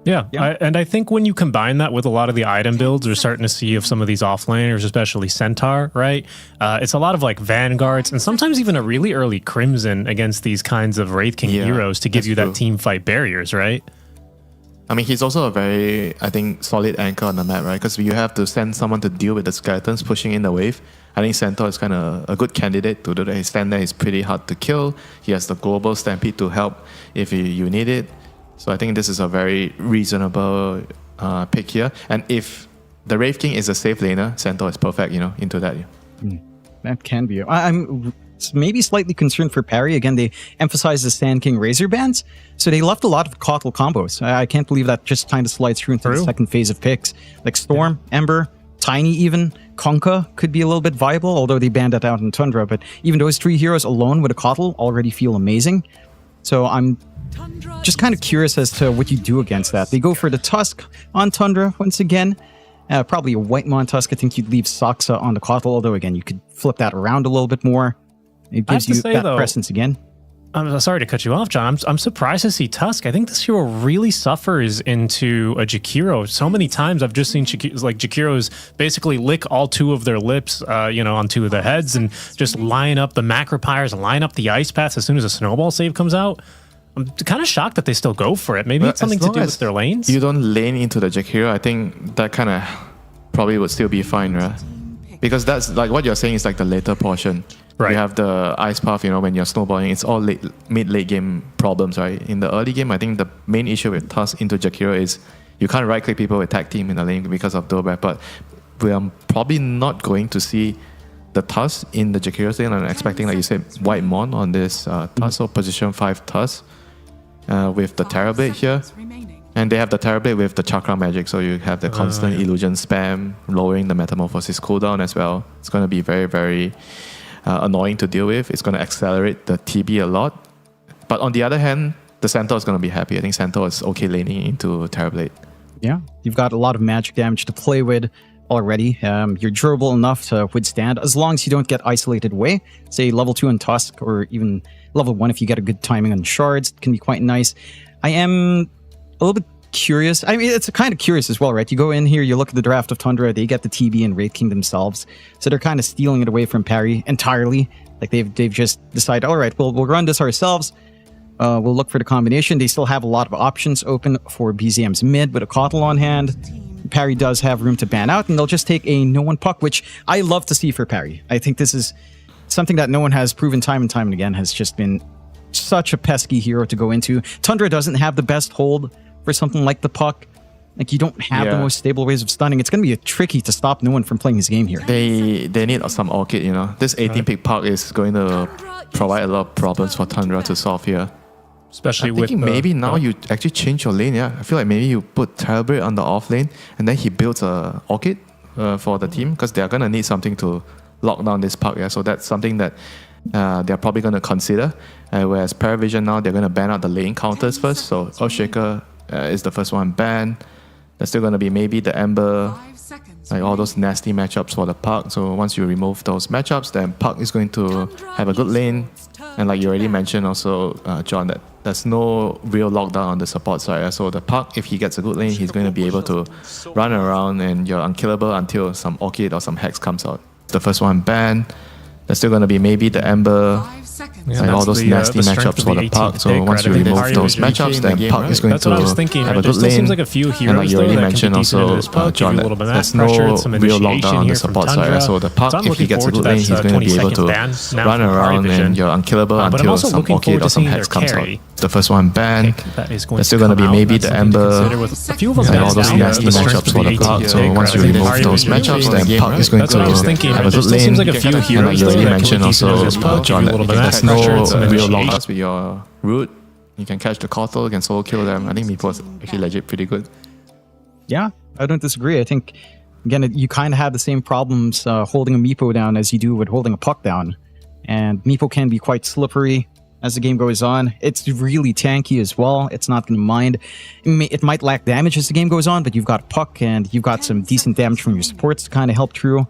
Yeah, and I think when you combine that with a lot of the item builds we're starting to see of some of these offlaners, especially Centaur, right? It's a lot of like Vanguards and sometimes even a really early Crimson against these kinds of Wraith King heroes to give you that team fight barriers, right? I mean, he's also a very, I think, solid anchor on the map, right? Because you have to send someone to deal with the skeletons pushing in the wave. I think Centaur is kind of a good candidate to do that. His stand there is pretty hard to kill. He has the global stampede to help if you need it. So I think this is a very reasonable pick here. And if the Wraith King is a safe laner, Centaur is perfect, into that. That can be. I'm maybe slightly concerned for parry. Again, they emphasize the Sand King Razor bands, so they left a lot of Kotl combos. I can't believe that just kind of slides through into the second phase of picks. Like Storm, Ember, Tiny even, Conka could be a little bit viable, although they banned that out in Tundra. But even those three heroes alone with a Kotl already feel amazing. So I'm just kind of curious as to what you do against that. They go for the Tusk on Tundra once again. Probably a White Mon Tusk. I think you'd leave Saksa on the Kotl, although again, you could flip that around a little bit more. It gives you that presence again. I'm sorry to cut you off, John. I'm surprised to see Tusk. I think this hero really suffers into a Jakiro. So many times I've just seen Jakiros basically lick all two of their lips, on two of their heads and just line up the Macropyres and line up the Ice Paths as soon as a Snowball save comes out. I'm kind of shocked that they still go for it. Maybe it's something to do with their lanes. You don't lane into the Jakiro. I think that kind of probably would still be fine, right? Because that's like what you're saying is like the later portion. Right. You have the Ice Path, when you're snowballing, it's all mid-late game problems, right? In the early game, I think the main issue with Tusk into Jakiro is you can't right-click people with tag team in the lane because of Dobrak, but we are probably not going to see the Tusk in the Jakiro lane. I'm expecting, like you said, White Mon on this Tusk, so position 5 Tusk with the Terrorblade here. And they have the Terrorblade with the Chakra Magic, so you have the constant illusion spam, lowering the Metamorphosis cooldown as well. It's going to be very, very annoying to deal with. It's going to accelerate the TB a lot. But on the other hand, the Centaur is going to be happy. I think Centaur is okay laning into Terrorblade. Yeah, you've got a lot of magic damage to play with already. You're durable enough to withstand, as long as you don't get isolated away. Say level 2 on Tusk, or even level 1 if you get a good timing on Shards. It can be quite nice. I am a little bit curious. I mean, it's kind of curious as well, right? You go in here, you look at the draft of Tundra, they get the TB and Wraith King themselves. So they're kind of stealing it away from parry entirely. Like they've just decided, all right, we'll run this ourselves. We'll look for the combination. They still have a lot of options open for BZM's mid with a Kotl on hand. Parry does have room to ban out, and they'll just take a no-one puck, which I love to see for parry. I think this is something that no one has proven time and time and again, has just been such a pesky hero to go into. Tundra doesn't have the best hold for something like the puck. Like, you don't have the most stable ways of stunning. It's going to be tricky to stop no one from playing his game here. They need some Orchid, This 18-pick puck is going to provide a lot of problems for Tundra to solve here. Especially with maybe now you actually change your lane, I feel like maybe you put Terrorblade on the off lane and then he builds a Orchid for the team, because they're going to need something to lock down this puck, So that's something that they're probably going to consider. Whereas Paravision now, they're going to ban out the lane counters first. So Earthshaker is the first one banned. There's still going to be maybe the Ember, like all those nasty matchups for the Puck. So once you remove those matchups, then Puck is going to have a good lane. And like you already mentioned also, John, that there's no real lockdown on the support side. So the Puck, if he gets a good lane, he's going to be able to run around and you're unkillable until some Orchid or some Hex comes out. The first one banned. There's still going to be maybe the Ember, like all those nasty matchups for the Puck. So once you remove those matchups, then Puck is going to have a good lane. Seems like a few heroes, and like you already mentioned also, John, that there's no real lockdown on the support side. So the Puck, if he gets a good lane, he's going to be able to run around and you're unkillable until some Orchid or some Hex comes out. The first one banned. There's still going to be maybe the Ember, and all those nasty matchups for the Puck. So once you remove those matchups, then Puck is going to have a good lane. And like you already mentioned also, John, that there's no real lockdowns with your root. You can catch the Kotl, you can solo kill them. I think Meepo is actually legit pretty good. Yeah, I don't disagree. I think, again, you kind of have the same problems holding a Meepo down as you do with holding a Puck down. And Meepo can be quite slippery as the game goes on. It's really tanky as well. It's not going to mind. It might lack damage as the game goes on, but you've got Puck and you've got some decent damage from your supports to kind of help through.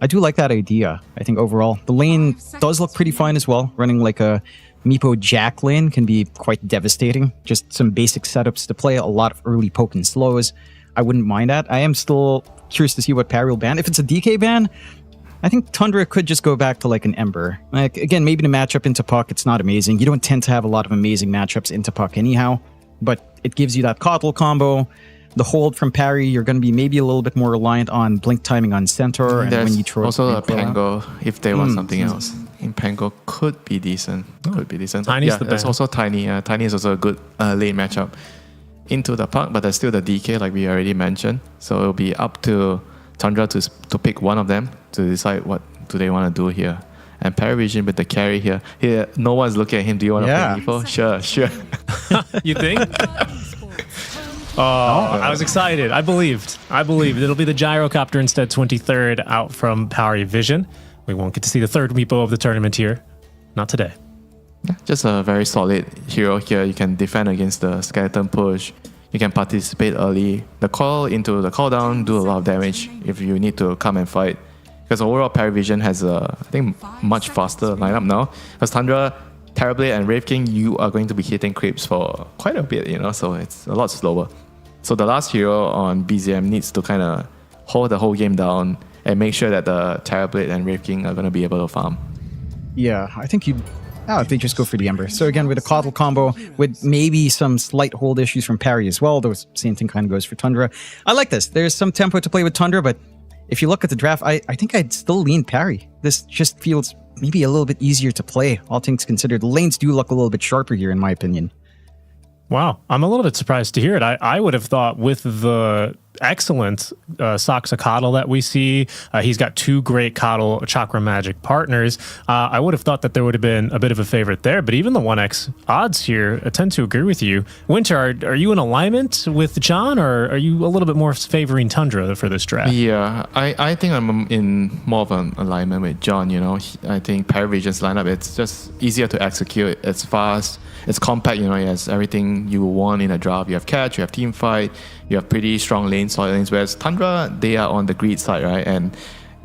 I do like that idea. I think overall, the lane does look pretty fine as well, running like a Meepo Jack lane can be quite devastating. Just some basic setups to play, a lot of early poke and slows. I wouldn't mind that. I am still curious to see what parry will ban. If it's a DK ban, I think Tundra could just go back to like an Ember. Like, again, maybe the matchup into puck, it's not amazing. You don't tend to have a lot of amazing matchups into puck anyhow, but it gives you that Coddle combo. The hold from parry, you're going to be maybe a little bit more reliant on blink timing on center. And There's when you throw also a Pango out. Pango if they want something else. In Pango could be decent. Could be decent. Tiny's the there's best. also Tiny. Tiny is also a good lane matchup into the puck, but there's still the DK like we already mentioned. So it'll be up to Tundra to pick one of them to decide what do they want to do here. And Paravision with the carry here. Here, no one's looking at him. Do you want to play Meepo? Sure. You think? I was excited. I believed. It'll be the Gyrocopter instead, 23rd out from Power Vision. We won't get to see the third Meepo of the tournament here. Not today. Just a very solid hero here. You can defend against the skeleton push. You can participate early. The call into the call down do a lot of damage if you need to come and fight. Because overall Paravision has a, I think, much faster lineup now. Because Tundra, Terrorblade, and Wraith King, you are going to be hitting creeps for quite a bit, so it's a lot slower. So the last hero on BZM needs to kind of hold the whole game down and make sure that the Terrorblade and Wraith King are going to be able to farm. Yeah, I think they just go for the Ember. So again, with a Coddle combo, with maybe some slight hold issues from parry as well, though same thing kind of goes for Tundra. I like this. There's some tempo to play with Tundra, but if you look at the draft, I think I'd still lean parry. This just feels maybe a little bit easier to play, all things considered. The lanes do look a little bit sharper here, in my opinion. Wow, I'm a little bit surprised to hear it. I would have thought with the excellent Saksa Coddle that we see, he's got two great Coddle Chakra Magic partners. I would have thought that there would have been a bit of a favorite there, but even the 1x odds here, I tend to agree with you. Winter, are you in alignment with John, or are you a little bit more favoring Tundra for this draft? Yeah, I think I'm in more of an alignment with John. I think Paravision's lineup, it's just easier to execute. It's fast, it's compact. It has everything you want in a draft. You have catch, you have team fight, you have pretty strong lanes, solid lanes. Whereas Tundra, they are on the greed side, right? And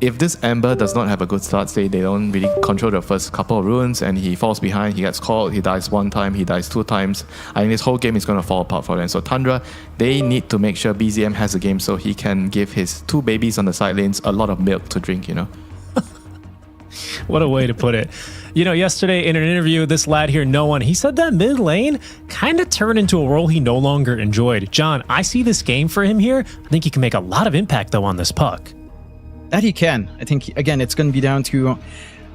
if this Ember does not have a good start, say they don't really control the first couple of runes and he falls behind, he gets called, he dies one time, he dies two times, I think this whole game is going to fall apart for them. So Tundra, they need to make sure BZM has a game so he can give his two babies on the side lanes a lot of milk to drink, What a way to put it. Yesterday in an interview, this lad here, No One, he said that mid lane kind of turned into a role he no longer enjoyed. John, I see this game for him here. I think he can make a lot of impact, though, on this puck. That he can. I think, again, it's going to be down to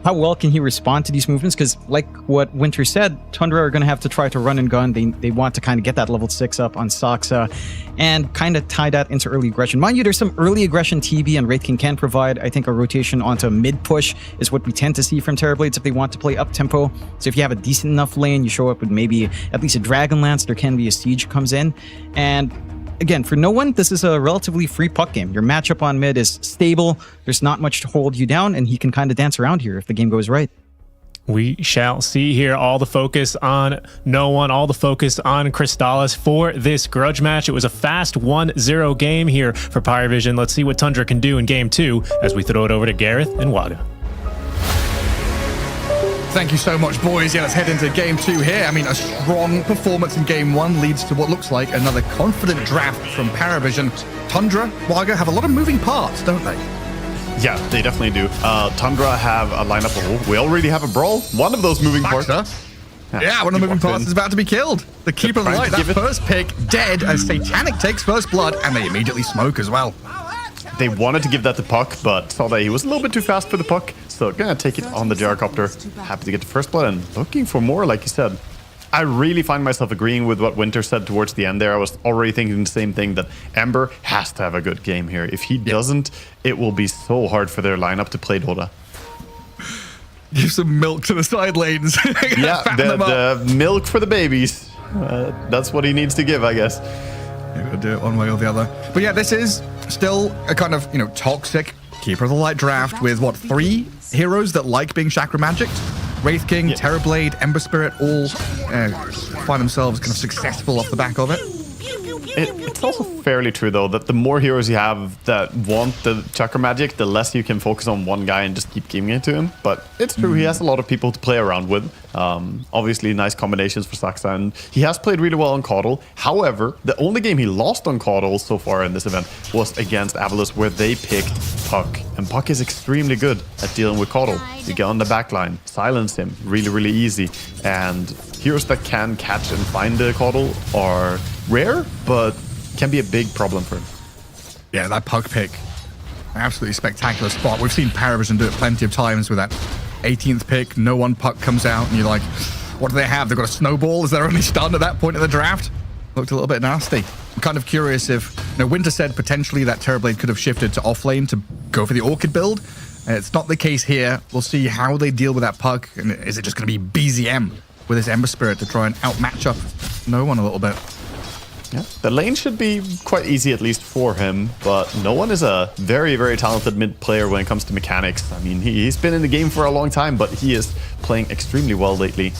how well can he respond to these movements, because like what Winter said, Tundra are going to have to try to run and gun. They want to kind of get that level 6 up on Saksa and kind of tie that into early aggression. Mind you, there's some early aggression TB and Wraith King can provide. I think a rotation onto mid push is what we tend to see from Terrorblades if they want to play up tempo. So if you have a decent enough lane, you show up with maybe at least a Dragon Lance, there can be a Siege comes in. And again, for No One, this is a relatively free puck game. Your matchup on mid is stable. There's not much to hold you down, and he can kind of dance around here if the game goes right. We shall see here. All the focus on No One, all the focus on Crystallis for this grudge match. It was a fast 1-0 game here for Pyrovision. Let's see what Tundra can do in game 2 as we throw it over to Gareth and Waga. Thank you so much, boys. Yeah, let's head into game 2 here. I mean, a strong performance in game 1 leads to what looks like another confident draft from Paravision. Tundra, Waga have a lot of moving parts, don't they? Yeah, they definitely do. Tundra have a lineup. We already have a brawl. One of those moving parts. Yeah, one of the moving parts is about to be killed. The Keeper of the Light, that first pick, dead as Satanic takes first blood, and they immediately smoke as well. They wanted to give that to Puck, but saw that he was a little bit too fast for the Puck, so gonna take it on the Gyrocopter. Happy to get the first blood and looking for more, like you said. I really find myself agreeing with what Winter said towards the end there. I was already thinking the same thing, that Ember has to have a good game here. If he doesn't, it will be so hard for their lineup to play Dota. Give some milk to the side lanes. Yeah, the milk for the babies. That's what he needs to give, I guess. You're gonna do it one way or the other. But yeah, this is still a kind of, toxic Keeper of the Light draft with, 3 heroes that like being Chakra Magicked? Wraith King, Terrorblade, Ember Spirit, all find themselves kind of successful off the back of it. It's also fairly true, though, that the more heroes you have that want the chakra magic, the less you can focus on one guy and just keep giving it to him. But it's true, he has a lot of people to play around with. Obviously, nice combinations for Saxa, and he has played really well on Caudle. However, the only game he lost on Caudle so far in this event was against Avalus, where they picked Puck. And Puck is extremely good at dealing with Caudle. You get on the back line, silence him, really, really easy. And heroes that can catch and find the Caudle are rare, but can be a big problem for him. Yeah, that Puck pick, absolutely spectacular spot. We've seen Paravision do it plenty of times with that 18th pick. No one Puck comes out, and you're like, what do they have? They've got a snowball. Is there only stun at that point in the draft? Looked a little bit nasty. I'm kind of curious if, Winter said potentially that Terrorblade could have shifted to offlane to go for the Orchid build. It's not the case here. We'll see how they deal with that Puck. And is it just going to be BZM with his Ember Spirit to try and outmatch up no one a little bit? Yeah, the lane should be quite easy, at least for him, but no one is a very, very talented mid player when it comes to mechanics. I mean, he's been in the game for a long time, but he is playing extremely well lately.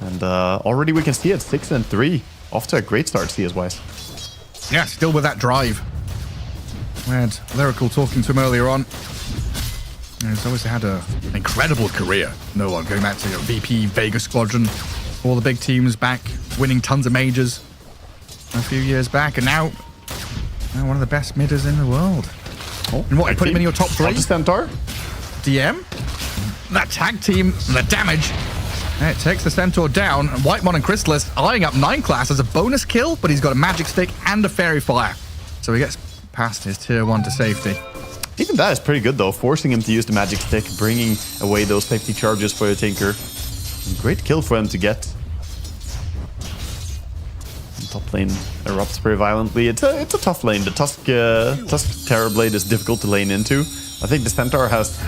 And already we can see it, 6-3. Off to a great start, CS-wise. Yeah, still with that drive. We had Lyrical talking to him earlier on. He's always had an incredible career. No one going back to VP, Vega Squadron, all the big teams back, winning tons of majors a few years back, and now one of the best midders in the world. Oh, and what, put him in your top 3? Centaur? DM? That tag team, the damage. And it takes the Centaur down. And Whitemon and Chrysalis eyeing up 9 class as a bonus kill, but he's got a magic stick and a fairy fire. So he gets past his tier 1 to safety. Even that is pretty good, though, forcing him to use the magic stick, bringing away those safety charges for the Tinker. Great kill for him to get. Top lane erupts very violently. It's a tough lane. The Tusk Terrorblade is difficult to lane into. I think the Centaur has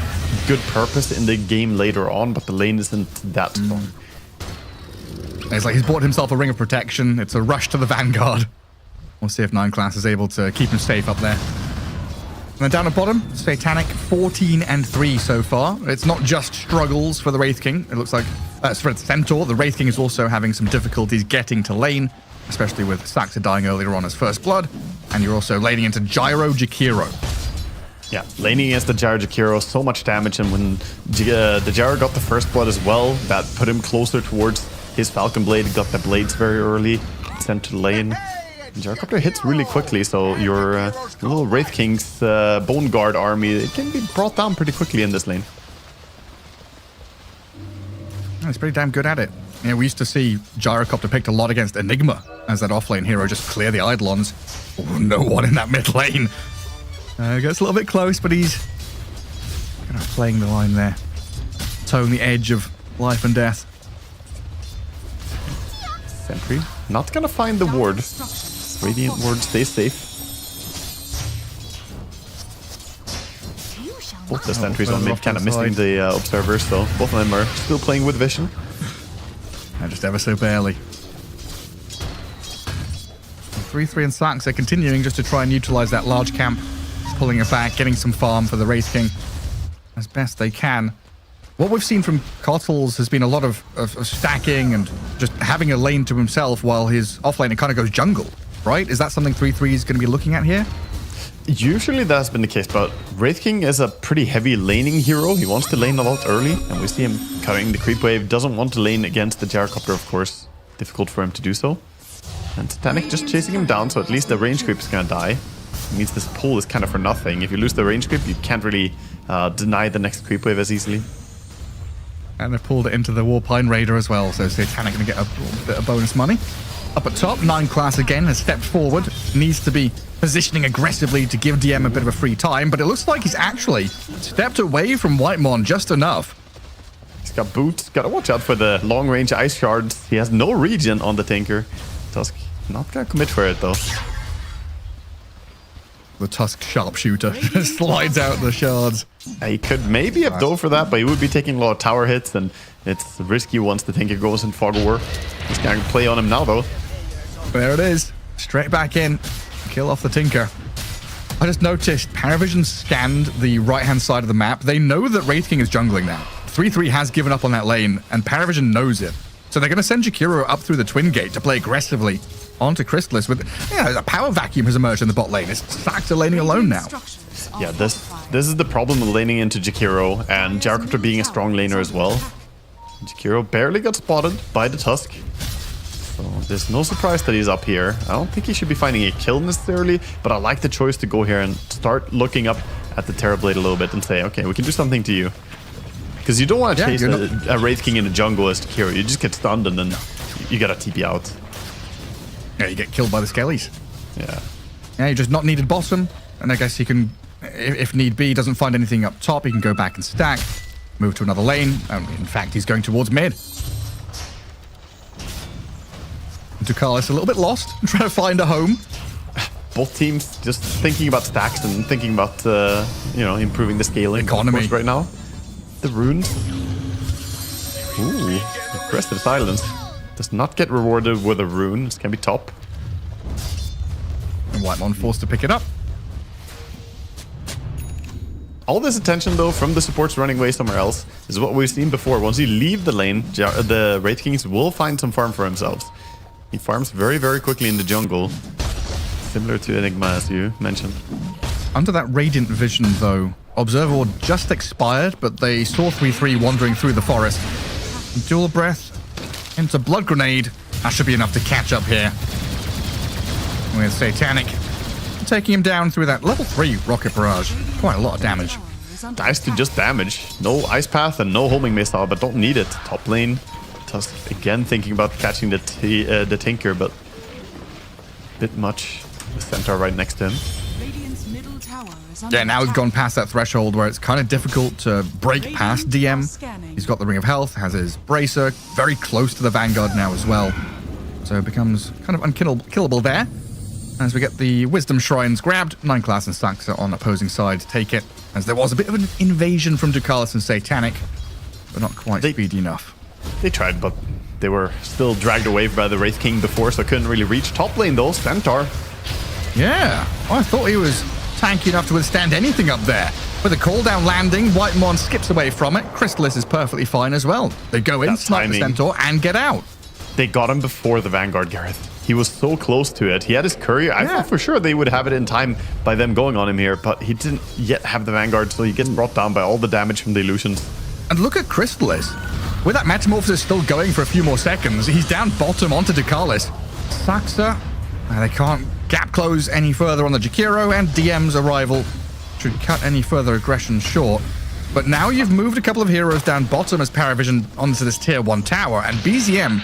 good purpose in the game later on, but the lane isn't that strong. It's like he's bought himself a ring of protection. It's a rush to the Vanguard. We'll see if 9 class is able to keep him safe up there. And then down at bottom, Satanic 14-3 so far. It's not just struggles for the Wraith King. It looks like that's for the Centaur. The Wraith King is also having some difficulties getting to lane, especially with Saxa dying earlier on as First Blood. And you're also laning into Gyro Jakiro. Yeah, laning against the Gyro Jakiro, so much damage, and when the Gyro got the First Blood as well, that put him closer towards his Falcon Blade, got the blades very early, sent to the lane. Gyrocopter hits really quickly, so your little Wraith King's Bone Guard army, it can be brought down pretty quickly in this lane. He's pretty damn good at it. Yeah, we used to see Gyrocopter picked a lot against Enigma as that offlane hero, just clear the Eidolons. Oh, no one in that mid lane. Gets a little bit close, but he's kind of playing the line there. Toeing the edge of life and death. Sentry not gonna find the ward. Radiant ward stays safe. Both the sentries on mid kind of missing the observers, so both of them are still playing with vision. And just ever so barely. 3-3 and Saxa continuing just to try and neutralize that large camp, pulling it back, getting some farm for the Wraith King as best they can. What we've seen from Kottles has been a lot of stacking and just having a lane to himself while his offlane kind of goes jungle, right? Is that something 3-3 is going to be looking at here? Usually that's been the case, but Wraith King is a pretty heavy laning hero. He wants to lane a lot early, and we see him cutting the creep wave. Doesn't want to lane against the Gyrocopter, of course. Difficult for him to do so. And Titanic just chasing him down, so at least the range creep is going to die. It means this pull is kind of for nothing. If you lose the range creep, you can't really deny the next creep wave as easily. And they've pulled it into the Warpine Raider as well, so Satanic going to get a bit of bonus money. Up at top, 9 class again has stepped forward. Needs to be positioning aggressively to give DM a bit of a free time, but it looks like he's actually stepped away from Whitemon just enough. He's got boots. Got to watch out for the long-range ice shards. He has no regen on the Tinker. Tusk not going to commit for it, though. The Tusk sharpshooter slides out the shards. He could maybe have dove for that, but he would be taking a lot of tower hits, and it's risky once the Tinker goes in Fog of War. He's going to play on him now, though. There it is. Straight back in. Kill off the Tinker. I just noticed Paravision scanned the right-hand side of the map. They know that Wraith King is jungling now. 3-3 has given up on that lane, and Paravision knows it. So they're going to send Jakiro up through the Twin Gate to play aggressively onto Crystallis with, a power vacuum has emerged in the bot lane. It's Saxa laning alone now. Yeah, this is the problem with laning into Jakiro and Gyrocopter being a strong laner as well. Jakiro barely got spotted by the Tusk. So there's no surprise that he's up here. I don't think he should be finding a kill necessarily, but I like the choice to go here and start looking up at the Terrorblade a little bit and say, okay, we can do something to you. Because you don't want to chase a Wraith King in the jungle as Jakiro. You just get stunned and then you gotta TP out. Yeah, you get killed by the Skellies. Yeah. Yeah, you're just not needed bottom. And I guess he can, if need be, doesn't find anything up top, he can go back and stack, move to another lane. In fact, he's going towards mid. Ducalis a little bit lost, trying to find a home. Both teams just thinking about stacks and thinking about, improving the scaling. Economy. Right now. The runes. Ooh, aggressive silence. Does not get rewarded with a rune. This can be top. And Whitemon forced to pick it up. All this attention, though, from the supports running away somewhere else is what we've seen before. Once you leave the lane, the Wraith Kings will find some farm for themselves. He farms very, very quickly in the jungle. Similar to Enigma, as you mentioned. Under that Radiant Vision, though, Observer Ward just expired, but they saw 3-3 wandering through the forest. Dual Breath into Blood Grenade. That should be enough to catch up here. With Satanic taking him down through that level 3 Rocket Barrage. Quite a lot of damage. Dies to just damage. No Ice Path and no Homing Missile, but don't need it. Top lane. Tusk again thinking about catching the Tinker, but a bit much. The Centaur right next to him. Yeah, now we've gone past that threshold where it's kind of difficult to break past DM. He's got the Ring of Health, has his Bracer, very close to the Vanguard now as well. So it becomes kind of unkillable there. As we get the Wisdom Shrines grabbed, 9 Class and Saxa on opposing side take it. As there was a bit of an invasion from Ducalis and Satanic, but not quite speedy enough. They tried, but they were still dragged away by the Wraith King before, so couldn't really reach. Top lane though, Centaur. Yeah, I thought he was tanky enough to withstand anything up there. With a cooldown landing, Whitemon skips away from it. Crystallis is perfectly fine as well. They go in, snipe the Centaur, and get out. They got him before the Vanguard, Gareth. He was so close to it. He had his courier. I thought for sure they would have it in time by them going on him here, but he didn't yet have the Vanguard, so he gets brought down by all the damage from the illusions. And look at Crystallis. With that Metamorphosis still going for a few more seconds, he's down bottom onto Ducalis. Saxa, they can't gap close any further on the Jakiro, and DM's arrival should cut any further aggression short. But now you've moved a couple of heroes down bottom as Paravision onto this tier 1 tower, and BZM,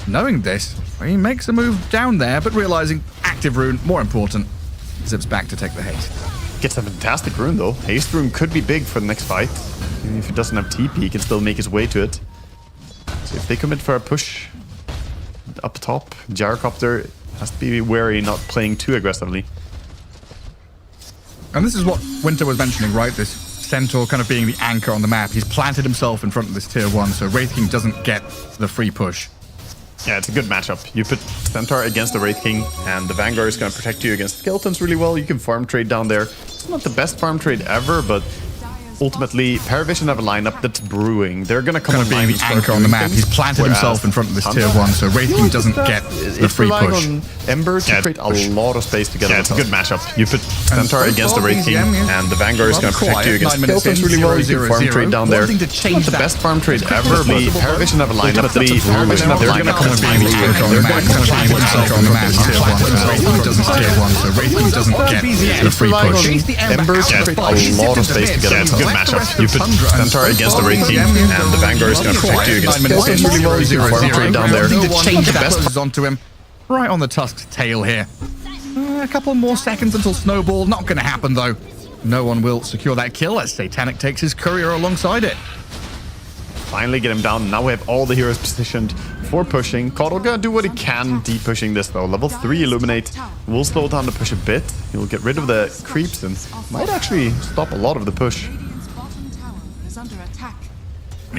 knowing this, he makes a move down there, but realizing active rune more important, zips back to take the haste. Gets a fantastic rune though. Haste rune could be big for the next fight. Even if he doesn't have TP, he can still make his way to it. So if they commit for a push up top, Gyrocopter has to be wary not playing too aggressively. And this is what Winter was mentioning, right? This Centaur kind of being the anchor on the map. He's planted himself in front of this tier 1, so Wraith King doesn't get the free push. Yeah, it's a good matchup. You put Centaur against the Wraith King, and the Vanguard is going to protect you against Skeletons really well. You can farm trade down there. It's not the best farm trade ever, but ultimately, Paravision have a lineup that's brewing. They're going to come kind of being the anchor on the map. He's planted himself in front of this tier 1, so Wraith King doesn't get the free push. On Ember to create a lot of space together. Yeah, it's a good matchup. You put Centaur against the Wraith King, and the Vanguard is going to protect you against Skeletons really well. You can farm trade down there. It's not the best farm trade ever, but Paravision have a lineup. Paravision have a lineup that's being the anchor on the map. Wraith King doesn't get the free push. Ember to create a lot of space together. It's a good matchup. You put Centaur against the Wraith King, and the Vanguard is going to protect you against Skeletons really well. You can farm trade down there. The best onto him, right on the Tusk's tail here. A couple more seconds until Snowball. Not going to happen though. No one will secure that kill as Satanic takes his courier alongside it. Finally get him down. Now we have all the heroes positioned for pushing. Caudle gonna do what he can deep pushing this though. Level 3 Illuminate will slow down the push a bit. He'll get rid of the creeps and might actually stop a lot of the push.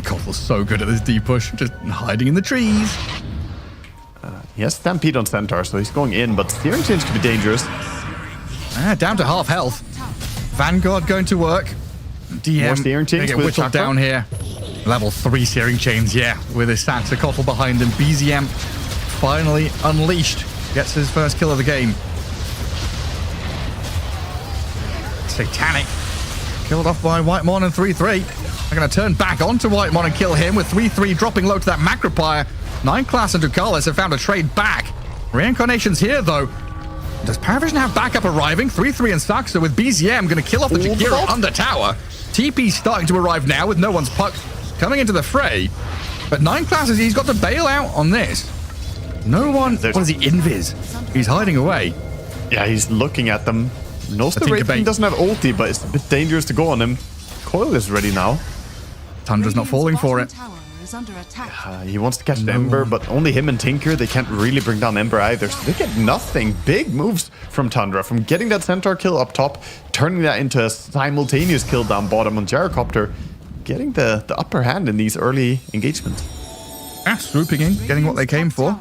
Caudle's so good at this deep push, just hiding in the trees. He has Stampede on Centaur, so he's going in, but steering change could be dangerous. Down to half health. Vanguard going to work. DM more steering chains with whittled down here. Level 3 steering chains, yeah, with his Saxa Cottle behind him. BZM finally unleashed gets his first kill of the game. Satanic killed off by Whitemon and 3-3. They're going to turn back onto Whitemon and kill him with 3-3 dropping low to that Macropire. 9 Class and Ducalis have found a trade back. Reincarnation's here, though. Does Paravision have backup arriving? 3-3 and Saxa with BZM going to kill off the Jakiro under tower. TP's starting to arrive now with no one's puck coming into the fray. But 9 Classes, he's got to bail out on this. No one... What is he? Invis. He's hiding away. Yeah, he's looking at them. Knows the Wraithking doesn't have ulti, but it's a bit dangerous to go on him. Coil is ready now. Tundra's not falling for it. He wants to catch the Ember, but only him and Tinker, they can't really bring down Ember either. So they get nothing. Big moves from Tundra, from getting that Centaur kill up top, turning that into a simultaneous kill down bottom on Gyrocopter, getting the upper hand in these early engagements. Yeah, swooping in, getting what they came for.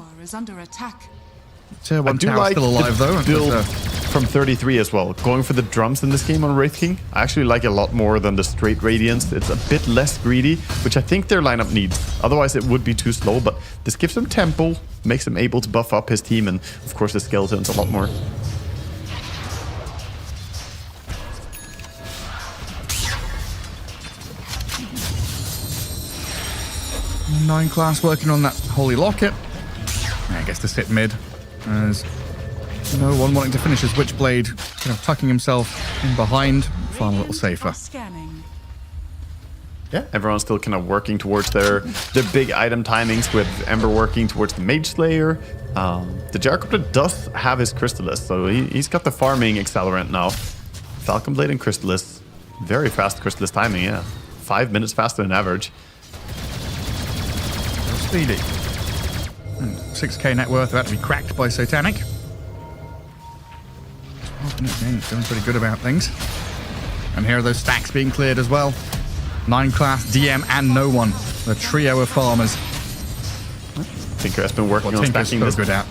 Tier 1 tower still alive, though. Build from 33 as well. Going for the drums in this game on Wraith King, I actually like it a lot more than the straight Radiance. It's a bit less greedy, which I think their lineup needs. Otherwise, it would be too slow, but this gives him tempo, makes him able to buff up his team, and of course the Skeletons a lot more. Nine Class working on that Holy Locket. I guess to sit mid. As no one wanting to finish his Witchblade, kind of tucking himself in behind, far a little safer. Yeah, everyone's still kind of working towards their big item timings, with Ember working towards the Mage Slayer. The Gyrocopter does have his Crystallis, so he's got the farming accelerant now. Falcon Blade and Crystallis. Very fast Crystallis timing, yeah. 5 minutes faster than average. Speedy. 6k net worth about to be cracked by Satanic. 12 minutes in, feeling pretty good about things. And here are those stacks being cleared as well. 9 Class, DM, and no one. The trio of farmers. Tinker has been working on stacking this. Good out.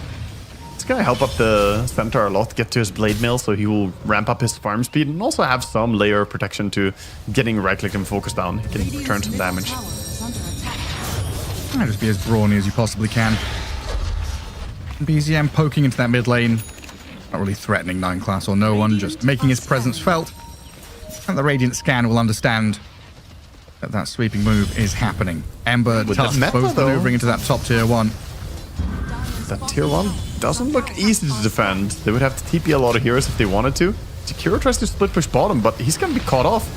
It's going to help up the Centaur a lot, get to his Blade Mill, so he will ramp up his farm speed and also have some layer of protection to getting right-click and focus down. He can return some damage. Just be as brawny as you possibly can. BZM poking into that mid lane. Not really threatening 9 Class or no one, just making his presence felt. And the Radiant Scan will understand that that sweeping move is happening. Ember, Tusk, both maneuvering into that top tier 1. That tier 1 doesn't look easy to defend. They would have to TP a lot of heroes if they wanted to. Jakiro tries to split push bottom, but he's going to be caught off.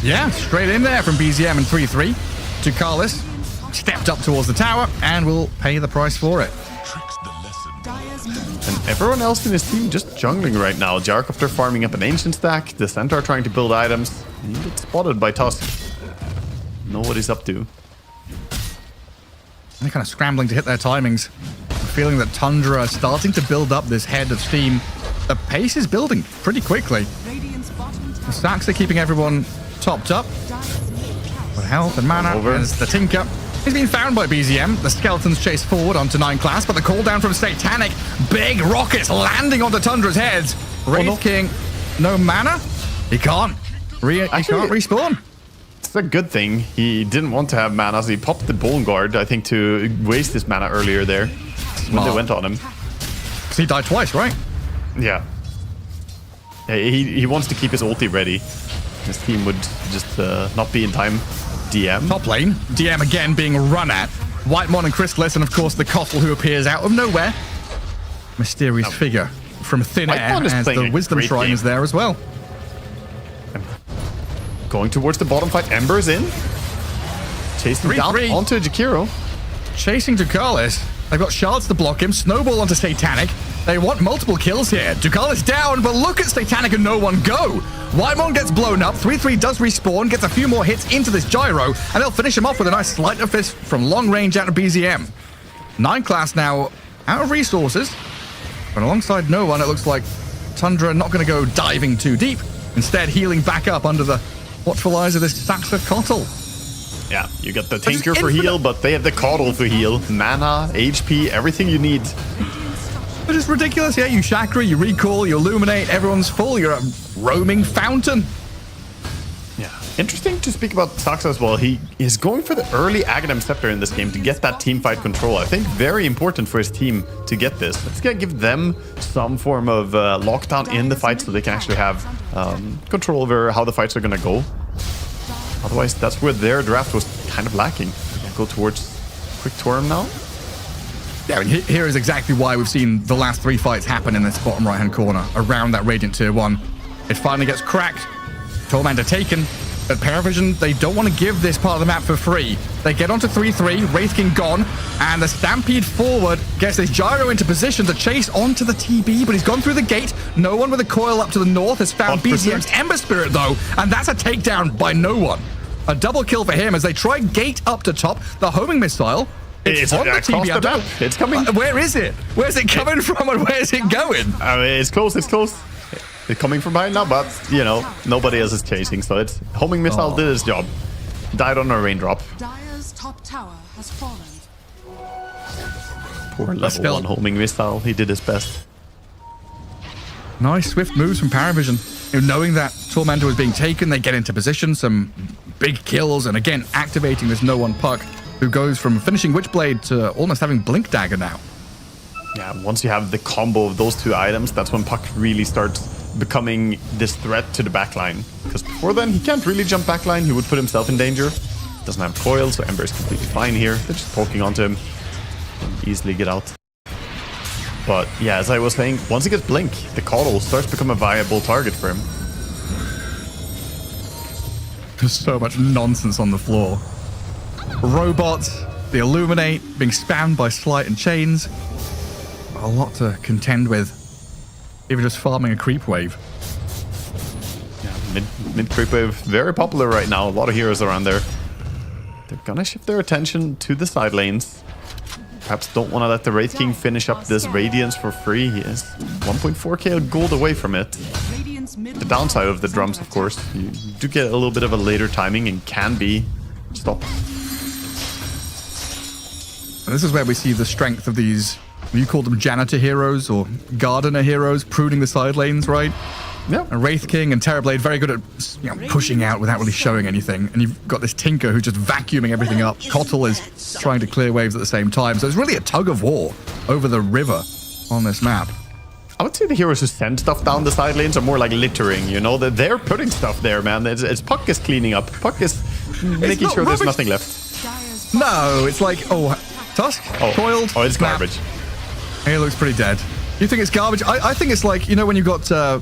Yeah, straight in there from BZM and 3-3. Ducalis stepped up towards the tower and will pay the price for it. And everyone else in his team just jungling right now. Gyrocopter farming up an ancient stack, the Centaur trying to build items. He gets spotted by Tusk. Know what he's up to. They're kind of scrambling to hit their timings. I'm feeling that Tundra are starting to build up this head of steam. The pace is building pretty quickly. The stacks are keeping everyone topped up. With health and mana as the Tinker. He's been found by BZM. The Skeletons chase forward onto 9 Class, but the call down from Satanic. Big rockets landing onto Tundra's heads. Wraith King, no mana? He can't. He can't respawn. It's a good thing. He didn't want to have mana, so he popped the Bone Guard, I think, to waste his mana earlier there. When they went on him. Because he died twice, right? Yeah. He wants to keep his ulti ready. His team would just not be in time. DM. Top lane. DM again being run at. Whitemon and Crystallis, and of course the Cottle who appears out of nowhere. Mysterious figure from thin air, as the Wisdom Shrine is there as well. Going towards the bottom fight. Ember's in. Chasing down onto Jakiro. Chasing Ducalis. They've got shards to block him. Snowball onto Satanic. They want multiple kills here. Ducalis down, but look at Satanic and no one go. Whitemon gets blown up. 3-3 does respawn, gets a few more hits into this gyro, and they'll finish him off with a nice sleight of fist from long range out of BZM. 9 Class now out of resources, but alongside no one, it looks like Tundra not going to go diving too deep. Instead, healing back up under the watchful eyes of this Saxa Cottle. Yeah, you got the Tinker for heal, but they have the Coddle for heal. Mana, HP, everything you need. Which is ridiculous. Yeah, you Chakra, you Recall, you Illuminate, everyone's full. You're a roaming fountain. Yeah, Interesting to speak about Saxa as well. He is going for the early Aghanim Scepter in this game to get that team fight control. I think very important for his team to get this. It's going to give them some form of lockdown in the fight so they can actually have control over how the fights are going to go. Otherwise, that's where their draft was kind of lacking. Go towards Quick Torm now. Yeah, and here is exactly why we've seen the last 3 fights happen in this bottom right-hand corner around that Radiant Tier 1. It finally gets cracked. Torment are taken. But Paravision, they don't want to give this part of the map for free. They get onto 3-3, Wraith King gone, and the Stampede forward gets this Gyro into position to chase onto the TB, but he's gone through the gate. No one with a coil up to the north has found BZM's Ember Spirit, though, and that's a takedown by no one. A double kill for him as they try gate up to top. The homing missile, it's on the TB. It's coming. Where is it? Where's it coming from and where's it going? It's close, it's close. It's coming from behind now, but, you know, nobody else is chasing, so it's... Homing missile did his job. Died on a raindrop. Dire's top tower has fallen. Poor level 1 homing missile. He did his best. Nice swift moves from Paravision. Knowing that Tormentor was being taken, they get into position, some big kills, and again, activating this no-one puck, who goes from finishing Witchblade to almost having Blink Dagger now. Yeah, once you have the combo of those 2 items, that's when Puck really starts becoming this threat to the backline. Because before then, he can't really jump backline. He would put himself in danger. Doesn't have coil, so Ember is completely fine here. They're just poking onto him. Can easily get out. But yeah, as I was saying, once he gets Blink, the Coddle starts to become a viable target for him. There's so much nonsense on the floor. Robots, the Illuminate, being spammed by Slight and Chains. A lot to contend with. Even just farming a creep wave. Yeah, mid creep wave, very popular right now. A lot of heroes around there. They're gonna shift their attention to the side lanes. Perhaps don't want to let the Wraith King finish up this Radiance for free. He is 1.4k gold away from it. The downside of the drums, of course, you do get a little bit of a later timing and can be stopped. And this is where we see the strength of these, you call them janitor heroes or gardener heroes, pruning the side lanes, right? Yeah. And Wraith King and Terrorblade very good at pushing out without really showing anything. And you've got this Tinker who's just vacuuming everything up. Kotl is trying to clear waves at the same time. So it's really a tug of war over the river on this map. I would say the heroes who send stuff down the side lanes are more like littering, you know? They're putting stuff there, man. It's Puck is cleaning up. Puck is making sure there's nothing left. No, it's like, Tusk? Coiled? Oh, it's garbage. It looks pretty dead. You think it's garbage? I think it's like, you know, when you've got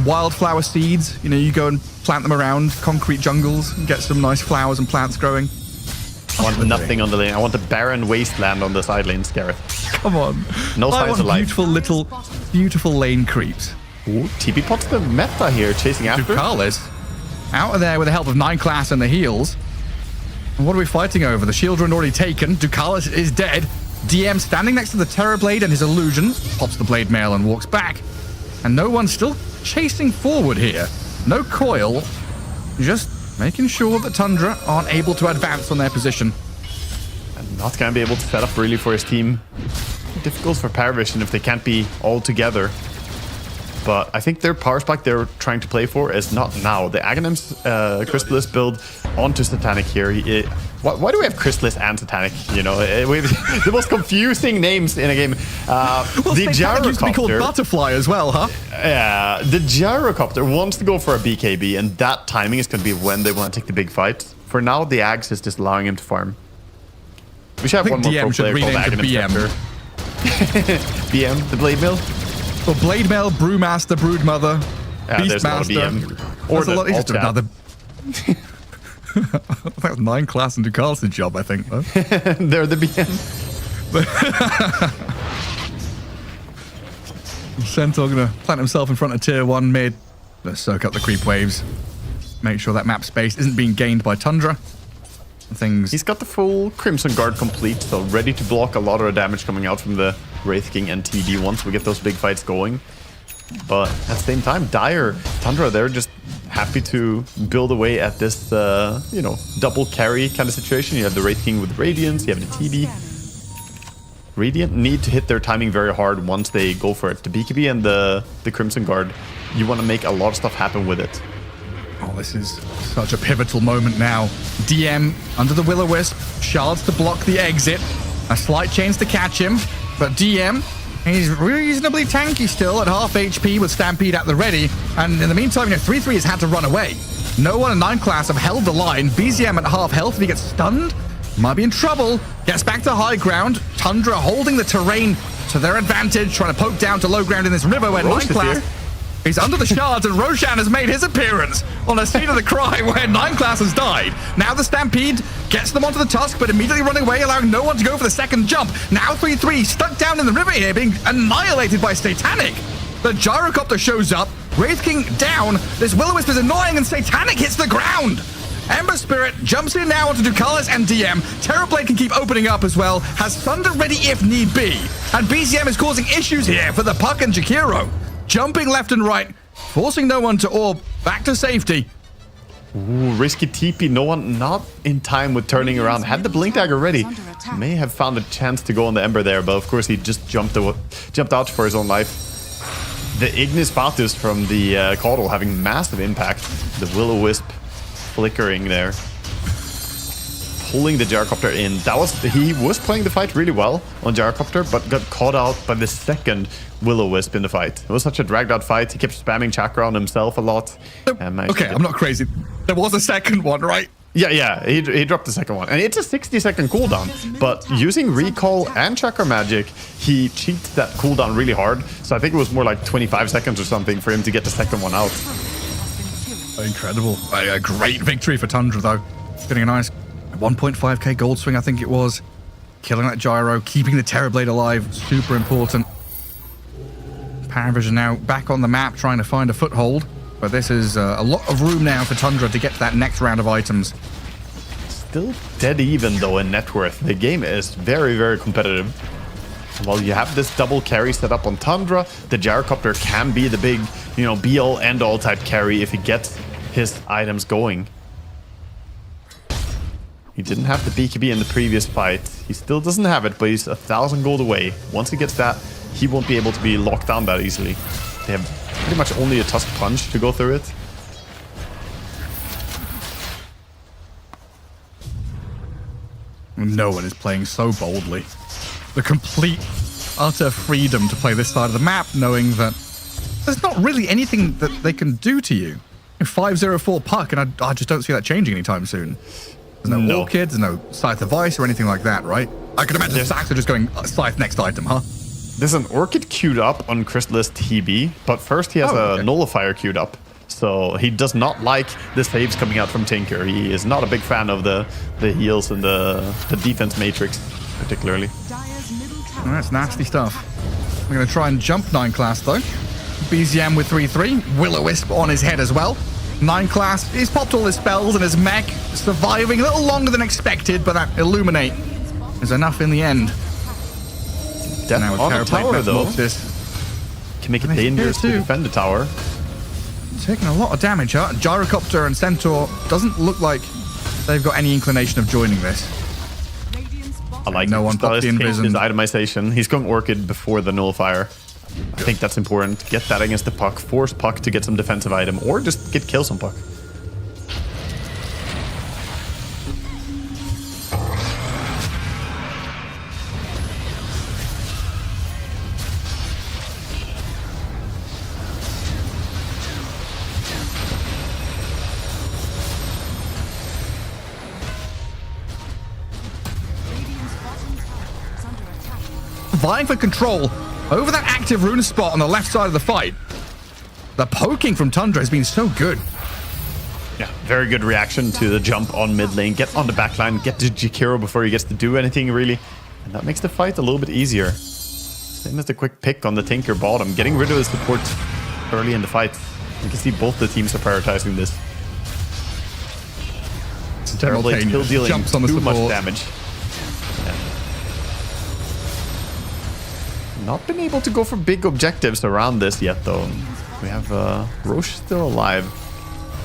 wildflower seeds, you know, you go and plant them around concrete jungles and get some nice flowers and plants growing. I want nothing on the lane. I want the barren wasteland on the side lanes, Gareth. Come on. No signs of life. Beautiful lane creeps. Ooh, TP Pot's the meta here, chasing after. Ducalis out of there with the help of 9 class and the heals. And what are we fighting over? The shield rune already taken. Ducalis is dead. DM standing next to the Terrorblade and his illusion. Pops the blade mail and walks back. And no one's still chasing forward here. No coil. Just making sure that Tundra aren't able to advance on their position. And not going to be able to set up really for his team. Difficult for Paravision if they can't be all together. But I think their power spike they're trying to play for is not now. The Aghanim's Crystallis build onto Satanic here. Why do we have Crystallis and Satanic? You know, we have the most confusing names in a game. Well, the Satanic used to be called Butterfly as well, huh? Yeah, the Gyrocopter wants to go for a BKB, and that timing is going to be when they want to take the big fight. For now, the Ags is just allowing him to farm. We should have one more pro player called Aghanim. BM, the Blade Mill. Well, Blade Mail, Brewmaster, Broodmother, Beastmaster. Or he's just another. That was 9 class and Ducalis' job, I think. Though. They're the BM. Centaur gonna plant himself in front of tier 1 mid. Let's soak up the creep waves. Make sure that map space isn't being gained by Tundra. He's got the full Crimson Guard complete, so ready to block a lot of the damage coming out from the Wraith King and TD once we get those big fights going. But at the same time, Tundra, they're just happy to build away at this, you know, double carry kind of situation. You have the Wraith King with Radiance, you have the TD. Radiant need to hit their timing very hard once they go for it. The BKB and the Crimson Guard, you want to make a lot of stuff happen with it. Oh, this is such a pivotal moment now. DM under the Will-O-Wisp, shards to block the exit, a slight chance to catch him, but DM, he's reasonably tanky still at half HP with Stampede at the ready, and in the meantime, 3-3 has had to run away. No one in 9 class have held the line. BZM at half health, if he gets stunned, might be in trouble. Gets back to high ground. Tundra holding the terrain to their advantage, trying to poke down to low ground in this river where 9 class... He's under the shards, and Roshan has made his appearance on a scene of the cry where 9 class has died. Now the Stampede gets them onto the Tusk, but immediately running away, allowing no one to go for the second jump. Now 3-3 stuck down in the river here, being annihilated by Satanic. The Gyrocopter shows up, Wraith King down, this Will-O-Wisp is annoying, and Satanic hits the ground. Ember Spirit jumps in now onto Ducalis and DM. Terrorblade can keep opening up as well, has Thunder ready if need be. And BZM is causing issues here for the Puck and Jakiro. Jumping left and right, forcing no one to orb back to safety. Ooh, risky TP. No one not in time with turning around. Had the Blink Dagger ready. May have found a chance to go on the Ember there, but of course he just jumped out for his own life. The Ignis Fatus from the Caudal having massive impact. The Will-O-Wisp flickering there. Pulling the Gyrocopter in. He was playing the fight really well on Gyrocopter, but got caught out by the second Will-O-Wisp in the fight. It was such a dragged out fight. He kept spamming Chakra on himself a lot. Okay, I'm not crazy. There was a second one, right? Yeah, he dropped the second one. And it's a 60-second cooldown, but using Recall and Chakra Magic, he cheated that cooldown really hard. So I think it was more like 25 seconds or something for him to get the second one out. Incredible. A great victory for Tundra, though. Getting a nice 1.5k gold swing, I think it was. Killing that Gyro, keeping the Terrorblade alive, super important. Paravision now back on the map, trying to find a foothold. But this is a lot of room now for Tundra to get to that next round of items. Still dead even, though, in net worth. The game is very, very competitive. While you have this double carry set up on Tundra, the Gyrocopter can be the big, be-all, end-all type carry if he gets his items going. He didn't have the BKB in the previous fight. He still doesn't have it, but he's 1,000 gold away. Once he gets that, he won't be able to be locked down that easily. They have pretty much only a Tusk Punch to go through it. No one is playing so boldly. The complete, utter freedom to play this side of the map, knowing that there's not really anything that they can do to you. 504 Puck, and I just don't see that changing anytime soon. There's no Orchid, there's no Scythe of Ice or anything like that, right? I can imagine Sacks are just going Scythe next item, huh? There's an Orchid queued up on Crystallis TB, but first he has a Nullifier queued up. So he does not like the saves coming out from Tinker. He is not a big fan of the heals and the defense matrix, particularly. That's nasty stuff. We're going to try and jump 9 class, though. BZM with 3-3. Will-O-Wisp on his head as well. 9 class, he's popped all his spells and his mech surviving a little longer than expected, but that Illuminate is enough in the end. Death now with on the tower, though. Can make it dangerous to defend the tower. Taking a lot of damage, huh? Gyrocopter and Centaur doesn't look like they've got any inclination of joining this. I like no one popped the Invis. His itemization. He's going Orchid before the Nullifier. I think that's important. Get that against the Puck. Force Puck to get some defensive item, or just get kills on Puck. Vying for control over that active rune spot on the left side of the fight. The poking from Tundra has been so good. Yeah, very good reaction to the jump on mid lane. Get on the back line, get to Jakiro before he gets to do anything, really. And that makes the fight a little bit easier. Same as the quick pick on the Tinker bottom. Getting rid of his support early in the fight. You can see both the teams are prioritizing this. Terrorblade still dealing jumps on the too support. much damage. Not been able to go for big objectives around this yet, though. We have Roche still alive.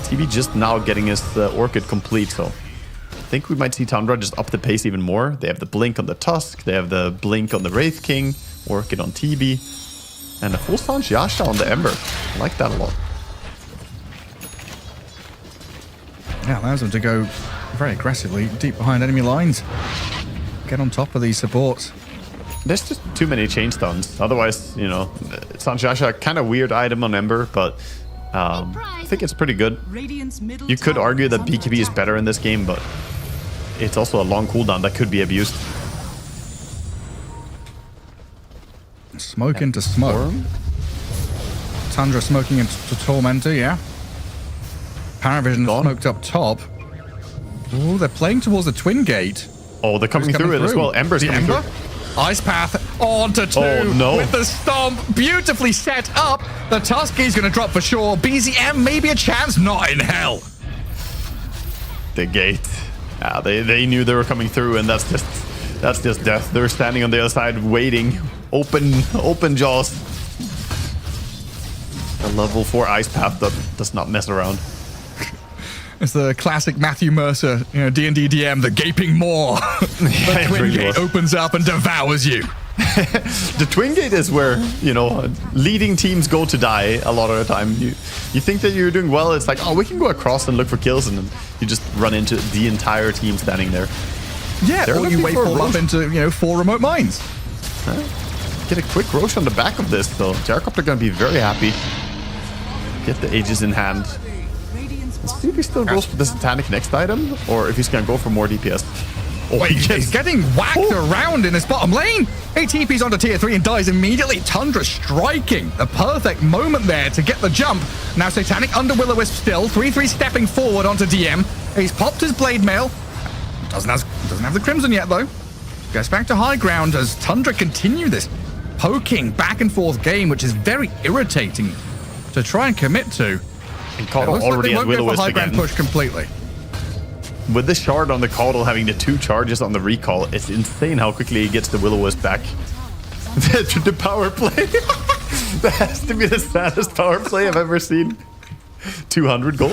TB just now getting his Orchid complete, so I think we might see Tundra just up the pace even more. They have the Blink on the Tusk, they have the Blink on the Wraith King, Orchid on TB, and a full Sanj Yasha on the Ember. I like that a lot. Yeah, allows them to go very aggressively deep behind enemy lines. Get on top of these supports. There's just too many chain stuns. Otherwise, you know, Sanshasha, kind of weird item on Ember, but I think it's pretty good. You could argue that BKB is better in this game, but it's also a long cooldown that could be abused. Smoke into smoke. Tundra smoking into Tormentor, yeah. Paravision smoked up top. Oh, they're playing towards the Twin Gate. Oh, they're coming through it as well. Ember's the coming Ember? through. Ice Path onto 2 Oh, no. with the Stomp. Beautifully set up. The Tuskie's going to drop for sure. BZM, maybe a chance. Not in hell. The gate. They knew they were coming through, and that's just death. They're standing on the other side waiting. Open jaws. A level 4 ice path that does not mess around. It's the classic Matthew Mercer, you know, D&D DM, the gaping maw. The Twin really Gate was. opens up and devours you. The Twin Gate is where, you know, leading teams go to die a lot of the time. You think that you're doing well, it's like, oh, we can go across and look for kills, and then you just run into the entire team standing there. Yeah, They're or you looking wait for a for up Roche. into, you know, 4 remote mines. Get a quick Roche on the back of this, though. Gyrocopter gonna be very happy. Get the Aegis in hand. Let's see if he still goes for the Satanic next item, or if he's gonna go for more DPS. Oh, Wait, he's getting whacked around in his bottom lane. He TP's onto tier 3 and dies immediately. Tundra striking. The perfect moment there to get the jump. Now Satanic under Will-O-Wisp still. 3-3 stepping forward onto DM. He's popped his Blade Mail. Doesn't have the Crimson yet, though. Goes back to high ground as Tundra continue this poking back and forth game, which is very irritating to try and commit to. And Caudle Looks like already they has won't go for Will-O-Wisp high ground again. push completely. With the shard on the Caudle having the 2 charges on the recall, it's insane how quickly he gets the Will-O-Wisp back. The power play. That has to be the saddest power play I've ever seen. 200 gold.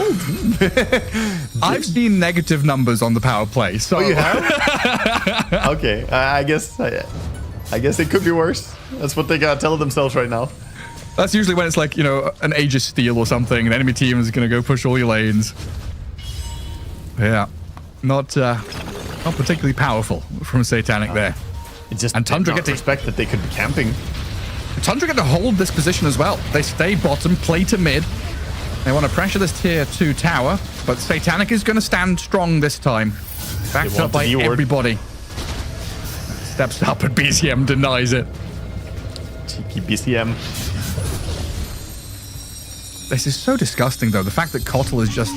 I've seen negative numbers on the power play, so You have? Okay, I guess it could be worse. That's what they gotta tell themselves right now. that's usually when it's like, you know, an Aegis steal or something. An enemy team is going to go push all your lanes. Yeah, not particularly powerful from Satanic there. It just And Tundra did not get to- expect that they could be camping. Tundra get to hold this position as well. They stay bottom, play to mid. They want to pressure this tier 2 tower, but Satanic is going to stand strong this time. Backed want up by the D ward. everybody. Steps up, but BCM denies it. Cheeky BCM. This is so disgusting, though. The fact that Kotl is just...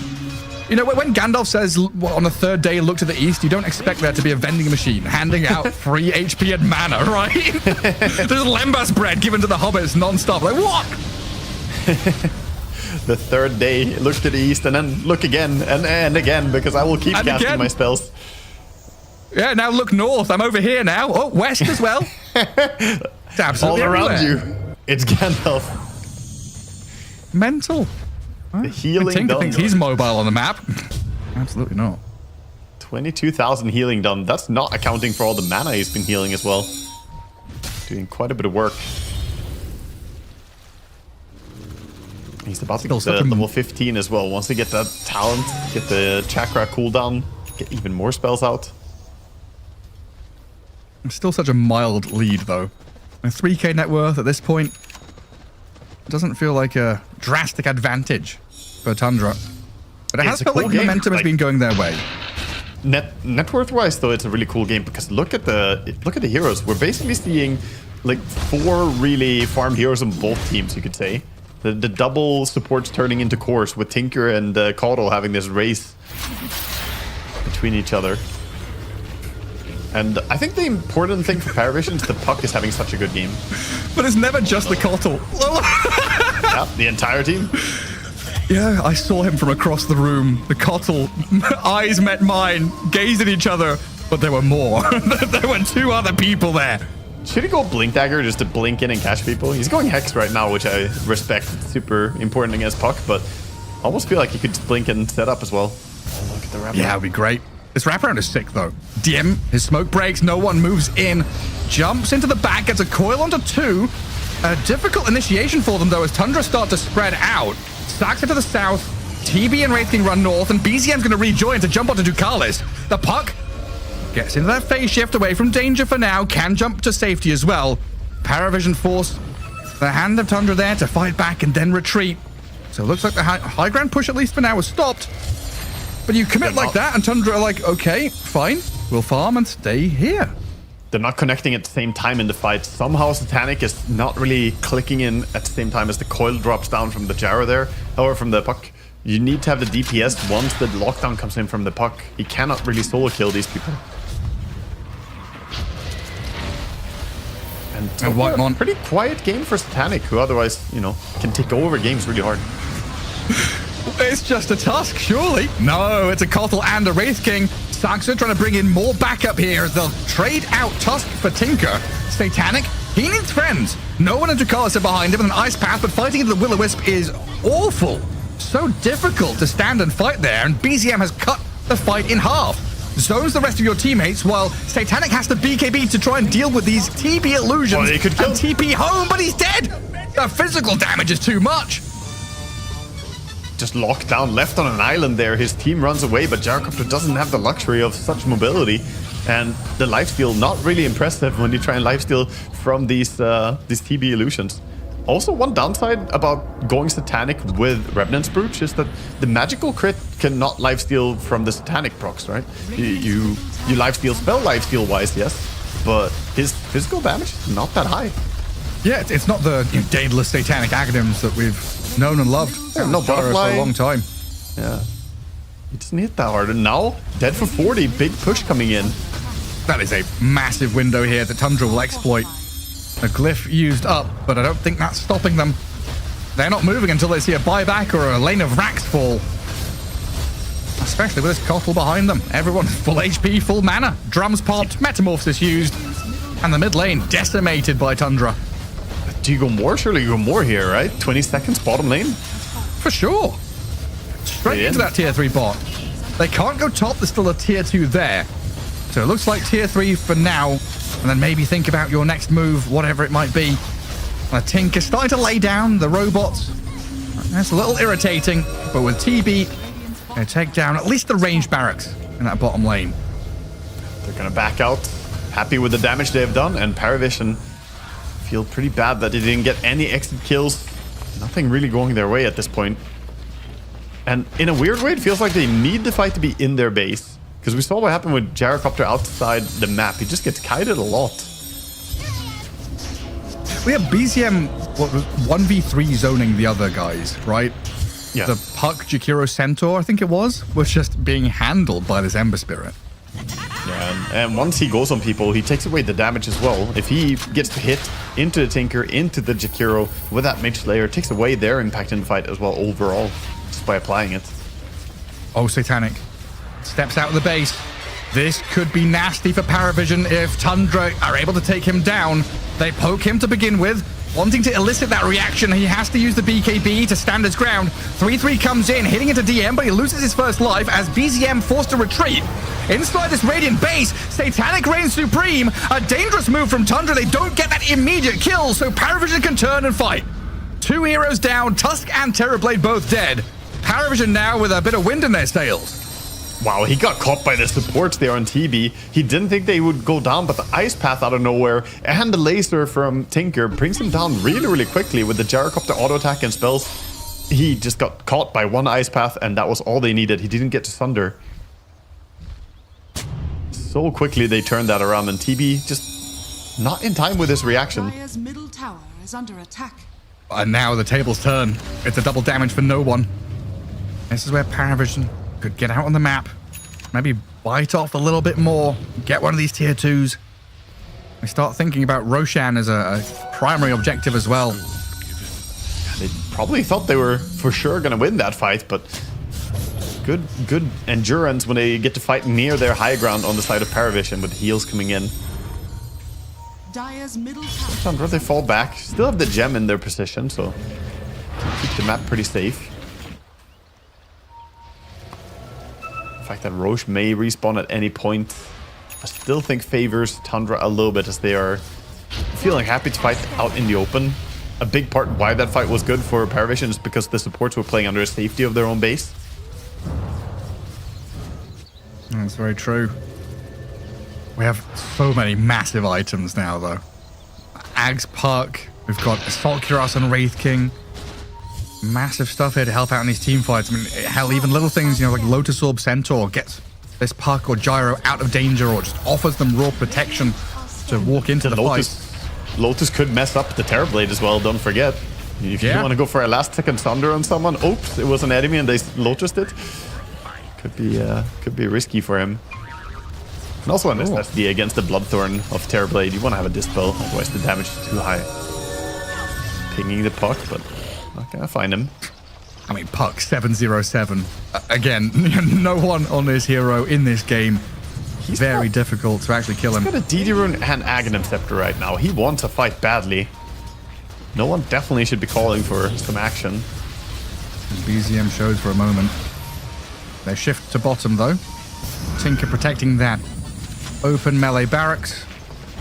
You know, when Gandalf says on the 3rd day, look to the east, you don't expect there to be a vending machine handing out free HP and mana, right? There's lembas bread given to the hobbits non-stop. Like, what? The 3rd day, look to the east and then look again and again, because I will keep And casting again. my spells. Yeah, now look north. I'm over here now. Oh, west as well. It's absolutely All around everywhere. you. It's Gandalf. Mental. The healing Tinker done. thinks he's mobile on the map. Absolutely not. 22,000 healing done. That's not accounting for all the mana he's been healing as well. Doing quite a bit of work. He's about to Still get the such a- level 15 as well. Once they get that talent, get the chakra cooldown, get even more spells out. Still such a mild lead, though. A 3k net worth at this point doesn't feel like a drastic advantage for Tundra. But it It's has a felt cool like game. momentum has Like- been going their way. Net worth wise though, it's a really cool game because look at the heroes. We're basically seeing like 4 really farmed heroes on both teams, you could say. The double supports turning into cores with Tinker and Caudle having this race between each other. And I think the important thing for Paravision is the Puck is having such a good game. But it's never just the Kotl. Yeah, the entire team. Yeah, I saw him from across the room. The Kotl, eyes met mine, gazed at each other, but there were more. There were 2 other people there. Should he go Blink Dagger just to blink in and catch people? He's going Hex right now, which I respect. It's super important against Puck, but I almost feel like he could just blink and set up as well. Oh, look at the wrap. Yeah, it'd be great. This wraparound is sick, though. DM, his smoke breaks, no one moves in. Jumps into the back, gets a coil onto 2. A difficult initiation for them, though, as Tundra start to spread out. Stacks it to the south. TB and Wraith King run north, and BZM's going to rejoin to jump onto Ducalis. The puck gets into that phase shift away from danger for now, can jump to safety as well. Paravision force the hand of Tundra there to fight back and then retreat. So it looks like the high ground push, at least for now, is stopped. But you commit like that, and Tundra are like, okay, fine, we'll farm and stay here. They're not connecting at the same time in the fight. Somehow Satanic is not really clicking in at the same time as the coil drops down from the gyro there, or from the puck. You need to have the DPS once the lockdown comes in from the puck. He cannot really solo kill these people. And White Mon. Pretty quiet game for Satanic, who otherwise, you know, can take over games really hard. It's just a Tusk, surely. No, it's a Kotal and a Wraith King. Saxon trying to bring in more backup here as they'll trade out Tusk for Tinker. Satanic, he needs friends. No one in Ducalis are behind him with an ice path, but fighting into the Will-O-Wisp is awful. So difficult to stand and fight there, and BZM has cut the fight in half. Zones the rest of your teammates while Satanic has to BKB to try and deal with these TP illusions. Well, he could kill. And TP home, but he's dead. The physical damage is too much. Just locked down, left on an island there. His team runs away, but Gyrocopter doesn't have the luxury of such mobility. And the lifesteal, not really impressive when you try and lifesteal from these TB illusions. Also, one downside about going Satanic with Revenant's Brooch is that the magical crit cannot lifesteal from the Satanic procs, right? You lifesteal spell lifesteal wise, yes, but his physical damage is not that high. Yeah, it's not the daedalus Satanic Aghanim's that we've known and loved. Yeah, no for butterfly. a long time. Yeah. He doesn't hit that hard. And now, dead for 40, big push coming in. That is a massive window here that Tundra will exploit. A glyph used up, but I don't think that's stopping them. They're not moving until they see a buyback or a lane of racks fall. Especially with this Kotal behind them. Everyone full HP, full mana. Drums popped, Metamorphosis used. And the mid lane decimated by Tundra. Do you go more? Surely you go more here, right? 20 seconds, bottom lane. For sure. Straight into that tier 3 bot. They can't go top, there's still a tier 2 there. So it looks like tier 3 for now. And then maybe think about your next move, whatever it might be. Tinker starting to lay down the robots. That's a little irritating, but with TB, they take down at least the ranged barracks in that bottom lane. They're going to back out. Happy with the damage they've done. And Paravision feel pretty bad that they didn't get any exit kills. Nothing really going their way at this point. And in a weird way, it feels like they need the fight to be in their base. Because we saw what happened with Gyrocopter outside the map. He just gets kited a lot. We have BZM, what was 1v3 zoning the other guys, right? Yeah. The Puck Jakiro Centaur, I think it was just being handled by this Ember Spirit. Yeah, and once he goes on people, he takes away the damage as well. If he gets hit into the Tinker, into the Jakiro with that Mage Slayer, it takes away their impact in the fight as well overall, just by applying it. Oh, Satanic steps out of the base. This could be nasty for Paravision if Tundra are able to take him down. They poke him to begin with, wanting to elicit that reaction. He has to use the BKB to stand his ground. 3-3 comes in, hitting into DM, but he loses his first life as BZM forced to retreat. Inside this Radiant base, Satanic reigns supreme. A dangerous move from Tundra. They don't get that immediate kill, so Paravision can turn and fight. 2 heroes down, Tusk and Terrorblade both dead. Paravision now with a bit of wind in their sails. Wow, he got caught by the supports there on TB. He didn't think they would go down, but the Ice Path out of nowhere and the laser from Tinker brings him down really, really quickly with the Gyrocopter auto attack and spells. He just got caught by one Ice Path, and that was all they needed. He didn't get to Sunder. So quickly they turned that around, and TB just not in time with his reaction. Dire's middle tower is under attack. And now the tables turn. It's a double damage for no one. This is where Paravision could get out on the map, maybe bite off a little bit more, get one of these tier 2s. We start thinking about Roshan as a primary objective as well. They probably thought they were for sure going to win that fight, but good endurance when they get to fight near their high ground on the side of Paravision with heals coming in. Dire's middle tower. Sometimes they fall back, still have the gem in their position, so keep the map pretty safe. The fact that Roche may respawn at any point, I still think favors Tundra a little bit, as they are feeling happy to fight out in the open. a big part why that fight was good for Paravision is because the supports were playing under a safety of their own base. That's very true. We have so many massive items now, though. Ag's Puck. We've got Assault Cuirass and Wraith King. Massive stuff here to help out in these team fights. I mean, hell, even little things, like Lotus Orb Centaur gets this Puck or Gyro out of danger or just offers them raw protection to walk into the fight. Lotus could mess up the Terrorblade as well, don't forget. If you want to go for a last second Thunder on someone, oops, it was an enemy and they Lotused it. Could be risky for him. And also on necessity against the Bloodthorn of Terrorblade, you want to have a Dispel, otherwise the damage is too high. Pinging the Puck, but not gonna find him. I mean, Puck 707. Again, no one on this hero in this game. He's very difficult to actually kill him. He's got a DD Rune and Aghanim Scepter right now. He wants a fight badly. No one definitely should be calling for some action. BZM shows for a moment. They shift to bottom, though. Tinker protecting that open melee barracks.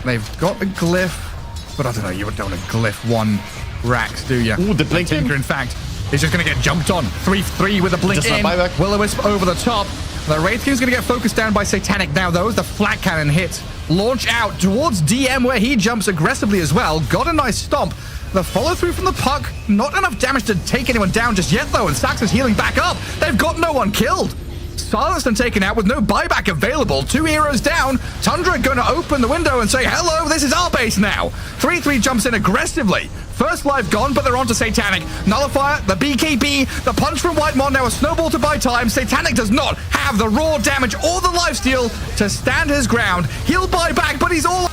They've got a glyph, but I don't know, you don't want to glyph one Rax, do you? Ooh, the blink Tinker, in fact, is just going to get jumped on. 3-3 with a blink in. Will-O-Wisp over the top. The Wraith King's going to get focused down by Satanic now, though, as the flat cannon hit. Launch out towards DM, where he jumps aggressively as well. Got a nice stomp. The follow-through from the Puck. Not enough damage to take anyone down just yet, though, and Sax is healing back up. They've got no one killed. Silenced and taken out with no buyback available. 2 heroes down. Tundra going to open the window and say, hello, this is our base now. 3-3 jumps in aggressively. First life gone, but they're on to Satanic. Nullifier, the BKB, the punch from Whitemon, now a snowball to buy time. Satanic does not have the raw damage or the lifesteal to stand his ground. He'll buy back, but he's all...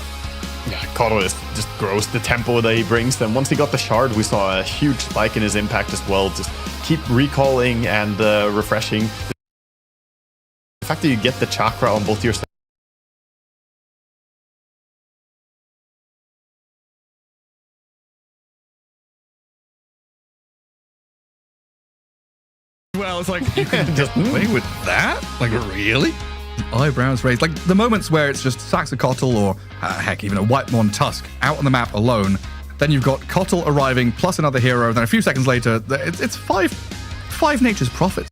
Yeah, Koto is just gross, the tempo that he brings. And once he got the shard, we saw a huge spike in his impact as well. Just keep recalling and refreshing. The fact that you get the chakra on both your sides. Well, it's like, you can just play with that? Like, really? Eyebrows raised. Like, the moments where it's just Saxacotl or, heck, even a Whitemon Tusk out on the map alone. Then you've got Cottle arriving, plus another hero. Then a few seconds later, it's five Nature's Prophets.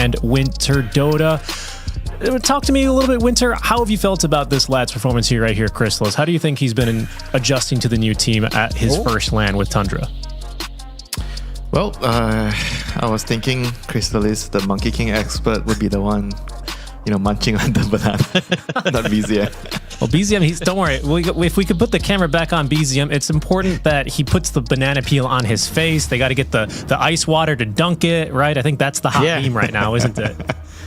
and Winter Dota. Talk to me a little bit, Winter. How have you felt about this lad's performance here, right here, Chrysalis? How do you think he's been adjusting to the new team at his first LAN with Tundra? Well, I was thinking Chrysalis, the Monkey King expert, would be the one, munching on the banana, not BZM. Well, BZM, don't worry. If we could put the camera back on BZM, it's important that he puts the banana peel on his face. They got to get the ice water to dunk it, right? I think that's the hot meme right now, isn't it?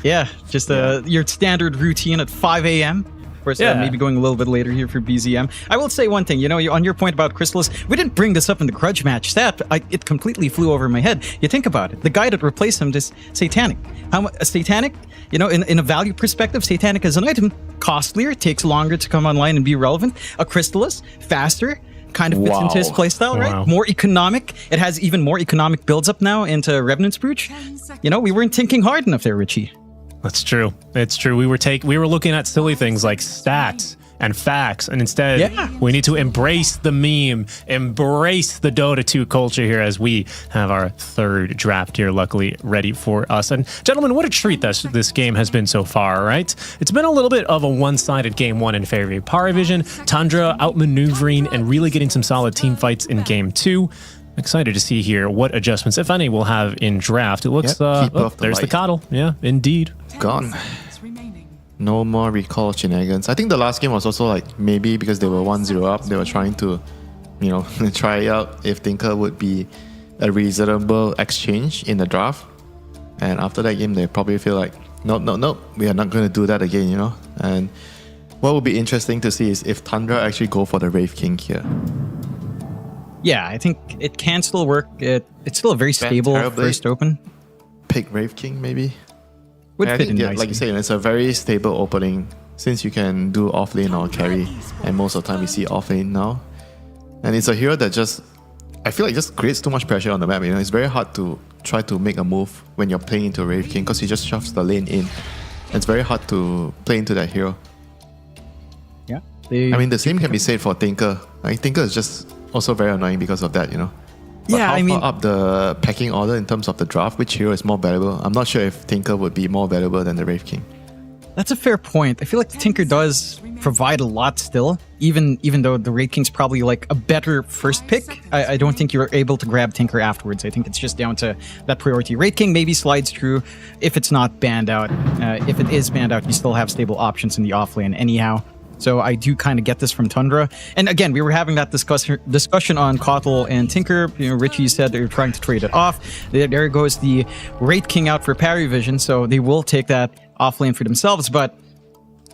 Yeah, just your standard routine at 5 a.m. Of course, maybe going a little bit later here for BZM. I will say one thing, on your point about Chrysalis, we didn't bring this up in the grudge match stat. It completely flew over my head. You think about it. The guy that replaced him is Satanic. Satanic, in a value perspective, Satanic as an item, costlier, takes longer to come online and be relevant. A Chrysalis, faster, kind of fits into his playstyle, right? More economic. It has even more economic builds up now into Revenant's Brooch. We weren't thinking hard enough there, Richie. That's true. It's true. We were looking at silly things like stats and facts, and instead we need to embrace the meme, embrace the Dota 2 culture here as we have our third draft here, luckily ready for us. And gentlemen, what a treat this game has been so far, right? It's been a little bit of a one-sided game one in favor of Paravision, Tundra outmaneuvering and really getting some solid team fights in game 2. Excited to see here what adjustments, if any, we'll have in draft. It looks, there's the coddle. Yeah, indeed. Gone. No more recall shenanigans. I think the last game was also maybe because they were 1-0 up, they were trying to, try out if Tinker would be a reasonable exchange in the draft. And after that game, they probably feel like, no, we are not going to do that again, And what would be interesting to see is if Tundra actually go for the Wraith King here. Yeah, I think it can still work. It's still a very stable first open. Pick Wraith King, maybe? Would fit in nicely. Like you say, it's a very stable opening since you can do offlane or carry, and most of the time we see offlane now. And it's a hero that I feel like just creates too much pressure on the map. It's very hard to try to make a move when you're playing into Wraith King because he just shoves the lane in. It's very hard to play into that hero. Yeah. The same can be said for Tinker. Tinker is just also very annoying because of that, But how far up the pecking order in terms of the draft, which hero is more valuable? I'm not sure if Tinker would be more valuable than the Wraith King. That's a fair point. I feel like Tinker does provide a lot still, even though the Wraith King's probably a better first pick. I don't think you're able to grab Tinker afterwards. I think it's just down to that priority. Wraith King maybe slides through if it's not banned out. If it is banned out, you still have stable options in the offlane anyhow. So I do kind of get this from Tundra. And again, we were having that discussion on Kotl and Tinker. Richie said they're trying to trade it off. There goes the Wraith King out for Paravision, so they will take that offlane for themselves. But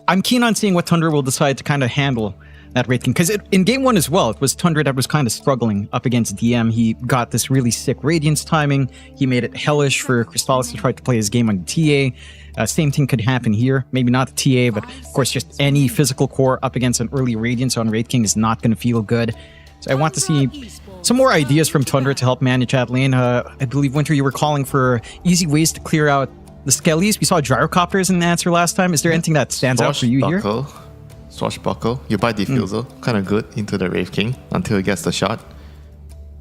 I'm keen on seeing what Tundra will decide to kind of handle that Wraith King. Because in game 1 as well, it was Tundra that was kind of struggling up against DM. He got this really sick Radiance timing. He made it hellish for Crystallis to try to play his game on the TA. Same thing could happen here. Maybe not the TA, but of course just any physical core up against an early Radiance on Wraith King is not going to feel good. So I want to see some more ideas from Tundra to help manage that lane. I believe, Winter, you were calling for easy ways to clear out the Skellies. We saw Gyrocopters in the answer last time. Is there anything that stands out for you here? Swashbuckle. You buy Diffusal. Kind of good into the Wraith King until he gets the shot.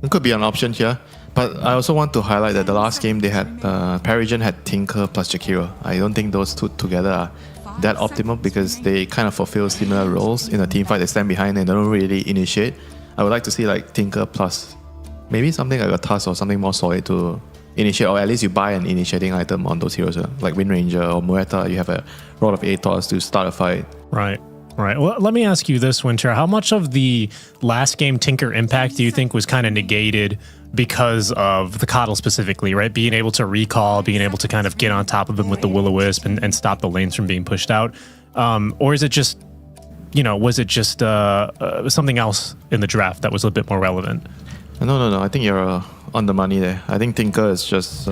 It could be an option here. But I also want to highlight that the last game they had, Paravision had Tinker plus Jakiro. I don't think those two together are that optimal because they kind of fulfill similar roles in a team fight. They stand behind and they don't really initiate. I would like to see Tinker plus maybe something like a Tusk or something more solid to initiate, or at least you buy an initiating item on those heroes, like Wind Ranger or Muerta. You have a Rod of Atos to start a fight. Right. Well, let me ask you this, Winter. How much of the last game Tinker impact do you think was kind of negated because of the Coddle specifically, right? Being able to recall, being able to kind of get on top of them with the Will-O-Wisp and stop the lanes from being pushed out? Or is it just, was it just something else in the draft that was a bit more relevant? No. I think you're on the money there. I think Tinker is just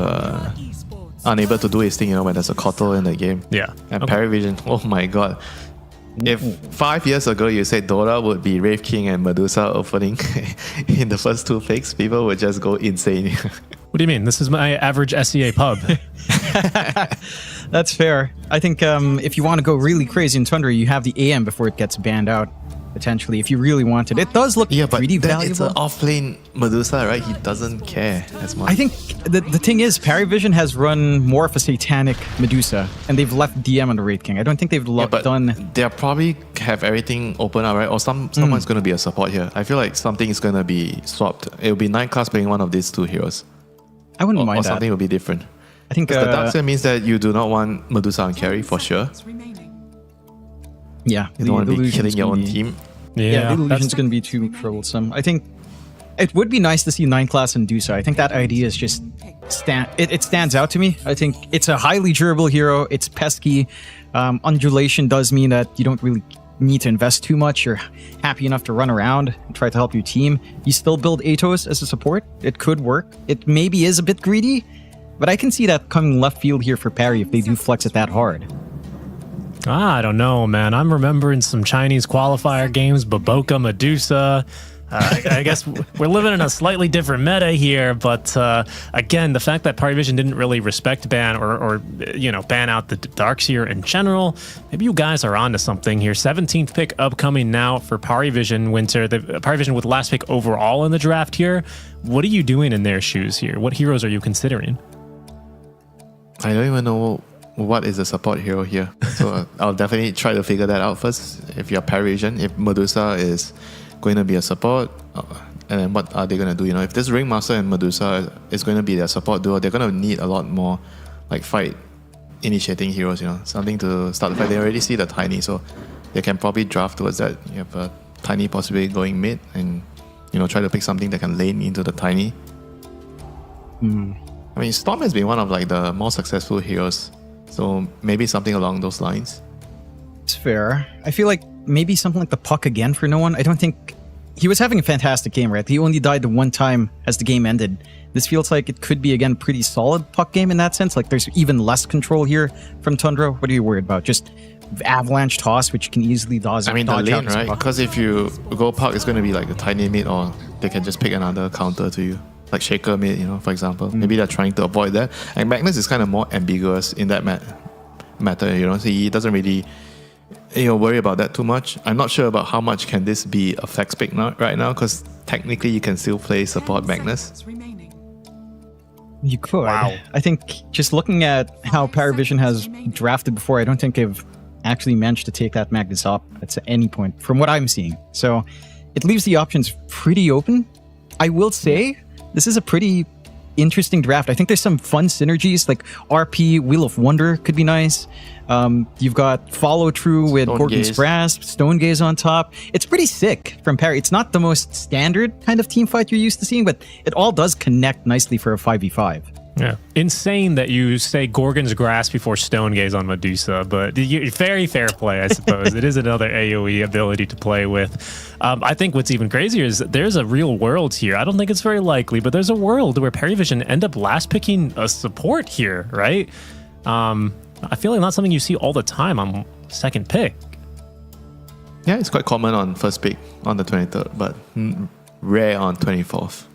unable to do his thing, when there's a Kotl in the game. Yeah. And Paravision, oh my god. If 5 years ago you said Dota would be Wraith King and Medusa opening in the first 2 picks, people would just go insane. What do you mean? This is my average SEA pub. That's fair. I think if you want to go really crazy in Tundra, you have the AM before it gets banned out. potentially, if you really wanted. It does look Yeah, but pretty then valuable. it's an off-lane Medusa, right? He doesn't care as much. I think the thing is, Parivision has run more of a satanic Medusa, and they've left DM on the Wraith King. I don't think they've but done. they'll probably have everything open up, right? Or someone's going to be a support here. I feel like something is going to be swapped. It'll be 9 class playing one of these 2 heroes. I wouldn't Or mind that. something will be different. I think The Darkseer means that you do not want Medusa on carry for sure. yeah, You don't want to be Illusion's killing your gonna own be- team. Yeah, the that's- Illusion's going to be too troublesome. I think it would be nice to see 9 class Indusa. I think that idea is just it stands out to me. I think it's a highly durable hero. It's pesky. Undulation does mean that you don't really need to invest too much. You're happy enough to run around and try to help your team. You still build Atos as a support. It could work. It maybe is a bit greedy, but I can see that coming left field here for Parry if they do flex it that hard. I don't know, man. I'm remembering some Chinese qualifier games, Baboka, Medusa. I guess we're living in a slightly different meta here, but again, the fact that Parivision didn't really respect ban or ban out the Darkseer in general, maybe you guys are onto something here. 17th pick upcoming now for Parivision Winter. The Parivision with last pick overall in the draft here. What are you doing in their shoes here? What heroes are you considering? I don't even know what is a support hero here. So I'll definitely try to figure that out first. If you're Parisian, if Medusa is going to be a support, and then what are they going to do? If this Ringmaster and Medusa is going to be their support duo, they're going to need a lot more like fight initiating heroes, something to start the fight. They already see the Tiny, so they can probably draft towards that. You have a Tiny possibly going mid and try to pick something that can lane into the Tiny. I mean, Storm has been one of like the more successful heroes, so maybe something along those lines. It's fair. I feel like maybe something like the Puck again for no one. I don't think he was having a fantastic game, right? He only died the one time as the game ended. This feels like it could be again pretty solid Puck game in that sense. Like there's even less control here from Tundra. What are you worried about? Just avalanche toss, which can easily dodge. I mean, the dodge lane, out this right? Puck. Because if you go Puck, it's going to be like a Tiny mid, or they can just pick another counter to you. Like Shaker mid, for example. Maybe they're trying to avoid that. And Magnus is kind of more ambiguous in that matter, so he doesn't really worry about that too much. I'm not sure about how much can this be a flex pick right now, because technically you can still play support Magnus. You could. Wow. I think just looking at how Paravision has drafted before, I don't think they've actually managed to take that Magnus up at any point from what I'm seeing. So it leaves the options pretty open. I will say this is a pretty interesting draft. I think there's some fun synergies, like RP, Wheel of Wonder could be nice. You've got Follow Through with Stone Gorgon's Gaze. Grasp, Stone Gaze on top. It's pretty sick from Parry. It's not the most standard kind of team fight you're used to seeing, but it all does connect nicely for a 5v5. Yeah, insane that you say Gorgon's Grasp before Stone Gaze on Medusa, but very fair play, I suppose. It is another AoE ability to play with. I think what's even crazier is that there's a real world here. I don't think it's very likely, but there's a world where Parivision end up last picking a support here, right? I feel like not something you see all the time on second pick. Yeah, it's quite common on first pick on the 23rd, but rare on 24th.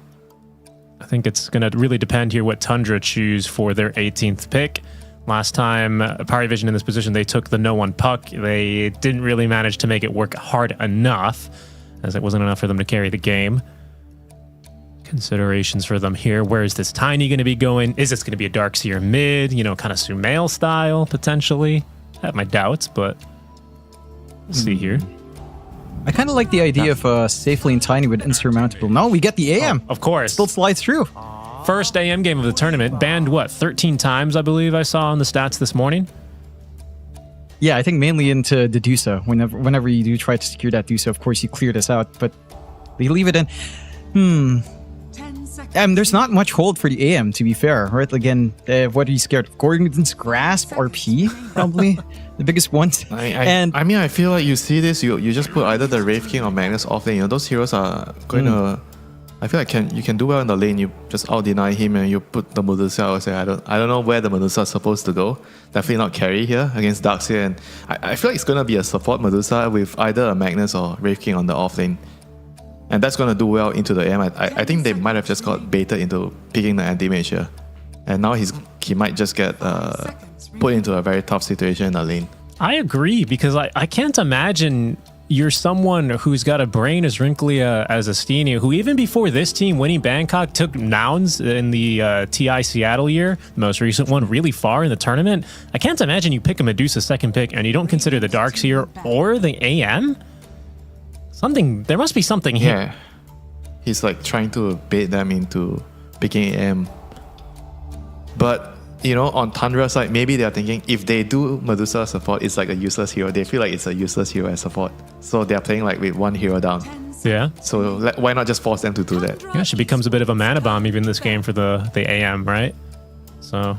I think it's going to really depend here what Tundra choose for their 18th pick. Last time Parivision in this position, they took the no one Puck. They didn't really manage to make it work hard enough, as it wasn't enough for them to carry the game. Considerations for them here. Where is this Tiny going to be going? Is this going to be a Darkseer mid, kind of Sumail style, potentially? I have my doubts, but let's see here. I kind of like the idea of Safely and Tiny with Insurmountable. No, we get the AM. Of course. Still slides through. First AM game of the tournament. Banned, 13 times, I believe I saw on the stats this morning. Yeah, I think mainly into the Dusa. Whenever you do try to secure that Dusa, of course you clear this out, but they leave it in. 10 seconds. There's not much hold for the AM, to be fair, right? Again, what are you scared of? Gorgon's Grasp, RP, probably the biggest ones. I mean, I feel like you see this, you just put either the Wraith King or Magnus off lane. Those heroes are going to. I feel like you can do well in the lane. You just out deny him and you put the Medusa. I would say I don't know where the Medusa is supposed to go. Definitely not carry here against Darkseer. And I feel like it's gonna be a support Medusa with either a Magnus or Wraith King on the off lane. And that's gonna do well into the AM. I think they might have just got baited into picking the anti-mage here. And now he might just get put into a very tough situation in the lane. I agree, because I can't imagine you're someone who's got a brain as wrinkly as Astenia, who even before this team winning Bangkok took Nouns in the TI Seattle year, the most recent one, really far in the tournament. I can't imagine you pick a Medusa second pick and you don't consider the Darks here or the AM. There must be something here. Yeah. He's like trying to bait them into picking AM. But, on Tundra side, maybe they're thinking if they do Medusa support, it's like a useless hero. They feel like it's a useless hero as support. So they're playing like with one hero down. Yeah. So why not just force them to do that? Yeah, she becomes a bit of a mana bomb even this game for the AM, right? So,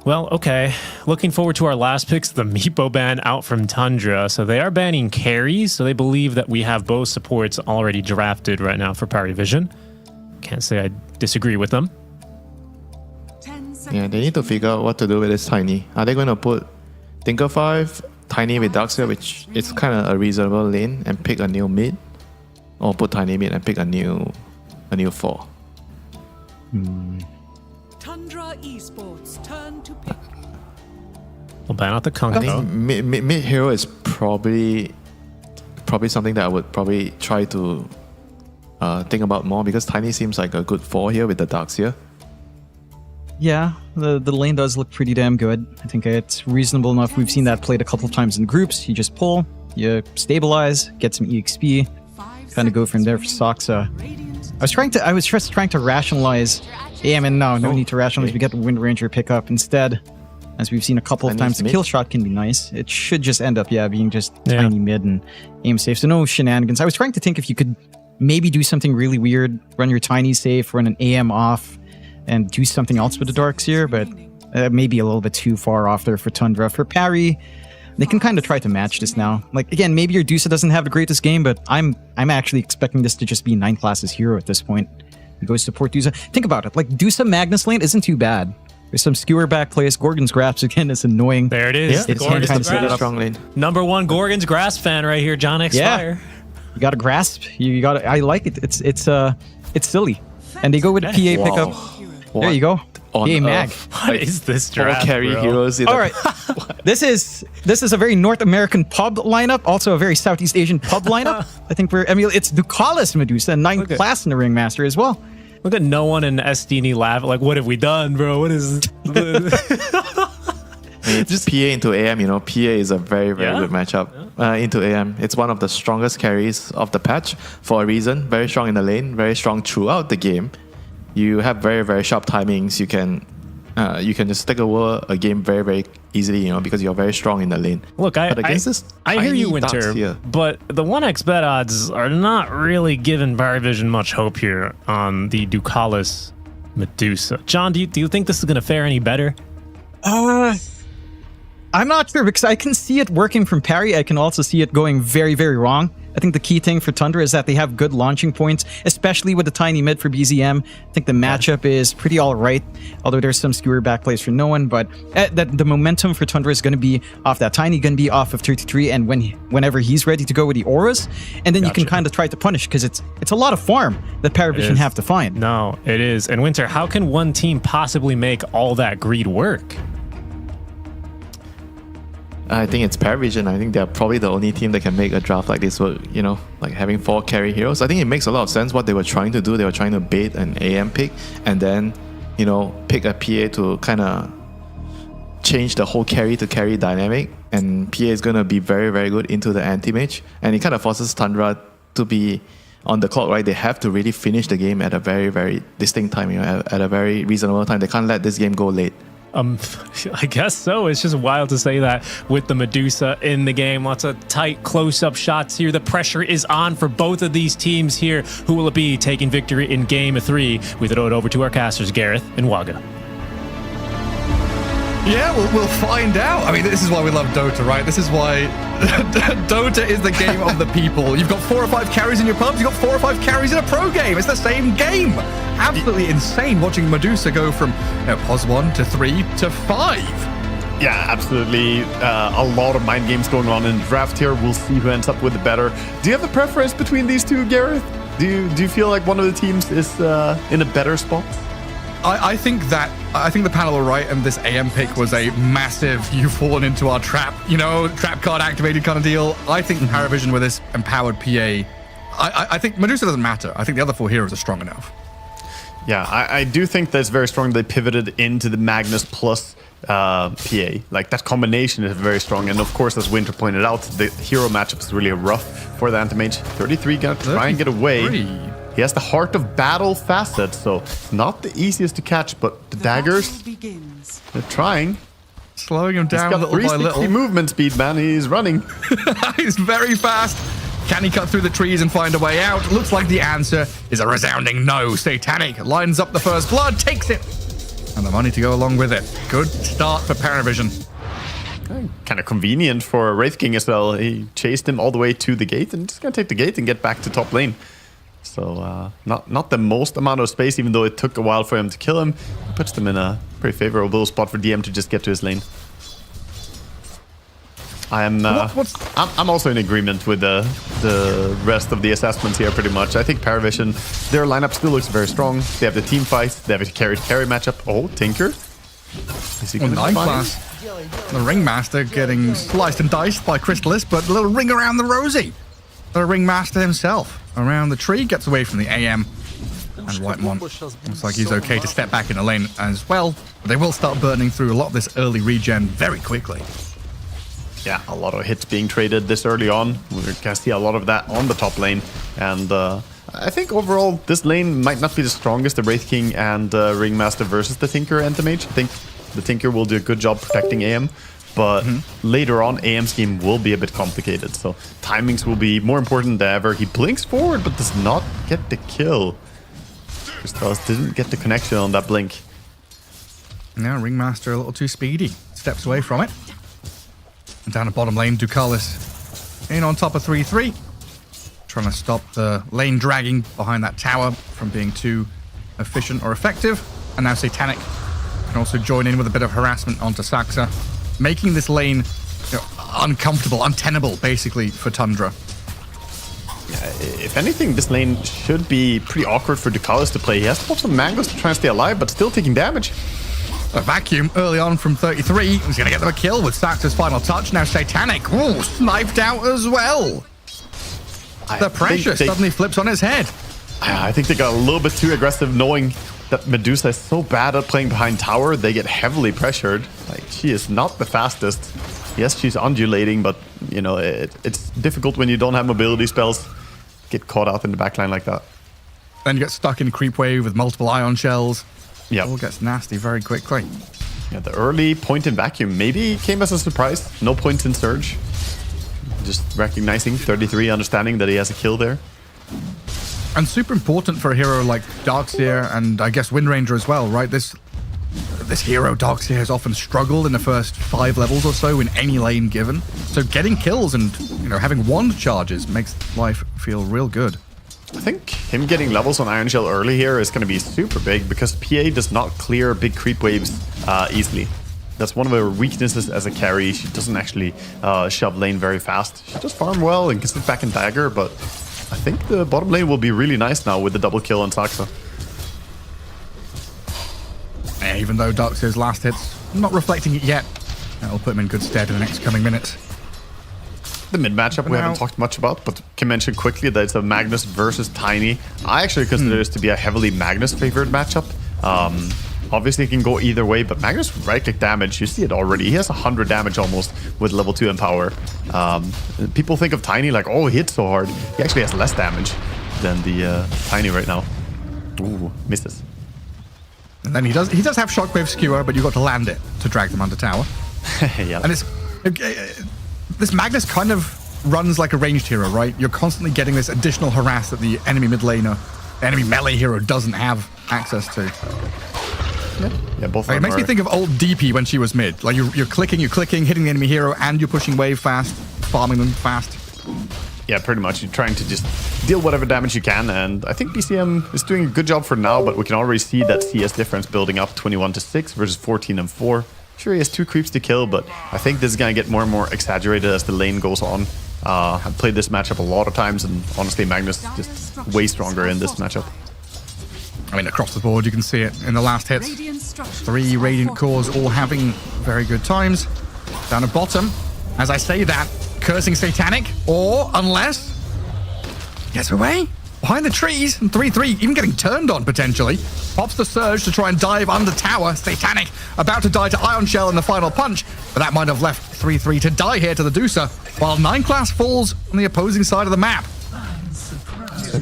well, okay. Looking forward to our last picks, the Meepo ban out from Tundra. So they are banning carries, so they believe that we have both supports already drafted right now for Power Vision. Can't say I disagree with them. Yeah, they need to figure out what to do with this Tiny. Are they going to put Tinker 5, Tiny with Darkseer, which is kind of a reasonable lane, and pick a new mid? Or put Tiny mid and pick a new 4? Tundra Esports turn to pick. We'll ban out the I think Kunko. mid hero is probably something that I would probably try to think about more, because Tiny seems like a good 4 here with the Darkseer. Yeah, the lane does look pretty damn good. I think it's reasonable enough. We've seen that played a couple of times in groups. You just pull, you stabilize, get some EXP, kind of go from there for Soxa. I was just trying to rationalize AM, and no need to rationalize. We get the Wind Ranger pickup instead. As we've seen a couple of times, the kill shot can be nice. It should just end up, being just tiny mid and aim safe. So no shenanigans. I was trying to think if you could maybe do something really weird, run your Tiny safe, run an AM off, and do something else with the Darkseer, but maybe a little bit too far off there for Tundra. For Parry, they can kind of try to match this now. Like, again, maybe your Dusa doesn't have the greatest game, but I'm actually expecting this to just be 9 classes hero at this point. He goes support Dusa. Think about it. Like, Dusa Magnus lane isn't too bad. There's some skewer back plays. Gorgon's Grasp, again, is annoying. There it is. Yeah, Gorgon's kind of set it up. Grasp. Number 1 Gorgon's Grasp fan right here, John X Fire. You got to grasp. You got to. I like it. It's silly. And they go with a PA pickup. There you go. PA Mag. What is this draft, all carry bro? heroes. All right. This is a very North American pub lineup, also a very Southeast Asian pub lineup. It's Ducalis Medusa, 9th class in the Ringmaster as well. Look at no one in SDNE laugh. Like, what have we done, bro? What is It's PA into AM, PA is a very, very good matchup into AM. It's one of the strongest carries of the patch for a reason. Very strong in the lane, very strong throughout the game. You have very, very sharp timings. You can just take over a game very, very easily, because you're very strong in the lane. Look, I hear you, Winter, but the 1x bet odds are not really giving Vision much hope here on the Ducalis Medusa. John, do you think this is going to fare any better? I'm not sure, because I can see it working from Parry. I can also see it going very, very wrong. I think the key thing for Tundra is that they have good launching points, especially with the tiny mid for BZM. I think the matchup is pretty all right, although there's some skewer back plays for no one. But the momentum for Tundra is going to be off that tiny, going to be off of 33, and whenever he's ready to go with the auras, and then you can kind of try to punish, because it's a lot of farm that Paravision have to find. No, it is. And Winter, how can one team possibly make all that greed work? I think it's Paravision. I think they're probably the only team that can make a draft like this work, like having 4 carry heroes. I think it makes a lot of sense what they were trying to do. They were trying to bait an AM pick and then, pick a PA to kind of change the whole carry to carry dynamic. And PA is going to be very, very good into the anti-mage. And it kind of forces Tundra to be on the clock, right? They have to really finish the game at a very, very distinct time, at a very reasonable time. They can't let this game go late. I guess so. It's just wild to say that with the Medusa in the game. Lots of tight close-up shots here. The pressure is on for both of these teams here. Who will it be taking victory in Game 3? We throw it over to our casters, Gareth and Waga. Yeah, we'll find out. I mean, this is why we love Dota, right? This is why Dota is the game of the people. You've got 4 or 5 carries in your pubs. You've got 4 or 5 carries in a pro game. It's the same game. Absolutely insane watching Medusa go from pos 1 to 3 to 5. Yeah, absolutely. A lot of mind games going on in the draft here. We'll see who ends up with the better. Do you have a preference between these two, Gareth? Do you feel like one of the teams is in a better spot? I think the panel are right, and this AM pick was a massive "you've fallen into our trap," trap card activated kind of deal. I think Paravision with this empowered PA, I think Medusa doesn't matter. I think the other 4 heroes are strong enough. Yeah, I do think that's very strong. They pivoted into the Magnus plus PA. Like, that combination is very strong. And of course, as Winter pointed out, the hero matchup is really rough for the Anti-Mage. 33 gonna try and get away. He has the Heart of Battle facet, so not the easiest to catch, but the daggers, they're trying. Slowing him down He's got little by little. 360 movement speed, man. He's running. He's very fast. Can he cut through the trees and find a way out? Looks like the answer is a resounding no. Satanic lines up the first blood, takes it, and the money to go along with it. Good start for Paravision. Kind of convenient for Wraith King as well. He chased him all the way to the gate and just gonna take the gate and get back to top lane. So not the most amount of space, even though it took a while for him to kill him. Puts them in a pretty favorable spot for DM to just get to his lane. I'm also in agreement with the rest of the assessments here, pretty much. I think Paravision, their lineup still looks very strong. They have the team fight. They have a carry matchup. Oh, Tinker. Is he gonna nice class. The Ringmaster getting sliced and diced by Crystallis, but a little ring around the rosy. The Ringmaster himself around the tree gets away from the AM. And Whitemon looks like he's okay to step back in the lane as well. But they will start burning through a lot of this early regen very quickly. Yeah, a lot of hits being traded this early on. We're going to see a lot of that on the top lane. And I think overall, this lane might not be the strongest, the Wraith King and Ringmaster versus the Tinker and the Mage. I think the Tinker will do a good job protecting AM. But later on, AM's game will be a bit complicated. So timings will be more important than ever. He blinks forward, but does not get the kill. Crystallis didn't get the connection on that blink. Now Ringmaster a little too speedy. Steps away from it. And down the bottom lane, Ducalis in on top of 3-3. Trying to stop the lane dragging behind that tower from being too efficient or effective. And now Satanic can also join in with a bit of harassment onto Saxa, making this lane uncomfortable, untenable, basically, for Tundra. If anything, this lane should be pretty awkward for Ducalis to play. He has to pop some mangoes to try and stay alive, but still taking damage. A vacuum early on from 33. He's going to get them a kill with Saxa's final touch. Now Satanic, ooh, sniped out as well. The pressure suddenly flips on his head. I think they got a little bit too aggressive, knowing that Medusa is so bad at playing behind tower. They get heavily pressured. Like, she is not the fastest. Yes, she's undulating, but you know it's difficult when you don't have mobility spells. Get caught out in the backline like that. Then you get stuck in creep wave with multiple ion shells. Yeah, all gets nasty very quickly. Yeah, the early point in vacuum maybe came as a surprise. No points in surge. Just recognizing 33, understanding that he has a kill there. And super important for a hero like Darkseer and I guess Wind Ranger as well, right? This hero, Darkseer, has often struggled in the first 5 levels or so in any lane given. So getting kills and having wand charges makes life feel real good. I think him getting levels on Iron Shell early here is going to be super big because PA does not clear big creep waves easily. That's one of her weaknesses as a carry. She doesn't actually shove lane very fast. She does farm well and can sit back and dagger, but I think the bottom lane will be really nice now with the double kill on Saxa. Yeah, even though Darkseer's last hit's not reflecting it yet, that'll put him in good stead in the next coming minutes. The mid matchup we haven't talked much about, but can mention quickly that it's a Magnus versus Tiny. I actually consider this to be a heavily Magnus favored matchup. Obviously it can go either way, but Magnus right click damage, you see it already. He has 100 damage almost with level 2 Empower. People think of Tiny like, oh, he hits so hard. He actually has less damage than the Tiny right now. Ooh, misses. And then he does have Shockwave Skewer, but you've got to land it to drag them under tower. Yeah. And this Magnus kind of runs like a ranged hero, right? You're constantly getting this additional harass that the enemy mid laner, enemy melee hero doesn't have access to. Yeah, both. Like, it makes me think of old DP when she was mid. Like you're clicking, hitting the enemy hero, and you're pushing wave fast, farming them fast. Yeah, pretty much. You're trying to just deal whatever damage you can, and I think BCM is doing a good job for now, but we can already see that CS difference building up 21-6 versus 14-4. Sure, he has 2 creeps to kill, but I think this is going to get more and more exaggerated as the lane goes on. I've played this matchup a lot of times, and honestly, Magnus is just way stronger in this matchup. I mean, across the board, you can see it in the last hits. Radiant structures 3 are Radiant cores all having very good times. Down at bottom, as I say that, cursing Satanic, or unless gets away behind the trees, and 3-3 even getting turned on potentially. Pops the surge to try and dive under tower. Satanic about to die to Ion Shell in the final punch, but that might have left 3-3 to die here to the Deucer, while 9 class falls on the opposing side of the map.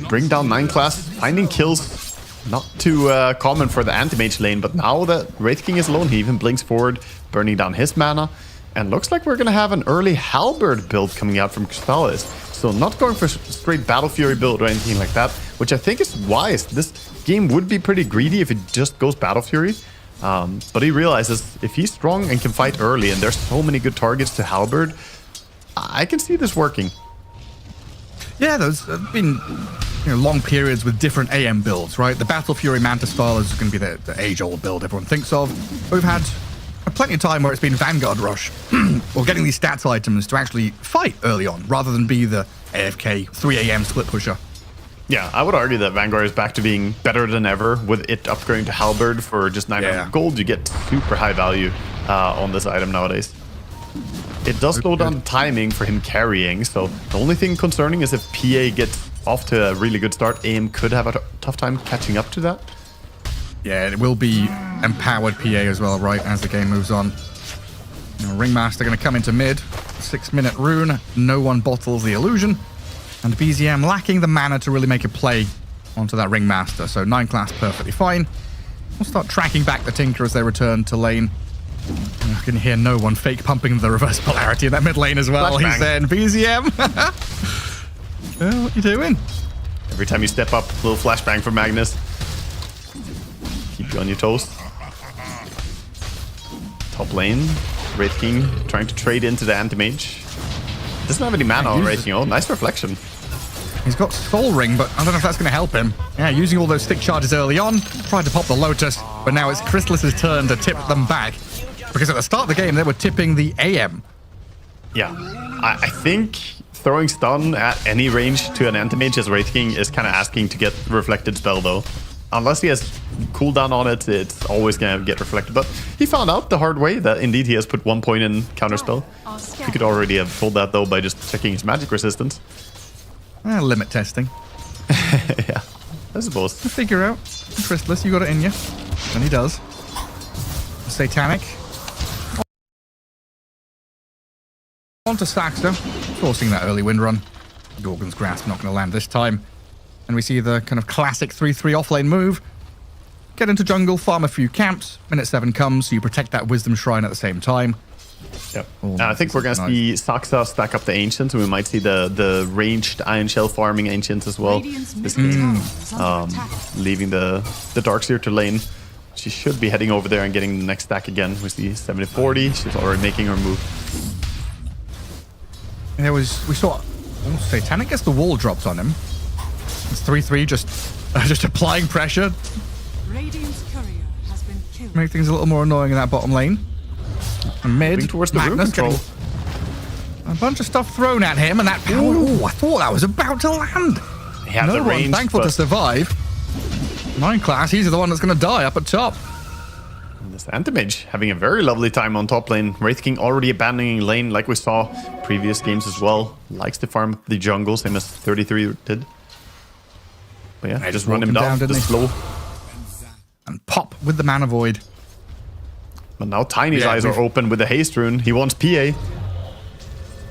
Bring down 9 class, finding kills. Not too common for the anti-mage lane, but now that Wraith King is alone, he even blinks forward, burning down his mana. And looks like we're going to have an early Halberd build coming out from Crystallis. So not going for straight Battle Fury build or anything like that, which I think is wise. This game would be pretty greedy if it just goes Battle Fury. But he realizes if he's strong and can fight early, and there's so many good targets to Halberd, I can see this working. Yeah, there's been long periods with different AM builds, right? The Battle Fury Manta style is going to be the age-old build everyone thinks of. But we've had plenty of time where it's been Vanguard Rush, or getting these stats items to actually fight early on, rather than be the AFK 3 AM split pusher. Yeah, I would argue that Vanguard is back to being better than ever. With it upgrading to Halberd for just 900 gold, you get super high value on this item nowadays. It does slow down the timing for him carrying, so the only thing concerning is if PA gets off to a really good start, AM could have a tough time catching up to that. Yeah, it will be empowered PA as well, right, as the game moves on. Ringmaster going to come into mid. 6-minute rune. No one bottles the illusion. And BZM lacking the mana to really make a play onto that Ringmaster. So 9 class perfectly fine. We'll start tracking back the Tinker as they return to lane. You can hear no one fake pumping the reverse polarity in that mid lane as well. He's saying, BZM. Well, what you doing? Every time you step up, a little flashbang from Magnus. Keep you on your toes. Top lane, Wraith King trying to trade into the anti-mage. Doesn't have any mana on Wraith King. Oh, nice reflection. He's got Soul Ring, but I don't know if that's going to help him. Yeah, using all those stick charges early on, tried to pop the Lotus, but now it's Crystallis' turn to tip them back. Because at the start of the game, they were tipping the AM. Yeah, I think throwing stun at any range to an anti-mage as Wraith King is kind of asking to get reflected spell, though. Unless he has cooldown on it, it's always going to get reflected. But he found out the hard way that indeed he has put 1 point in counterspell. He could already have told that, though, by just checking his magic resistance. Limit testing. Yeah, I suppose. To figure out. Crystallis, you got it in you. And he does. Satanic. On to Saxter, forcing that early wind run. Gorgon's Grasp not going to land this time. And we see the kind of classic 3-3 offlane move. Get into jungle, farm a few camps. Minute 7 comes, so you protect that Wisdom Shrine at the same time. Yep. I think we're going to see Saxa stack up the Ancients, and we might see the ranged Iron Shell farming Ancients as well. This game, leaving the Darkseer to lane. She should be heading over there and getting the next stack again. We see 70-40. She's already making her move. We saw Satanic gets the wall dropped on him. It's 3-3, just applying pressure. Radiant's courier has been killed. Make things a little more annoying in that bottom lane. And mid, towards the room Magnus control. getting a bunch of stuff thrown at him, and that power. Oh, I thought that was about to land. Yeah, No the one range, thankful to survive. 9 class, he's the one that's going to die up at top. This anti-mage having a very lovely time on top lane. Wraith King already abandoning lane like we saw previous games as well. Likes to farm the jungle, same as 33 did. But yeah, just run him down, didn't just he? slow. And pop with the Mana Void. But now Tiny's eyes are open with the haste rune. He wants PA.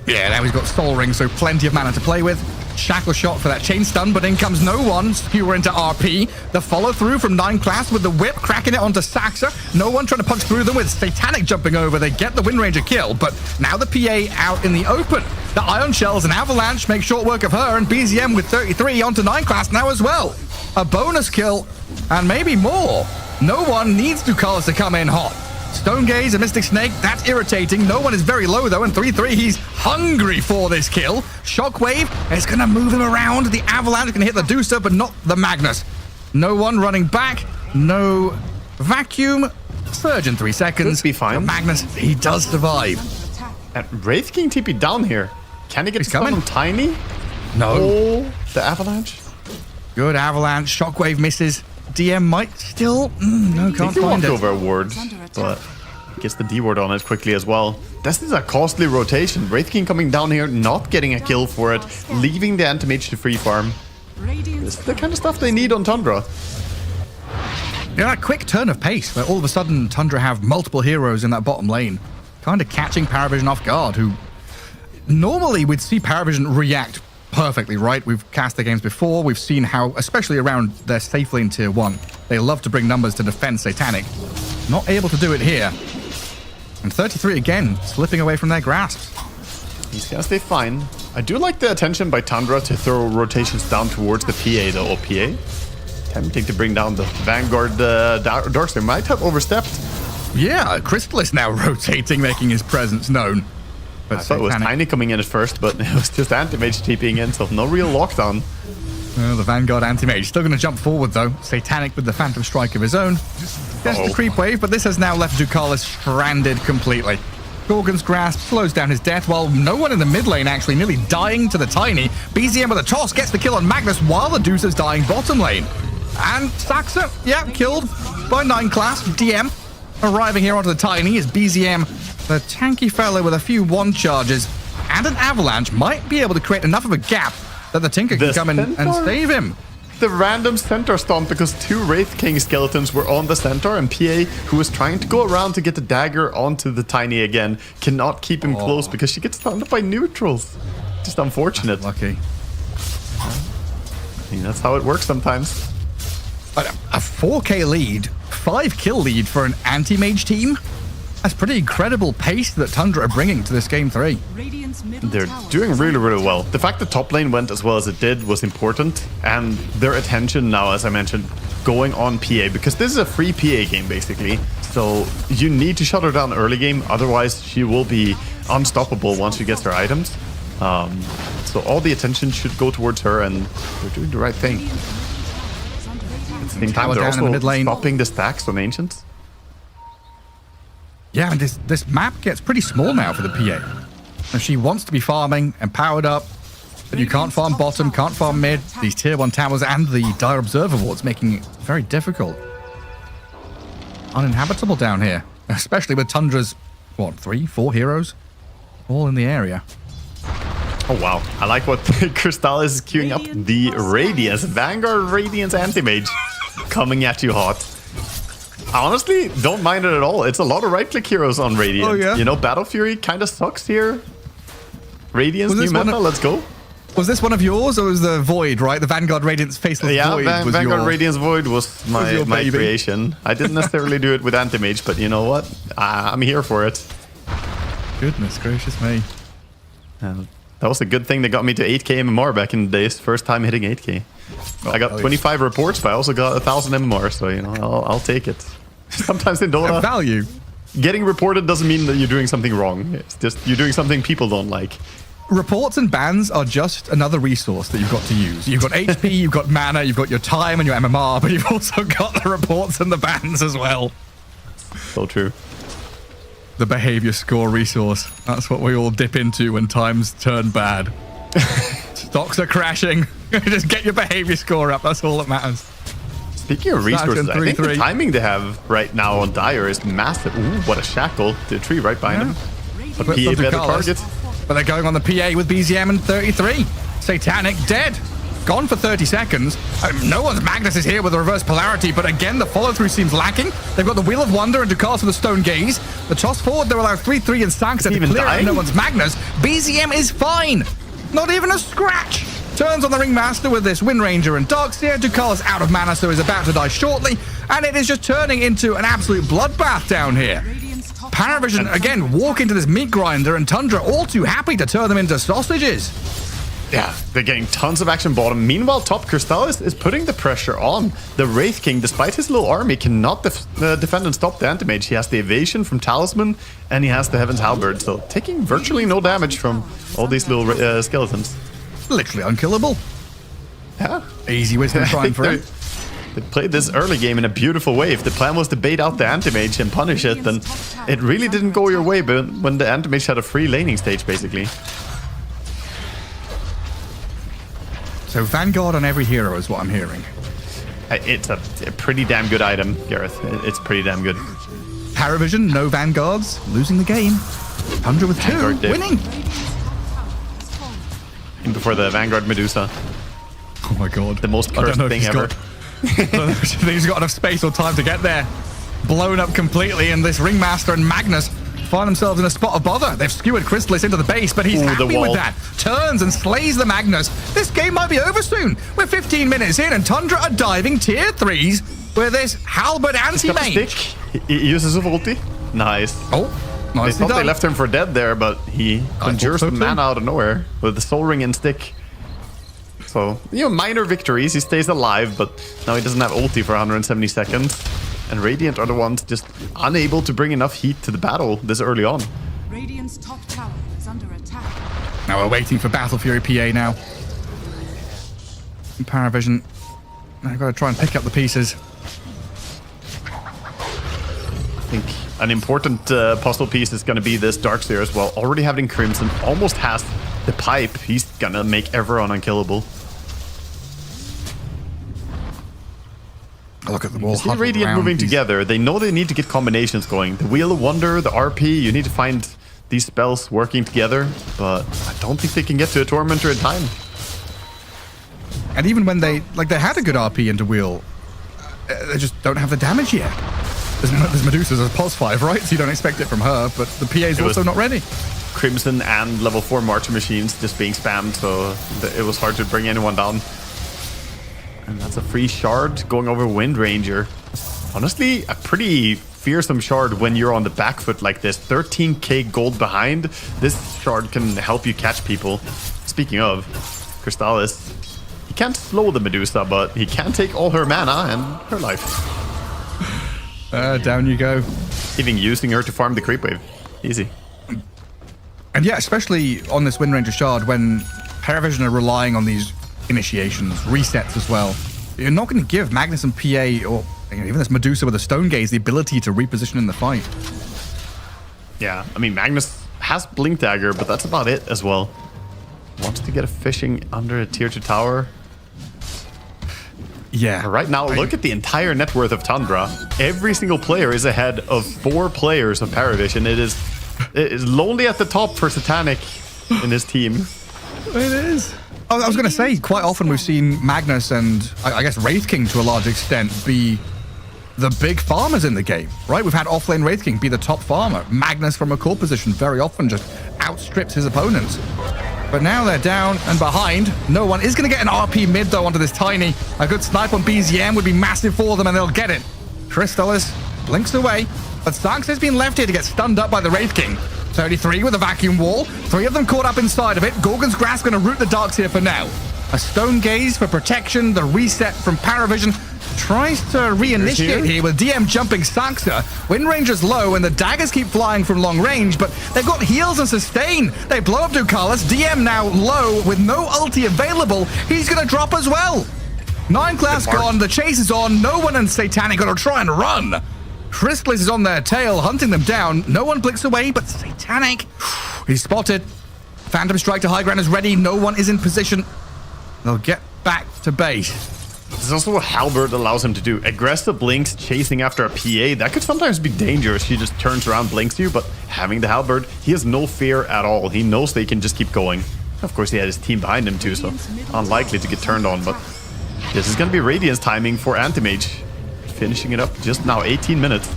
Yeah, now he's got Soul Ring, so plenty of mana to play with. Shackle shot for that chain stun, but in comes no one. Skewer into RP. The follow through from 9 class with the whip, cracking it onto Saxa. No one trying to punch through them with Satanic jumping over. They get the Wind Ranger kill, but now the PA out in the open. The Ion Shells and Avalanche make short work of her, and BZM with 33 onto 9 class now as well. A bonus kill, and maybe more. No one needs Ducalis to come in hot. Stone Gaze and Mystic Snake, that's irritating. No one is very low though, and 3-3, he's hungry for this kill. Shockwave, it's gonna move him around. The Avalanche can hit the Deucer, but not the Magnus. No one running back, no vacuum. Surge in 3 seconds. Could be fine. The Magnus, he does survive. And Wraith King TP down here. Can he get stun coming. on Tiny? No. Oh, the Avalanche. Good Avalanche, Shockwave misses. DM might still... no, I think can't he find walked it. over a ward, but gets the D ward on it quickly as well. This is a costly rotation. Wraith King coming down here, not getting a kill for it, leaving the anti-mage to free farm. This is the kind of stuff they need on Tundra. Yeah, that quick turn of pace, where all of a sudden Tundra have multiple heroes in that bottom lane, kind of catching Paravision off guard, who normally we'd see Paravision react perfectly, right? We've cast their games before, we've seen how, especially around their safe lane tier 1, they love to bring numbers to defend Satanic. Not able to do it here. And 33 again, slipping away from their grasp. He's gonna stay fine. I do like the attention by Tundra to throw rotations down towards the PA though, or PA. Tempting to bring down the Vanguard Darkstone. Might have overstepped. Yeah, Crystal is now rotating, making his presence known. But I thought it was Tiny coming in at first, but it was just Anti-Mage TPing in, so no real lockdown. Well, the Vanguard Anti-Mage still going to jump forward though. Satanic with the Phantom Strike of his own. Gets the creep wave, but this has now left Ducalis stranded completely. Gorgon's Grasp slows down his death, while no one in the mid lane actually nearly dying to the Tiny. BZM with a toss gets the kill on Magnus while the Deuce is dying bottom lane. And Saxa, yeah, killed by 9 class. DM arriving here onto the Tiny is BZM, the tanky fellow with a few wand charges and an avalanche, might be able to create enough of a gap that the Tinker can come in and save him. The random centaur stomp because 2 Wraith King skeletons were on the centaur, and PA, who was trying to go around to get the dagger onto the Tiny again, cannot keep him close because she gets stunned by neutrals. Just unfortunate. Lucky. I mean, that's how it works sometimes. But a 4k lead, 5 kill lead for an anti-mage team? That's pretty incredible pace that Tundra are bringing to this game 3. They're doing really, really well. The fact that top lane went as well as it did was important, and their attention now, as I mentioned, going on PA, because this is a free PA game basically, so you need to shut her down early game, otherwise she will be unstoppable once she gets her items. So all the attention should go towards her, and they're doing the right thing. At the same time, they're down in the mid also lane. stopping the stacks on Ancients. Yeah, and this map gets pretty small now for the PA. And she wants to be farming and powered up, but you can't farm bottom, can't farm mid. These tier 1 towers and the Dire Observer wards making it very difficult. Uninhabitable down here, especially with Tundra's, what, 3, 4 heroes? All in the area. Oh wow, I like what Crystal is queuing up. The Radiance, Vanguard Radiance Anti-Mage coming at you hot. I honestly don't mind it at all. It's a lot of right-click heroes on Radiant. Oh, yeah? You know, Battle Fury kind of sucks here. Radiance, new meta, let's go. Was this one of yours, or was the Void, right? The Vanguard Radiance Faceless Void was Vanguard Radiance Void was my baby. creation. I didn't necessarily do it with Anti-Mage, but you know what? I'm here for it. Goodness gracious me. That was a good thing that got me to 8k MMR back in the days. First time hitting 8k. I got 25 reports, but I also got 1000 MMR, so you know, I'll take it. Sometimes in Dota, Value. getting reported doesn't mean that you're doing something wrong. It's just you're doing something people don't like. Reports and bans are just another resource that you've got to use. You've got HP, you've got mana, you've got your time and your MMR, but you've also got the reports and the bans as well. So true. The behavior score resource. That's what we all dip into when times turn bad. Stocks are crashing. Just get your behavior score up. That's all that matters. Speaking of resources, I think the 3-3. timing they have right now on Dire is massive. Ooh, what a shackle. The tree right behind him. But PA Something better callous. target. But they're going on the PA with BZM and 33. Satanic dead. Gone for 30 seconds. No one's Magnus is here with a reverse polarity, but again, the follow-through seems lacking. They've got the Wheel of Wonder and Ducalis with the Stone Gaze. The toss forward, they're allowed 3-3 and Saxa to even clear dying? it. No one's Magnus. BZM is fine. Not even a scratch. Turns on the Ringmaster with this Wind Ranger and Darkseer. Ducalis out of mana, so is about to die shortly. And it is just turning into an absolute bloodbath down here. Paravision, again, walk into this meat grinder, and Tundra all too happy to turn them into sausages. Yeah, they're getting tons of action bottom. Meanwhile, top Crystallis is putting the pressure on. The Wraith King, despite his little army, cannot defend and stop the Anti-Mage. He has the evasion from Talisman, and he has the Heaven's Halberd, so taking virtually no damage from all these little skeletons. Literally unkillable. Yeah. Easy wisdom trying for him. They played this early game in a beautiful way. If the plan was to bait out the Anti-Mage and punish it, then it really didn't go your way, but when the Anti-Mage had a free laning stage, basically. So Vanguard on every hero is what I'm hearing. It's a pretty damn good item, Gareth. It's pretty damn good. Paravision, no Vanguards, losing the game. 100 with 2, Vanguard dip. winning. In before the Vanguard Medusa. Oh my god. The most I don't cursed know if thing he's ever. I don't know if he's got enough space or time to get there. Blown up completely, and this Ringmaster and Magnus find themselves in a spot of bother. They've skewered Chrysalis into the base, but he's Ooh, the happy wall. with that. Turns and slays the Magnus. This game might be over soon. We're 15 minutes in, and Tundra are diving tier 3s with this Halberd Got the anti-mage. stick. He uses his ulti. Nice. Oh, I nicely thought they done. left him for dead there, but he conjures so the too. mana out of nowhere with the Soul Ring and stick. So, minor victories. He stays alive, but now he doesn't have ulti for 170 seconds. And Radiant are the ones just unable to bring enough heat to the battle this early on. Radiant's top tower is under attack. Now we're waiting for Battle Fury PA now. And Paravision. I've got to try and pick up the pieces. I think an important puzzle piece is going to be this Darkseer as well. Already having Crimson, almost has the pipe. He's going to make everyone unkillable. Look at the wall. See Radiant moving together. They know they need to get combinations going. The Wheel of Wonder, the RP, you need to find these spells working together. But I don't think they can get to a Tormentor in time. And even when they had a good RP into Wheel, they just don't have the damage yet. There's Medusa's a pos 5, right? So you don't expect it from her, but the PA's It was- also not ready. Crimson and level 4 Marcher machines just being spammed, so it was hard to bring anyone down. And that's a free shard going over Wind Ranger. Honestly, a pretty fearsome shard when you're on the back foot like this. 13k gold behind. This shard can help you catch people. Speaking of, Crystallis, he can't slow the Medusa, but he can take all her mana and her life. Down you go. Even using her to farm the creep wave. Easy. And yeah, especially on this Wind Ranger shard, when Paravision are relying on these initiations, resets as well, you're not going to give Magnus and PA, or even this Medusa with a Stone Gaze, the ability to reposition in the fight. Yeah, I mean, Magnus has Blink Dagger, but that's about it as well. Wants to get a fishing under a tier 2 tower. Yeah. Right now, look at the entire net worth of Tundra. Every single player is ahead of 4 players of Paravision. It is lonely at the top for Satanic in his team. It is. I was going to say, quite often we've seen Magnus and, I guess, Wraith King to a large extent be the big farmers in the game, right? We've had offlane Wraith King be the top farmer. Magnus from a core position very often just outstrips his opponents. But now they're down and behind. No one is going to get an RP mid, though, onto this Tiny. A good snipe on BZM would be massive for them, and they'll get it. Crystallis blinks away, but Sax has been left here to get stunned up by the Wraith King. 33 with a vacuum wall. 3 of them caught up inside of it. Gorgon's Grasp going to root the Darks here for now. A Stone Gaze for protection. The reset from Paravision tries to reinitiate here with DM jumping Saxa. Wind Ranger's low and the daggers keep flying from long range, but they've got heals and sustain. They blow up Ducalis. DM now low with no ulti available. He's going to drop as well. 9 class gone. The chase is on. No one and Satanic going to try and run. Chrysalis is on their tail, hunting them down. No one blinks away, but Satanic, he's spotted. Phantom Strike to high ground is ready. No one is in position. They'll get back to base. This is also what Halberd allows him to do. Aggressive blinks, chasing after a PA. That could sometimes be dangerous. She just turns around, blinks you, but having the Halberd, he has no fear at all. He knows they can just keep going. Of course, he had his team behind him too, so unlikely to get turned on, but this is going to be Radiant's timing for Anti-Mage. Finishing it up just now, 18 minutes.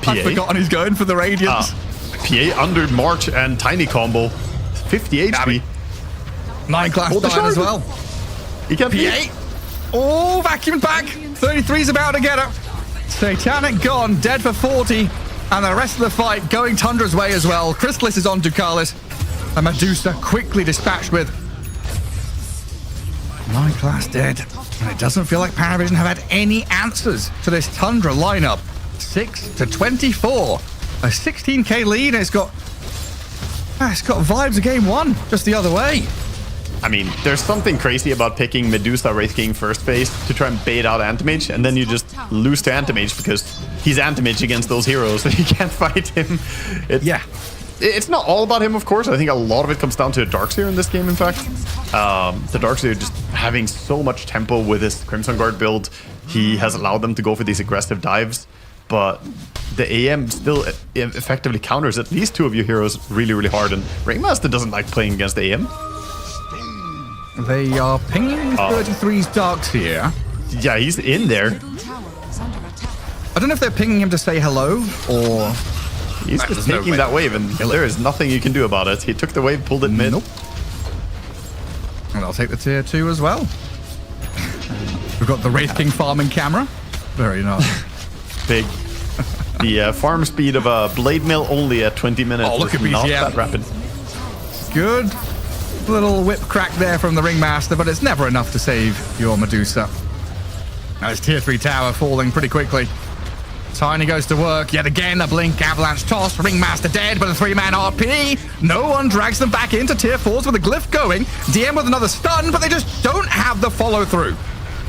PA. I've forgotten he's going for the Radiance. PA under March and Tiny combo. 50 HP. 9 class Hold the died as shard. well. He can't PA. Oh, vacuum back. 33's about to get up. Satanic gone, dead for 40. And the rest of the fight going Tundra's way as well. Chrysalis is on Ducalis. And Medusa quickly dispatched with 9 class dead. And it doesn't feel like Paravision have had any answers to this Tundra lineup. 6 to 24. A 16k lead. And it's got vibes of game 1 just the other way. I mean, there's something crazy about picking Medusa Wraith King first phase to try and bait out Anti-Mage, and then you just lose to Anti-Mage because he's Anti-Mage against those heroes and you can't fight him. It's not all about him, of course. I think a lot of it comes down to a Darkseer in this game, in fact. The Darkseer just having so much tempo with his Crimson Guard build, he has allowed them to go for these aggressive dives, but the AM still effectively counters at least two of your heroes really, really hard, and Ringmaster doesn't like playing against AM. They are pinging 33's darks here. Yeah, he's in there. Middle tower is under attack. I don't know if they're pinging him to say hello, or... He's There's just no taking way. that wave, and there is nothing you can do about it. He took the wave, pulled it mid. Nope. And I'll take the tier 2 as well. We've got the Wraith King farming camera. Very nice. Big. The farm speed of a blade mill only at 20 minutes Oh, look is at not BTM. that rapid. Good little whip crack there from the Ringmaster, but it's never enough to save your Medusa. Now it's tier 3 tower falling pretty quickly. Tiny goes to work yet again. A blink avalanche toss. Ringmaster dead, but a 3-man RP. No one drags them back into tier 4s with a glyph going. DM with another stun, but they just don't have the follow through.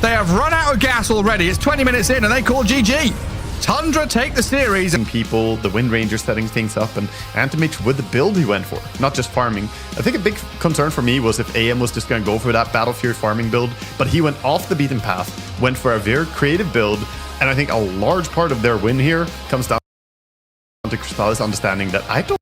They have run out of gas already. It's 20 minutes in and they call GG. Tundra take the series. People, the Wind Ranger setting things up, and Antimage with the build he went for, not just farming. I think a big concern for me was if AM was just going to go for that Battle Fury farming build, but he went off the beaten path, went for a very creative build, and I think a large part of their win here comes down to Crystallis understanding that I don't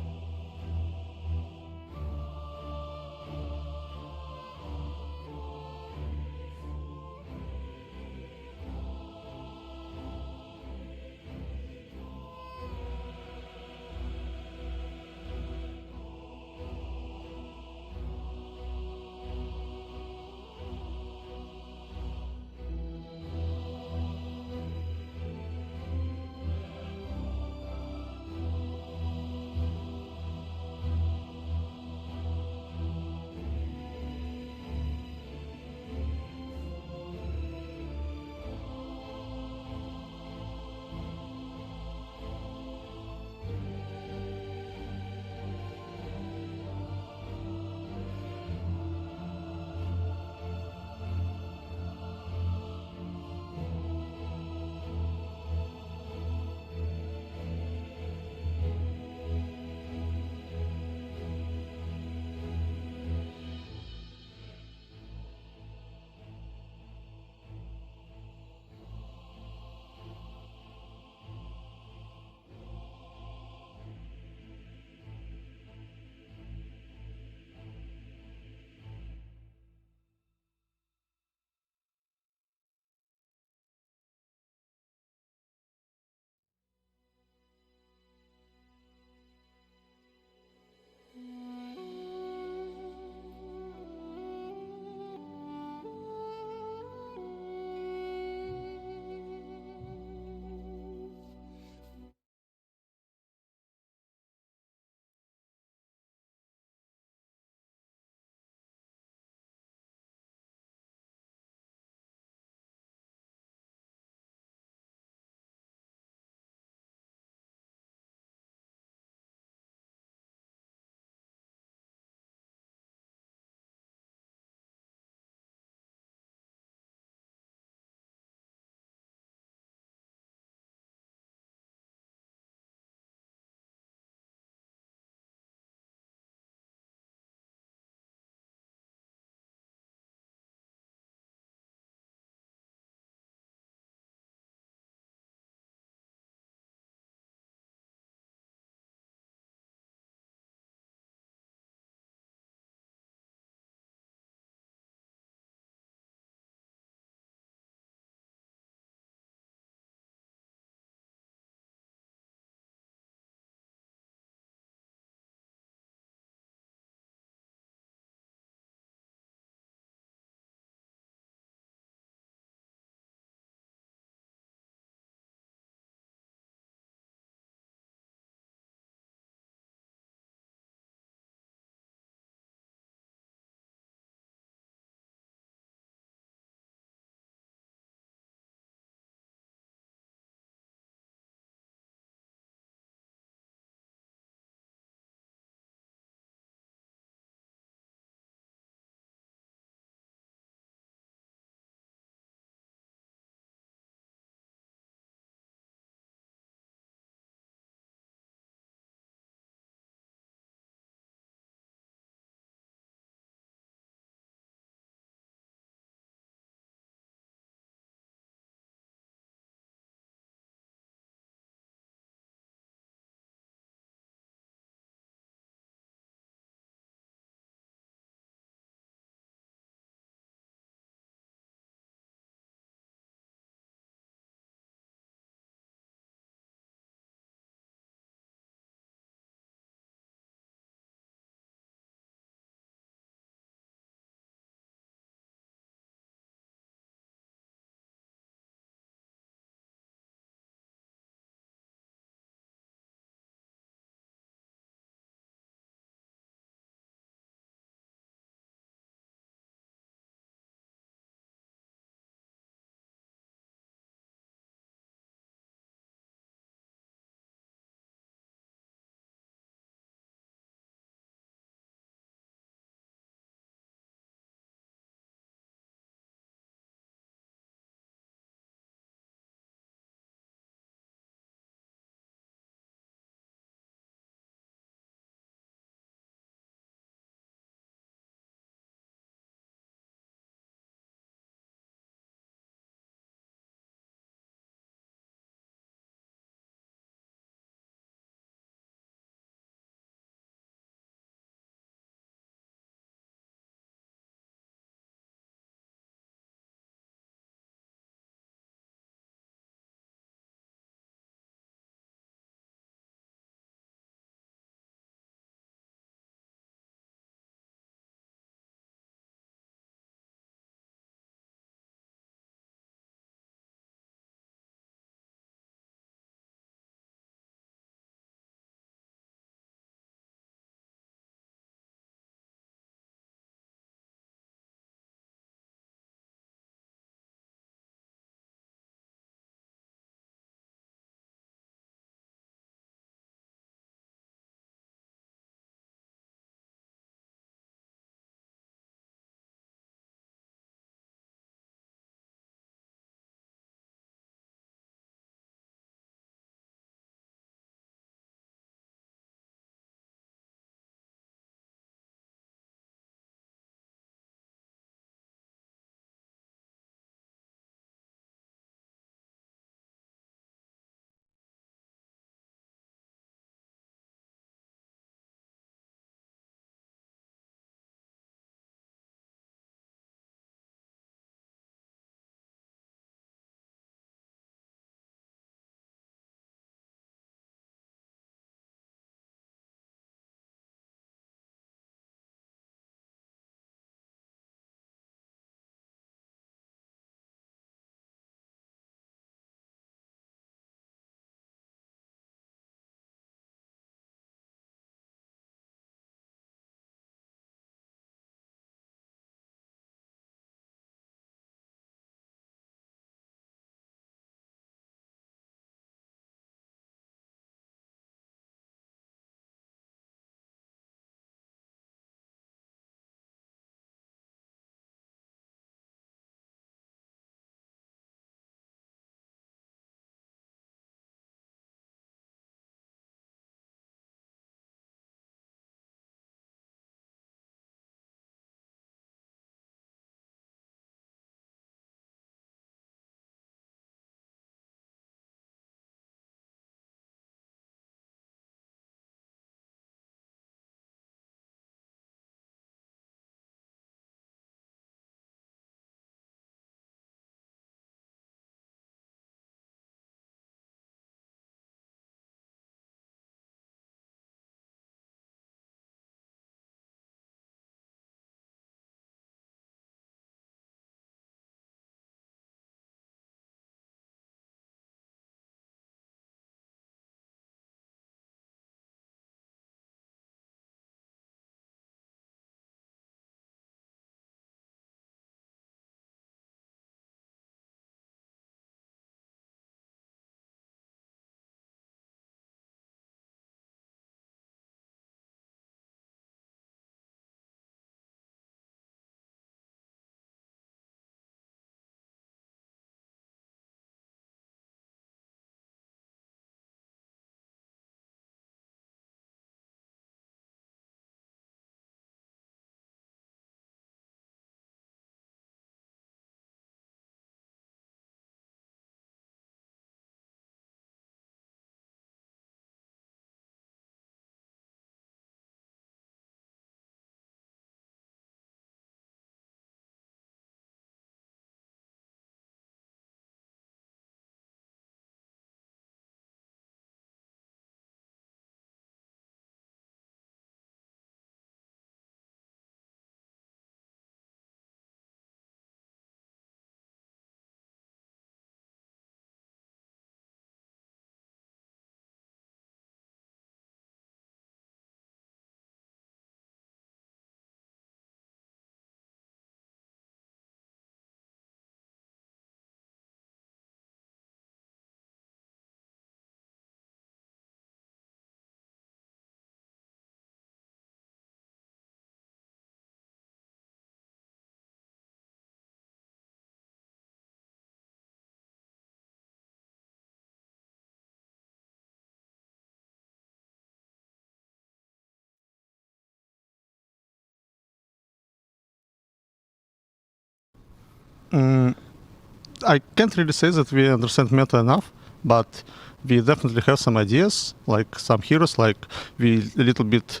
I can't really say that we understand meta enough, but we definitely have some ideas, like some heroes, like we a little bit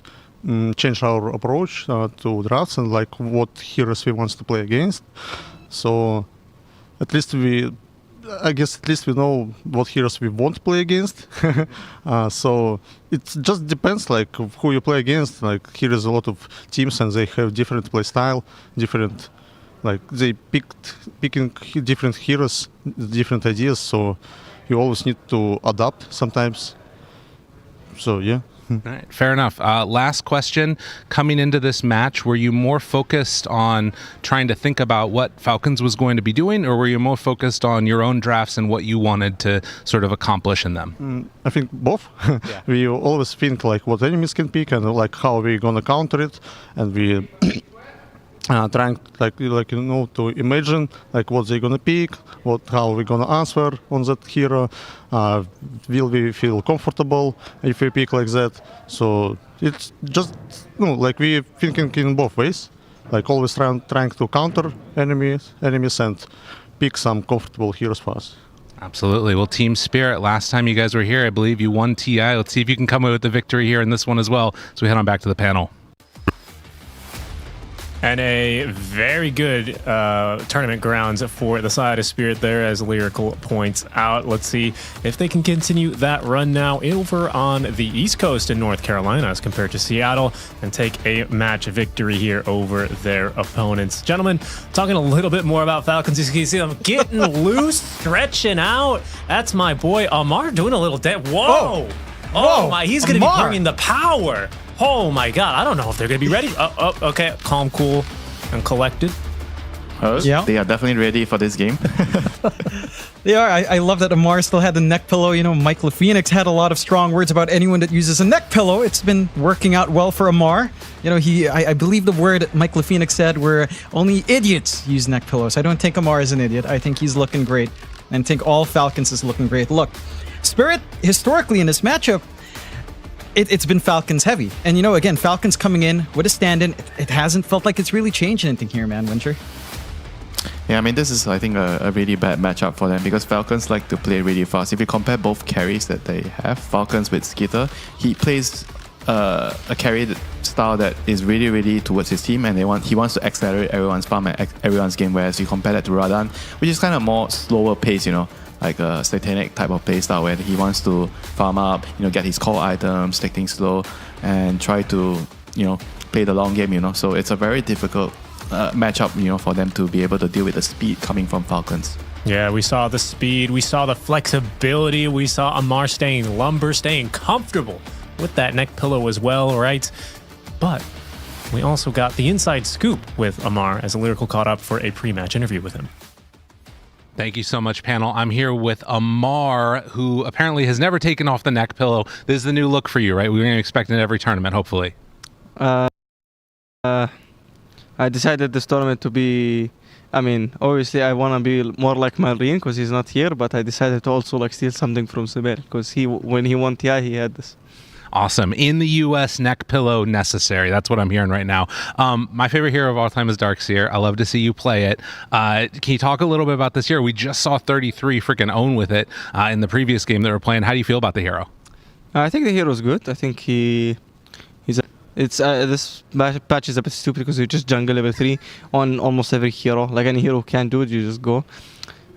change our approach to drafts and like what heroes we want to play against. So at least I guess at least we know what heroes we won't play against. So it just depends like who you play against. Like here is a lot of teams and they have different play style, different like they picking different heroes, different ideas. So you always need to adapt sometimes. So yeah. All right, fair enough. Last question. Coming into this match, were you more focused on trying to think about what Falcons was going to be doing, or were you more focused on your own drafts and what you wanted to sort of accomplish in them? I think both. We always think like what enemies can pick and like how we're gonna counter it, and we trying to imagine like what they're gonna pick, how we're gonna answer on that hero. Will we feel comfortable if we pick like that? So it's just like we thinking in both ways, like always trying to counter enemies and pick some comfortable heroes for us. Absolutely. Well, Team Spirit, last time you guys were here, I believe you won TI. Let's see if you can come away with the victory here in this one as well. So we head on back to the panel. And a very good tournament grounds for the side of Spirit there, as Lyrical points out. Let's see if they can continue that run now over on the East Coast in North Carolina as compared to Seattle and take a match victory here over their opponents. Gentlemen, talking a little bit more about Falcons. You can see them getting loose, stretching out. That's my boy Amar doing a little Whoa! Oh my, he's going to be bringing the power. Oh my god, I don't know if they're going to be ready. Okay, calm, cool, and collected. Yeah, they are definitely ready for this game. They are. I love that Amar still had the neck pillow. You know, Mike LaPhoenix had a lot of strong words about anyone that uses a neck pillow. It's been working out well for Amar. You know, I believe the word Mike LaPhoenix said were only idiots use neck pillows. I don't think Amar is an idiot. I think he's looking great. And I think all Falcons is looking great. Look, Spirit, historically in this matchup, it's been Falcons heavy. And, you know, again, Falcons coming in with a stand-in. It hasn't felt like it's really changed anything here, man, Winter. Yeah, I mean, this is, I think, a really bad matchup for them because Falcons like to play really fast. If you compare both carries that they have, Falcons with Skitter, he plays a carry style that is really, really towards his team, and he wants to accelerate everyone's farm and everyone's game, whereas you compare that to Radan, which is kind of more slower pace, you know, like a satanic type of play style where he wants to farm up, you know, get his core items, take things slow, and try to, you know, play the long game, you know. So it's a very difficult matchup, you know, for them to be able to deal with the speed coming from Falcons. Yeah, we saw the speed, we saw the flexibility, we saw Amar staying lumber, staying comfortable with that neck pillow as well, right? But we also got the inside scoop with Amar as Lyrical caught up for a pre-match interview with him. Thank you so much, panel. I'm here with Amar, who apparently has never taken off the neck pillow. This is the new look for you, right? We're going to expect it in every tournament, hopefully. I decided this tournament to be, I mean, obviously I want to be more like Marine because he's not here, but I decided to also like steal something from Sibel because when he won TI, he had this. Awesome. In the U.S., neck pillow necessary. That's what I'm hearing right now. My favorite hero of all time is Darkseer. I love to see you play it. Can you talk a little bit about this hero? We just saw 33 freaking own with it in the previous game that we're playing. How do you feel about the hero? I think the hero is good. I think this patch is a bit stupid because you just jungle level 3 on almost every hero. Like any hero can do it, you just go.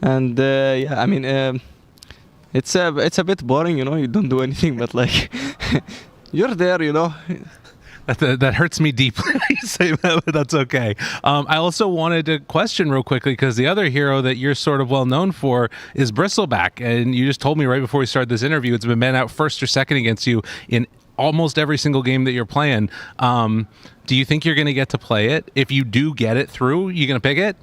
And yeah, I mean, it's a bit boring, you know. You don't do anything, but like you're there, you know. That hurts me deeply when you say that, but that's okay. I also wanted to question real quickly because the other hero that you're sort of well known for is Bristleback, and you just told me right before we started this interview it's been out first or second against you in almost every single game that you're playing. Do you think you're going to get to play it? If you do get it through, you going to pick it?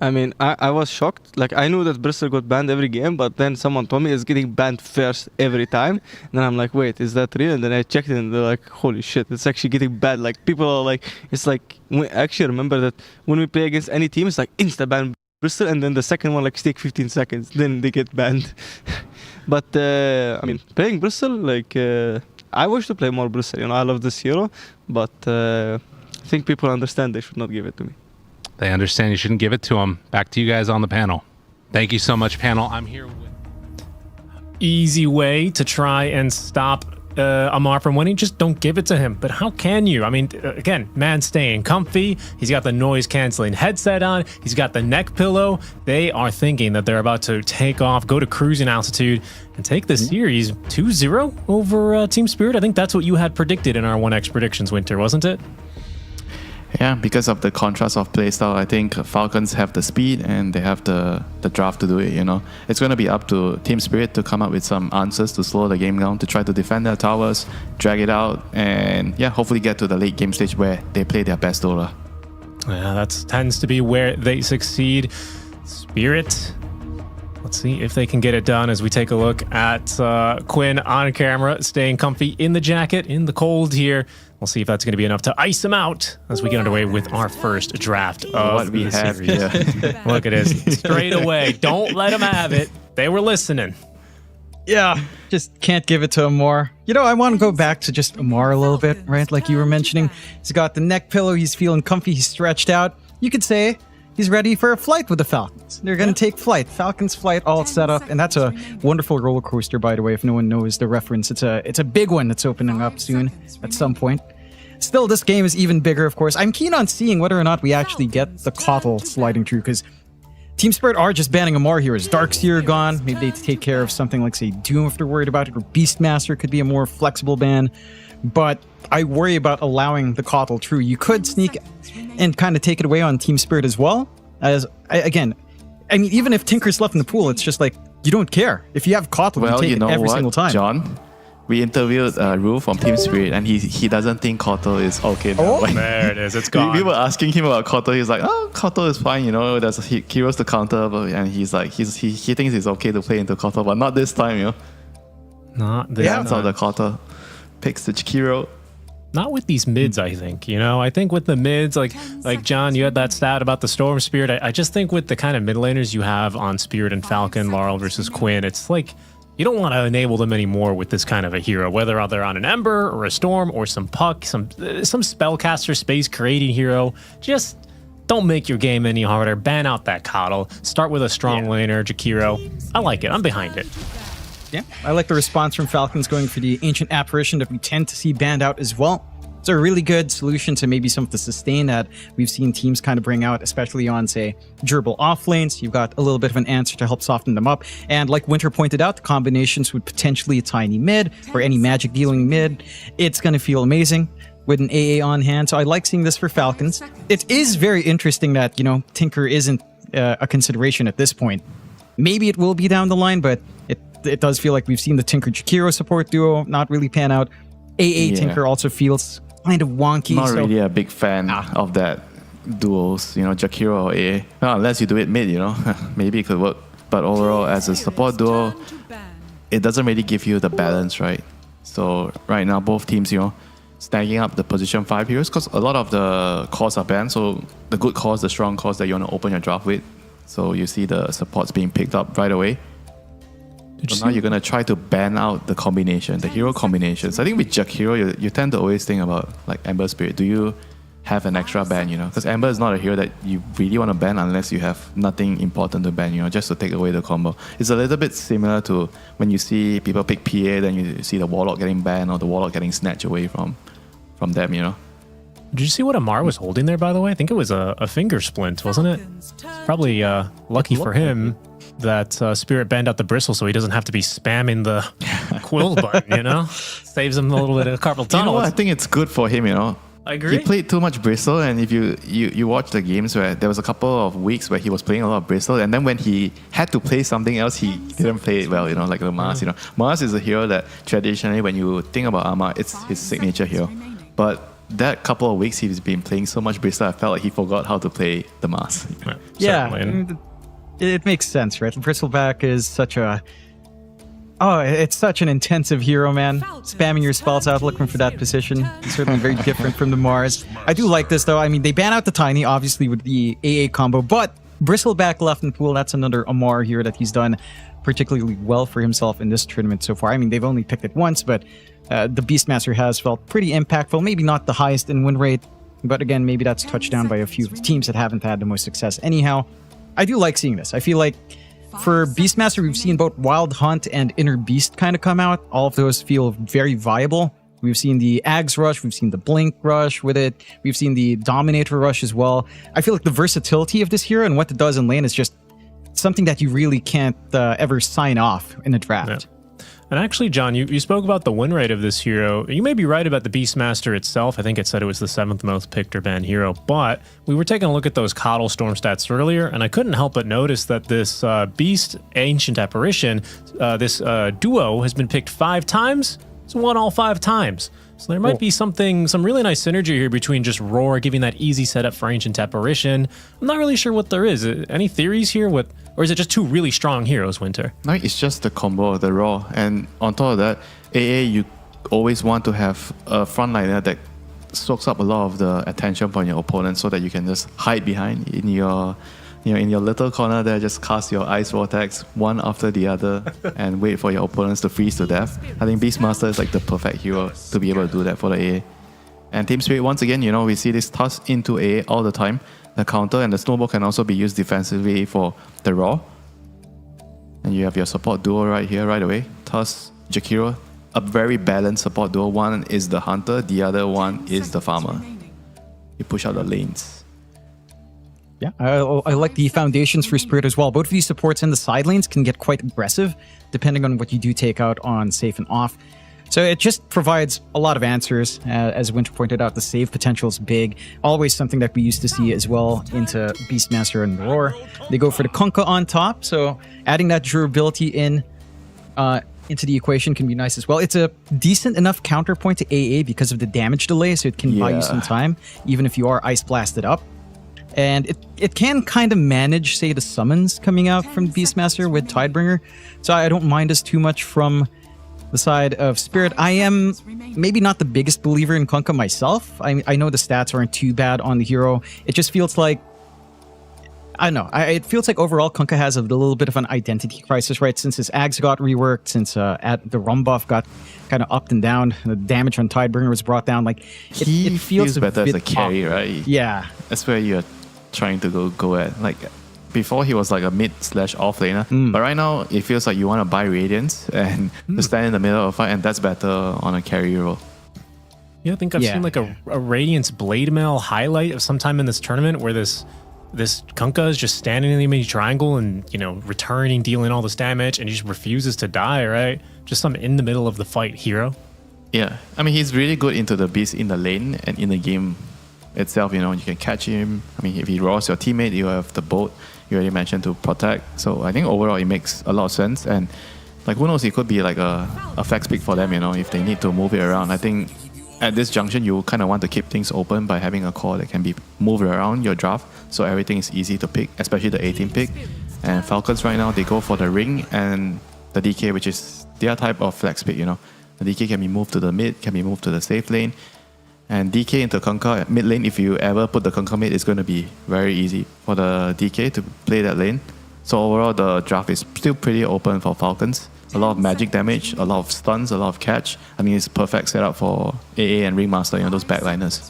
I mean, I was shocked. Like, I knew that Bristol got banned every game, but then someone told me it's getting banned first every time. And then I'm like, wait, is that real? And then I checked it and they're like, holy shit, it's actually getting banned. Like, people are like, it's like, I actually remember that when we play against any team, it's like insta-ban Bristol, and then the second one, like, take 15 seconds, then they get banned. But, I mean, playing Bristol, like, I wish to play more Bristol. You know, I love this hero, but I think people understand they should not give it to me. They understand you shouldn't give it to them. Back to you guys on the panel. Thank you so much, panel. I'm here with... Easy way to try and stop Amar from winning, just don't give it to him. But how can you? I mean, again, man staying comfy. He's got the noise canceling headset on. He's got the neck pillow. They are thinking that they're about to take off, go to cruising altitude, and take the series 2-0 over Team Spirit. I think that's what you had predicted in our 1x predictions, Winter, wasn't it? Yeah, because of the contrast of playstyle, I think Falcons have the speed and they have the draft to do it, you know. It's going to be up to Team Spirit to come up with some answers to slow the game down, to try to defend their towers, drag it out, and yeah, hopefully get to the late game stage where they play their best Dola. Yeah, that tends to be where they succeed. Spirit, let's see if they can get it done as we take a look at Quinn on camera, staying comfy in the jacket, in the cold here. We'll see if that's going to be enough to ice him out as we get underway with our first draft of What we the have series. here. Look at this. Straight away. Don't let him have it. They were listening. Yeah, just can't give it to Amar. You know, I want to go back to just Amar a little bit, right? Like you were mentioning, he's got the neck pillow, he's feeling comfy, he's stretched out. You could say he's ready for a flight with the Falcons. They're going to take flight. Falcons flight all set up. And that's a wonderful roller coaster, by the way, if no one knows the reference. It's a big one that's opening up soon at some point. Still, this game is even bigger, of course. I'm keen on seeing whether or not we actually get the Kotl sliding through, because Team Spirit are just banning Amar here. His Darkseer gone. Maybe they take care of something like, say, Doom if they're worried about it, or Beastmaster could be a more flexible ban. But I worry about allowing the Kotl through. You could sneak and kind of take it away on Team Spirit as well. Again, I mean, even if Tinker's left in the pool, it's just like, you don't care. If you have Kotl, Well, you take you know it every what, single time. John? We interviewed Rue from Team Spirit, and he doesn't think Kotl is okay now. Oh. Like, There it is. It's gone. we were asking him about Kotl. He's like, oh, Kotl is fine, you know, there's heroes to counter, and he's like, he thinks it's okay to play into Kotl, but not this time, you know. Not this That's how time. the Kotl picks the Jakiro. Not with these mids, I think. You know, I think with the mids, like John, you had that stat about the Storm Spirit. I just think with the kind of mid laners you have on Spirit and Falcon, Laurel versus Quinn, it's like you don't want to enable them anymore with this kind of a hero, whether they're on an Ember or a Storm or some Puck, some spellcaster space creating hero. Just don't make your game any harder. Ban out that Kotl. Start with a strong laner, Jakiro. I like it. I'm behind it. Yeah, I like the response from Falcons going for the Ancient Apparition that we tend to see banned out as well. It's a really good solution to maybe some of the sustain that we've seen teams kind of bring out, especially on, say, durable off lanes. You've got a little bit of an answer to help soften them up. And like Winter pointed out, the combinations with potentially a tiny mid or any magic dealing mid, it's going to feel amazing with an AA on hand. So I like seeing this for Falcons. It is very interesting that, you know, Tinker isn't a consideration at this point. Maybe it will be down the line, but it does feel like we've seen the Tinker Jakiro support duo not really pan out. AA Tinker also feels kind of wonky. Not so really a big fan of that duos, you know, Jakiro or AA. Well, unless you do it mid, you know, maybe it could work. But overall, as a support duo, it doesn't really give you the balance, right? So right now, both teams, you know, snagging up the position 5 heroes, because a lot of the cores are banned. So the good cores, the strong cores that you want to open your draft with. So you see the supports being picked up right away. So now you're going to try to ban out the combination, the hero combinations. I think with Jakiro, you tend to always think about like Ember Spirit. Do you have an extra ban, you know? Because Ember is not a hero that you really want to ban unless you have nothing important to ban, you know, just to take away the combo. It's a little bit similar to when you see people pick PA, then you see the Warlock getting banned or the Warlock getting snatched away from them, you know? Did you see what Amar was holding there, by the way? I think it was a finger splint, wasn't it? Probably lucky for him that Spirit banned out the bristle so he doesn't have to be spamming the quill button, you know? Saves him a little bit of carpal tunnel. You know what? I think it's good for him, you know? I agree. He played too much bristle, and if you watch the games where there was a couple of weeks where he was playing a lot of bristle, and then when he had to play something else, he didn't play it well, you know, like the Mars, you know. Mars is a hero that traditionally, when you think about Amar, it's his signature hero. But that couple of weeks he's been playing so much bristle, I felt like he forgot how to play the Mars. yeah, Certainly. it makes sense, right? Bristleback is such a... Oh, it's such an intensive hero, man. Spamming your spells out, looking for that position. It's certainly very different from the Mars. I do like this, though. I mean, they ban out the Tiny, obviously, with the AA combo, but Bristleback left in pool, that's another Amar here that he's done particularly well for himself in this tournament so far. I mean, they've only picked it once, but the Beastmaster has felt pretty impactful. Maybe not the highest in win rate, But again, maybe that's touched down by a few teams that haven't had the most success. Anyhow, I do like seeing this. I feel like for Beastmaster, we've seen both Wild Hunt and Inner Beast kind of come out. All of those feel very viable. We've seen the Ags Rush, we've seen the Blink Rush with it, we've seen the Dominator Rush as well. I feel like the versatility of this hero and what it does in lane is just something that you really can't ever sign off in a draft. Yeah. And actually, John, you spoke about the win rate of this hero. You may be right about the Beastmaster itself. I think it said it was the 7th most picked or banned hero. But we were taking a look at those Coddle Storm stats earlier, and I couldn't help but notice that this Beast Ancient Apparition, this duo, has been picked 5 times. It's won all 5 times. So there might be some really nice synergy here between just Roar giving that easy setup for Ancient Apparition. I'm not really sure what there is. Any theories here? Or is it just 2 really strong heroes, Winter? No, it's just the combo of the Raw. And on top of that, AA, you always want to have a frontliner that soaks up a lot of the attention from your opponent so that you can just hide behind in your little corner there, just cast your Ice Vortex one after the other and wait for your opponents to freeze to death. I think Beastmaster is like the perfect hero to be able to do that for the AA. And Team Spirit, once again, we see this toss into AA all the time. The counter and the snowball can also be used defensively for the Raw. And you have your support duo right here, right away. Toss, Jakiro, a very balanced support duo. One is the Hunter, the other one is the Farmer. You push out the lanes. Yeah, I like the foundations for Spirit as well. Both of these supports in the side lanes can get quite aggressive, depending on what you do take out on safe and off. So it just provides a lot of answers. As Winter pointed out, the save potential is big. Always something that we used to see as well into Beastmaster and Roar. They go for the Kunkka on top, so adding that durability into the equation can be nice as well. It's a decent enough counterpoint to AA because of the damage delay, so it can buy you some time, even if you are Ice Blasted up. And it can kind of manage, say, the summons coming out from Beastmaster with Tidebringer. So I don't mind us too much from the side of Spirit. I am maybe not the biggest believer in Kunkka myself. I know the stats aren't too bad on the hero. It just feels like, I don't know, it feels like overall Kunkka has a little bit of an identity crisis, right? Since his Ags got reworked, since the Rum buff got kind of upped and down, the damage on Tidebringer was brought down. Like it feels better as a off. carry, right? Yeah. That's where you're trying to go at. Like before he was like a mid/off laner, but right now it feels like you want to buy Radiance and to stand in the middle of a fight, and that's better on a carry role. Yeah, I think I've seen like a Radiance Blade Mail highlight of sometime in this tournament where this Kunkka is just standing in the enemy triangle and returning, dealing all this damage, and he just refuses to die, right? Just some in the middle of the fight hero. Yeah, I mean he's really good into the beast in the lane and in the game itself. You can catch him. I mean, if he rolls your teammate, you have the boat you already mentioned to protect. So I think overall it makes a lot of sense. And like who knows, it could be like a flex pick for them. If they need to move it around. I think at this junction you kind of want to keep things open by having a core that can be moved around your draft, so everything is easy to pick, especially the 18 pick. And Falcons right now, they go for the ring and the DK, which is their type of flex pick. The DK can be moved to the mid, can be moved to the safe lane. And DK into Kunkka mid lane, if you ever put the Kunkka mid, it's going to be very easy for the DK to play that lane. So overall, the draft is still pretty open for Falcons. A lot of magic damage, a lot of stuns, a lot of catch. I mean, it's perfect setup for AA and Ringmaster, those backliners.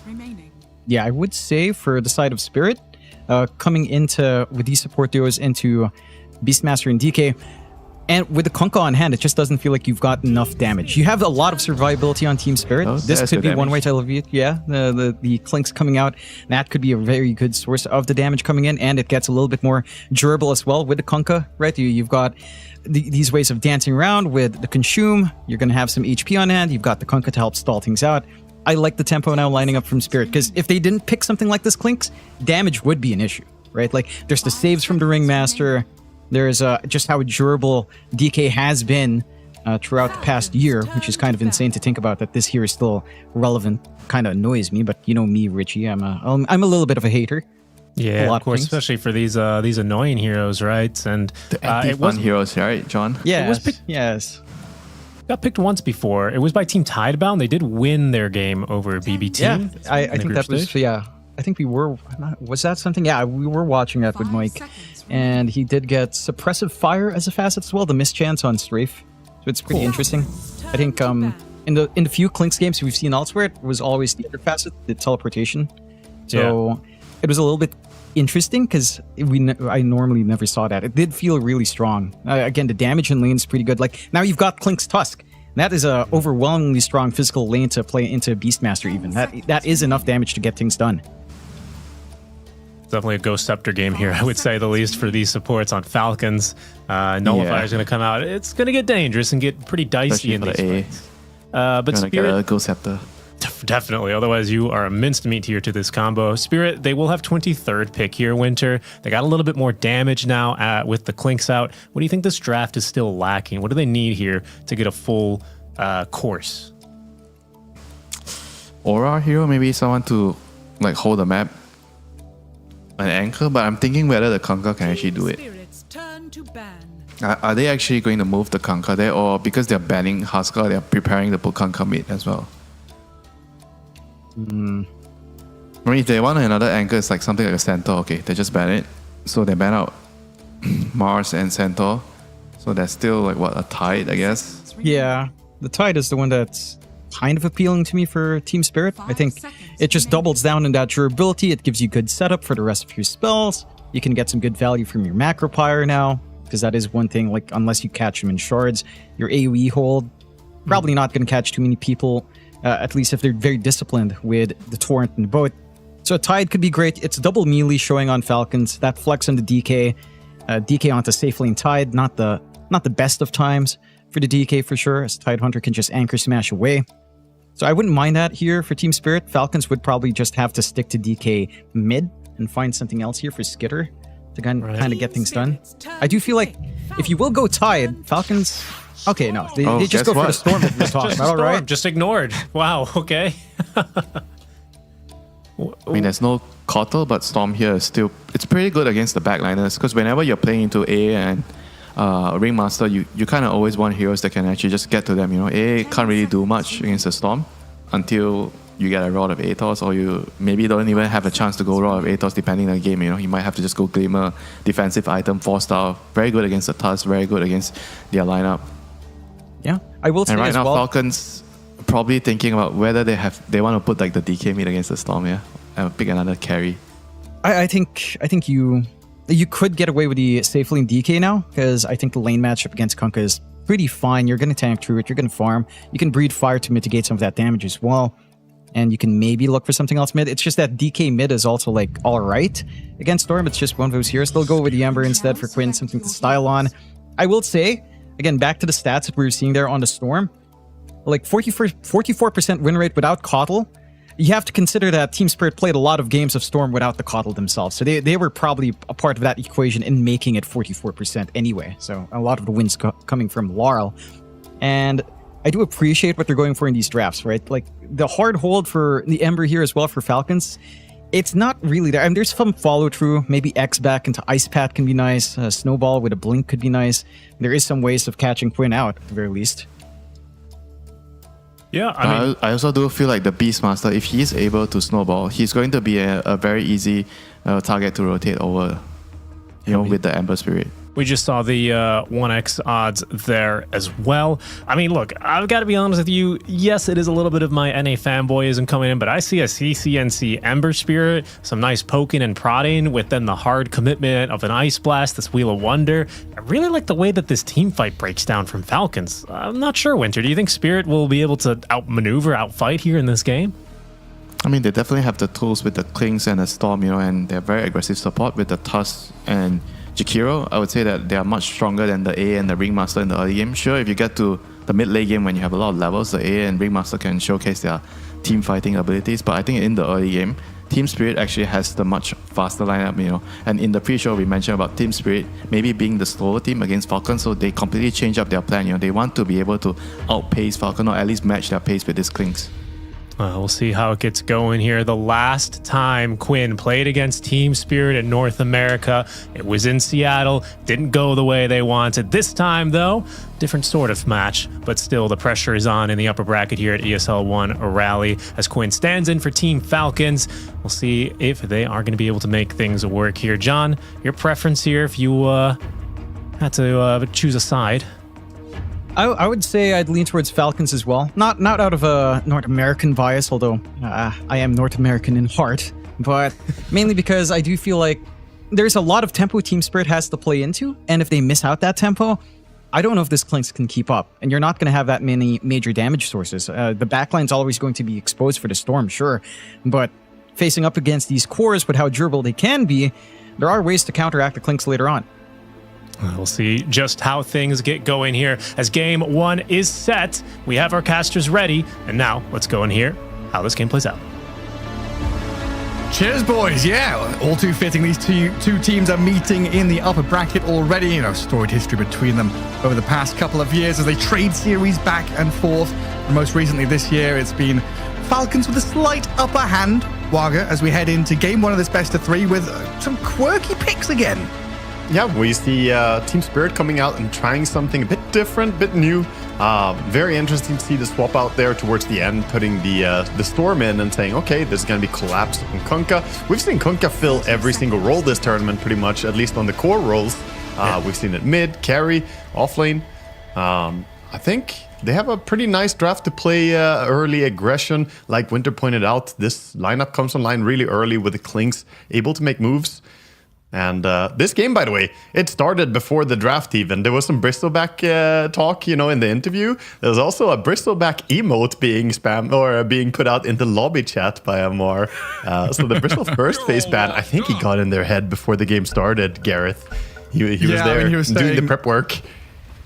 Yeah, I would say for the side of Spirit, coming into with these support duos into Beastmaster and DK, and with the Kunkka on hand, it just doesn't feel like you've got enough damage. You have a lot of survivability on Team Spirit. This could be one way to alleviate. Yeah, the Clinks coming out, that could be a very good source of the damage coming in, and it gets a little bit more durable as well with the Kunkka, right? You've got these ways of dancing around with the Consume. You're going to have some HP on hand. You've got the Kunkka to help stall things out. I like the tempo now lining up from Spirit, because if they didn't pick something like this Clinks, damage would be an issue, right? Like, there's the saves from the Ringmaster. There's just how durable DK has been throughout the past year, which is kind of insane to think about, that this here is still relevant. Kind of annoys me, but me, Richie, I'm a little bit of a hater. Yeah, of course, especially for these annoying heroes, right? And the anti-fun heroes, right, John? Yeah, yes. Got picked once before. It was by Team Tidebound. They did win their game over BBT. Yeah, I think that was I think we were. Was that something? Yeah, we were watching that with Mike, and he did get suppressive fire as a facet as well. The mischance on strafe, so it's pretty interesting. I think in the few Clinks games we've seen elsewhere, it was always the other facet, the teleportation. So it was a little bit interesting because I normally never saw that. It did feel really strong. Again, the damage in lane is pretty good. Like now you've got Klink's Tusk. That is a overwhelmingly strong physical lane to play into Beastmaster even. That is enough damage to get things done. Definitely a Ghost Scepter game here, I would say the least, for these supports on Falcons. Nullifier is going to come out. It's going to get dangerous and get pretty dicey in these fights. But Spirit, get a Ghost Scepter. Definitely. Otherwise, you are a minced meat here to this combo. Spirit, they will have 23rd pick here, Winter. They got a little bit more damage now with the Clinks out. What do you think this draft is still lacking? What do they need here to get a full course? Aura hero, maybe someone to like hold the map, an anchor, but I'm thinking whether the Conquer can actually do it. Are they actually going to move the Conquer there, or because they're banning Husker, they're preparing to put Conquer mid as well? I mean, if they want another anchor, it's like something like a Centaur. Okay, they just ban it. So they ban out Mars and Centaur. So that's still like what, a Tide, I guess? Yeah, the Tide is the one that's kind of appealing to me for Team Spirit. I think it just doubles down in that durability. It gives you good setup for the rest of your spells. You can get some good value from your Macro Pyre now, because that is one thing, like unless you catch them in shards, your AoE hold, probably not going to catch too many people. At least if they're very disciplined with the Torrent and the Boat. So a Tide could be great. It's double melee showing on Falcons. That flex on the DK. DK onto safe lane Tide. Not the best of times for the DK for sure, as Tide Hunter can just anchor smash away. So I wouldn't mind that here for Team Spirit. Falcons would probably just have to stick to DK mid and find something else here for Skitter to kind of get things done. I do feel like if you will go Tide, Falcons... Okay, no. They just go for the Storm that we were talking about, right? Just ignored. Wow, okay. I mean, there's no Kotl, but Storm here is still... It's pretty good against the backliners, because whenever you're playing into A and Ringmaster, you kind of always want heroes that can actually just get to them, you know. A can't really do much against the Storm until you get a Rod of Atos, or you maybe don't even have a chance to go Rod of Atos depending on the game, you know. You might have to just go Glimmer, defensive item, 4-star. Very good against the Tusk, very good against their lineup. Yeah, I will say and right as now, well, Falcons probably thinking about whether they want to put like the DK mid against the Storm, yeah, and pick another carry. I think you could get away with the safe lane DK now, because I think the lane matchup against Kunkka is pretty fine. You're going to tank through it. You're going to farm. You can breed fire to mitigate some of that damage as well, and you can maybe look for something else mid. It's just that DK mid is also like all right against Storm. It's just one of those heroes. They'll go with the Ember instead for Quinn, something to style on. I will say, again, back to the stats that we were seeing there on the Storm, like 44% win rate without Kotl. You have to consider that Team Spirit played a lot of games of Storm without the Kotl themselves. So they were probably a part of that equation in making it 44% anyway. So a lot of the wins coming from Laurel. And I do appreciate what they're going for in these drafts, right? Like the hard hold for the Ember here as well for Falcons, it's not really there. I mean, there's some follow through. Maybe X back into Ice Pat can be nice. Snowball with a blink could be nice. There is some ways of catching Quinn out at the very least. Yeah, I mean, I also do feel like the Beastmaster, if he's able to snowball, he's going to be a very easy target to rotate over, you know, with the Ember Spirit. We just saw the 1x odds there as well. I mean, look, I've got to be honest with you. Yes, it is a little bit of my NA fanboyism coming in, but I see a CCNC Ember Spirit, some nice poking and prodding with then the hard commitment of an Ice Blast, this Wheel of Wonder. I really like the way that this team fight breaks down from Falcons. I'm not sure, Winter. Do you think Spirit will be able to outmaneuver, outfight here in this game? I mean, they definitely have the tools with the Klings and the Storm, you know, and they're very aggressive support with the Tusk and Jakiro. I would say that they are much stronger than the A and the Ringmaster in the early game. Sure, if you get to the mid late game when you have a lot of levels, the A and Ringmaster can showcase their team fighting abilities. But I think in the early game, Team Spirit actually has the much faster lineup, you know. And in the pre-show, we mentioned about Team Spirit maybe being the slower team against Falcon, so they completely change up their plan. You know, they want to be able to outpace Falcon or at least match their pace with these Klings. We'll see how it gets going here. The last time Quinn played against Team Spirit in North America, it was in Seattle. Didn't go the way they wanted. This time, though, different sort of match, but still the pressure is on in the upper bracket here at ESL 1 Raleigh as Quinn stands in for Team Falcons. We'll see if they are going to be able to make things work here. John, your preference here if you had to choose a side? I would say I'd lean towards Falcons as well. Not out of a North American bias, although I am North American in heart. but mainly because I do feel like there's a lot of tempo Team Spirit has to play into, and if they miss out that tempo, I don't know if this Clinks can keep up, and you're not going to have that many major damage sources. The backline's always going to be exposed for the Storm, sure, but facing up against these cores with how durable they can be, there are ways to counteract the Clinks later on. We'll see just how things get going here as game 1 is set. We have our casters ready, and now let's go and hear how this game plays out. Cheers, boys. Yeah, all too fitting. These two teams are meeting in the upper bracket already. You know, storied history between them over the past couple of years as they trade series back and forth. And most recently this year, it's been Falcons with a slight upper hand, Wagga, as we head into game 1 of this best of 3 with some quirky picks again. Yeah, we see Team Spirit coming out and trying something a bit different, a bit new. Very interesting to see the swap out there towards the end, putting the Storm in and saying, okay, this is going to be Collapse and Kunkka. We've seen Kunkka fill every single role this tournament, pretty much, at least on the core roles. We've seen it mid, carry, offlane. I think they have a pretty nice draft to play early aggression. Like Winter pointed out, this lineup comes online really early with the Clinks able to make moves. And this game, by the way, it started before the draft even. There was some Bristleback talk, you know, in the interview. There was also a Bristleback emote being spammed or being put out in the lobby chat by Amar. So the Bristle first face ban, I think he got in their head before the game started, Gareth. He was there doing the prep work.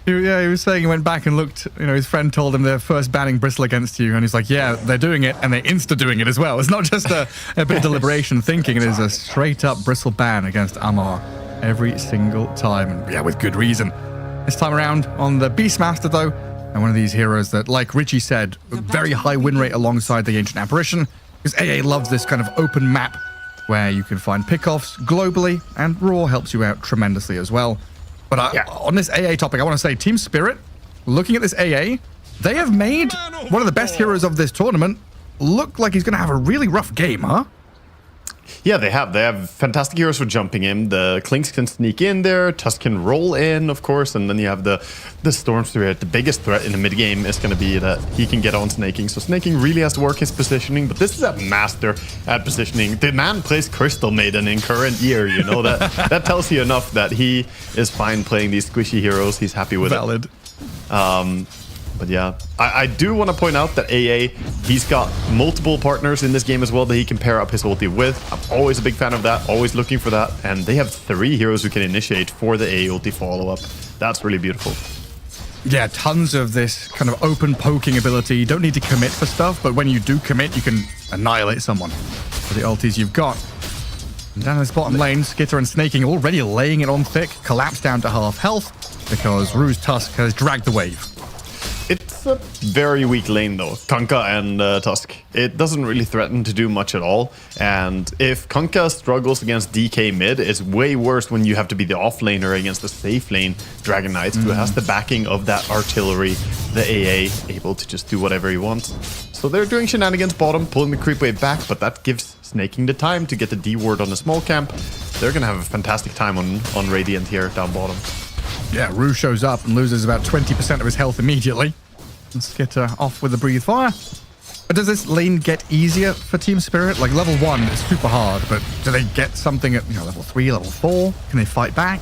He was saying he went back and looked, you know, his friend told him they're first banning Bristle against you, and he's like, yeah, they're doing it, and they're insta-doing it as well. It's not just a bit of deliberation thinking, it is a straight-up Bristle ban against Amar every single time, and yeah, with good reason. This time around on the Beastmaster, though, and one of these heroes that, like Richie said, a very high win rate alongside the Ancient Apparition, because AA loves this kind of open map where you can find pickoffs globally, and Raw helps you out tremendously as well. But on this AA topic, I want to say Team Spirit, looking at this AA, they have made one of the best heroes of this tournament look like he's going to have a really rough game, huh? Yeah, they have. They have fantastic heroes for jumping in. The Clinks can sneak in there. Tusk can roll in, of course. And then you have the Storm Spirit. The biggest threat in the mid-game is going to be that he can get on snaking. So snaking really has to work his positioning. But this is a master at positioning. The man plays Crystal Maiden in current year. You know, that tells you enough that he is fine playing these squishy heroes. He's happy with it. But yeah, I do want to point out that AA, he's got multiple partners in this game as well that he can pair up his ulti with. I'm always a big fan of that, always looking for that. And they have 3 heroes who can initiate for the AA ulti follow-up. That's really beautiful. Yeah, tons of this kind of open poking ability. You don't need to commit for stuff, but when you do commit, you can annihilate someone for the ultis you've got. And down in this bottom lane, Skitter and Snaking already laying it on thick. Collapse down to half health because Rue's Tusk has dragged the wave. It's a very weak lane though, Kunkka and Tusk. It doesn't really threaten to do much at all. And if Kunkka struggles against DK mid, it's way worse when you have to be the off laner against the safe lane Dragon Knight, who has the backing of that artillery, the AA, able to just do whatever he wants. So they're doing shenanigans bottom, pulling the creep wave back, but that gives Snaking the time to get the D ward on the small camp. They're gonna have a fantastic time on Radiant here down bottom. Yeah, Rue shows up and loses about 20% of his health immediately. Let's get off with the breathe fire. But does this lane get easier for Team Spirit? Like level 1 is super hard, but do they get something at level 3, level 4? Can they fight back?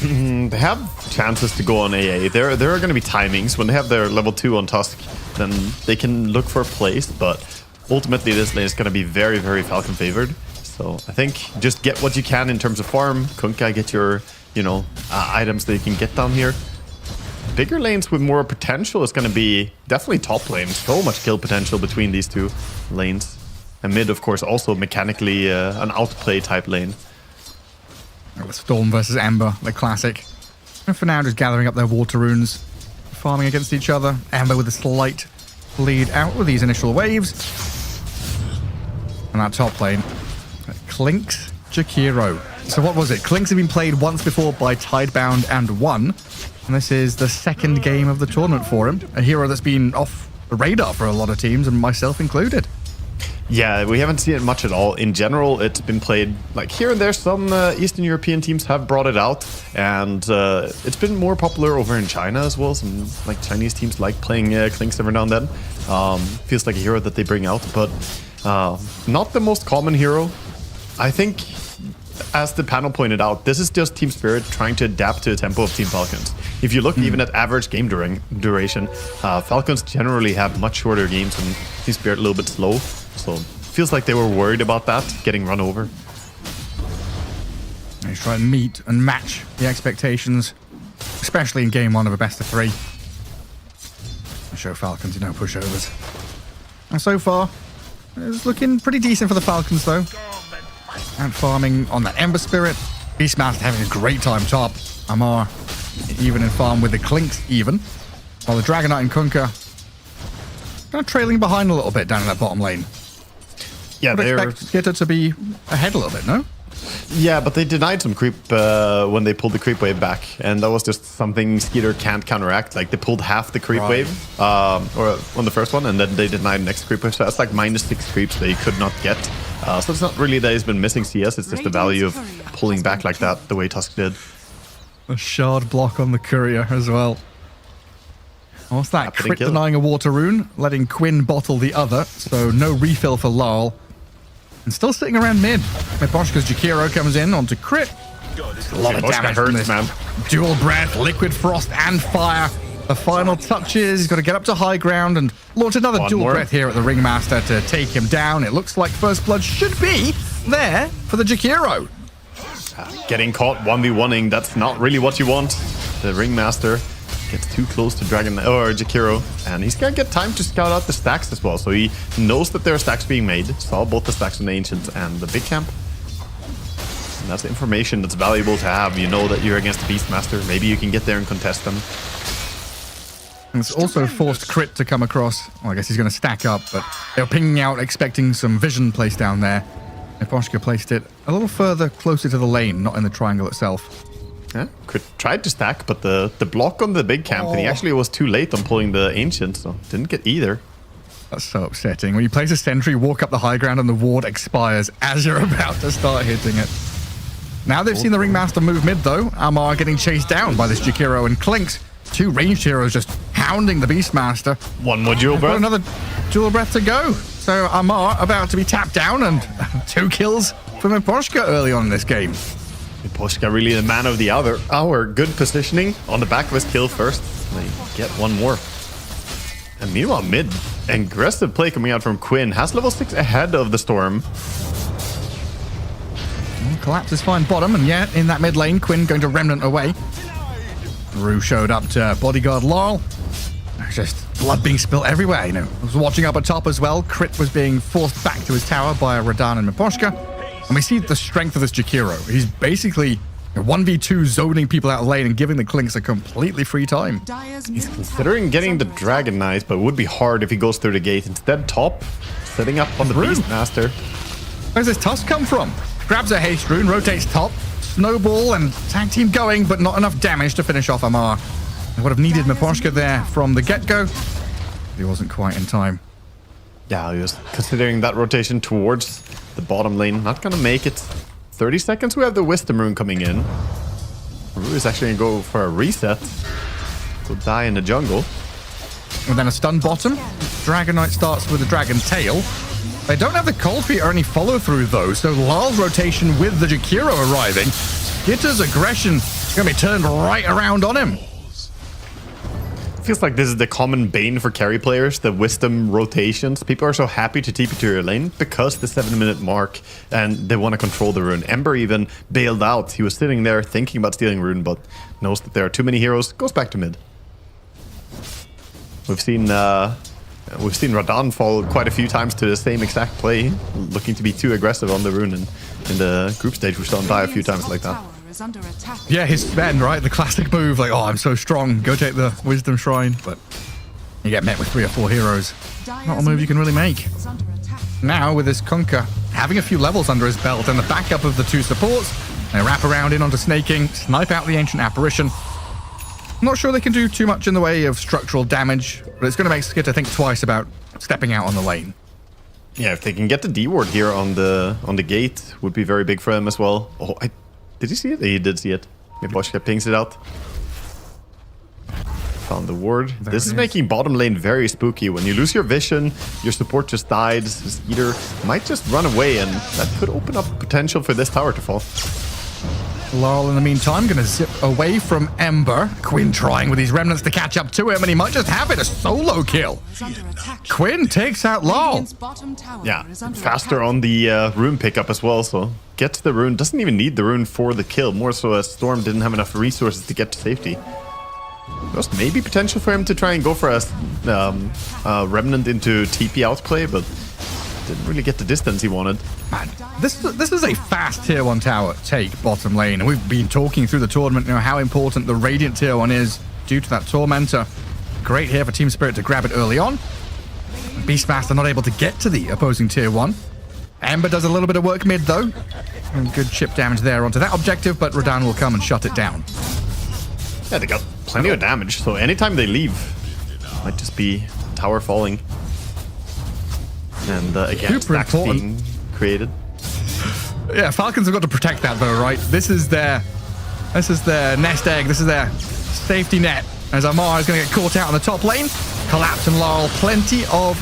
They have chances to go on AA. There are going to be timings. When they have their level 2 on Tusk, then they can look for a place, but ultimately this lane is going to be very, very Falcon favored. So I think just get what you can in terms of farm. Kunkka, get your items that you can get down here. Bigger lanes with more potential is going to be definitely top lane. So much kill potential between these two lanes. And mid, of course, also mechanically an outplay type lane. Storm versus Ember, the classic. And for now, just gathering up their water runes, farming against each other. Ember with a slight lead out with these initial waves. And that top lane, Clinks, Jakiro. So what was it? Clinks have been played once before by Tidebound and won. And this is the second game of the tournament for him. A hero that's been off the radar for a lot of teams, and myself included. Yeah, we haven't seen it much at all. In general, it's been played like here and there. Some Eastern European teams have brought it out, and it's been more popular over in China as well. Some like Chinese teams like playing Clinks every now and then. Feels like a hero that they bring out, but not the most common hero. I think, as the panel pointed out, this is just Team Spirit trying to adapt to the tempo of Team Falcons. If you look even at average game duration, Falcons generally have much shorter games and Team Spirit a little bit slow. So it feels like they were worried about that, getting run over. They try and meet and match the expectations, especially in game 1 of a best of 3. Show Falcons, pushovers. And so far, it's looking pretty decent for the Falcons, though. And farming on that Ember Spirit. Beastmaster having a great time top. Amar even in farm with the Clinks even. While the Dragonite and Kunkka kind of trailing behind a little bit down in that bottom lane. Yeah, Would expect Skitter to be ahead a little bit, no? Yeah, but they denied some creep when they pulled the creep wave back, and that was just something Skeeter can't counteract. Like, they pulled half the creep wave or on the first one, and then they denied the next creep wave, so that's like -6 creeps they could not get. So it's not really that he's been missing CS, it's just the value of pulling back like that, the way Tusk did. A shard block on the courier as well. What's that? Crit denying a water rune, letting Quinn bottle the other, so no refill for Larl. And still sitting around mid. Miposhka's Jakiro comes in onto crit. A lot of damage from this, man. Dual breath, liquid frost, and fire. The final touches. He's got to get up to high ground and launch another dual breath here at the Ringmaster to take him down. It looks like first blood should be there for the Jakiro. Getting caught 1v1ing, that's not really what you want. The Ringmaster gets too close to Jakiro, and he's gonna get time to scout out the stacks as well. So he knows that there are stacks being made. Saw both the stacks in the Ancient and the big camp. And that's information that's valuable to have. You know that you're against the Beastmaster. Maybe you can get there and contest them. And it's also forced crit to come across. Well, I guess he's going to stack up, but they're pinging out, expecting some vision placed down there. Miposhka placed it a little further closer to the lane, not in the triangle itself. Yeah, tried to stack, but the block on the big camp, and he actually was too late on pulling the Ancient, so didn't get either. That's so upsetting. When you place a sentry, walk up the high ground, and the ward expires as you're about to start hitting it. Now they've seen the Ringmaster move mid, though. Amar getting chased down by this Jakiro and Clinks. 2 ranged heroes just hounding the Beastmaster. One more dual breath. Another dual breath to go. So Amar about to be tapped down, and 2 kills for Miposhka early on in this game. Miposhka really the man of the hour. Good positioning on the back of his kill first. They get one more. And meanwhile, mid, aggressive play coming out from Quinn. Has level 6 ahead of the Storm. Collapse is fine bottom, and yeah, in that mid lane, Quinn going to Remnant away. Rue showed up to bodyguard Laurel. Just blood being spilt everywhere, Was watching up at top as well. Crit was being forced back to his tower by Radan and Miposhka. And we see the strength of this Jakiro. He's basically 1v2 zoning people out of lane and giving the Clinks a completely free time. He's considering getting the Dragon Knight, but it would be hard if he goes through the gate. Instead, top, setting up on the Beastmaster. Where's this Tusk come from? Grabs a haste rune, rotates top, snowball and tag team going, but not enough damage to finish off Amar. I would have needed Miposhka there from the get-go. He wasn't quite in time. Yeah, he was considering that rotation towards the bottom lane. Not gonna make it. 30 seconds, we have the Wisdom Rune coming in. Rue is actually gonna go for a reset. He'll die in the jungle. And then a stun bottom. Dragon Knight starts with a Dragon Tail. They don't have the Cold Feet or any follow-through, though, so Lal's rotation with the Jakiro arriving. Skitter's aggression is going to be turned right around on him. Feels like this is the common bane for carry players, the Wisdom rotations. People are so happy to TP to your lane because the 7-minute mark, and they want to control the rune. Ember even bailed out. He was sitting there thinking about stealing rune, but knows that there are too many heroes, goes back to mid. We've seen Radan fall quite a few times to the same exact play, looking to be too aggressive on the rune, and in the group stage we saw him die a few times like that. Yeah, his spend, right? The classic move, like, oh, I'm so strong, go take the Wisdom Shrine, but you get met with 3 or 4 heroes. Not a move you can really make. Now, with this Kunkka having a few levels under his belt and the backup of the 2 supports, they wrap around in onto Snaking, snipe out the Ancient Apparition. I'm not sure they can do too much in the way of structural damage, but it's going to make Skitter think twice about stepping out on the lane. Yeah, if they can get the D ward here on the gate, would be very big for him as well. Oh, did he see it? He did see it. Miposhka pings it out. Found the ward. There This it is is. making bottom lane very spooky. When you lose your vision, your support just died. This Eater might just run away, and that could open up potential for this tower to fall. Laurel, in the meantime, going to zip away from Ember. Quinn trying with these remnants to catch up to him, and he might just have it, a solo kill. Is under attack. Quinn takes out Laurel. Radiant's bottom tower Yeah, is under faster attack. on the rune pickup as well, so gets the rune. Doesn't even need the rune for the kill, more so as Storm didn't have enough resources to get to safety. There's maybe potential for him to try and go for a Remnant into TP outplay, but didn't really get the distance he wanted. Man, this is a fast tier 1 tower take bottom lane, and we've been talking through the tournament, you know, how important the Radiant tier 1 is due to that Tormentor. Great here for Team Spirit to grab it early on. Beastmaster not able to get to the opposing tier 1. Ember does a little bit of work mid though, and good chip damage there onto that objective, but Radahn will come and shut it down. Yeah, they got plenty of damage, so anytime they leave, might just be tower falling. And again, Super stacks important. being created. Yeah, Falcons have got to protect that though, right? This is their nest egg. This is their safety net. As Amar is going to get caught out on the top lane. Collapse and Laurel, plenty of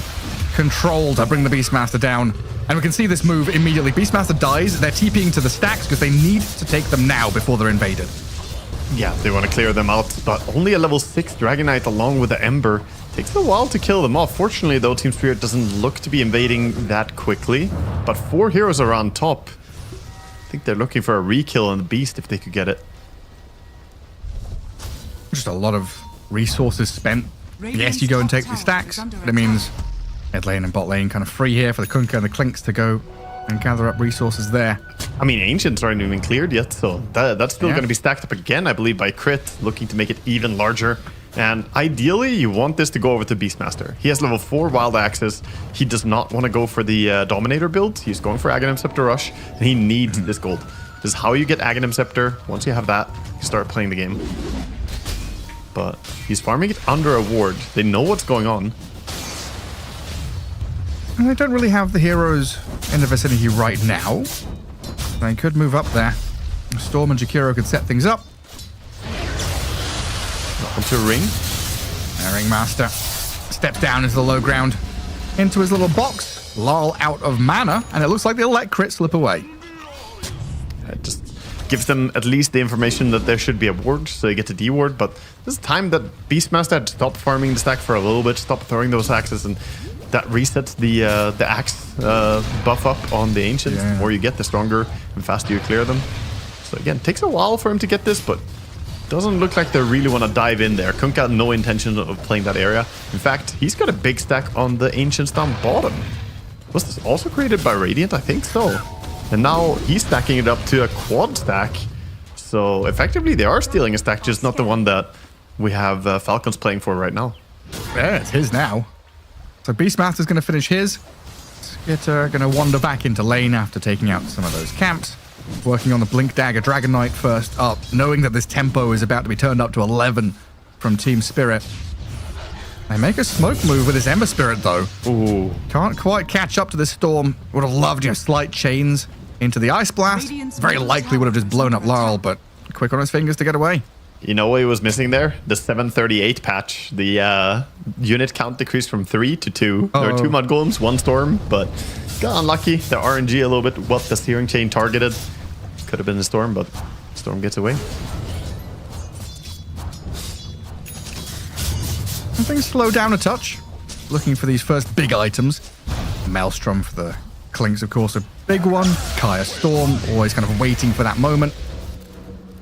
control to bring the Beastmaster down. And we can see this move immediately. Beastmaster dies. They're TPing to the stacks because they need to take them now before they're invaded. Yeah, they want to clear them out, but only a level 6 Dragon Knight along with the Ember. Takes a while to kill them off. Fortunately, though, Team Spirit doesn't look to be invading that quickly. But 4 heroes are on top. I think they're looking for a re-kill on the Beast if they could get it. Just a lot of resources spent. Yes, you go and take the stacks, but it means mid lane and bot lane kind of free here for the Kunkka and the Clinks to go and gather up resources there. I mean, Ancients aren't even cleared yet, so that's still Yeah. going to be stacked up again, I believe, by Crit, looking to make it even larger. And ideally, you want this to go over to Beastmaster. He has level 4 Wild Axes. He does not want to go for the Dominator build. He's going for Aghanim Scepter Rush, and he needs this gold. This is how you get Aghanim Scepter. Once you have that, you start playing the game. But he's farming it under a ward. They know what's going on. And they don't really have the heroes in the vicinity right now. They could move up there. Storm and Jakiro could set things up. Onto Ring. Ringmaster steps down into the low ground, into his little box. Laurel out of mana, and it looks like they'll let Crit slip away. It just gives them at least the information that there should be a ward, so they get to D-ward. But this is time that Beastmaster had to stop farming the stack for a little bit, stop throwing those axes, and that resets the axe buff up on the Ancients. Yeah. The more you get, the stronger and faster you clear them. So again, takes a while for him to get this, but doesn't look like they really want to dive in there. Kunkka had no intention of playing that area. In fact, he's got a big stack on the Ancients down bottom. Was this also created by Radiant? I think so. And now he's stacking it up to a quad stack. So effectively, they are stealing a stack, just not the one that we have Falcons playing for right now. Yeah, it's his now. So Beastmaster's going to finish his. Skitter going to wander back into lane after taking out some of those camps. Working on the Blink Dagger Dragon Knight first up, knowing that this tempo is about to be turned up to 11 from Team Spirit. They make a smoke move with this Ember Spirit, though. Ooh. Can't quite catch up to this Storm. Would have loved, slight chains into the Ice Blast. Very likely would have just blown up Laurel, but quick on his fingers to get away. You know what he was missing there? The 738 patch. The unit count decreased from 3 to 2. There were 2 Mud Golems, 1 Storm, but got unlucky. The RNG a little bit what the Searing Chain targeted. Could have been the Storm, but Storm gets away. Things slow down a touch. Looking for these first big items. Maelstrom for the Clinks, of course, a big one. Kaya Storm, always kind of waiting for that moment.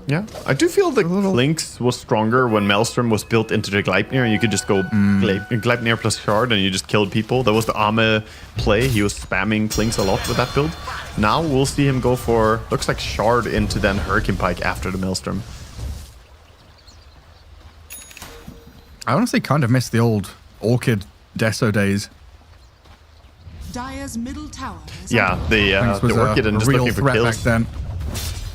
Yeah, I do feel the Clinks was stronger when Maelstrom was built into the Gleipnir. You could just go Gleipnir plus Shard and you just killed people. That was the Ame play. He was spamming Clinks a lot with that build. Now we'll see him go for, looks like Shard into then Hurricane Pike after the Maelstrom. I honestly kind of miss the old Orchid Deso days. Dire's middle tower is Yeah, under the Orchid and just real looking for threat kills. back then.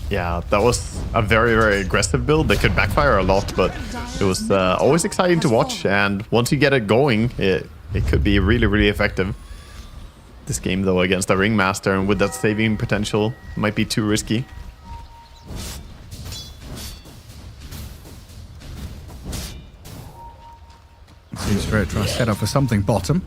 Yeah, that was a very, very aggressive build. They could backfire a lot, but it was always exciting to watch. And once you get it going, it could be really, really effective. This game, though, against a Ringmaster and with that saving potential, might be too risky. Team Spirit trying to set up for something bottom.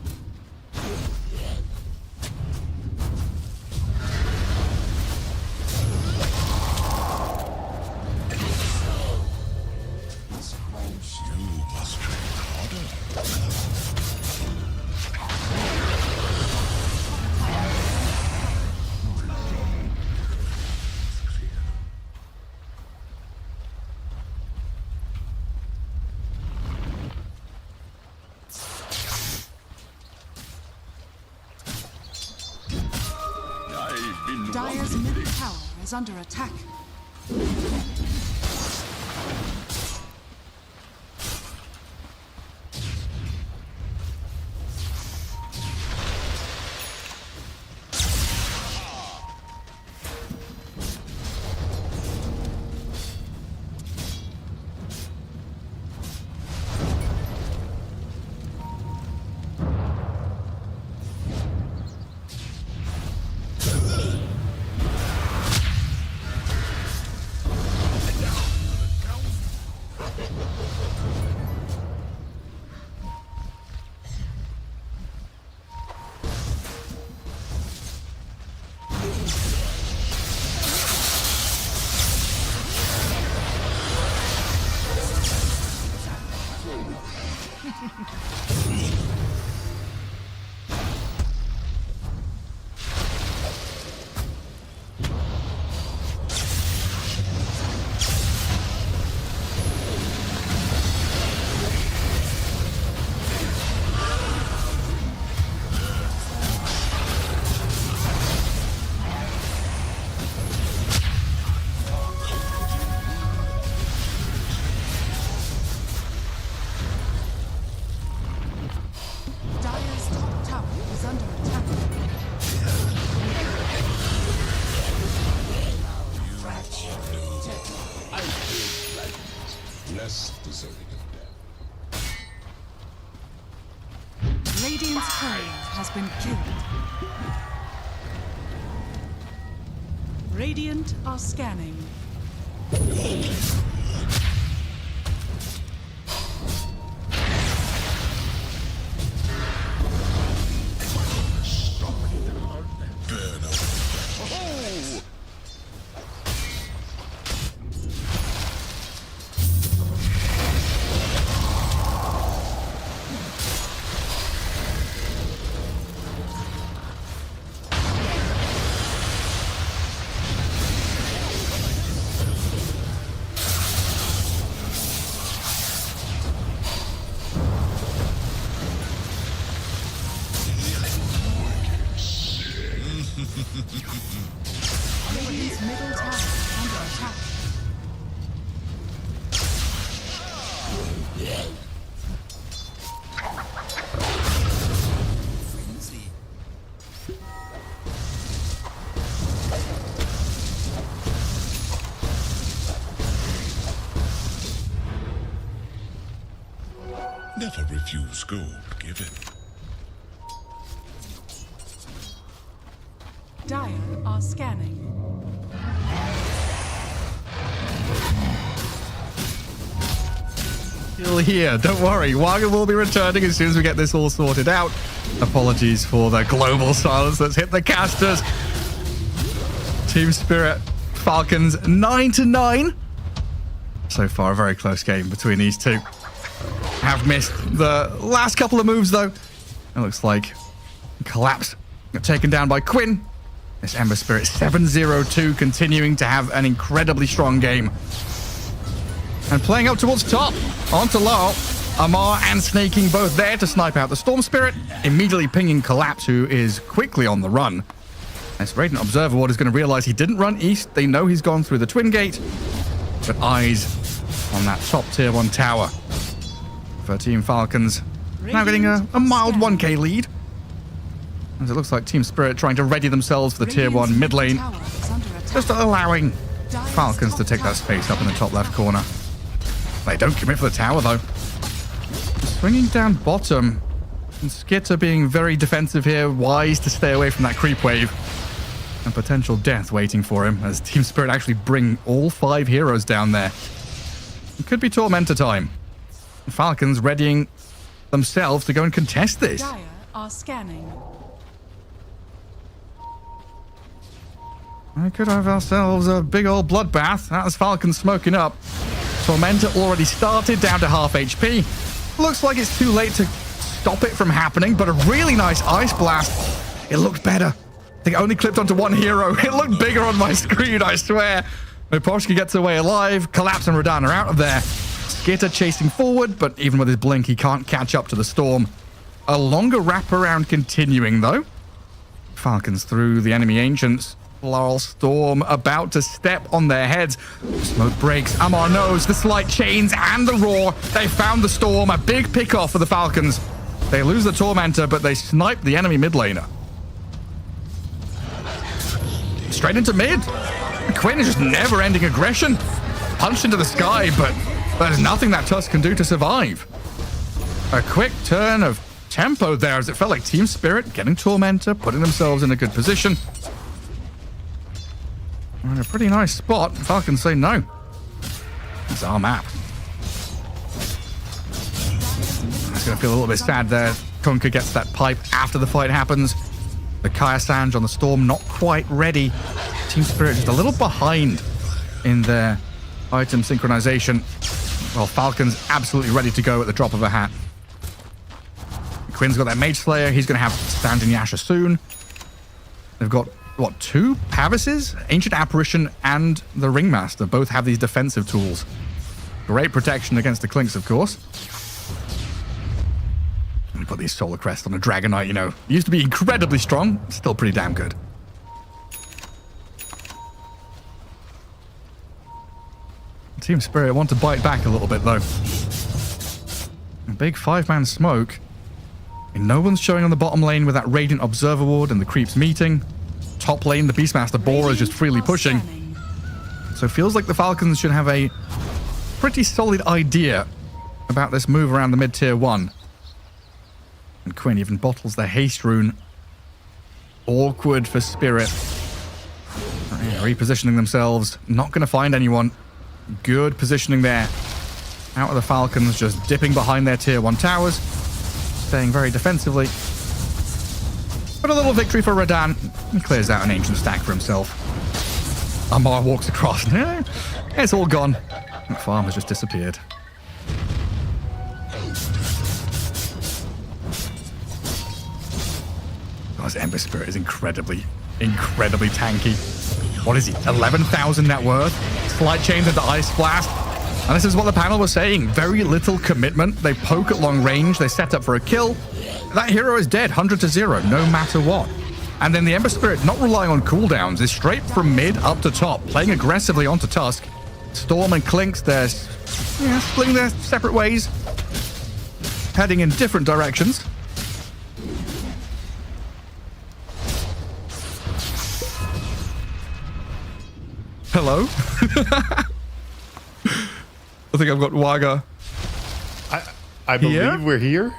Dire's middle tower is under attack. Dire's top tower is under attack. Radiant's courier has been killed. Radiant are scanning. Radiant's middle tower is under attack. Never refuse gold given. Dire are scanning. Still here. Don't worry. Waga will be returning as soon as we get this all sorted out. Apologies for the global silence that's hit the casters. Team Spirit, Falcons 9-9. So far, a very close game between these two. Have missed the last couple of moves, though. It looks like Collapse got taken down by Quinn. This Ember Spirit 7-0-2 continuing to have an incredibly strong game. And playing up towards top, onto low. Amar and Snaking both there to snipe out the Storm Spirit, immediately pinging Collapse, who is quickly on the run. As Radiant Observer Ward is going to realize he didn't run east. They know he's gone through the Twin Gate, but eyes on that top tier 1 tower for Team Falcons. Now getting a mild 1k lead. As it looks like Team Spirit trying to ready themselves for the tier 1 mid lane. Just allowing Falcons to take that space up in the top left corner. They don't commit for the tower, though. Swinging down bottom. And Skitter being very defensive here. Wise to stay away from that creep wave. And potential death waiting for him as Team Spirit actually bring all 5 heroes down there. It could be Tormentor time. Falcons readying themselves to go and contest this. Dire are scanning. We could have ourselves a big old bloodbath. That's Falcons smoking up. Tormentor already started, down to half HP. Looks like it's too late to stop it from happening, but a really nice Ice Blast. It looked better. I think it only clipped onto one hero. It looked bigger on my screen, I swear. Miposhka gets away alive. Collapse and Radahn are out of there. Skitter chasing forward, but even with his blink, he can't catch up to the Storm. A longer wraparound continuing, though. Falcons through the enemy Ancients. Laurel Storm about to step on their heads. Smoke breaks. Amar knows the slight chains and the roar. They found the Storm. A big pick-off for the Falcons. They lose the Tormentor, but they snipe the enemy mid laner. Straight into mid. Quinn is just never-ending aggression. Punched into the sky, but there's nothing that Tusk can do to survive. A quick turn of tempo there as it felt like Team Spirit getting Tormentor, putting themselves in a good position. We're in a pretty nice spot. Falcons say no. It's our map. It's going to feel a little bit sad there. Kunkka gets that pipe after the fight happens. The Kaya Sanj on the Storm not quite ready. Team Spirit just a little behind in their item synchronization. Well, Falcons absolutely ready to go at the drop of a hat. Quinn's got that Mage Slayer. He's going to have Sanj and Yasha soon. They've got, what, 2 Pavises? Ancient Apparition and the Ringmaster both have these defensive tools. Great protection against the Clinks, of course. And we put these Solar Crest on a Dragonite, you know. Used to be incredibly strong, still pretty damn good. Team Spirit want to bite back a little bit, though. A big 5-man smoke. And no one's showing on the bottom lane with that Radiant Observer Ward and the creeps meeting. Top lane, the Beastmaster Boar is just freely pushing. So it feels like the Falcons should have a pretty solid idea about this move around the mid-tier 1. And Quinn even bottles their haste rune. Awkward for Spirit. Repositioning themselves. Not going to find anyone. Good positioning there. Out of the Falcons, just dipping behind their tier 1 towers. Staying very defensively. But a little victory for Radahn. He clears out an ancient stack for himself. Amar walks across. It's all gone. The farm has just disappeared. This Ember Spirit is incredibly tanky. What is he? 11,000 net worth? Slight chains into Ice Blast. And this is what the panel was saying. Very little commitment. They poke at long range. They set up for a kill. That hero is dead, 100 to 0, no matter what. And then the Ember Spirit, not relying on cooldowns, is straight from mid up to top, playing aggressively onto Tusk. Storm and Clinks, they're splitting their separate ways, heading in different directions. Hello? I think I've got Waga. I believe here? we're here.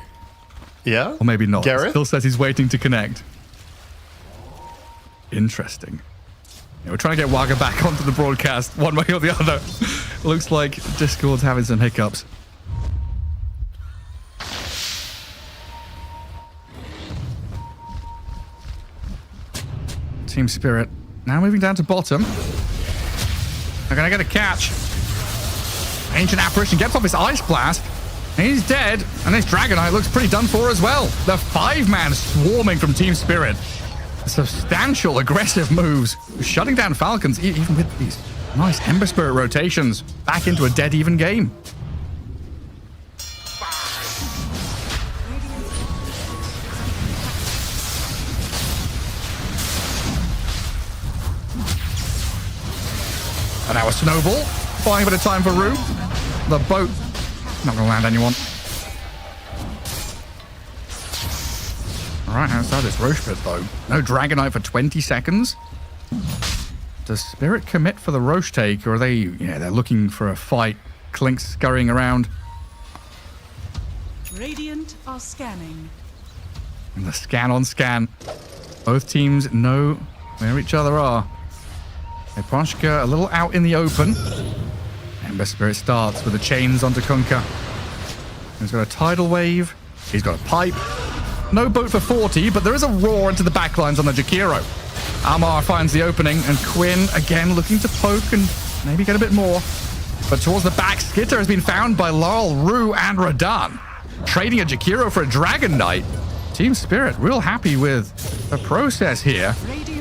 Yeah? Or maybe not. Gareth? Still says he's waiting to connect. Interesting. Yeah, we're trying to get Waga back onto the broadcast one way or the other. Looks like Discord's having some hiccups. Team Spirit now moving down to bottom. They're going to get a catch. Ancient Apparition gets off his Ice Blast. He's dead, and this Dragonite looks pretty done for as well. The 5-man swarming from Team Spirit. Substantial aggressive moves. Shutting down Falcons, even with these nice Ember Spirit rotations. Back into a dead even game. And now a snowball. Buying a bit of time for Rue. The boat. Not going to land anyone. Right outside this Roche pit, though. No Dragonite for 20 seconds. Does Spirit commit for the Roche take, or are they... Yeah, they're looking for a fight. Clinks scurrying around. Radiant are scanning. And the scan on scan. Both teams know where each other are. Eposhka a little out in the open. Ember Spirit starts with the chains onto Kunkka. He's got a Tidal Wave. He's got a pipe. No boat for 40, but there is a roar into the backlines on the Jakiro. Amar finds the opening, and Quinn again looking to poke and maybe get a bit more. But towards the back, Skitter has been found by Laurel, Rue, and Radan. Trading a Jakiro for a Dragon Knight. Team Spirit real happy with the process here.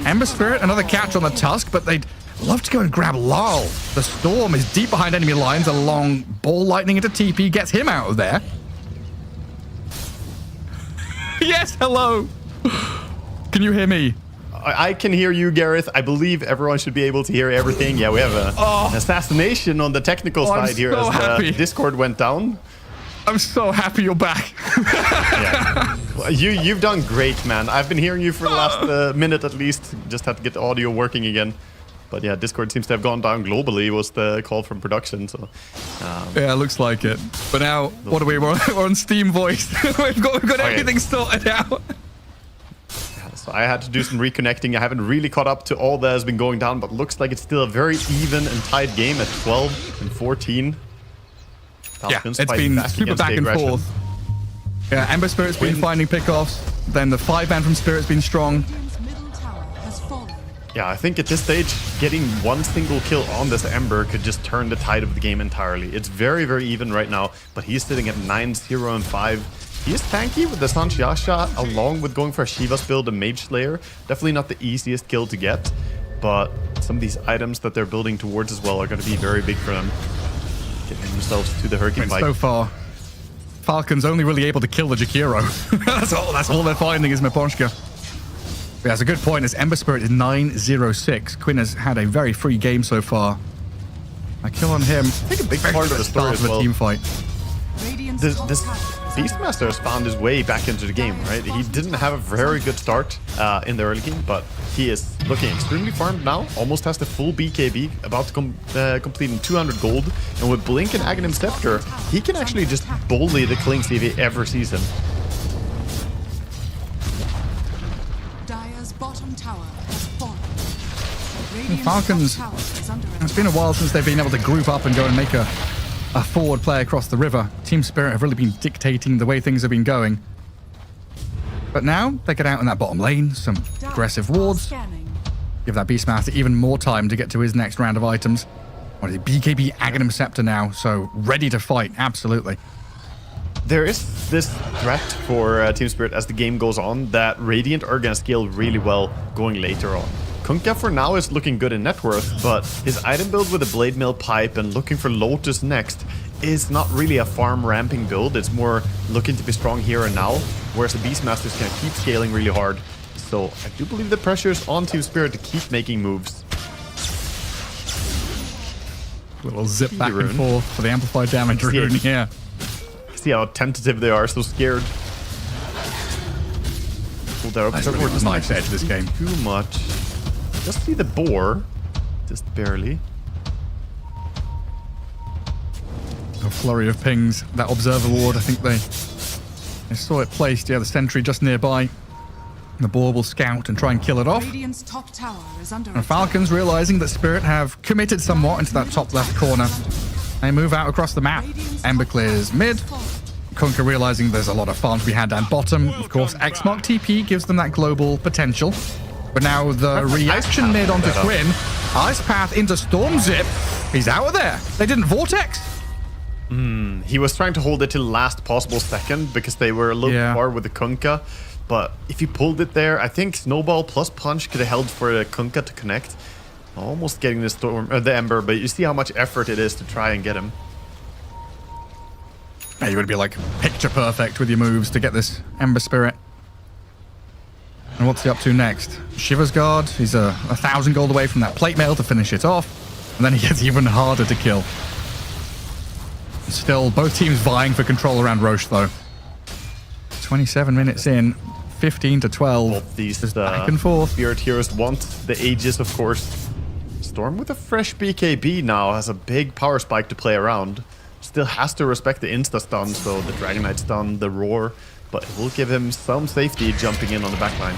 Ember Spirit, another catch on the Tusk, but they'd love to go and grab Laurel. The Storm is deep behind enemy lines. A long ball lightning into TP gets him out of there. Yes, hello. Can you hear me? I can hear you, Gareth. I believe everyone should be able to hear everything. Yeah, we have an assassination on the technical side here as the Discord went down. I'm so happy you're back. Yeah. Well, you've done great, man. I've been hearing you for the last minute at least. Just had to get the audio working again. But yeah, Discord seems to have gone down globally, was the call from production. So yeah, looks like it. But now, what are we? We're on Steam Voice. we've got everything sorted out. So I had to do some reconnecting. I haven't really caught up to all that has been going down, but looks like it's still a very even and tight game at 12 and 14. Falcons yeah, it's been super back and forth. Yeah, Ember Spirit's been finding pickoffs. Then the 5-man from Spirit's been strong. Yeah, I think at this stage, getting one single kill on this Ember could just turn the tide of the game entirely. It's very, very even right now, but he's sitting at 9-0 and 5. He is tanky with the Sanchiasha, along with going for a Shiva's build and Mage Slayer. Definitely not the easiest kill to get, but some of these items that they're building towards as well are going to be very big for them. Getting themselves to the Hurricane Bike. So far, Falcons only really able to kill the Jakiro. that's all they're finding is Meponchka. Yeah, that's a good point. As Ember Spirit is 9-0-6. Quinn has had a very free game so far. A kill on him. I think a big part of the story as well. Team fight. This Beastmaster has found his way back into the game, right? He didn't have a very good start in the early game, but he is looking extremely farmed now. Almost has the full BKB, about to complete in 200 gold. And with Blink and Aghanim Scepter, he can actually just bully the Klings if he ever sees him. Falcons, it's been a while since they've been able to group up and go and make a forward play across the river. Team Spirit have really been dictating the way things have been going. But now they get out in that bottom lane, some aggressive wards, give that Beastmaster even more time to get to his next round of items. What is it? BKB Aghanim Scepter now, so ready to fight, absolutely. There is this threat for Team Spirit as the game goes on that Radiant are going to scale really well going later on. Kunkka for now is looking good in net worth, but his item build with a Blade Mill Pipe and looking for Lotus next is not really a farm ramping build. It's more looking to be strong here and now, whereas the Beastmaster is going to keep scaling really hard. So I do believe the pressure is on Team Spirit to keep making moves. A little zip back and forth for the amplified damage rune here. See how tentative they are, so scared. Pull their nice edge this game. Too much. Just see the boar, just barely. A flurry of pings. That observer ward, I think they saw it placed. Yeah, the sentry just nearby. The boar will scout and try and kill it off. Top tower is under and Falcons, realizing that Spirit have committed somewhat into that top left corner, they move out across the map. Ember clears mid. Kunkka realizing there's a lot of farm to be had down bottom. Of course, Xmark TP gives them that global potential. But now the reaction mid onto Quinn. Ice Path into Storm Zip. He's out of there. They didn't Vortex. He was trying to hold it till the last possible second because they were a little far with the Kunkka. But if he pulled it there, I think Snowball plus Punch could have held for the Kunkka to connect. Almost getting the Storm, the Ember, but you see how much effort it is to try and get him. Yeah, you would be like picture perfect with your moves to get this Ember Spirit. And what's he up to next? Shiva's Guard. He's 1,000 gold away from that plate mail to finish it off. And then he gets even harder to kill. Still, both teams vying for control around Roche, though. 27 minutes in, 15-12. Both these back and forth. Spirit Heroes want the Aegis, of course. Storm with a fresh BKB now has a big power spike to play around. Still has to respect the insta-stun, so the Dragon Knight stun, the roar. But it will give him some safety jumping in on the backline.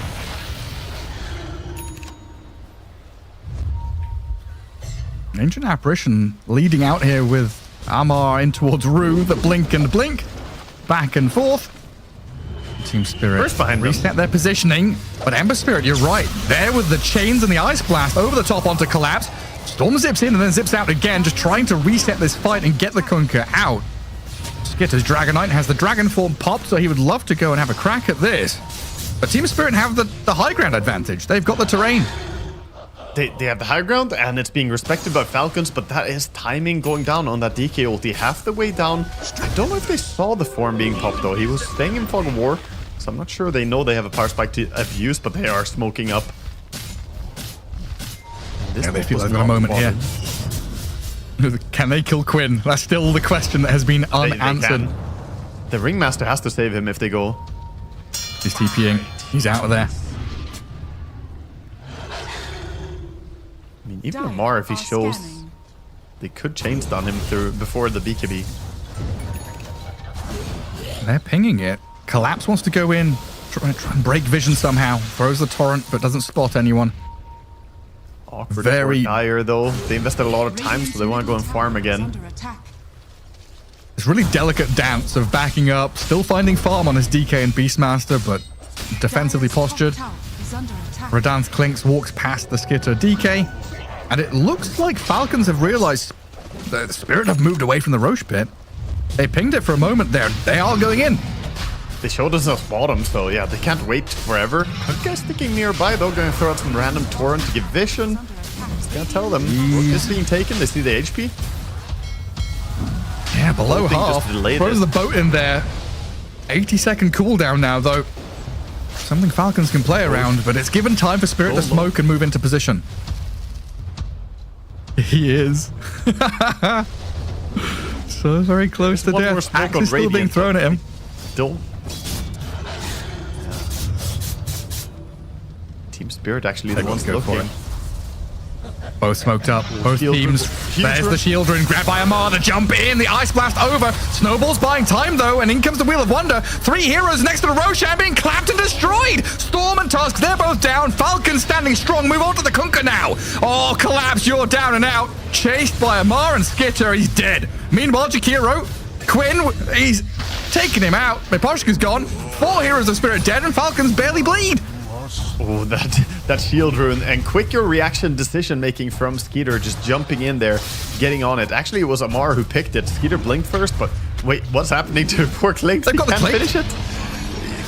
Ancient Apparition leading out here with Amar in towards Rue, the blink and blink. Back and forth. Team Spirit First behind them. reset their positioning, but Ember Spirit, you're right. There with the chains and the Ice Blast over the top onto Collapse. Storm zips in and then zips out again, just trying to reset this fight and get the Kunkka out. Skitter's Dragonite has the Dragon form popped, so he would love to go and have a crack at this. But Team Spirit have the high ground advantage. They've got the terrain. They have the high ground, and it's being respected by Falcons, but that is timing going down on that DK ulti half the way down. I don't know if they saw the form being popped, though. He was staying in Fog of War, so I'm not sure they know they have a power spike to abuse, but they are smoking up. Yeah, they feel they've got a moment here. Can they kill Quinn? That's still the question that has been unanswered. They the Ringmaster has to save him if they go. He's TPing. He's out of there. I mean, even Amar, if he shows, they could chain stun him through before the BKB. They're pinging it. Collapse wants to go in, try and break vision somehow. Throws the torrent, but doesn't spot anyone. Awkward Very dire though. They invested a lot of time, so they want to go and farm again. It's really delicate dance of backing up, still finding farm on his DK and Beastmaster, but defensively postured. Radanth Clinks walks past the Skitter DK, and it looks like Falcons have realized the Spirit have moved away from the Roche pit. They pinged it for a moment there. They are going in. They showed us a bottom, so yeah, they can't wait forever. Kunkka is sticking nearby though, going to throw out some random torrent to give vision. Just gonna tell them what is being taken. They see the HP. Yeah, below half. Throws the boat in there. 80-second cooldown now, though. Something Falcons can play around, but it's given time for Spirit to smoke and move into position. He is. So very close to death. Axe is still being thrown at him. Still. Team Spirit actually the ones looking. Both smoked up. Both teams. There's the shield rune. Grabbed by Amar. The jump in. The Ice Blast over. Snowball's buying time, though. And in comes the Wheel of Wonder. 3 heroes next to the Roshan being clapped and destroyed. Storm and Tusk, they're both down. Falcon standing strong. Move on to the Kunkka now. Oh, Collapse, you're down and out. Chased by Amar and Skitter. He's dead. Meanwhile, Jakiro, Quinn, he's taking him out. Miposhka's gone. 4 heroes of Spirit dead, and Falcons barely bleed. Oh, that shield rune and quicker reaction decision making from Skeeter, just jumping in there, getting on it. Actually, it was Amar who picked it. Skeeter blinked first, but wait, what's happening to poor Clinks? They've got the Clink. Finish it.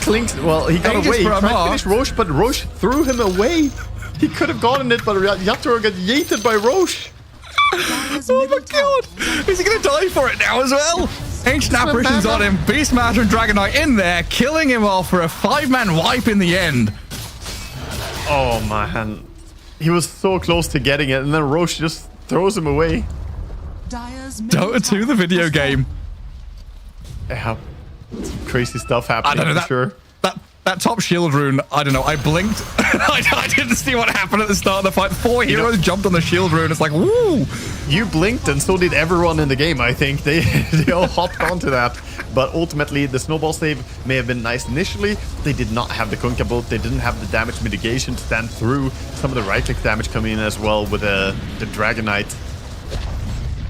Clinks, well, he got away. He tried to finish Roche, but Roche threw him away. He could have gotten it, but Yatoro got yeeted by Roche. Oh my god! Is he gonna die for it now as well? Ancient Apparition's on him. Beastmaster and Dragonite in there, killing him off for a 5-man wipe in the end. Oh man, he was so close to getting it, and then Roche just throws him away. Dota 2, the video game. Yeah, some crazy stuff happening. I don't know, for sure. That top shield rune, I don't know, I blinked. I didn't see what happened at the start of the fight. 4 heroes jumped on the shield rune. It's like, woo! You blinked, and so did everyone in the game, I think. They all hopped onto that. But ultimately, the snowball save may have been nice initially. They did not have the Kunkka bolt. They didn't have the damage mitigation to stand through some of the right-click damage coming in as well with the Dragonite.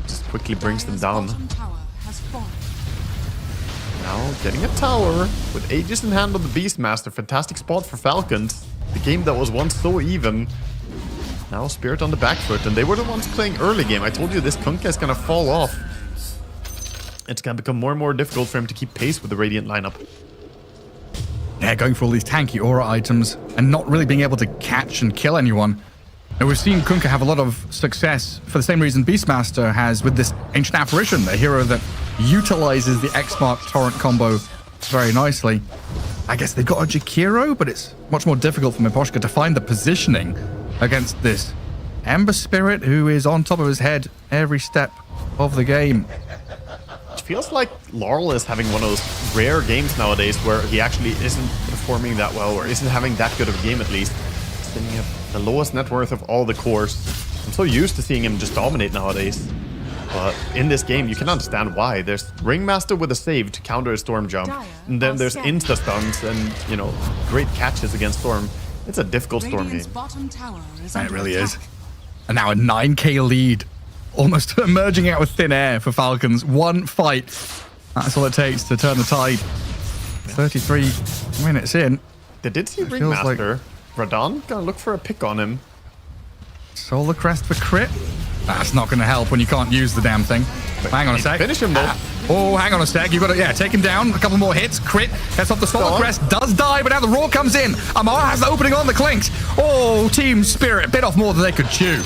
Just quickly brings them down. Now getting a tower with Aegis in hand on the Beastmaster. Fantastic spot for Falcons. The game that was once so even. Now Spirit on the back foot, and they were the ones playing early game. I told you this Kunkka is going to fall off. It's going to become more and more difficult for him to keep pace with the Radiant lineup. Yeah, going for all these tanky aura items and not really being able to catch and kill anyone. Now, we've seen Kunkka have a lot of success for the same reason Beastmaster has with this Ancient Apparition, a hero that utilizes the X-Mark torrent combo very nicely. I guess they've got a Jakiro, but it's much more difficult for Miposhka to find the positioning against this Ember Spirit, who is on top of his head every step of the game. It feels like Laurel is having one of those rare games nowadays where he actually isn't performing that well, or isn't having that good of a game at least. Sitting at the lowest net worth of all the cores. I'm so used to seeing him just dominate nowadays. But in this game, you can understand why. There's Ringmaster with a save to counter a Storm jump. And then there's insta-stuns and, you know, great catches against Storm. It's a difficult Storm game. It really is. And now a 9k lead. Almost emerging out of thin air for Falcons. One fight. That's all it takes to turn the tide. 33 minutes in. They did see It feels like- Ringmaster. Radon gonna look for a pick on him. Solar Crest for crit. That's not going to help when you can't use the damn thing. Hang on a sec. Finish him though. Oh, hang on a sec. You've got to, take him down. A couple more hits. Crit. Gets off the Solar Crest. Does die, but now the Roar comes in. Amar has the opening on the Clinks. Oh, Team Spirit. Bit off more than they could chew.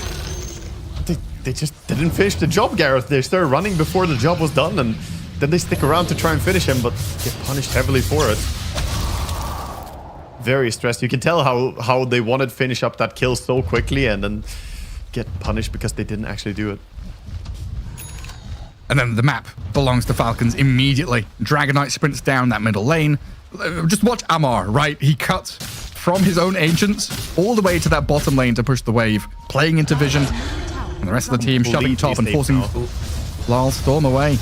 They just didn't finish the job, Gareth. They started running before the job was done, and then they stick around to try and finish him, but get punished heavily for it. Very stressed. You can tell how they wanted to finish up that kill so quickly and then get punished because they didn't actually do it. And then the map belongs to Falcons immediately. Dragonite sprints down that middle lane. Just watch Amar, right? He cuts from his own Ancients all the way to that bottom lane to push the wave, playing into vision. And the rest of the team shoving top and forcing Lal Storm away.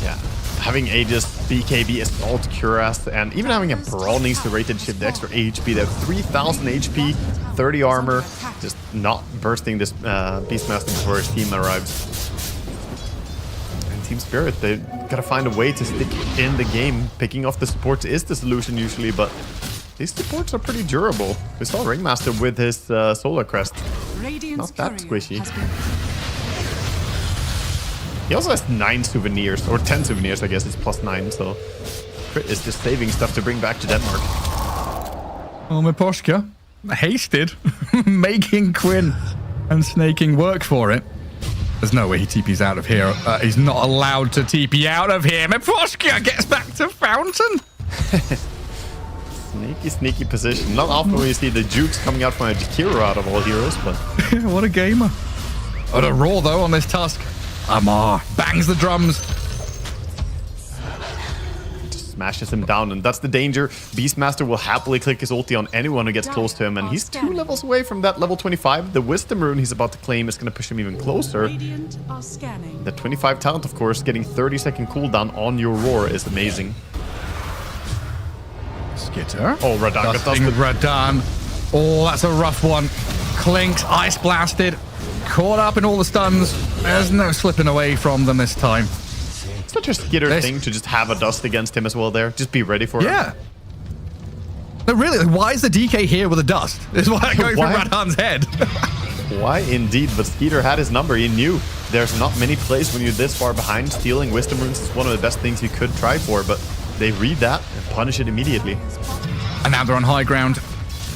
Yeah. Having Aegis, BKB, Assault, Cuirass, and even having a Brawl needs to rate and shift the extra HP. They have 3,000 HP, 30 armor, just not bursting this Beastmaster before his team arrives. And Team Spirit, they gotta find a way to stick in the game. Picking off the supports is the solution usually, but these supports are pretty durable. We saw Ringmaster with his Solar Crest. Not that squishy. He also has 9 souvenirs, or 10 souvenirs, I guess. It's +9, so Crit is just saving stuff to bring back to Denmark. Oh, Miposhka, hasted, making Quinn and snaking work for it. There's no way he TP's out of here. He's not allowed to TP out of here. Miposhka gets back to Fountain. Sneaky position. Not often when you see the Jukes coming out from a Jakiro out of all heroes, but... What a gamer. What a Roar, though, on this Tusk. Amar bangs the drums. Just smashes him down, and that's the danger. Beastmaster will happily click his ulti on anyone who gets close to him, and he's 2 levels away from that level 25. The Wisdom Rune he's about to claim is going to push him even closer. The 25 talent, of course, getting 30-second cooldown on your Roar is amazing. Skitter. Oh, Radon got Dusting dusted. Radon. Oh, that's a rough one. Clinks, Ice Blasted. Caught up in all the stuns. There's no slipping away from them this time. Such a Skitter thing to just have a dust against him as well there. Just be ready for it. Yeah. No, really, why is the DK here with a dust? Is why I'm going through Radon's head. Why indeed, but Skeeter had his number. He knew there's not many plays when you're this far behind. Stealing Wisdom Runes is one of the best things you could try for, but they read that and punish it immediately. And now they're on high ground.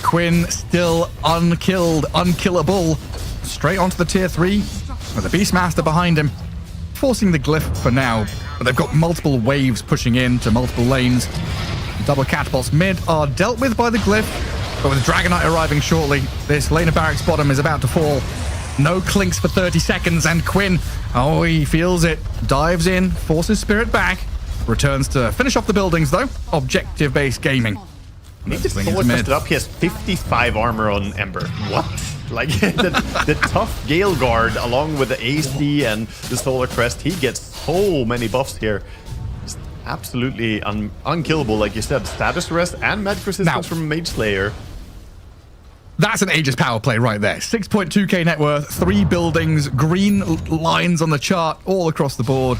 Quinn still unkilled, unkillable. Straight onto the tier 3 with the Beastmaster behind him, forcing the glyph for now. But they've got multiple waves pushing in to multiple lanes. Double catapults mid are dealt with by the glyph, but with Dragonite arriving shortly, this lane of Barracks bottom is about to fall. No Clinks for 30 seconds, and Quinn, oh, he feels it. Dives in, forces Spirit back, returns to finish off the buildings though. Objective-based gaming. He just Solar Crested up. He has 55 armor on Ember. What? Like the tough Gale Guard along with the AC and the Solar Crest, he gets so many buffs here. Just absolutely unkillable, like you said. Status Rest and Magic Resistance from Mage Slayer. That's an Aegis power play right there. 6.2k net worth, 3 buildings, green lines on the chart all across the board.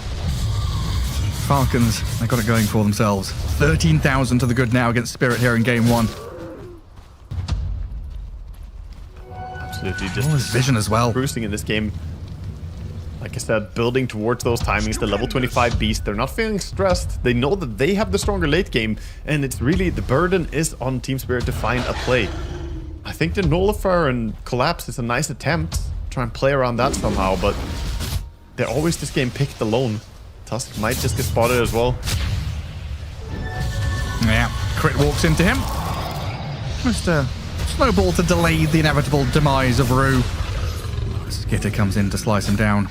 Falcons, they got it going for themselves. 13,000 to the good now against Spirit here in game 1. Absolutely just his vision as well. Cruising in this game. Like I said, building towards those timings, the level 25 beast. They're not feeling stressed. They know that they have the stronger late game, and it's really the burden is on Team Spirit to find a play. I think the Nullifier and Collapse is a nice attempt. Try and play around that somehow, but they're always just getting picked alone. Tusk might just get spotted as well. Yeah, Crit walks into him. Just a snowball to delay the inevitable demise of Rue. Skitter comes in to slice him down.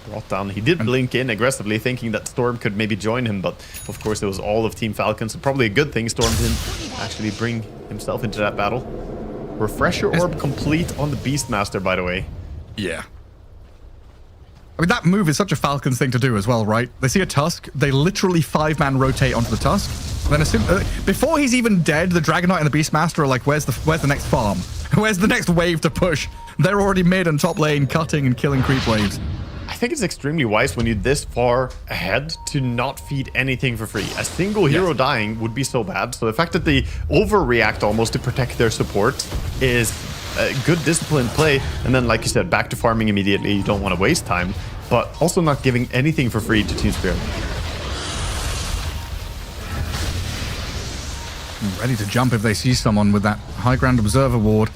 Brought down. He did blink in aggressively, thinking that Storm could maybe join him, but of course it was all of Team Falcons. So probably a good thing Storm didn't actually bring himself into that battle. Refresher Orb complete on the Beastmaster, by the way. Yeah. I mean, that move is such a Falcons thing to do as well, right? They see a Tusk, they literally 5-man rotate onto the Tusk. Then as soon, before he's even dead, the Dragonite and the Beastmaster are like, where's the next farm? Where's the next wave to push? They're already mid and top lane, cutting and killing creep waves. I think it's extremely wise when you're this far ahead to not feed anything for free. A single hero dying would be so bad. So the fact that they overreact almost to protect their support is a good disciplined play. And then, like you said, back to farming immediately. You don't want to waste time, but also not giving anything for free to Team Spirit. Ready to jump if they see someone with that high ground observer ward.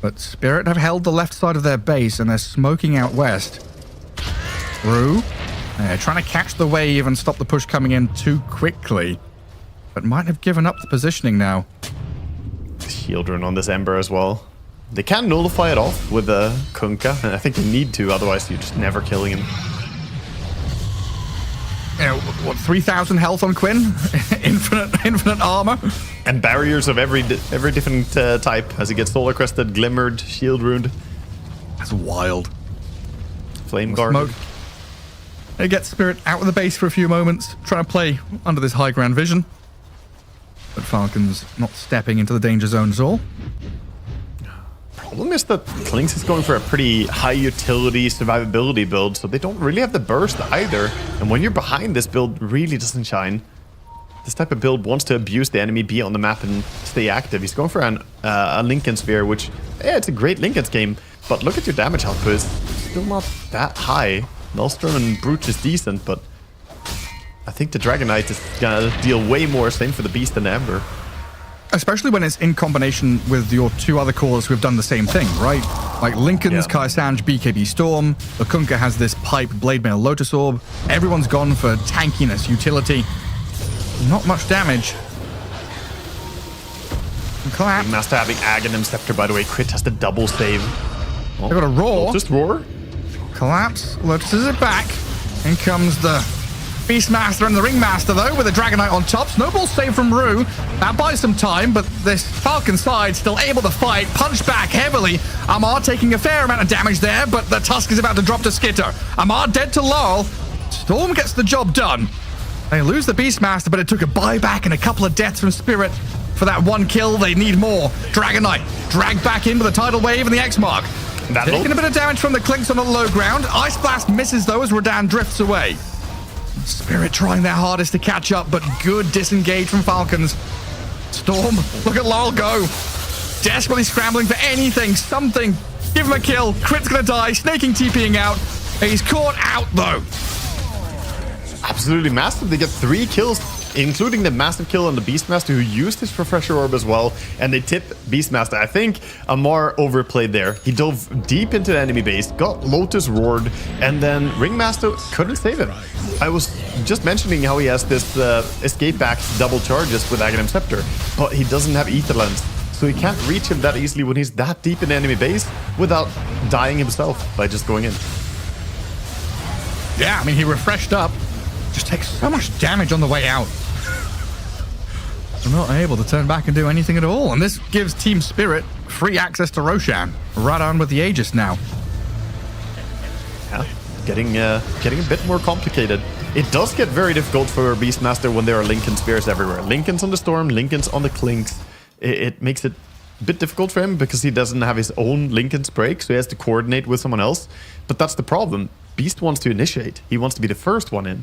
But Spirit have held the left side of their base and they're smoking out west. Rue, trying to catch the wave and stop the push coming in too quickly. But might have given up the positioning now. Shield rune on this Ember as well. They can nullify it off with the Kunkka, and I think they need to, otherwise you're just never killing him. You know, what, 3,000 health on Quinn? infinite armor? And barriers of every different type as he gets solar crested, glimmered, shield runed. That's wild. Flame guard. Smoke. They get Spirit out of the base for a few moments, trying to play under this high ground vision. But Falcons not stepping into the danger zone at all. Problem is that Klinks is going for a pretty high utility survivability build, so they don't really have the burst either. And when you're behind, this build really doesn't shine. This type of build wants to abuse the enemy, be on the map, and stay active. He's going for a Lincoln Sphere, which, yeah, it's a great Lincoln's game, but look at your damage output. It's still not that high. Nullstorm and Brooch is decent, but I think the Dragon Knight is gonna deal way more, same for the Beast and the Ember. Especially when it's in combination with your two other cores who have done the same thing, right? Like Lincoln's Kaisange BKB Storm, the Kunkka has this pipe Blademail Lotus Orb. Everyone's gone for tankiness, utility. Not much damage. Collapse. Master having Aghanim Scepter, by the way. Crit has the double save. Oh, they've got a roar. Just roar. Collapse. Lotuses it back. In comes the Beastmaster and the Ringmaster, though, with a Dragon Knight on top. Snowball save from Rue. That buys some time, but this Falcon side still able to fight. Punch back heavily. Amar taking a fair amount of damage there, but the Tusk is about to drop to Skitter. Amar dead to Laurel. Storm gets the job done. They lose the Beastmaster, but it took a buyback and a couple of deaths from Spirit. For that one kill, they need more. Dragon Knight dragged back into the tidal wave and the X-Mark. Taking a bit of damage from the Klinks on the low ground. Ice Blast misses, though, as Radan drifts away. Spirit trying their hardest to catch up, but good disengage from Falcons. Storm, look at Laurel go. Desperately scrambling for anything, something. Give him a kill. Crit's gonna die. Snaking TPing out. He's caught out, though. Absolutely massive. They get 3 kills, including the massive kill on the Beastmaster, who used his Refresher Orb as well, and they tip Beastmaster. I think Amar overplayed there. He dove deep into the enemy base, got Lotus roared, and then Ringmaster couldn't save him. I was just mentioning how he has this escape back double charges with Aghanim Scepter, but he doesn't have Ether Lens, so he can't reach him that easily when he's that deep in the enemy base without dying himself by just going in. Yeah, I mean, he refreshed up. Just takes so much damage on the way out. They're not able to turn back and do anything at all. And this gives Team Spirit free access to Roshan. Right on with the Aegis now. Yeah, getting a bit more complicated. It does get very difficult for Beastmaster when there are Lincoln Spears everywhere. Lincoln's on the Storm, Lincoln's on the Klinks. It makes it a bit difficult for him because he doesn't have his own Lincoln's break, so he has to coordinate with someone else. But that's the problem. Beast wants to initiate. He wants to be the first one in.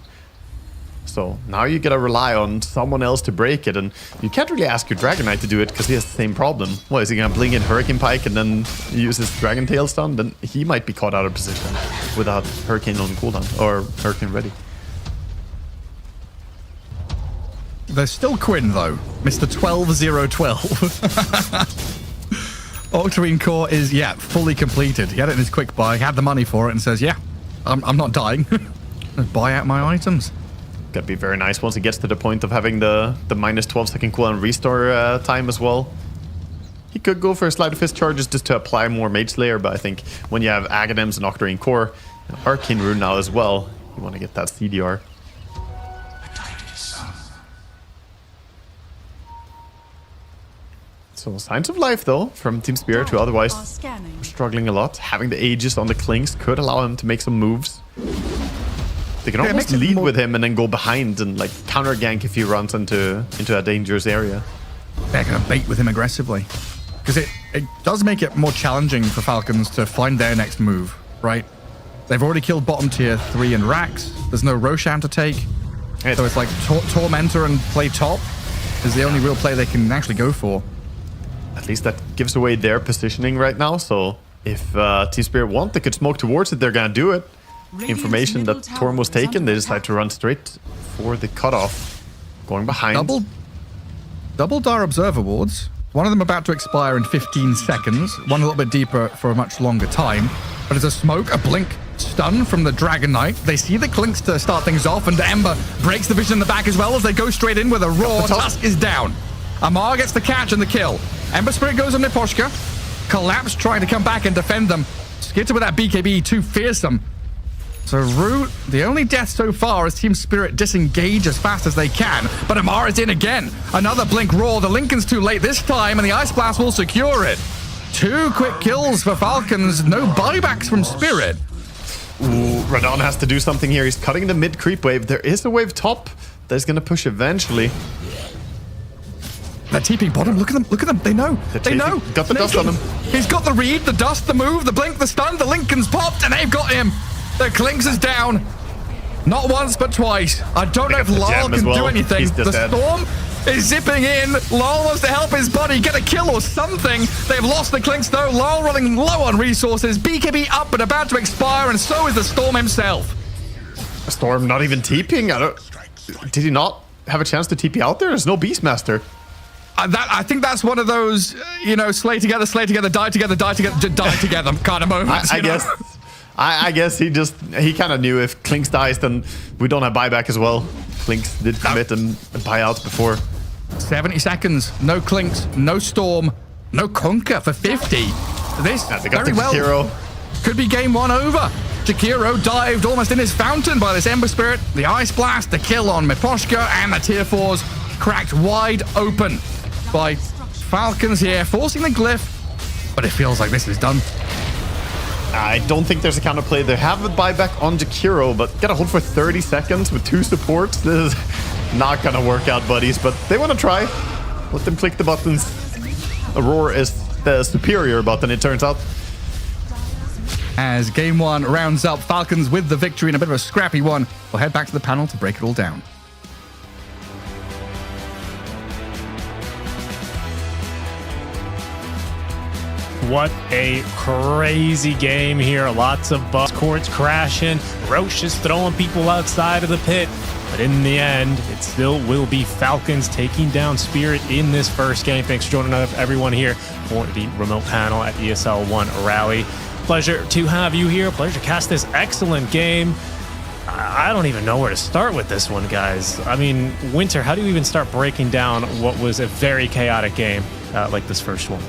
So now you gotta rely on someone else to break it, and you can't really ask your Dragon Knight to do it because he has the same problem. What, is he gonna blink in Hurricane Pike and then use his Dragon Tail stun? Then he might be caught out of position without Hurricane on cooldown, or Hurricane ready. There's still Quinn, though. Mr. 12-0-12. Octarine Core is, fully completed. He had it in his quick buy, had the money for it, and says, I'm not dying. Buy out my items. Gotta be very nice once he gets to the point of having the minus 12 second cooldown restore time as well. He could go for Sleight of Fist charges just to apply more Mage Slayer, but I think when you have Aghanims and Octarine Core, Arcane Rune now as well, you want to get that CDR. So signs of life though from Team Spirit, who otherwise were struggling a lot. Having the Aegis on the Klinks could allow him to make some moves. They can almost lead with him and then go behind and like counter gank if he runs into a dangerous area. They're going to bait with him aggressively. Because it does make it more challenging for Falcons to find their next move, right? They've already killed bottom tier 3 and Rax. There's no Roshan to take. So it's like Tormentor and play top is the only real play they can actually go for. At least that gives away their positioning right now. So if Team Spirit want, they could smoke towards it. They're going to do it. Information that Torm was taken, they decide to run straight for the cutoff. Going behind. Double Dire Observer wards. One of them about to expire in 15 seconds. One a little bit deeper for a much longer time. But it's a smoke, a blink, stun from the Dragon Knight. They see the Clinks to start things off, and Ember breaks the vision in the back as well as they go straight in with a roar. Tusk is down. Amar gets the catch and the kill. Ember Spirit goes on Niposhka. Collapse trying to come back and defend them. Skitter with that BKB, too fearsome. So Root, the only death so far is Team Spirit disengage as fast as they can. But Amar is in again. Another blink roar. The Lincoln's too late this time, and the Ice Blast will secure it. 2 quick kills for Falcons. No buybacks from Spirit. Ooh, Radon has to do something here. He's cutting the mid creep wave. There is a wave top that's going to push eventually. They're TPing bottom. Look at them. Look at them. They know. They know. Got the dust on him. He's got the read, the dust, the move, the blink, the stun. The Lincoln's popped, and they've got him. The Clinks is down. Not once, but twice. I don't know if Lyle can do anything. The Storm is zipping in. Lyle wants to help his buddy get a kill or something. They've lost the Clinks, though. Lyle running low on resources. BKB up but about to expire, and so is the Storm himself. Storm not even TPing. Did he not have a chance to TP out there? There's no Beastmaster. I think that's one of those, slay together, die together, die together kind of moments. I guess he kind of knew if Clinks dies, then we don't have buyback as well. Clinks did commit and buy out before. 70 seconds, no Clinks, no Storm, no Conquer for 50. This very well could be game 1 over. Jakiro dived almost in his fountain by this Ember Spirit. The Ice Blast, the kill on Miposhka, and the tier 4s cracked wide open by Falcons here, forcing the glyph, but it feels like this is done. I don't think there's a counterplay. They have a buyback on Jakiro, but gotta hold for 30 seconds with 2 supports. This is not gonna work out, buddies, but they want to try. Let them click the buttons. Aurora is the superior button, it turns out. As game 1 rounds up, Falcons with the victory in a bit of a scrappy one. We'll head back to the panel to break it all down. What a crazy game here. Lots of bus courts crashing. Roche is throwing people outside of the pit. But in the end, it still will be Falcons taking down Spirit in this first game. Thanks for joining us, everyone, here for the remote panel at ESL 1 Raleigh. Pleasure to have you here. Pleasure to cast this excellent game. I don't even know where to start with this one, guys. I mean, Winter, how do you even start breaking down what was a very chaotic game like this first one?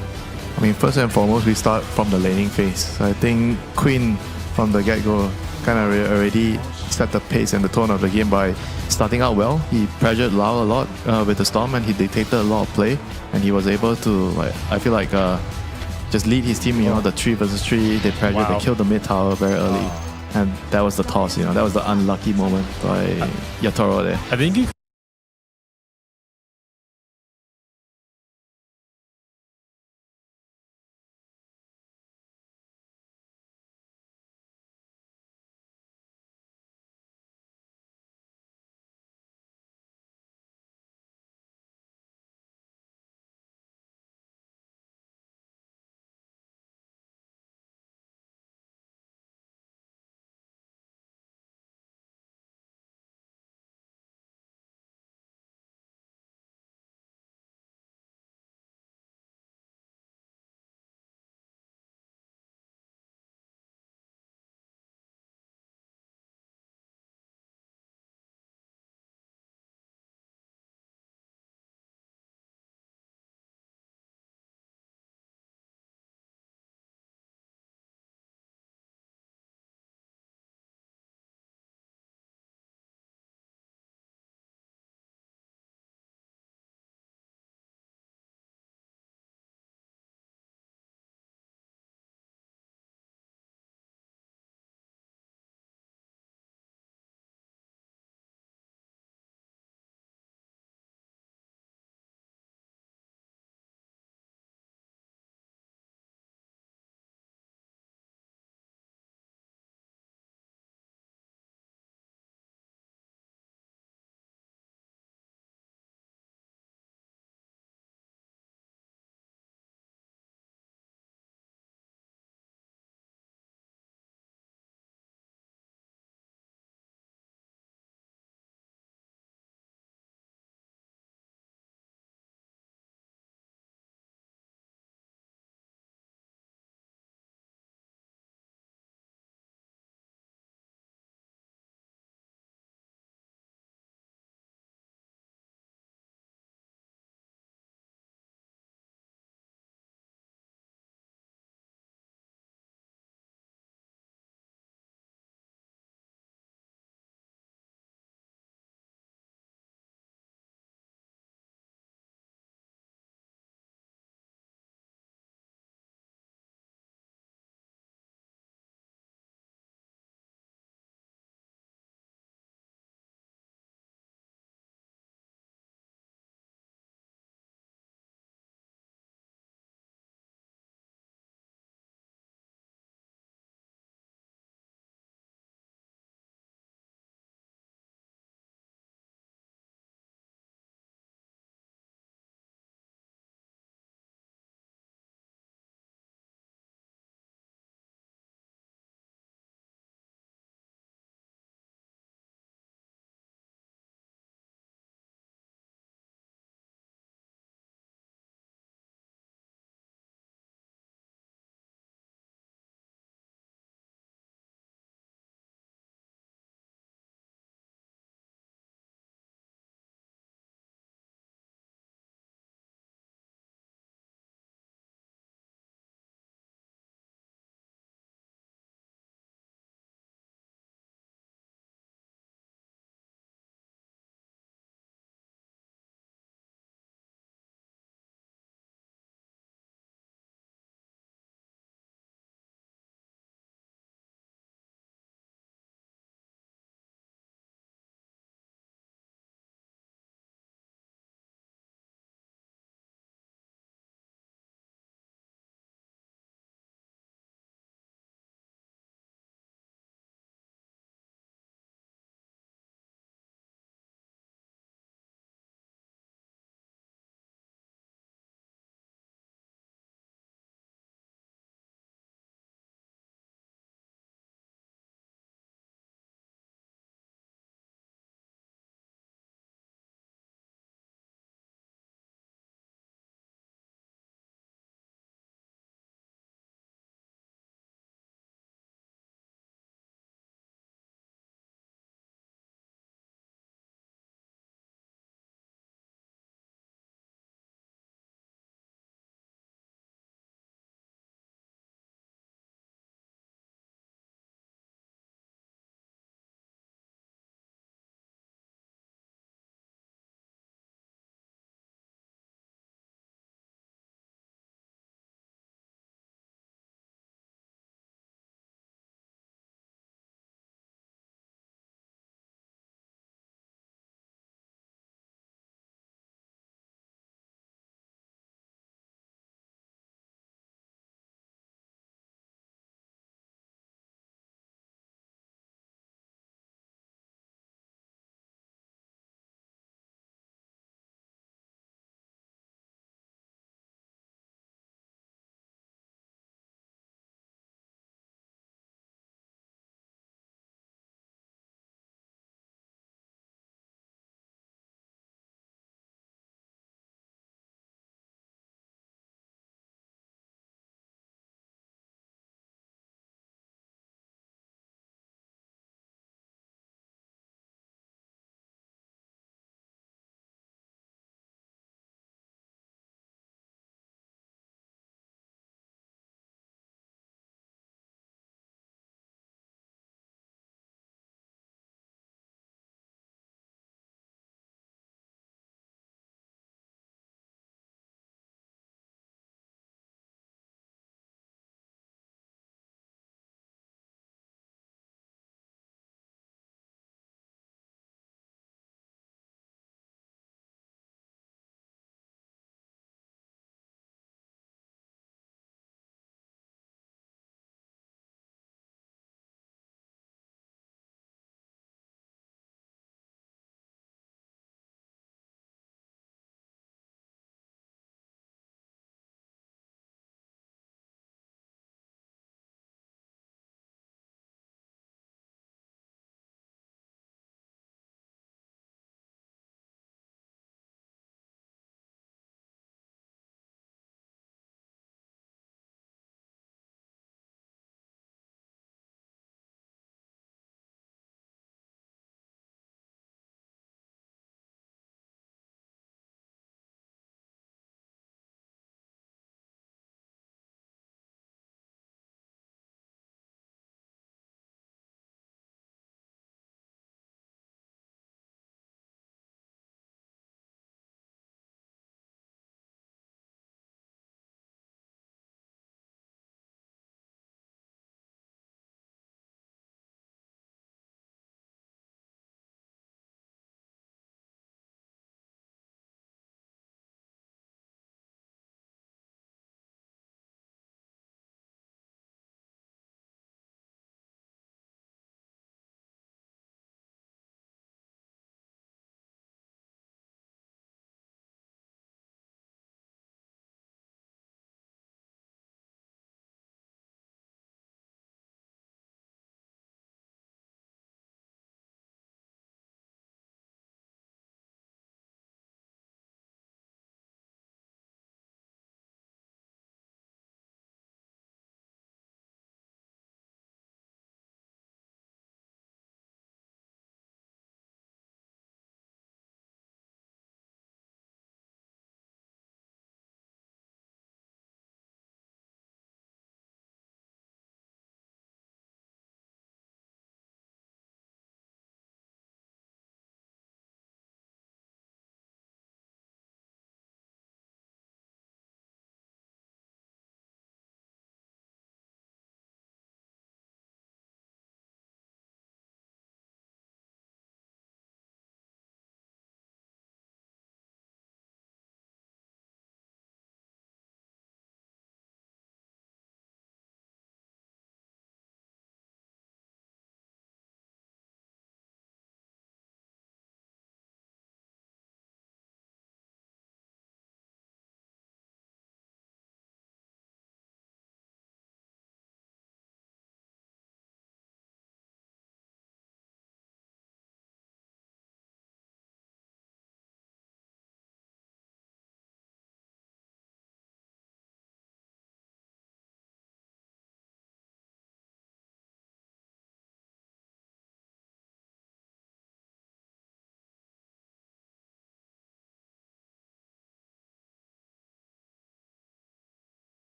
I mean, first and foremost, we start from the laning phase. I think Queen, from the get-go, kind of already set the pace and the tone of the game by starting out well. He pressured Lau a lot with the Storm, and he dictated a lot of play, and he was able to, I feel like, just lead his team, the 3 versus 3, they pressured, they killed the mid tower very early, and that was the toss, that was the unlucky moment by Yatoro there. I think you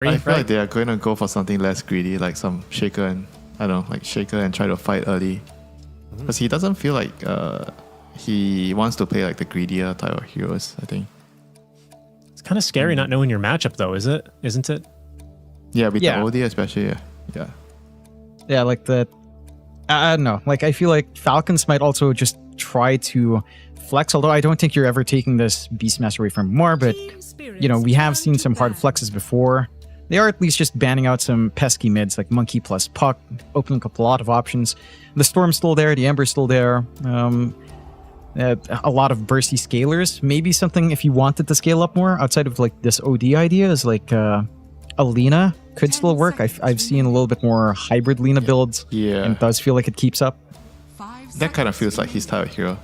I feel like they are going to go for something less greedy, like some Shaker and I don't know, like Shaker and try to fight early. Because he doesn't feel like he wants to play like the greedier type of heroes, I think. It's kind of scary not knowing your matchup, though, isn't it? Yeah, with the OD especially, yeah. Yeah, like that. I don't know. Like, I feel like Falcons might also just try to flex, although I don't think you're ever taking this Beastmaster away from more, but, you know, we have seen some hard flexes before. They are at least just banning out some pesky mids like Monkey plus Puck, opening up a lot of options. The Storm's still there, the Ember's still there. A lot of bursty scalers. Maybe something if you wanted to scale up more outside of like this OD idea is like Alina could still work. I've seen a little bit more hybrid Lina builds. Yeah. And it does feel like it keeps up. That kind of feels like his type of hero.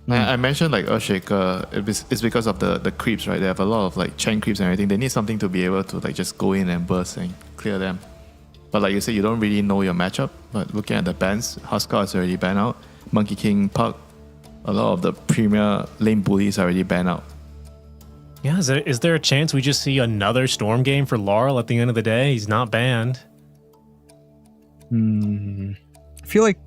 I mentioned like Earthshaker, it's because of the creeps, right? They have a lot of like chain creeps and everything. They need something to be able to like just go in and burst and clear them. But like you said, you don't really know your matchup. But looking at the bans, Huskar is already banned out. Monkey King, Puck, a lot of the premier lane bullies are already banned out. Yeah, is there a chance we just see another Storm game for Laurel at the end of the day? He's not banned. I feel like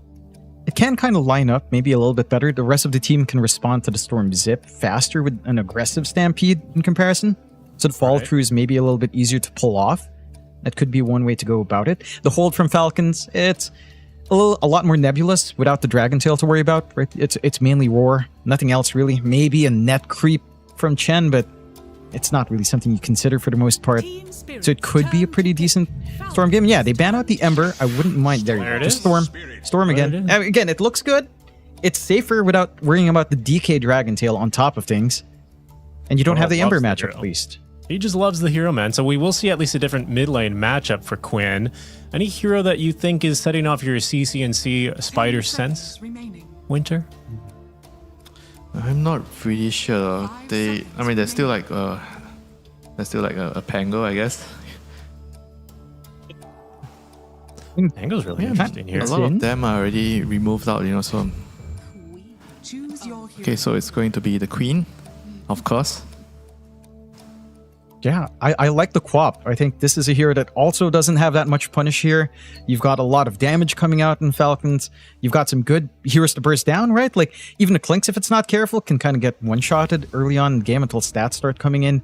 it can kind of line up maybe a little bit better. The rest of the team can respond to the Storm Zip faster with an aggressive Stampede in comparison. So the follow through is maybe a little bit easier to pull off. That could be one way to go about it. The hold from Falcons, it's a lot more nebulous without the Dragon Tail to worry about, right? It's mainly Roar, nothing else really. Maybe a net creep from Chen, but it's not really something you consider for the most part. So it could be a pretty decent Storm game. Yeah, they ban out the Ember. I wouldn't mind. There it is. Storm again. Again, it looks good. It's safer without worrying about the DK Dragon Tail on top of things. And you don't have the Ember matchup at least. He just loves the hero, man. So we will see at least a different mid lane matchup for Quinn. Any hero that you think is setting off your CCNC Spider Sense, Winter? I'm not really sure. There's still like a Pango, I guess. Pango's really interesting here. A lot of them are already removed out, so. Okay, so it's going to be the Queen, of course. Yeah, I like the Quap. I think this is a hero that also doesn't have that much punish here. You've got a lot of damage coming out in Falcons. You've got some good heroes to burst down, right? Like, even the Clinks, if it's not careful, can kind of get one-shotted early on in the game until stats start coming in.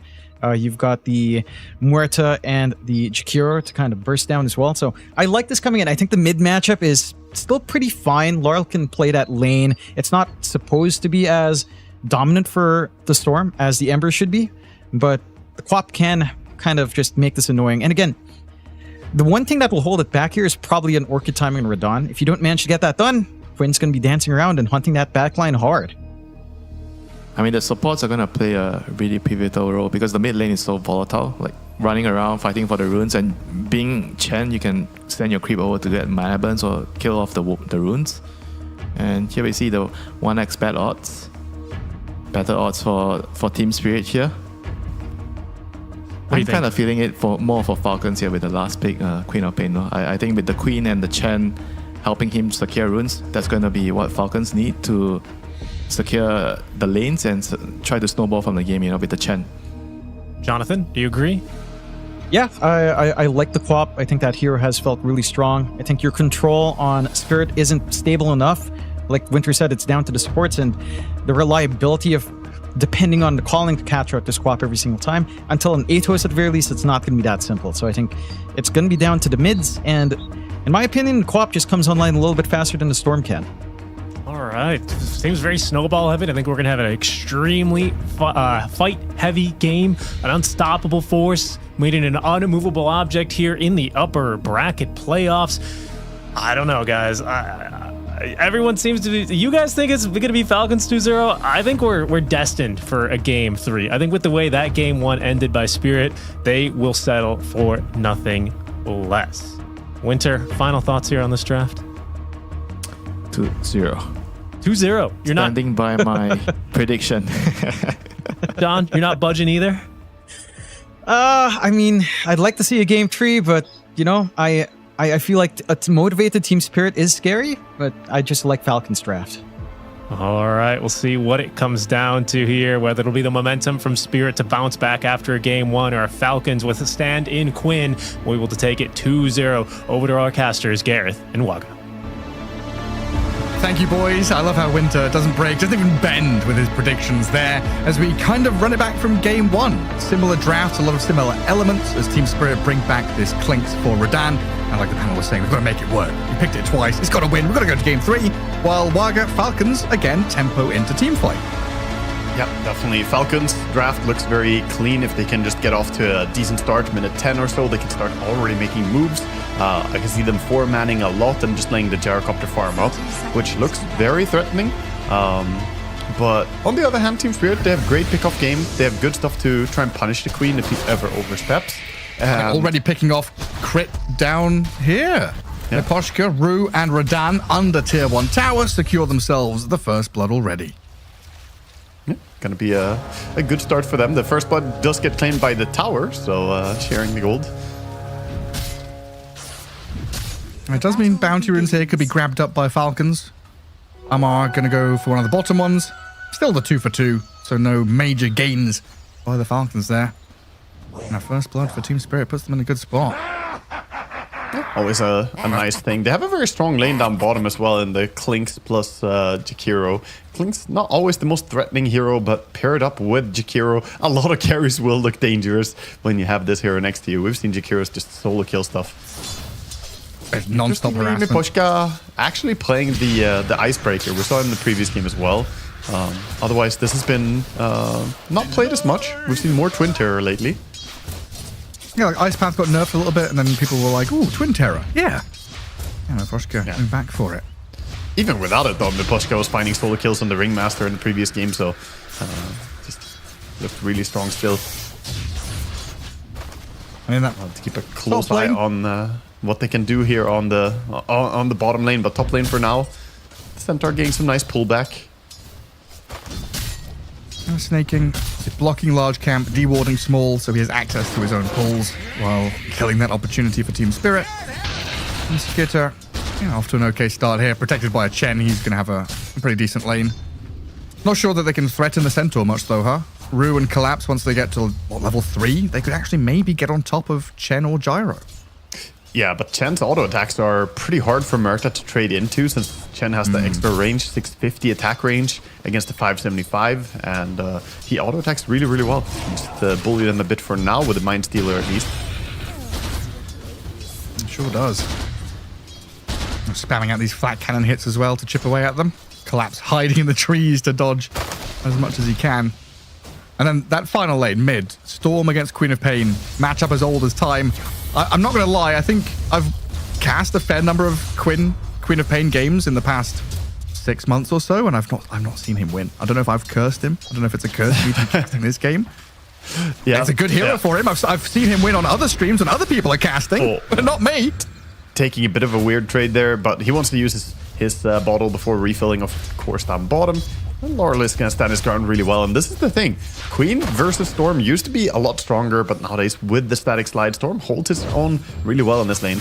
You've got the Muerta and the Jakiro to kind of burst down as well. So I like this coming in. I think the mid matchup is still pretty fine. Laurel can play that lane. It's not supposed to be as dominant for the Storm as the Ember should be, but the Quap can kind of just make this annoying. And again, the one thing that will hold it back here is probably an Orchid timing and Radon. If you don't manage to get that done, Quinn's going to be dancing around and hunting that backline hard. I mean, the supports are going to play a really pivotal role because the mid lane is so volatile, like running around, fighting for the runes, and being Chen, you can send your creep over to get mana burns or kill off the runes. And here we see the 1x bad odds. Better odds for Team Spirit here. I'm kind of feeling it more for Falcons here with the last pick, Queen of Pain. No? I think with the Queen and the Chen helping him secure runes, that's going to be what Falcons need to secure the lanes and try to snowball from the game, with the Chen. Jonathan, do you agree? Yeah, I like the Quap. I think that hero has felt really strong. I think your control on Spirit isn't stable enough. Like Winter said, it's down to the supports and the reliability of depending on the calling to catch out this Quap every single time. Until an Atos at the very least, it's not going to be that simple. So I think it's going to be down to the mids, and in my opinion, the Quap just comes online a little bit faster than the Storm can. All right. Seems very snowball heavy. I think we're going to have an extremely fight heavy game, an unstoppable force, made it an unmovable object here in the upper bracket playoffs. I don't know, guys. Everyone seems to be... You guys think it's going to be Falcons 2-0? I think we're destined for a game 3. I think with the way that game 1 ended by Spirit, they will settle for nothing less. Winter, final thoughts here on this draft? 2-0. 2-0. You're not standing by my prediction. John, you're not budging either? I mean, I'd like to see a game 3, but I feel like a motivated team spirit is scary, but I just like Falcons draft. All right, we'll see what it comes down to here, whether it'll be the momentum from Spirit to bounce back after game one, or Falcons with a stand in Quinn will be able to take it 2-0 over to our casters, Gareth and Wagga. Thank you, boys. I love how Winter doesn't break, doesn't even bend with his predictions there, as we kind of run it back from game one. Similar draft, a lot of similar elements, as Team Spirit bring back this Clinks for Radan. And like the panel was saying, we've got to make it work. We picked it twice. It's got to win. We've got to go to game 3. While Wagga, Falcons, again, tempo into team fight. Yep, definitely. Falcons draft looks very clean. If they can just get off to a decent start, minute 10 or so, they can start already making moves. I can see them four-manning a lot and just letting the gyrocopter farm up, which looks very threatening. But on the other hand, Team Spirit, they have great pickoff game. They have good stuff to try and punish the Queen if he ever oversteps. Already picking off crit down here. Yeah. Neposhka, Rue, and Radan under tier 1 tower secure themselves the first blood already. Yeah, gonna be a good start for them. The first blood does get claimed by the tower, so sharing the gold. It does mean bounty runes here could be grabbed up by Falcons. Amar gonna go for one of the bottom ones. Still the 2 for 2, so no major gains by the Falcons there. And our first blood for Team Spirit puts them in a good spot. Always a nice thing. They have a very strong lane down bottom as well in the Clinks plus Jakiro. Clinks not always the most threatening hero, but paired up with Jakiro, a lot of carries will look dangerous when you have this hero next to you. We've seen Jakiro's just solo kill stuff. There's non-stop harassment. Miposhka actually playing the Icebreaker. We saw it in the previous game as well. Otherwise, this has been not played as much. We've seen more Twin Terror lately. Yeah, like Ice Path got nerfed a little bit, and then people were like, ooh, Twin Terror. Yeah. Yeah, Miposhka going back for it. Even without it, though, Miposhka was finding solo kills on the Ringmaster in the previous game, so just looked really strong still. I mean, that to keep a close eye on what they can do here on the bottom lane, but top lane for now. Centaur getting some nice pullback. Snaking, blocking large camp, dewarding small, so he has access to his own pulls while killing that opportunity for Team Spirit. And Skitter, off to an okay start here, protected by a Chen. He's going to have a pretty decent lane. Not sure that they can threaten the Centaur much though, huh? Rue and Collapse, once they get to level 3, they could actually maybe get on top of Chen or Gyro. Yeah, but Chen's auto attacks are pretty hard for Murta to trade into, since Chen has the extra range, 650 attack range against the 575, and he auto attacks really, really well. Just bully them a bit for now with the Mind Stealer at least. It sure does. Spamming out these flat cannon hits as well to chip away at them. Collapse hiding in the trees to dodge as much as he can. And then that final lane, mid, Storm against Queen of Pain, matchup as old as time. I'm not going to lie, I think I've cast a fair number of Queen of Pain games in the past 6 months or so, and I've not seen him win. I don't know if I've cursed him. I don't know if it's a curse for me to be casting this game. Yeah, it's a good hero for him. I've seen him win on other streams when other people are casting, but not me. Taking a bit of a weird trade there, but he wants to use his bottle before refilling, of course, down bottom. And Laurel is going to stand his ground really well, and this is the thing. Queen versus Storm used to be a lot stronger, but nowadays with the static slide, Storm holds his own really well in this lane.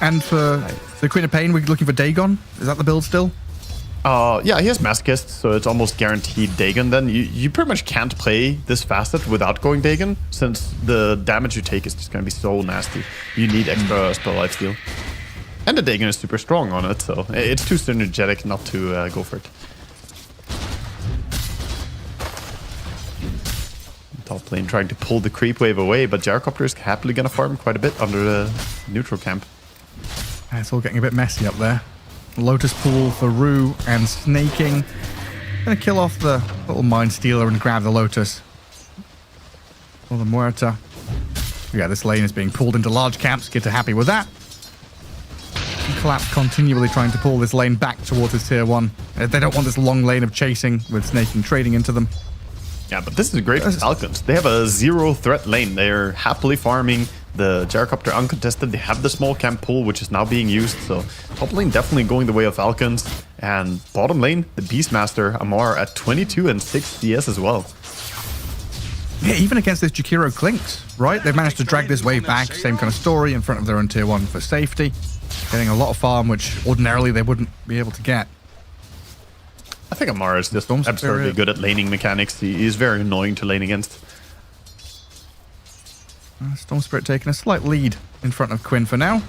And for the Queen of Pain, we're looking for Dagon. Is that the build still? Yeah, he has Masochist, so it's almost guaranteed Dagon. Then you pretty much can't play this facet without going Dagon, since the damage you take is just going to be so nasty. You need extra spell lifesteal. And the Dagon is super strong on it, so it's too synergetic not to go for it. Top lane trying to pull the creep wave away, but Gyrocopter is happily going to farm quite a bit under the neutral camp. It's all getting a bit messy up there. Lotus Pool for Rue and Snaking. Gonna kill off the little Mind Stealer and grab the Lotus. For the Muerta. Yeah, this lane is being pulled into large camps. Get happy with that. And Collapse continually trying to pull this lane back towards his tier 1. They don't want this long lane of chasing with Snaking trading into them. Yeah, but this is great for Falcons. They have a zero threat lane. They're happily farming the Gyrocopter uncontested. They have the small camp pool, which is now being used. So top lane definitely going the way of Falcons. And bottom lane, the Beastmaster, Amar at 22 and 6 CS as well. Yeah, even against this Jakiro Clinks, right? They've managed to drag this wave back. Same kind of story in front of their own tier 1 for safety. Getting a lot of farm, which ordinarily they wouldn't be able to get. I think Amar is just Storm absurdly Spirit. good at laning mechanics. He is very annoying to lane against. Storm Spirit taking a slight lead in front of Quinn for now.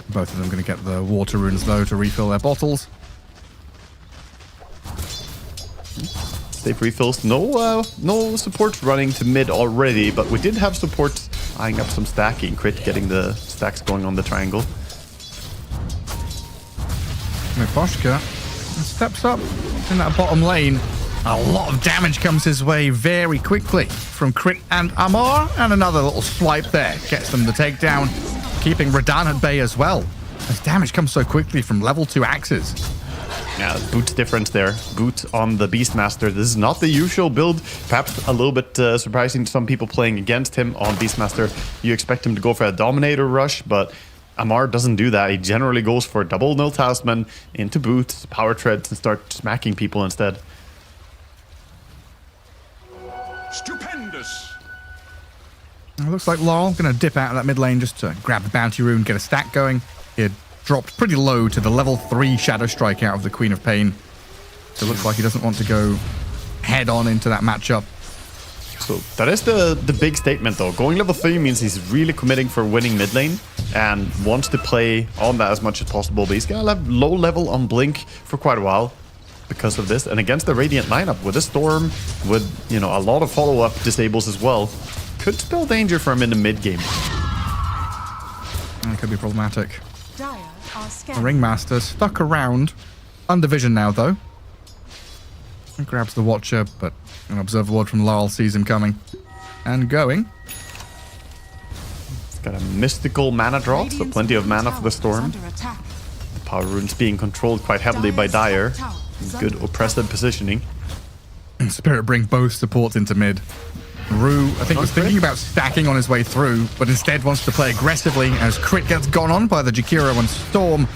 Both of them going to get the water runes, though, to refill their bottles. Safe refills. No support running to mid already, but we did have support eyeing up some stacking. Crit getting the stacks going on the triangle. Miposhka steps up in that bottom lane. A lot of damage comes his way very quickly from Crit and Amar, and another little swipe there gets them the takedown, keeping Radahn at bay as well. As damage comes so quickly from level 2 axes. Yeah, boot's difference there. Boot on the Beastmaster. This is not the usual build. Perhaps a little bit surprising to some people playing against him on Beastmaster. You expect him to go for a Dominator rush, but Amar doesn't do that. He generally goes for double Null Talisman into boots, power treads, and start smacking people instead. Stupendous. It looks like Laurel going to dip out of that mid lane just to grab the bounty rune, get a stack going. He had dropped pretty low to the level 3 Shadow Strike out of the Queen of Pain. So it looks like he doesn't want to go head on into that matchup. So that is the big statement, though. Going level 3 means he's really committing for winning mid lane and wants to play on that as much as possible. But he's going to have low level on Blink for quite a while because of this. And against the Radiant lineup with a Storm, with, you know, a lot of follow-up disables as well, could spell danger for him in the mid game. It could be problematic. Dire are The scanning. Ringmaster stuck around. Under vision now, though. He grabs the Watcher, but an Observer Ward from Laurel sees him coming. And going. It's got a mystical mana drop, so plenty of mana for the Storm. The power runes being controlled quite heavily by Dire. Good oppressive positioning. Spirit bring both supports into mid. Rue, I think, was thinking about stacking on his way through, but instead wants to play aggressively as Crit gets gone on by the Jakiro and Storm.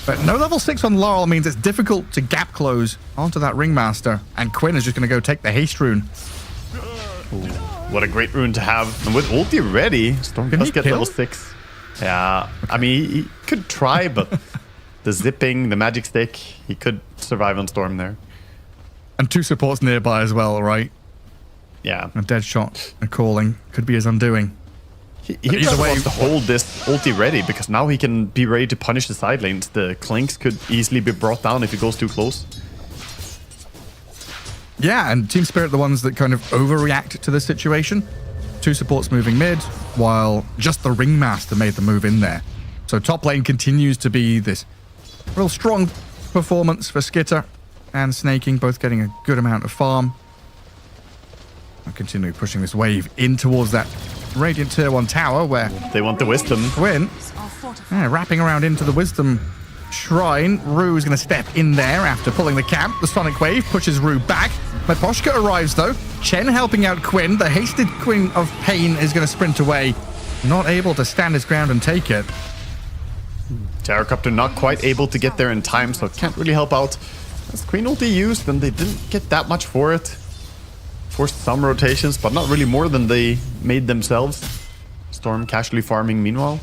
But no level 6 on Laurel means it's difficult to gap close onto that Ringmaster. And Quinn is just going to go take the haste rune. What a great rune to have. And with ulti ready, Storm Can does he get kill? level 6. Yeah, I mean, he could try, but the zipping, the magic stick, he could survive on Storm there. And 2 supports nearby as well, right? Yeah. A dead shot, a calling, could be his undoing. He either either way- wants to hold this ulti ready because now he can be ready to punish the side lanes. The Clinks could easily be brought down if he goes too close. Yeah, and Team Spirit the ones that kind of overreact to this situation. 2 supports moving mid, while just the Ringmaster made the move in there. So top lane continues to be this real strong performance for Skitter and Snaking, both getting a good amount of farm. And continue pushing this wave in towards that Radiant Tier 1 tower where They want the wisdom. Quinn, Are fortified. wrapping around into the Wisdom Shrine. Rue is going to step in there after pulling the camp. The Sonic Wave pushes Rue back. Miposhka arrives though. Chen helping out Quinn. The hasted Queen of Pain is going to sprint away. Not able to stand his ground and take it. Gyrocopter not quite able to get there in time, so it can't really help out. As Queen ulti used, and they didn't get that much for it. Forced some rotations, but not really more than they made themselves. Storm casually farming meanwhile.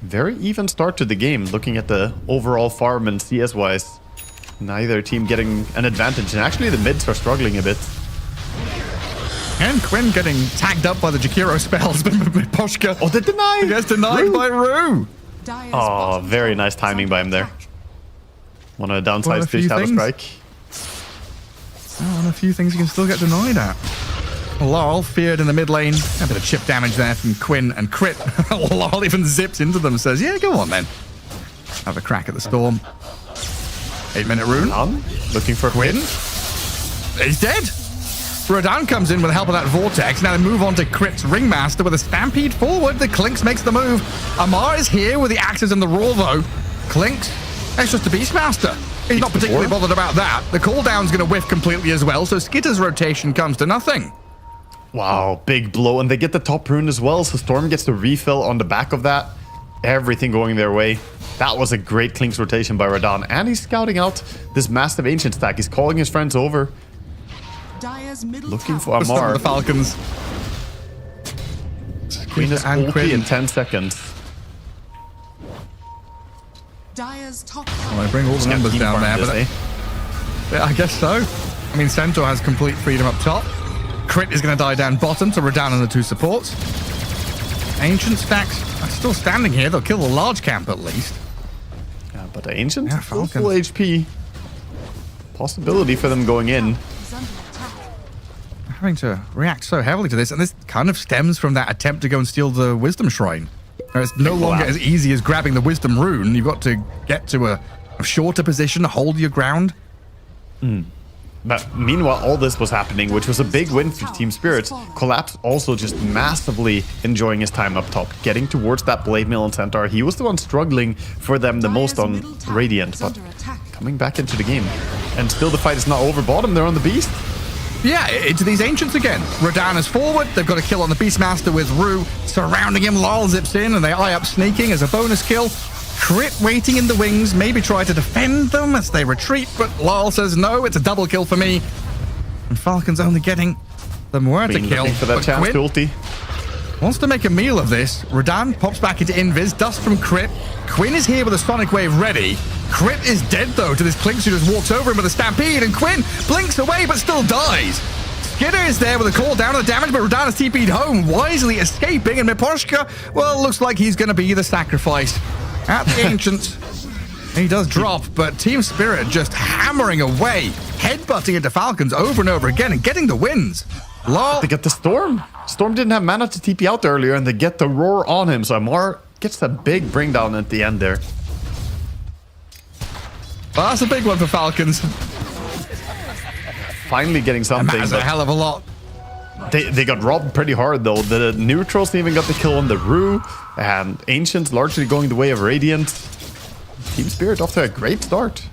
Very even start to the game, looking at the overall farm and CS-wise. Neither team getting an advantage, and actually the mids are struggling a bit. And Quinn getting tagged up by the Jakiro spells, but Miposhka Oh, they denied! gets denied by Rue. Dire's Oh, bottom very tower nice is timing under by him there. attack. Want to One downsize of the fish few Shadow things. Strike. Oh, and a few things you can still get denied at. Laurel feared in the mid lane. A bit of chip damage there from Quinn and Crit. Laurel even zips into them, says, yeah, go on then. Have a crack at the Storm. 8-minute rune. Looking for Quinn. He's dead. Radahn comes in with the help of that Vortex. Now they move on to Crit's Ringmaster with a Stampede forward. The Clinks makes the move. Amar is here with the axes and the roar though. Clinks, that's just a Beastmaster. He's not particularly bothered about that. The cooldown's going to whiff completely as well, so Skitter's rotation comes to nothing. Wow, big blow, and they get the top rune as well, so Storm gets the refill on the back of that. Everything going their way. That was a great Clinks rotation by Radahn, and he's scouting out this massive Ancient stack. He's calling his friends over, Dire's middle looking tower for The start Amar. of the Falcons. Queen is and ulti Quinn. in 10 seconds. Dyer's top Well, I bring all the numbers down there, but yeah, I guess so. I mean, Centaur has complete freedom up top. Crit is going to die down bottom to Radan and the two supports. Ancient stacks are still standing here. They'll kill the large camp at least. Yeah, but the Ancient, Yeah, full Falcons. HP. Possibility for them going in. is under attack. Having to react so heavily to this, and this kind of stems from that attempt to go and steal the Wisdom Shrine. Now, it's no longer as easy as grabbing the Wisdom Rune. You've got to get to a shorter position, hold your ground. But meanwhile, all this was happening, which was a big win for Team Spirit. Collapse also just massively enjoying his time up top, getting towards that Blade Mill and Centaur. He was the one struggling for them the most on Radiant, but coming back into the game. And still the fight is not over. Bottom, they're on the Beast. Yeah, into these Ancients again. Radan is forward. They've got a kill on the Beastmaster with Rue surrounding him. Lol zips in and they eye up sneaking as a bonus kill. Crit waiting in the wings, maybe try to defend them as they retreat, but Lol says no, it's a double kill for me. And Falcons only getting the Muerta Been kill. looking for that But chance to Quinn ulti. wants to make a meal of this. Radan pops back into Invis, dust from Crit. Quinn is here with a Sonic Wave ready. Crit is dead though to this Clinks who just walks over him with a Stampede, and Quinn blinks away but still dies. Skidder is there with a call down on the damage, but Radan is TP'd home, wisely escaping, and Miposhka, well, looks like he's going to be the sacrifice at the Ancient. He does drop, but Team Spirit just hammering away, headbutting into Falcons over and over again and getting the wins. Lol. They get the Storm. Storm didn't have mana to TP out earlier, and they get the Roar on him. So Amar gets a big bring down at the end there. Well, that's a big one for Falcons. Finally getting something. That's a but hell of a lot. They got robbed pretty hard though. The neutrals even got the kill on the Rue, and Ancients largely going the way of Radiant. Team Spirit off to a great start.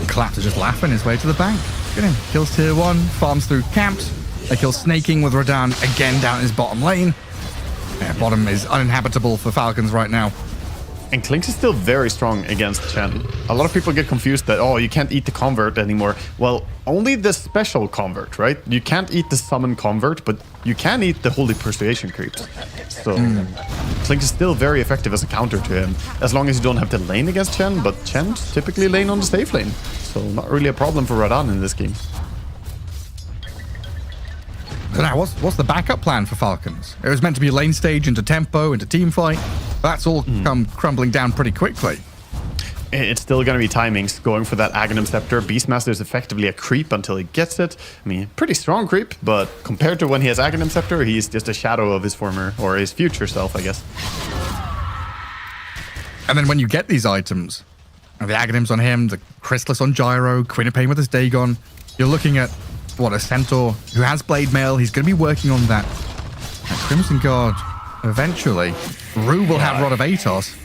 Collapse is just laughing his way to the bank. Look at him. Kills tier 1, farms through camps. They kill Snaking with Radan again down his bottom lane. Yeah, bottom is uninhabitable for Falcons right now. And Clinks is still very strong against Chen. A lot of people get confused that, oh, you can't eat the convert anymore. Well, only the special convert, right? You can't eat the summon convert, but you can eat the holy persuasion creeps. So Clinks is still very effective as a counter to him, as long as you don't have to lane against Chen, but Chen's typically lane on the safe lane. So not really a problem for Radan in this game. So now, what's the backup plan for Falcons? It was meant to be lane stage into tempo, into team fight. That's all come crumbling down pretty quickly. It's still going to be timings, going for that Aghanim Scepter. Beastmaster is effectively a creep until he gets it. I mean, pretty strong creep, but compared to when he has Aghanim Scepter, he's just a shadow of his former, or his future self, I guess. And then when you get these items, and the Aghanims on him, the Chrysalis on Gyro, Quinnipain with his Dagon, you're looking at, what, a Centaur who has Blade Mail. He's going to be working on that. And Crimson Guard, eventually. Rue will have Rod of Atos.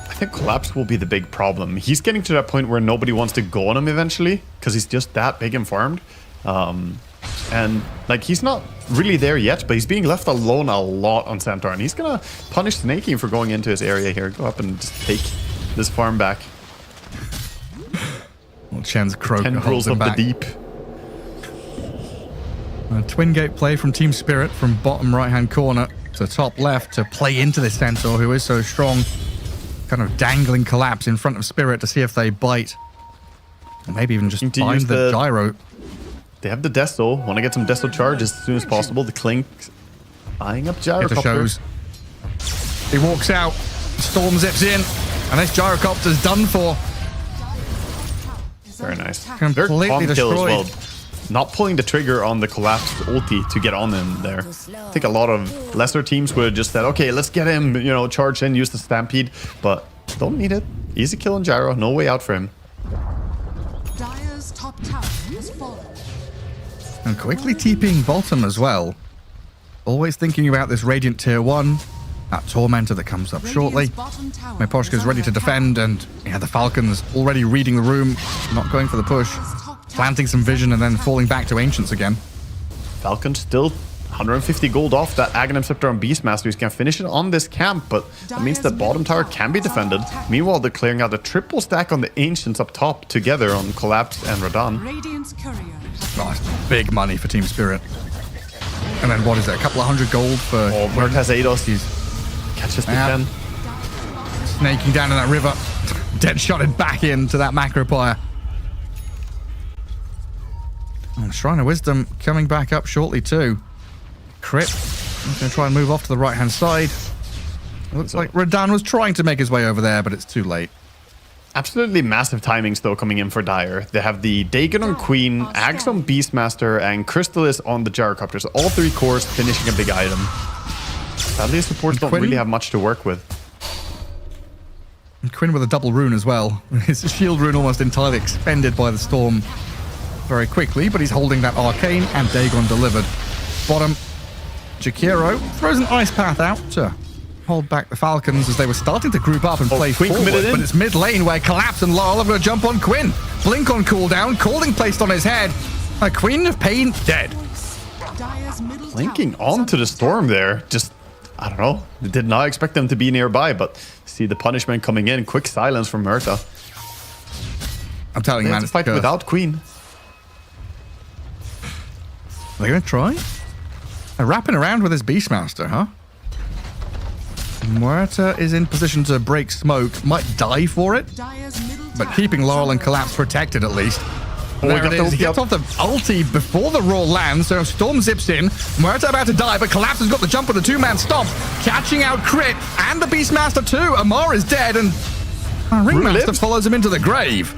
I think Collapse will be the big problem. He's getting to that point where nobody wants to go on him eventually, because he's just that big and farmed. And like, he's not really there yet, but he's being left alone a lot on Centaur, and he's gonna punish Snaking for going into his area here. Go up and just take this farm back. Well, Chen's Croak holds Tendrils him of back. the deep. A twin gate play from Team Spirit from bottom right-hand corner to top left to play into this Centaur who is so strong. Kind of dangling Collapse in front of Spirit to see if they bite. Or maybe even just To find use the gyro. They have the Desto. Want to get some Desto charge as soon as possible. The Clink eyeing up It the Gyrocopter. shows. He walks out, Storm zips in, and this Gyrocopter's done for. Very nice. Very Completely calm kill as well. destroyed. Not pulling the trigger on the collapsed ulti to get on him there. I think a lot of lesser teams would have just said, okay, let's get him, you know, charge in, use the Stampede, but don't need it. Easy kill on Gyro, no way out for him. Dyer's top tower has fallen. And quickly TPing bottom as well. Always thinking about this Radiant tier 1. That Tormentor that comes up shortly. Miposhka's ready to defend, and yeah, the Falcons already reading the room, not going for the push. Planting some vision and then falling back to Ancients again. Falcon still 150 gold off that Aghanim Scepter on Beastmaster. He's going to finish it on this camp, but that means that bottom tower can be defended. Meanwhile, they're clearing out a triple stack on the Ancients up top together on Collapse and Radan. Radiant's courier. Oh, it's big money for Team Spirit. And then what is it? A couple of hundred gold for... Oh, Mert has Ados. He's Catches the Yeah. 10. Snaking down in that river. Dead shotted back into that Macropire. And Shrine of Wisdom coming back up shortly too. Crit. He's going to try and move off to the right-hand side. Looks like Radan was trying to make his way over there, but it's too late. Absolutely massive timings though coming in for Dire. They have the Dagon on Queen, Axe on Beastmaster, and Crystalis on the Gyrocopters. All three cores finishing a big item. Sadly, supports don't really have much to work with. And Quinn with a double rune as well. His shield rune almost entirely expended by the storm very quickly, but he's holding that Arcane and Dagon delivered. Bottom, Jakiro throws an Ice Path out to hold back the Falcons as they were starting to group up and play forward, but it's mid lane where Collapse and Laurel are going to jump on Quinn. Blink on cooldown, Calling placed on his head. A Queen of Pain dead. Blinking onto the Storm there. Just, I don't know. Did not expect them to be nearby, but see the punishment coming in. Quick silence from Murta. I'm telling you, man, it's fight without Queen. Are they going to try? They're wrapping around with his Beastmaster, huh? Muerta is in position to break smoke. Might die for it, but keeping Laurel and Collapse protected at least. There it is. He gets off the ulti before the roar lands, so Storm zips in. Muerta about to die, but Collapse has got the jump with a two-man stomp, catching out Crit and the Beastmaster too. Amar is dead, and Ringmaster follows him into the grave.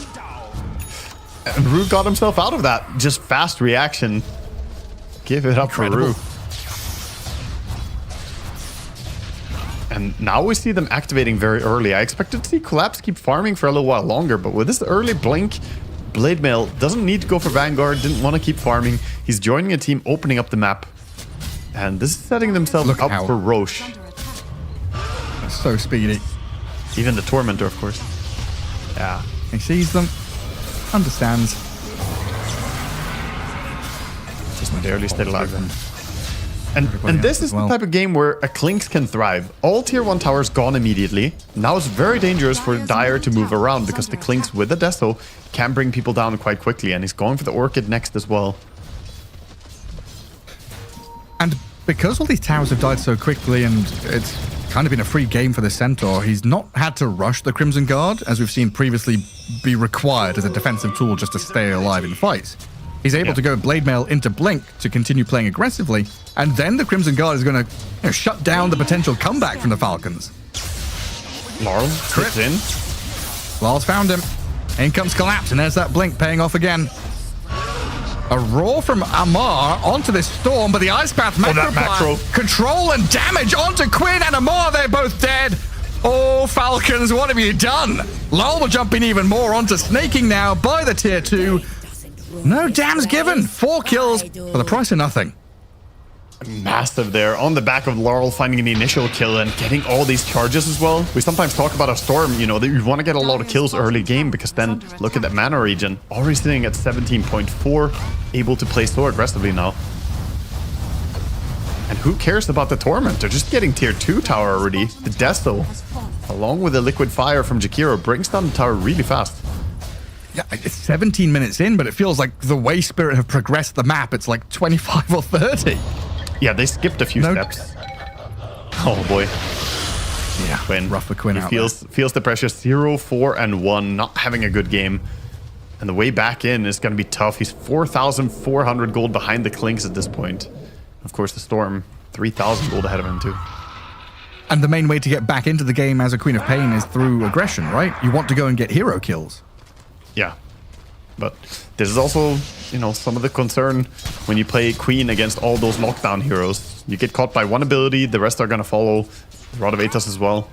And Rue got himself out of that. Just fast reaction. Give it up for Rue. And now we see them activating very early. I expected to see Collapse keep farming for a little while longer, but with this early blink, Blade Mail doesn't need to go for Vanguard, didn't want to keep farming. He's joining a team, opening up the map. And this is setting themselves up for Roche. That's so speedy. Even the Tormentor, of course. Yeah. He sees them, understands. Just barely stayed alive then. And this is the type of game where a Clinks can thrive. All tier 1 towers gone immediately. Now it's very dangerous for Dire to move around because the Clinks with the Deso can bring people down quite quickly. And he's going for the Orchid next as well. And because all these towers have died so quickly and it's kind of been a free game for the Centaur, he's not had to rush the Crimson Guard, as we've seen previously be required as a defensive tool just to stay alive in fights. He's able to go Blade Mail into Blink to continue playing aggressively, and then the Crimson Guard is going to shut down the potential comeback from the Falcons. Laurel crits in. Laurel's found him. In comes Collapse, and there's that Blink paying off again. A roar from Amar onto this Storm, but the Ice Path macro control and damage onto Quinn and Amar. They're both dead. Oh, Falcons, what have you done? Laurel will jump in even more onto Snaking now by the tier 2. No damns given. 4 kills for the price of nothing. Massive there on the back of Laurel finding the initial kill and getting all these charges as well. We sometimes talk about a Storm, you know, that you want to get a lot of kills early game because then look at that mana regen. Already sitting at 17.4, able to play so aggressively now. And who cares about the Torment? They're just getting tier 2 tower already. The Desto, along with the Liquid Fire from Jakiro, brings down the tower really fast. Yeah, it's 17 minutes in, but it feels like the way Spirit have progressed the map, it's like 25 or 30. Yeah, they skipped a few steps. Oh boy. Yeah, Quinn. Rough for Quinn. He feels the pressure. 0-4-1, not having a good game. And the way back in is going to be tough. He's 4,400 gold behind the Clinks at this point. Of course, the Storm, 3,000 gold ahead of him too. And the main way to get back into the game as a Queen of Pain is through aggression, right? You want to go and get hero kills. Yeah. But this is also, you know, some of the concern when you play Queen against all those lockdown heroes. You get caught by one ability, the rest are going to follow. Rod of Aethys as well.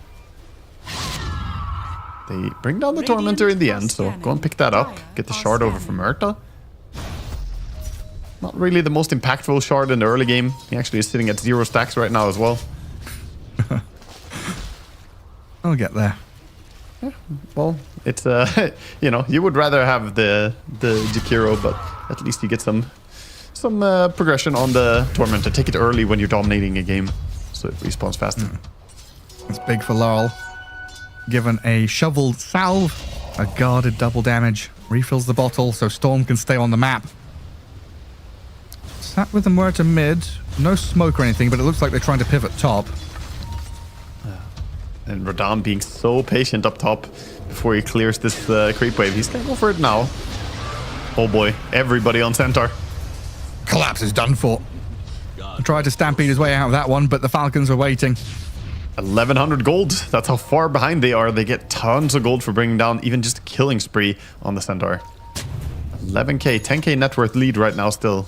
They bring down the Tormentor in the end, so go and pick that up. Get the shard over from Murta. Not really the most impactful shard in the early game. He actually is sitting at 0 stacks right now as well. I'll get there. Yeah, well, it's you know, you would rather have the Jakiro, but at least you get some progression on the Tormentor. Take it early when you're dominating a game, so it respawns faster. It's big for Laurel. Given a shoveled salve, a guarded double damage, refills the bottle so Storm can stay on the map. Sat with the Muerta mid, no smoke or anything, but it looks like they're trying to pivot top. And Radam being so patient up top before he clears this creep wave. He's gonna go for it now. Oh boy, everybody on center. Collapse is done for. Tried to stampede his way out of that one, but the Falcons are waiting. 1100 gold. That's how far behind they are. They get tons of gold for bringing down even just a killing spree on the Centaur. 11k, 10k net worth lead right now still.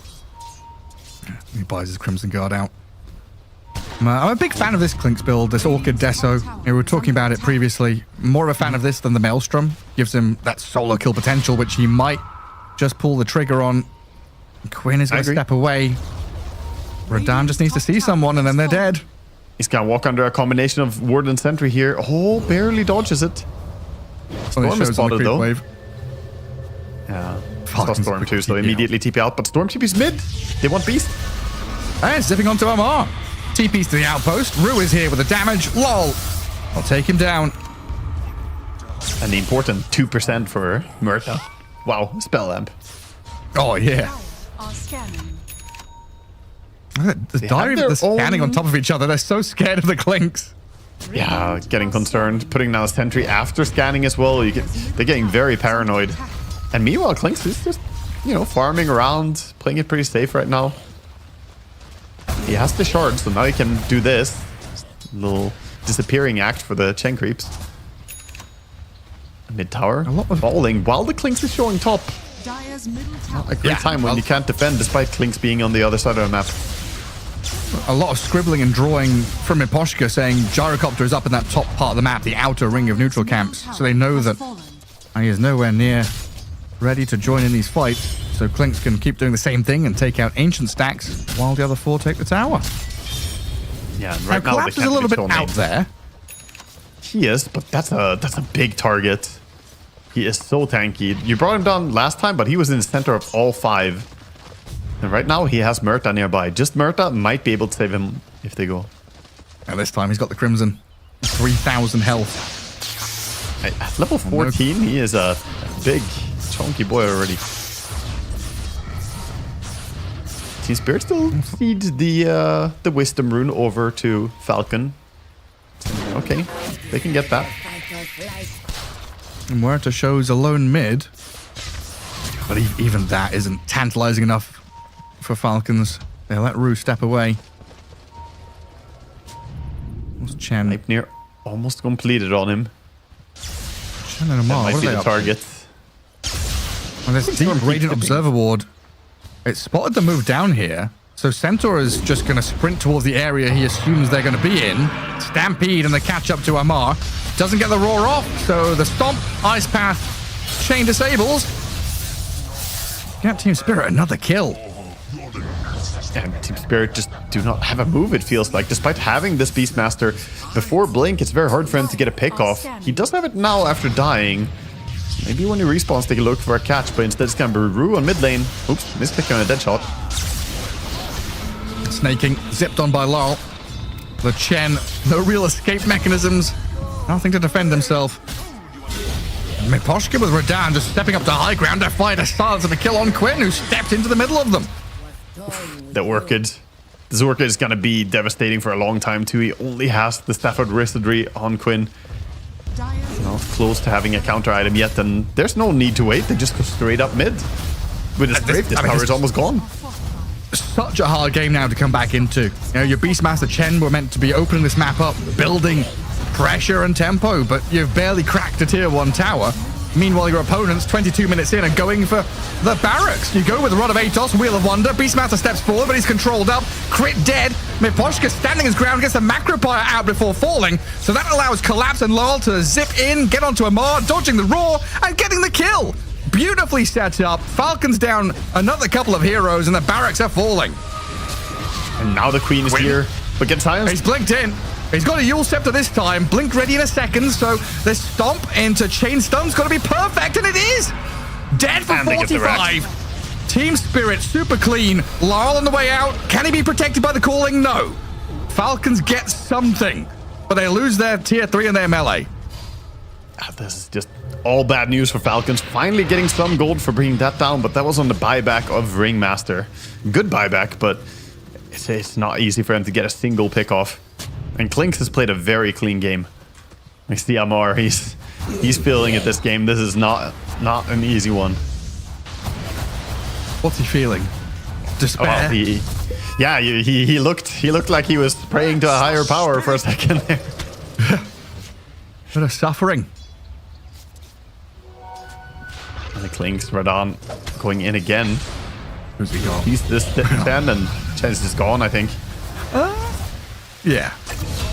He buys his Crimson Guard out. I'm a big fan of this Clinks build, this Orchid Deso. We were talking about it previously. More of a fan of this than the Maelstrom. Gives him that solo kill potential, which he might just pull the trigger on. Quinn is going to step away. Radam just needs to see someone and then they're dead. He's going to walk under a combination of Ward and Sentry here. Oh, barely dodges it. Storm is spotted though. Wave. Yeah, saw Storm too, so immediately TP out. But Storm TP's mid. They want Beast. And zipping onto Amar. TP's to the outpost. Rue is here with the damage. Lol. I'll take him down. And the important 2% for Murta. Wow, spell lamp. Oh, yeah. The diary of the scanning on top of each other. They're so scared of the Clinks. Yeah, getting concerned. Putting down a sentry after scanning as well. They're getting very paranoid. And meanwhile, Clinks is just, you know, farming around, playing it pretty safe right now. He has the shard, so now he can do this. Little disappearing act for the Chen creeps. Mid tower falling while the Clinks is showing top. Not a great time when you can't defend despite Clinks being on the other side of the map. A lot of scribbling and drawing from Miposhka saying Gyrocopter is up in that top part of the map, the outer ring of neutral camps. So they know that he is nowhere near ready to join in these fights. So Clinks can keep doing the same thing and take out ancient stacks while the other four take the tower. Yeah, and right now Collapse is a little bit out there. He is, but that's a big target. He is so tanky. You brought him down last time, but he was in the center of all 5. And right now he has Murta nearby. Just Murta might be able to save him if they go. And this time he's got the Crimson. 3,000 health. At level 14, he is a big, chunky boy already. Team Spirit still feeds the Wisdom Rune over to Falcon. Okay, they can get that. And Muerta shows a lone mid. But even that isn't tantalizing enough for Falcons. They let Rue step away. What's Chen? Leipnir almost completed on him. Chen and Amar, that might be the target. Well, this deep Radiant Observer Ward. It spotted the move down here. So Centaur is just going to sprint towards the area he assumes they're going to be in. Stampede and the catch up to Amar. Doesn't get the roar off, so the Stomp, Ice Path, Chain disables. Get Team Spirit another kill. And Team Spirit just do not have a move, it feels like. Despite having this Beastmaster before Blink, it's very hard for him to get a pick off. He does have it now after dying. Maybe when he respawns, take a look for a catch, but instead it's going to be Rue on mid lane. Oops, mispick on a dead shot. Snaking, zipped on by Larl. The Chen, no real escape mechanisms. Nothing to defend himself. Miposhka with Radam just stepping up to high ground to find a silence and a kill on Quinn, who stepped into the middle of them. The Orchid. This Orchid is going to be devastating for a long time too. He only has the Stafford Wizardry on Quinn. Not close to having a counter item yet, and there's no need to wait. They just go straight up mid. With his Brave, this tower is almost gone. Such a hard game now to come back into. You know, your Beastmaster Chen were meant to be opening this map up, building pressure and tempo, but you've barely cracked a tier 1 tower. Meanwhile, your opponent's 22 minutes in and going for the barracks. You go with the Rod of Atos, Wheel of Wonder. Beastmaster steps forward, but he's controlled up. Crit dead. Miposhka standing his ground, gets the Macropire out before falling. So that allows Collapse and Lol to zip in, get onto Amar, dodging the roar, and getting the kill. Beautifully set up. Falcons down another couple of heroes, and the barracks are falling. And now the Queen is here, but gets silenced. He's blinked in. He's got a Yule Scepter this time. Blink ready in a second, so this Stomp into Chain Stun's got to be perfect, and it is! Dead for 45. Team Spirit, super clean. Larl on the way out. Can he be protected by the calling? No. Falcons get something, but they lose their tier 3 and their melee. This is just all bad news for Falcons. Finally getting some gold for bringing that down, but that was on the buyback of Ringmaster. Good buyback, but it's not easy for him to get a single pick off. And Clinks has played a very clean game. I see Amar. He's feeling it this game. This is not an easy one. What's he feeling? Despair. Well, he looked like he was praying to a higher power for a second there. Bit of suffering. And the Clinks, Radon going in again. Who's he got? He's this stand and Chance is gone, I think. Yeah.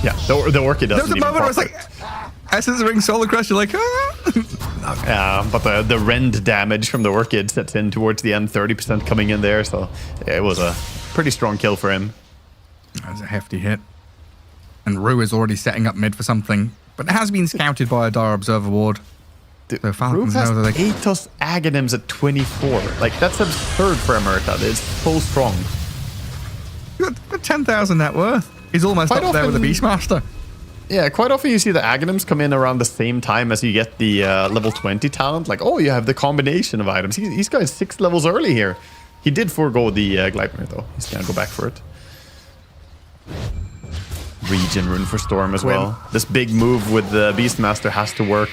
Yeah, the Orchid There was doesn't a even moment where it's profit. like, Essence Ring Solar Crush, you're like, Yeah, but the rend damage from the Orchid sets in towards the end, 30% coming in there, so it was a pretty strong kill for him. That was a hefty hit. And Rue is already setting up mid for something, but it has been scouted by a Dire Observer Ward. So Falcons has know that they... Atos Aghanims at 24. Like, that's absurd for a Murta. It's so strong. Got 10,000 net worth. He's almost Quite up there with the often- Beastmaster. Yeah, quite often you see the Aghanims come in around the same time as you get the level 20 talent. Like, oh, you have the combination of items. He's got 6 levels early here. He did forego the Gleipnir, though. He's going to go back for it. Regen rune for Storm as well. This big move with the Beastmaster has to work.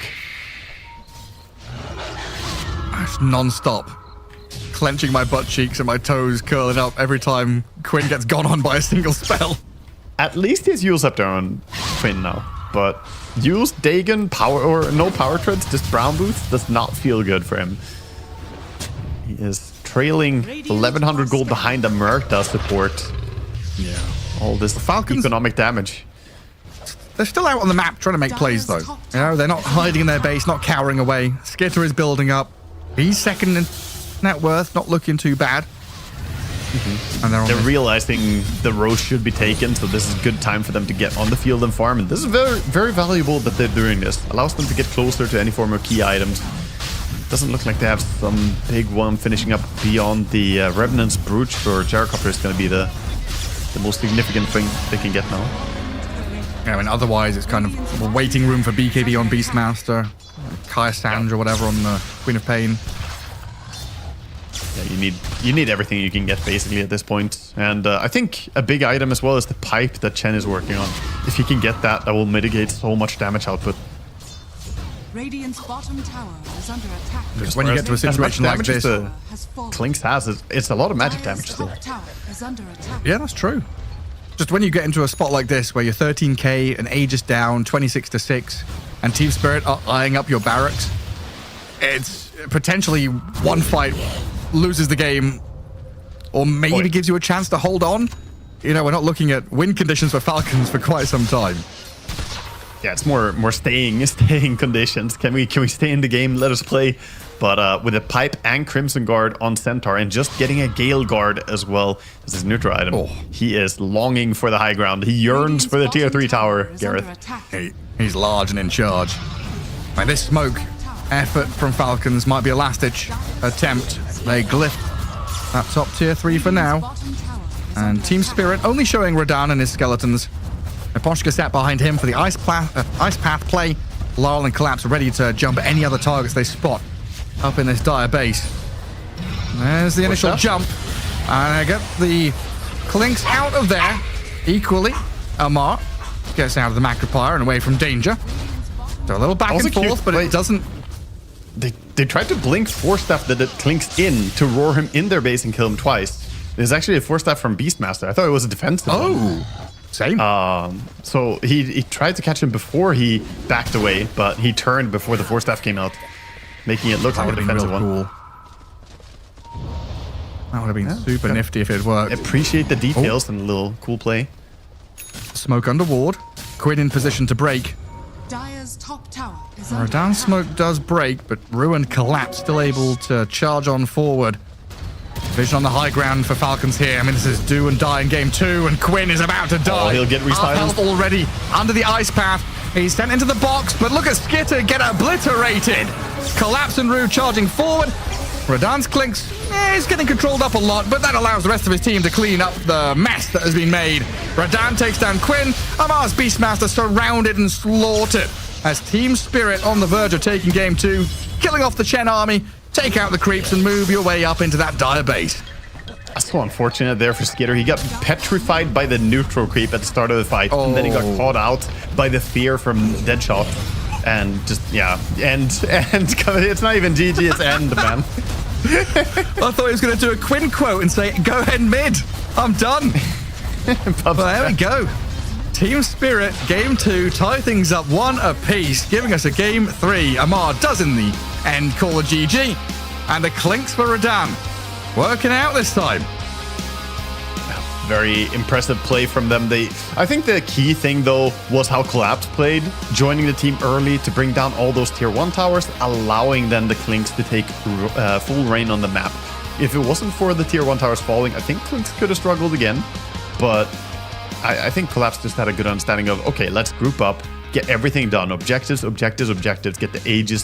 That's non-stop. Clenching my butt cheeks and my toes curling up every time Quinn gets gone on by a single spell. At least he's Eul's up there on Quinn now. But Eul's Dagon power or no power treads, just brown boots does not feel good for him. He is trailing 1100 gold behind the Murta support. Yeah. All this Falcons- economic damage. They're still out on the map trying to make plays, though. You know, they're not hiding in their base, not cowering away. Skitter is building up. He's second in net worth, not looking too bad. And they're on They're this. realizing the Roche should be taken, so this is a good time for them to get on the field and farm. And this is very, very valuable that they're doing this. Allows them to get closer to any form of key items. Doesn't look like they have some big one finishing up beyond the Revenant's Brooch for Gyrocopter is going to be the most significant thing they can get now. Yeah, I mean, otherwise it's kind of a waiting room for BKB on Beastmaster, Kaya Sandra, whatever on the Queen of Pain. Yeah, you need everything you can get basically at this point. And I think a big item as well is the pipe that Chen is working on. If you can get that, that will mitigate so much damage output. Radiant's bottom tower is under attack. Because when you get to a As much situation like damage as this, the Has fallen. Clinks has, it's a lot of magic Dire's damage still. top tower is under attack. yeah, that's true. Just when you get into a spot like this where you're 13k and Aegis down 26-6 and Team Spirit are eyeing up your barracks, it's potentially one fight loses the game or maybe gives you a chance to hold on. You know, we're not looking at win conditions for Falcons for quite some time. Yeah, it's more staying conditions. Can we stay in the game? Let us play. But with a pipe and Crimson Guard on Centaur and just getting a Gale Guard as well as his neutral item, he is longing for the high ground. He yearns for the tier 3 tower, Gareth. He's large and in charge. Like this smoke effort from Falcons might be a last-ditch attempt. They glyph that top tier 3 for now. And Team Spirit only showing Radahn and his skeletons. Eposhka sat behind him for the Ice Path play. Lyle and Collapse ready to jump at any other targets they spot up in this dire base. There's the initial jump. And I get the Clinks out of there equally. Amar gets out of the Macropire and away from danger. So a little back Also and forth, cute. but Wait. it doesn't... They tried to blink 4-staff that it Clinks in to roar him in their base and kill him twice. There's actually a 4-staff from Beastmaster. I thought it was a defensive one. Oh, same. So he tried to catch him before he backed away, but he turned before the 4-staff came out, making it look That like would a have been defensive real one. cool. That would have been super nifty if it worked. Appreciate the details and a little cool play. Smoke under ward. Quinn in position to break. Dire's top tower is under Radahn attack. smoke does break, but Ruin Collapse still able to charge on forward. Vision on the high ground for Falcons here. I mean, this is do and die in game 2, and Quinn is about to die. he'll get Half re-silenced. health already under the ice path. He's sent into the box, but look at Skitter get obliterated. Collapse and Rue charging forward. Radahn's Clinks is getting controlled up a lot, but that allows the rest of his team to clean up the mess that has been made. Radahn takes down Quinn. Amar's Beastmaster surrounded and slaughtered as Team Spirit on the verge of taking game 2, killing off the Chen army, take out the creeps and move your way up into that dire base. also unfortunate there for Skitter. He got petrified by the neutral creep at the start of the fight, and then he got caught out by the fear from Deadshot. And just, yeah, and it's not even GG, it's end, man. I thought he was going to do a Quinn quote and say, go ahead mid, I'm done. But there we go. Team Spirit, game 2, tie things up 1 apiece, giving us a game 3. Amar does in the end call a GG. And the clinks for Radan. Working out this time. Very impressive play from them. I think the key thing, though, was how Collapse played, joining the team early to bring down all those tier 1 towers, allowing then the Clinks to take full reign on the map. If it wasn't for the tier 1 towers falling, I think Clinks could have struggled again. But I think Collapse just had a good understanding of, okay, let's group up, get everything done. Objectives, objectives, objectives, get the Aegis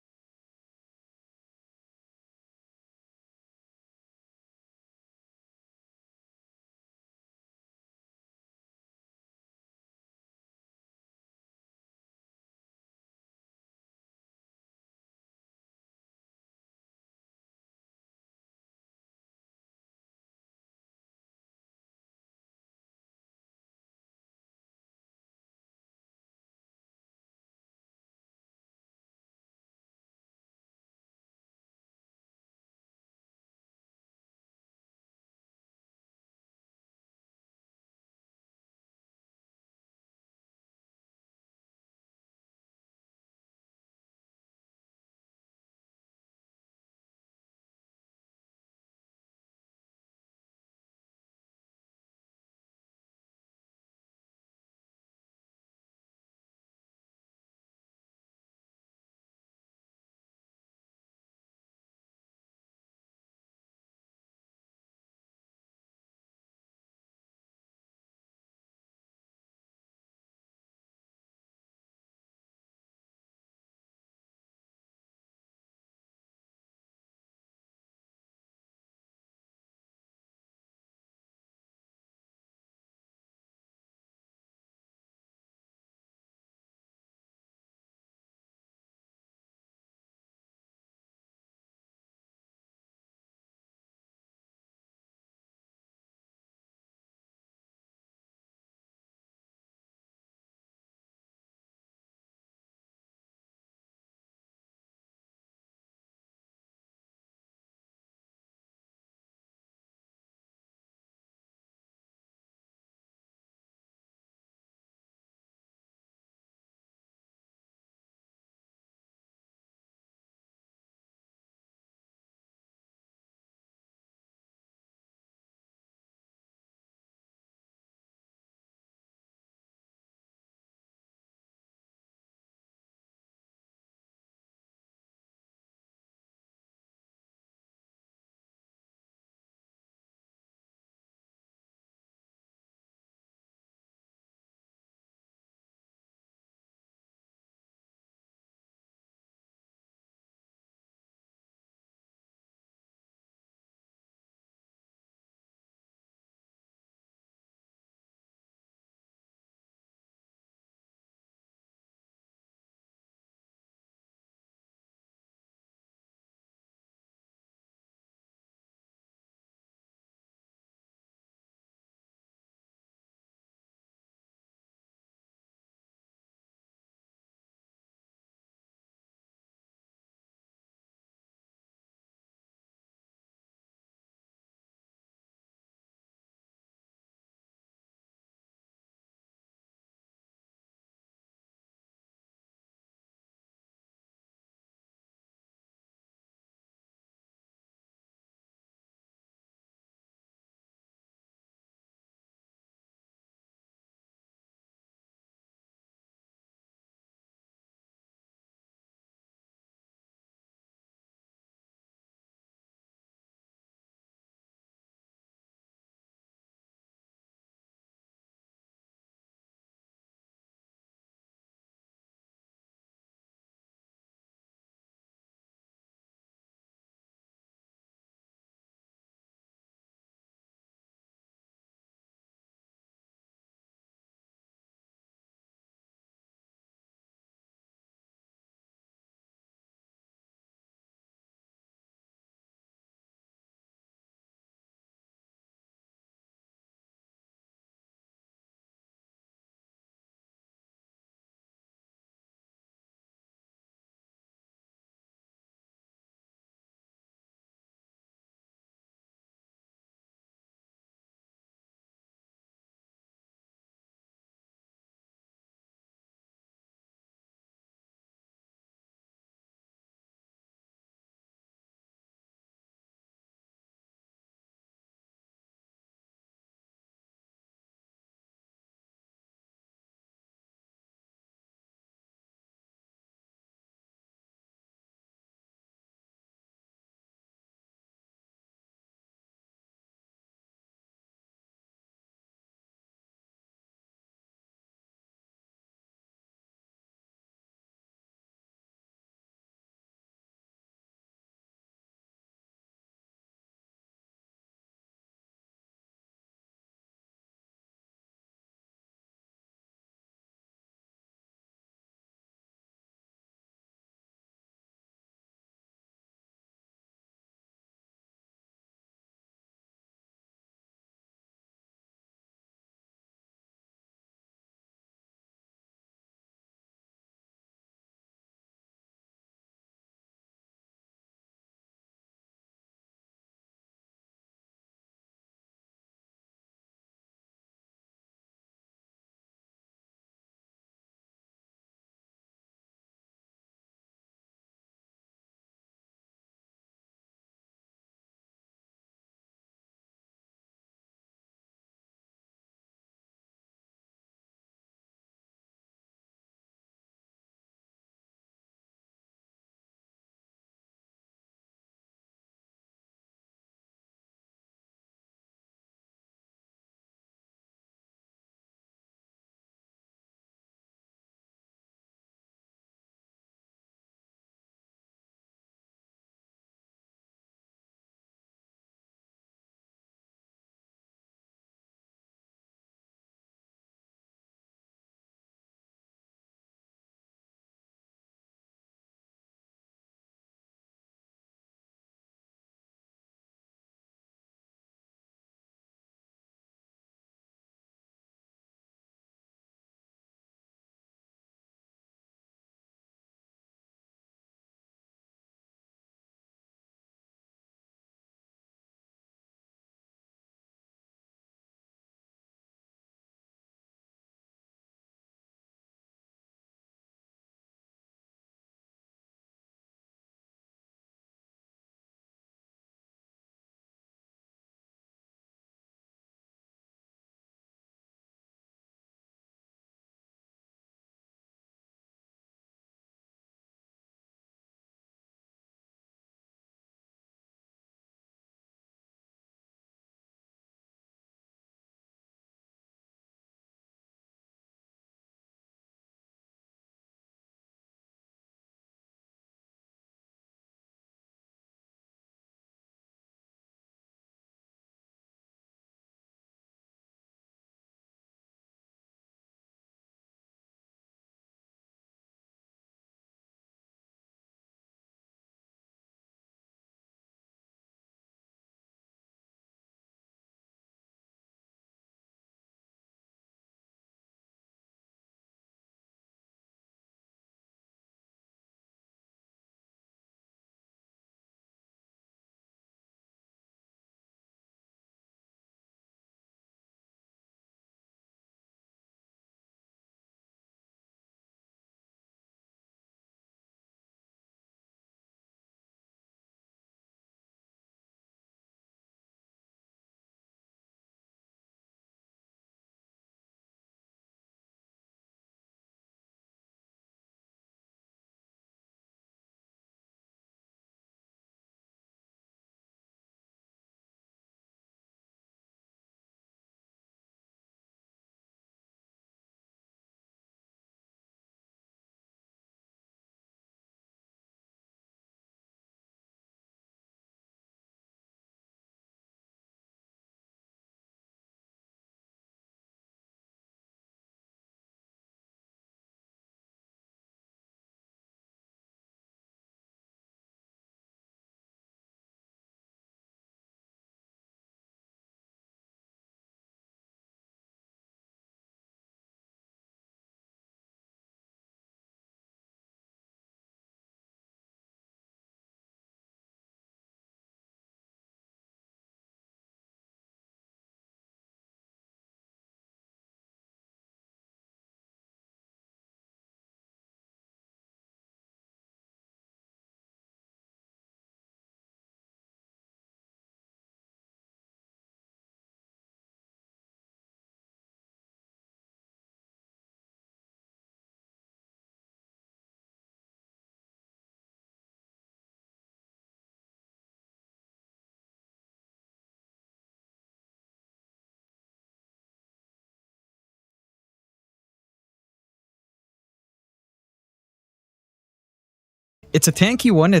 It's a tanky one.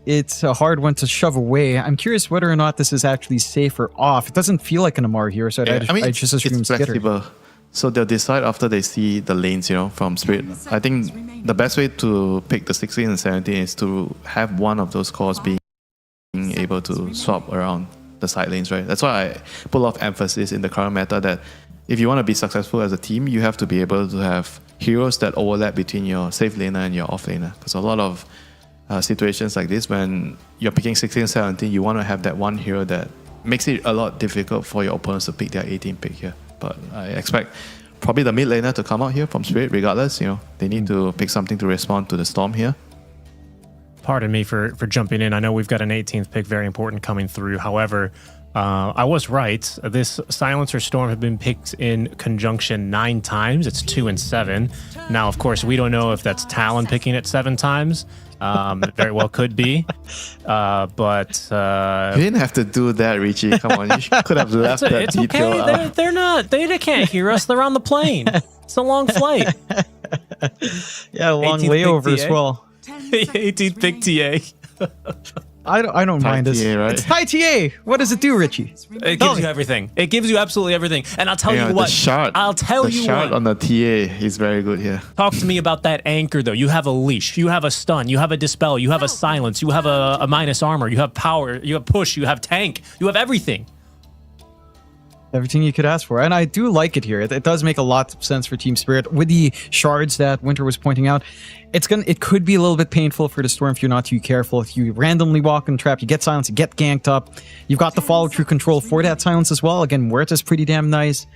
It's a hard one to shove away. I'm curious whether or not this is actually safe or off. It doesn't feel like an Amar here, so I just assume it's Skitter. flexible. So they'll decide after they see the lanes, from Spirit. I think the best way to pick the 16 and 17 is to have one of those cores being able to swap around the side lanes, right? That's why I put a lot of emphasis in the current meta that if you want to be successful as a team, you have to be able to have heroes that overlap between your safe laner and your off laner. Because a lot of situations like this, when you're picking 16 and 17, you want to have that one hero that makes it a lot difficult for your opponents to pick their 18 pick here. But I expect probably the mid laner to come out here from Spirit regardless. They need to pick something to respond to the Storm here. Pardon me for jumping in. I know we've got an 18th pick, very important, coming through. However, I was right. This Silencer Storm have been picked in conjunction 9 times. It's 2 and 7. Now, of course, we don't know if that's Talon picking it 7 times. It very well could be. But you didn't have to do that, Richie. Come on, you could have left that it's detail okay. out. They're not. They can't hear us. They're on the plane. It's a long flight. Yeah, a long 18th pick layover as TA. well. 18th pick TA. I don't mind this. TA, right? It's Thai TA. What does it do, Richie? It gives you everything. It gives you absolutely everything. And I'll tell you what. The shard, I'll tell the you shard what. on the TA is very good here. Talk to me about that anchor, though. You have a leash. You have a stun. You have a dispel. You have a silence. You have a minus armor. You have power. You have push. You have tank. You have everything. Everything you could ask for. And I do like it here. It does make a lot of sense for Team Spirit. With the shards that Winter was pointing out, it could be a little bit painful for the Storm if you're not too careful. If you randomly walk in trap, you get silenced, you get ganked up. You've got the follow-through control for that silence as well. Again, Muerta's pretty damn nice.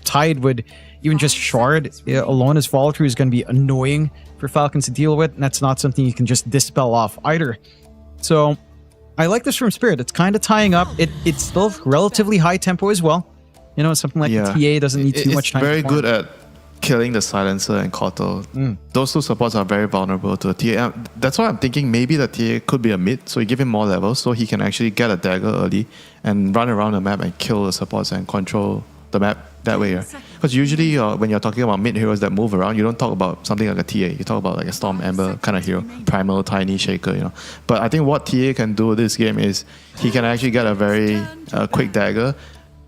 Tide would even just shard alone as follow-through is going to be annoying for Falcons to deal with, and that's not something you can just dispel off either. So I like this from Spirit. It's kind of tying up. It's still relatively high tempo as well. Something like the TA doesn't need too much time. It's very to form. good at killing the Silencer and Kotal. Those two supports are very vulnerable to a TA. That's why I'm thinking maybe the TA could be a mid, so you give him more levels so he can actually get a dagger early and run around the map and kill the supports and control the map that way. Because usually when you're talking about mid heroes that move around, you don't talk about something like a TA. You talk about like a Storm Ember kind of hero, primal, tiny, shaker, But I think what TA can do this game is he can actually get a very quick dagger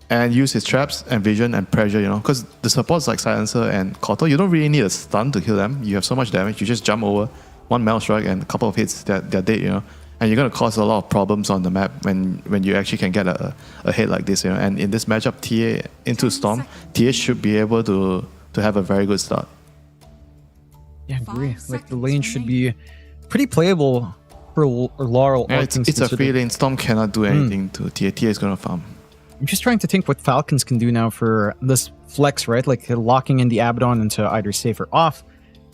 and use his traps and vision and pressure, because the supports like Silencer and Kotal, you don't really need a stun to kill them. You have so much damage, you just jump over, one Mel Strike and a couple of hits, they're dead, And you're going to cause a lot of problems on the map when you actually can get a hit like this, And in this matchup, TA into Storm, TA should be able to have a very good start. Yeah, I agree. Like the lane should be pretty playable for Laurel. Yeah, it's a free lane. Storm cannot do anything to TA. TA is going to farm. I'm just trying to think what Falcons can do now for this flex, right? Like locking in the Abaddon into either safe or off,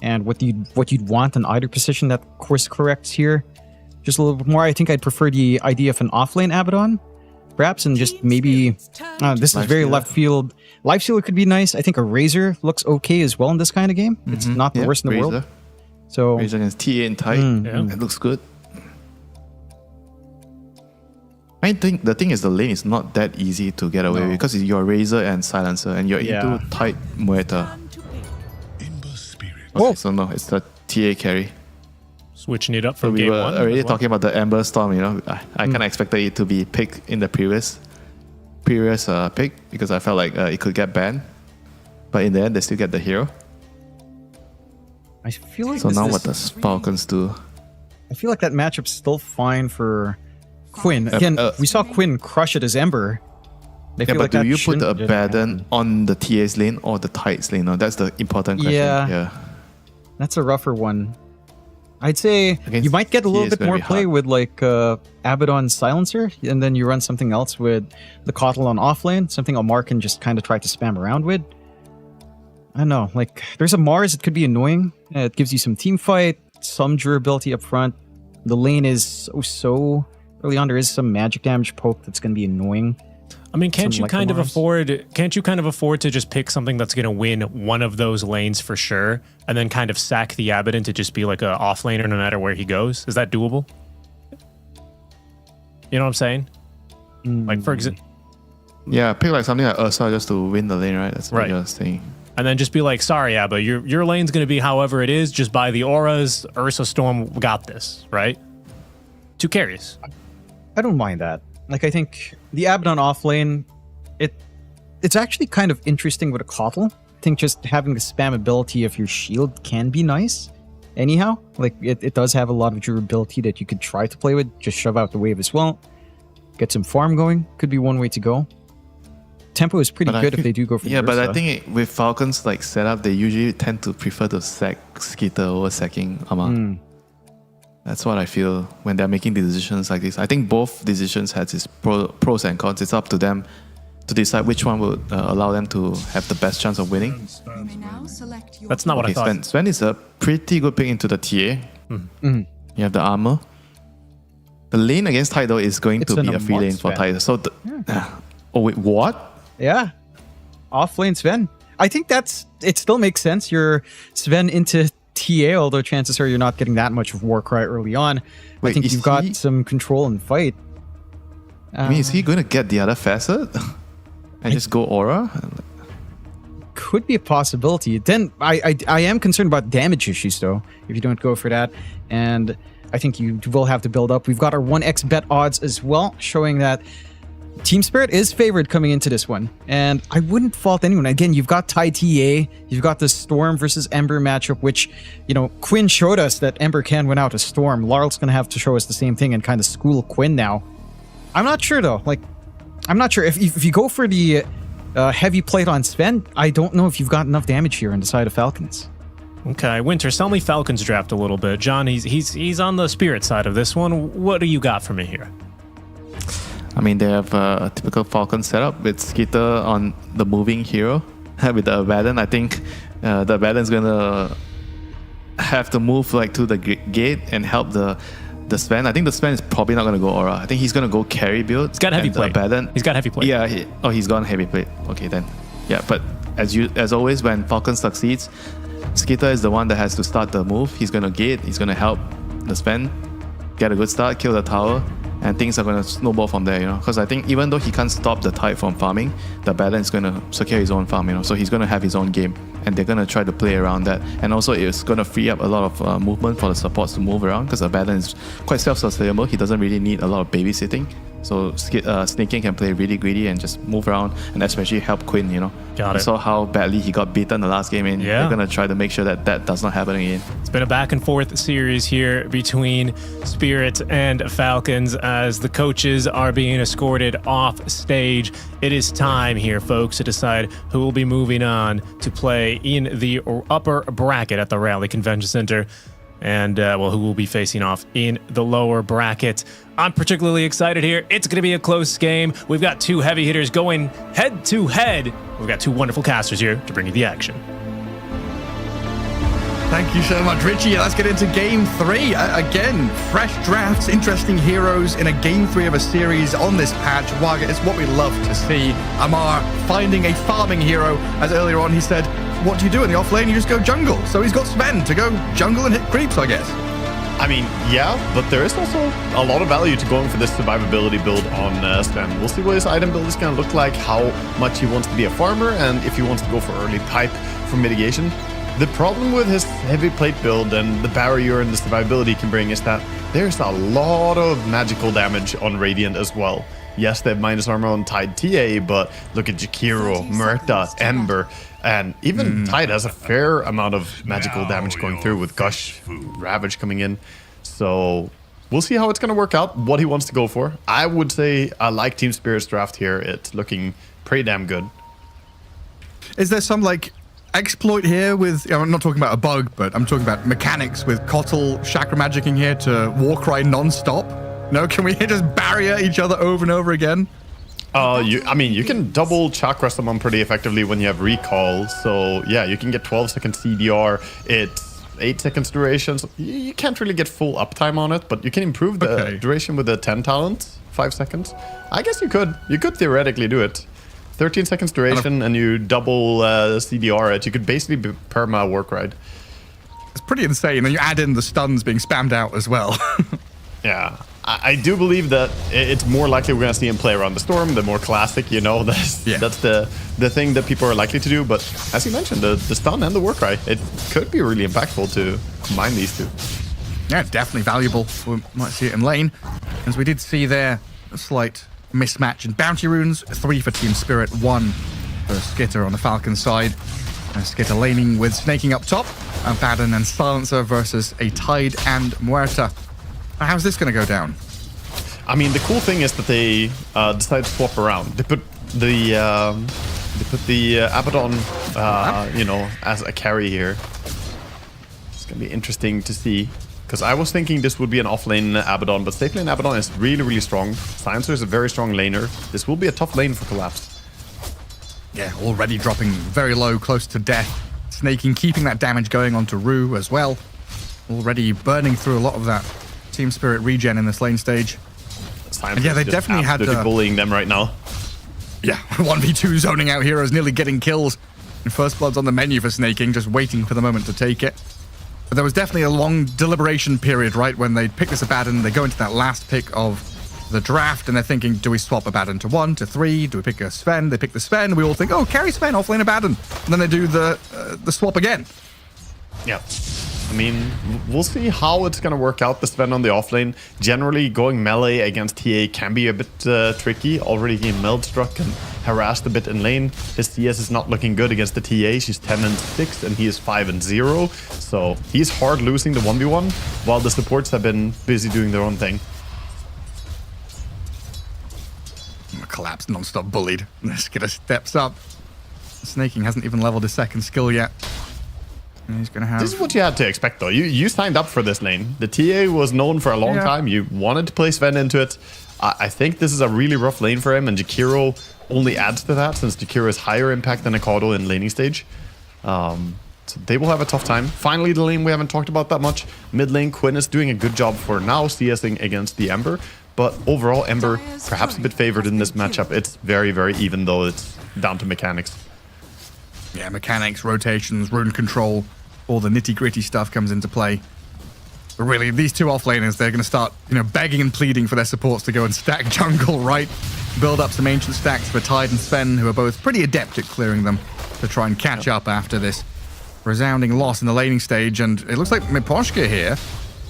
and what you'd want in either position that course corrects here. Just a little bit more. I think I'd prefer the idea of an offlane Abaddon, perhaps, and just maybe this is very left field. Lifestealer could be nice. I think a Razor looks okay as well in this kind of game. It's not the worst in the world. So Razor against TA and tight. It looks good. I think the thing is the lane is not that easy to get away with because you're Razor and Silencer and you're into tight Muerta. Okay, so no, it's the TA carry. Switching it up So from we game were one. already talking about the Ember Storm, I kind of expected it to be picked in the previous pick because I felt like it could get banned. But in the end, they still get the hero. I feel like So now what does Falcons do? I feel like that matchup's still fine for Quinn. Again, we saw Quinn crush it as Ember. I feel But like do that you put the shouldn't Abaddon on the TA's lane or the Tide's lane? No, that's the important question. Yeah. That's a rougher one. I'd say Against you might get a little TA is bit more gonna be play hard. with like Abaddon Silencer, and then you run something else with the Kotal on offlane, something Amar can just kind of try to spam around with. I don't know, like there's a Mars, it could be annoying. It gives you some team fight, some durability up front. The lane is so early on. There is some magic damage poke that's going to be annoying. I mean, can't you like kind of Mars. afford to just pick something that's going to win one of those lanes for sure, and then kind of sack the Abaddon to just be like a off laner no matter where he goes? Is that doable? You know what I'm saying? Like for example, Yeah, pick like something like Ursa just to win the lane, right? That's what Right. you're saying. and then just be like, sorry, Abba, your lane's going to be however it is. Just buy the auras. Ursa Storm got this, right? 2 carries. I don't mind that. Like, I think the Abaddon off lane, it's actually kind of interesting with a Kotl. I think just having the spam ability of your shield can be nice. Anyhow, like it does have a lot of durability that you could try to play with. Just shove out the wave as well. Get some farm going. Could be one way to go. Tempo is pretty good if they do go for the but I Ursa. think with Falcons like setup, they usually tend to prefer to sack Skeeter over sacking Ama. That's what I feel when they're making decisions like this. I think both decisions has its pros and cons. It's up to them to decide which one would allow them to have the best chance of winning. You may now select your That's not what I thought. Sven is a pretty good pick into the TA. You have the armor. The lane against Tide though is going It's to an be a free Amok lane for Sven. Tide. So, oh wait, what? Yeah. Off lane Sven. I think it still makes sense. You're Sven into TA, although chances are you're not getting that much of Warcry early on. I Wait, think is you've got he- some control and fight. I mean, is he going to get the other facet and just go aura? Could be a possibility. Then I am concerned about damage issues though, if you don't go for that. And I think you will have to build up. We've got our 1x bet odds as well, showing that Team Spirit is favored coming into this one. And I wouldn't fault anyone. Again, you've got Tide TA, you've got the Storm versus Ember matchup, which, Quinn showed us that Ember can win out a Storm. Larl's going to have to show us the same thing and kind of school Quinn now. I'm not sure though. I'm not sure. If you go for the heavy plate on Sven, I don't know if you've got enough damage here on the side of Falcons. Okay, Winter, sell me Falcons draft a little bit. John, he's on the Spirit side of this one. What do you got for me here? I mean, they have a typical Falcon setup with Skeeter on the moving hero with the Abaddon. I think the Abaddon's gonna have to move to the gate and help the Sven. I think the Sven is probably not gonna go aura. I think he's gonna go carry build. He's got heavy and the plate. Abaddon. He's got heavy plate. Yeah. He's gone heavy plate. Okay then. Yeah, but as always, when Falcon succeeds, Skeeter is the one that has to start the move. He's gonna gate. He's gonna help the Sven get a good start, kill the tower, and things are gonna snowball from there. Because I think even though he can't stop the Tide from farming, the Abaddon is gonna secure his own farm. So he's gonna have his own game, and they're gonna try to play around that. And also, it's gonna free up a lot of movement for the supports to move around. Because Abaddon is quite self-sustainable. He doesn't really need a lot of babysitting. So Sneaking can play really greedy and just move around, and especially help Quinn. Got We it. saw how badly he got beaten the last game, and Yeah. they're gonna try to make sure that does not happen again. It's been a back and forth series here between Spirit and Falcons as the coaches are being escorted off stage. It is time here, folks, to decide who will be moving on to play in the upper bracket at the Raleigh Convention Center. And, who will be facing off in the lower bracket. I'm particularly excited here. It's going to be a close game. We've got 2 heavy hitters going head to head. We've got 2 wonderful casters here to bring you the action. Thank you so much, Richie. Let's get into game 3. Again, fresh drafts, interesting heroes in a game 3 of a series on this patch. Waga, it's what we love to see. Amar finding a farming hero. As earlier on he said, what do you do in the off lane? You just go jungle. So he's got Sven to go jungle and hit creeps, I guess. I mean, yeah, but there is also a lot of value to going for this survivability build on Sven. We'll see what his item build is going to look like, how much he wants to be a farmer, and if he wants to go for early pipe for mitigation. The problem with his heavy plate build and the barrier and the survivability he can bring is that there's a lot of magical damage on Radiant as well. Yes, they have minus armor on Tide TA, but look at Jakiro, Murta, Ember, and even Tide has a fair amount of magical damage going through with Gush, Ravage coming in. So we'll see how it's going to work out, what he wants to go for. I would say I like Team Spirit's draft here. It's looking pretty damn good. Is there some exploit here with, I'm not talking about a bug, but I'm talking about mechanics with Kotl chakra magicking here to Warcry non-stop? No, can we just barrier each other over and over again? You can double chakra someone pretty effectively when you have recall. So yeah, you can get 12 second CDR. It's 8 seconds duration. So you can't really get full uptime on it, but you can improve the duration with the 10 talent, 5 seconds. I guess you could. You could theoretically do it. 13 seconds duration and you double CDR it. You could basically be perma Warcry. It's pretty insane. And you add in the stuns being spammed out as well. Yeah. I do believe that it's more likely we're going to see him play around the Storm, the more classic, you know, that's the thing that people are likely to do. But as you mentioned, the stun and the Warcry, it could be really impactful to combine these two. Yeah, definitely valuable. We might see it in lane. As we did see there, a slight mismatch in bounty runes. 3 for Team Spirit, 1 for Skitter on the Falcons side. Skitter laning with Snaking up top. Abaddon and Silencer versus a Tide and Muerta. How's this going to go down? I mean, the cool thing is that they decide to swap around. They put the Abaddon, you know, as a carry here. It's going to be interesting to see. Because I was thinking this would be an off-lane Abaddon, but safe lane Abaddon is really, really strong. Silencer is a very strong laner. This will be a tough lane for Collapse. Yeah, already dropping very low, close to death. Snaking, keeping that damage going onto Rue as well. Already burning through a lot of that Team Spirit regen in this lane stage. Silencer yeah, they is definitely had bullying them right now. Yeah, 1v2 zoning out heroes, nearly getting kills. And First Blood's on the menu for Snaking, just waiting for the moment to take it. But there was definitely a long deliberation period, right, when they pick this Abaddon, they go into that last pick of the draft, and they're thinking, do we swap Abaddon to 1, to 3? Do we pick a Sven? They pick the Sven. We all think, oh, carry Sven, offlane Abaddon. And then they do the swap again. Yeah. I mean, we'll see how it's going to work out, the Sven on the offlane. Generally, going melee against TA can be a bit tricky. Already getting meld struck and harassed a bit in lane. His CS is not looking good against the TA. She's 10-6 and he is 5-0. So he's hard losing the 1v1 while the supports have been busy doing their own thing. Collapse, non-stop bullied. Skitter steps up. Snaking hasn't even leveled his second skill yet. And he's going to have... This is what you had to expect, though. You signed up for this lane. The TA was known for a long time. You wanted to play Sven into it. I think this is a really rough lane for him, and Jakiro only adds to that, since Jakiro is higher impact than Akado in laning stage. So they will have a tough time. Finally, the lane we haven't talked about that much. Mid lane, Quinn is doing a good job for now, CSing against the Ember. But overall, Ember perhaps a bit favored in this matchup. It's very, very even, though it's down to mechanics. Yeah, mechanics, rotations, rune control, all the nitty-gritty stuff comes into play. But really, these two offlaners, they're going to start, you know, begging and pleading for their supports to go and stack jungle, right? Build up some ancient stacks for Tide and Sven, who are both pretty adept at clearing them, to try and catch up after this resounding loss in the laning stage. And it looks like Miposhka here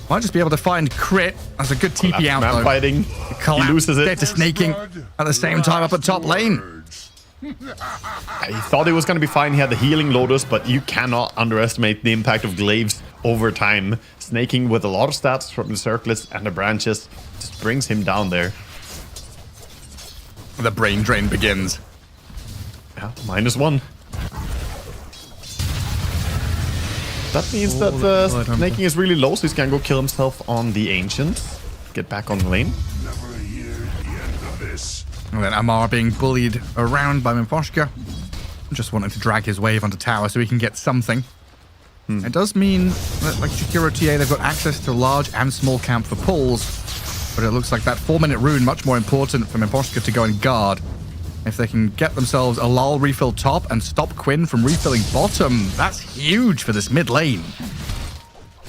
might just be able to find crit. That's a good TP out, though. Fighting. Collapse, he loses it. dead to Snaking at the same time up at top lane. He thought it was going to be fine. He had the healing Lotus, but you cannot underestimate the impact of glaives over time. Snaking with a lot of stats from the circlets and the branches just brings him down there. The brain drain begins. Yeah, -1. That means that Snaking is really low, so he's going to go kill himself on the Ancient. Get back on the lane. And then Amar being bullied around by Miposhka. Just wanting to drag his wave onto tower so he can get something. It does mean that, like Jakiro TA, they've got access to large and small camp for pulls. But it looks like that 4-minute rune much more important for Miposhka to go and guard. If they can get themselves a lull refill top and stop Quinn from refilling bottom, that's huge for this mid lane.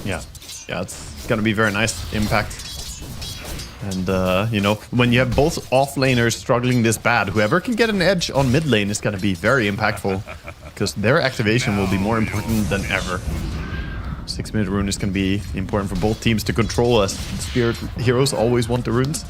Yeah, it's going to be very nice impact. And, you know, when you have both off-laners struggling this bad, whoever can get an edge on mid lane is going to be very impactful, because their activation will be more important than ever. 6-minute rune is going to be important for both teams to control, as Spirit heroes always want the runes.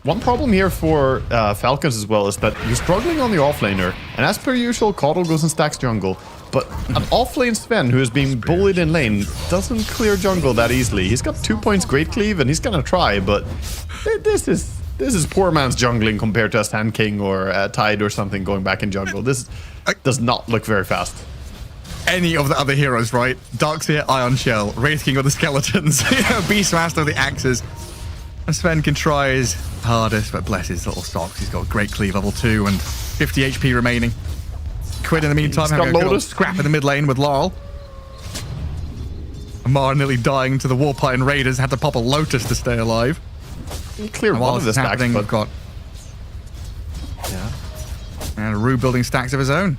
One problem here for Falcons as well is that you're struggling on the offlaner, and as per usual, Caudle goes and stacks jungle. But an offlane Sven, who is being bullied in lane, doesn't clear jungle that easily. He's got 2 points Great Cleave, and he's gonna try, but this is poor man's jungling compared to a Sand King or a Tide or something going back in jungle. This does not look very fast. Any of the other heroes, right? Darkseer, Ion Shell, Wraith King with the skeletons, Beastmaster with the axes. And Sven can try his hardest, but bless his little socks. He's got Great Cleave level 2 and 50 HP remaining. Quinn in the meantime having a good old scrap in the mid lane with Laurel. Amar nearly dying to the Warpine Raiders, had to pop a Lotus to stay alive. He cleared one of the stacks, but... we've got... Yeah. And Rue building stacks of his own.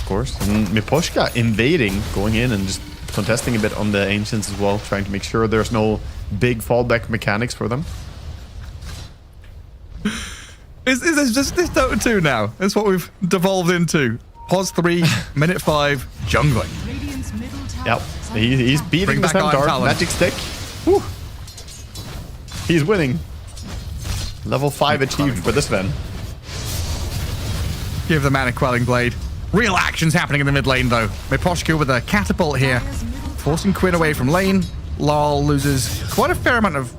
course. And Miposhka invading, going in and just contesting a bit on the Ancients as well, trying to make sure there's no big fallback mechanics for them. Is this just this Dota 2 now? That's what we've devolved into. Pause 3, minute 5, jungling. Radiant's middle tower Yep, is under he's attack. beating Bring the back Iron Centaur. Talon. Magic Stick. Whew. He's winning. Level 5 achieved for this Sven. Give the man a quelling blade. Real action's happening in the mid lane though. Miposhka with a catapult here, forcing Quinn away from lane. Lal loses quite a fair amount of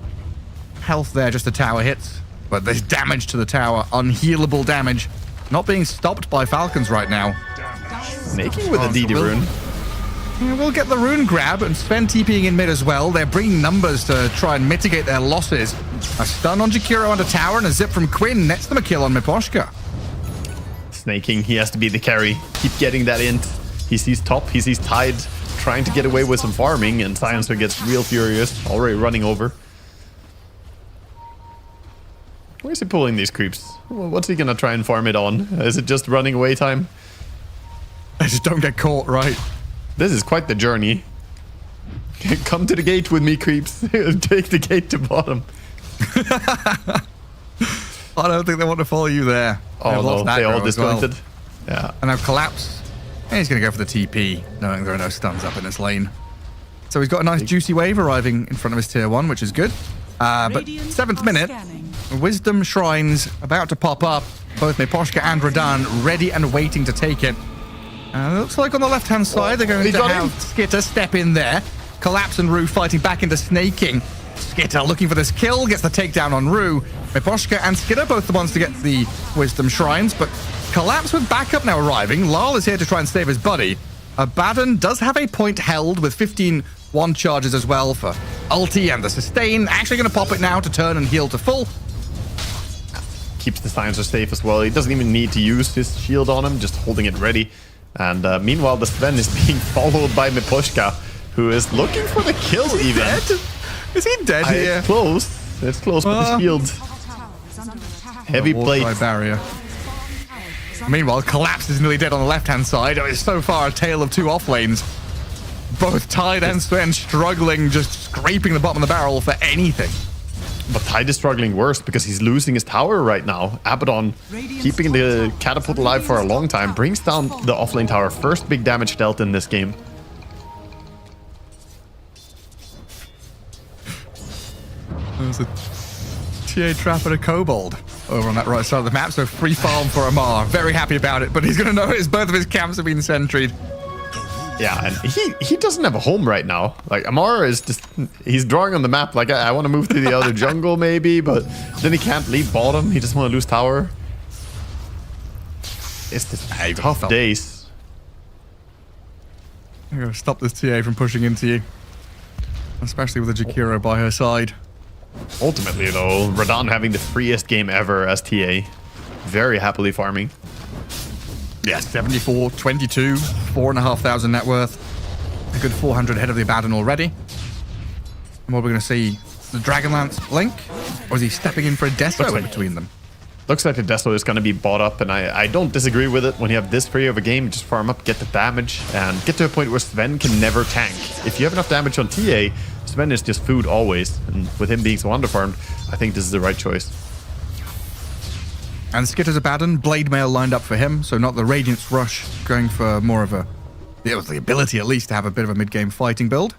health there, just the tower hits. But there's damage to the tower, unhealable damage. Not being stopped by Falcons right now. Snaking with a DD rune. Yeah, we'll get the rune grab, and Sven TPing in mid as well. They're bringing numbers to try and mitigate their losses. A stun on Jakiro under tower and a zip from Quinn nets them a kill on Miposhka. Snaking, he has to be the carry. Keep getting that in. He sees top, he sees Tide trying to get away with some farming, and Silencer gets real furious, already running over. Where is he pulling these creeps? What's he gonna try and farm it on? Is it just running away time? They just don't get caught, right? This is quite the journey. Come to the gate with me, creeps. Take the gate to bottom. I don't think they want to follow you there. Oh They've no, lost they all aggro as well. disjointed. Yeah. And now Collapse. And he's going to go for the TP, knowing there are no stuns up in this lane. So he's got a nice juicy wave arriving in front of his tier 1, which is good. But Radiant 7th are minute, scanning. Wisdom Shrines about to pop up. Both Miposhka and Radan ready and waiting to take it. It looks like on the left-hand side, they're going he's to got have him. Skitter step in there. Collapse and Rue fighting back into snaking. Skitter looking for this kill, gets the takedown on Rue. Miposhka and Skitter both the ones to get the Wisdom Shrines, but Collapse with backup now arriving. Lal is here to try and save his buddy. Abaddon does have a point held with 15 1 charges as well for ulti and the sustain. Actually going to pop it now to turn and heal to full. Keeps the Silencer safe as well. He doesn't even need to use his shield on him, just holding it ready. And meanwhile, the Sven is being followed by Miposhka, who is looking for the kill even. Dead? Is he dead here? It's close. It's close, but the shield. Heavy Water plate. barrier. Meanwhile, Collapse is nearly dead on the left-hand side. It's so far a tale of 2 off lanes. Both Tide and Sven struggling, just scraping the bottom of the barrel for anything. But Tide is struggling worse because he's losing his tower right now. Abaddon, keeping the catapult alive for a long time, brings down the offlane tower. First big damage dealt in this game. There's a TA trap and a kobold over on that right side of the map, so free farm for Amar. Very happy about it, but he's going to notice both of his camps have been sentried. Yeah, and he doesn't have a home right now. Like, Amar is just, he's drawing on the map, like, I want to move to the other jungle maybe, but then he can't leave bottom. He just want to lose tower. It's just tough days. I'm going to stop this TA from pushing into you. Especially with a Jakiro by her side. Ultimately, though, Radan having the freest game ever as TA. Very happily farming. Yeah, 74, 22, 4,500 net worth. A good 400 ahead of the Abaddon already. And what we're going to see, the Dragonlance Link? Or is he stepping in for a Deso in between them? Looks like the Deso is going to be bought up, and I don't disagree with it. When you have this free of a game, just farm up, get the damage, and get to a point where Sven can never tank. If you have enough damage on TA, Sven is just food always. And with him being so underfarmed, I think this is the right choice. And Skitter's Abaddon, Blade Mail lined up for him, so not the Radiance Rush, going for more of a... the ability at least to have a bit of a mid-game fighting build.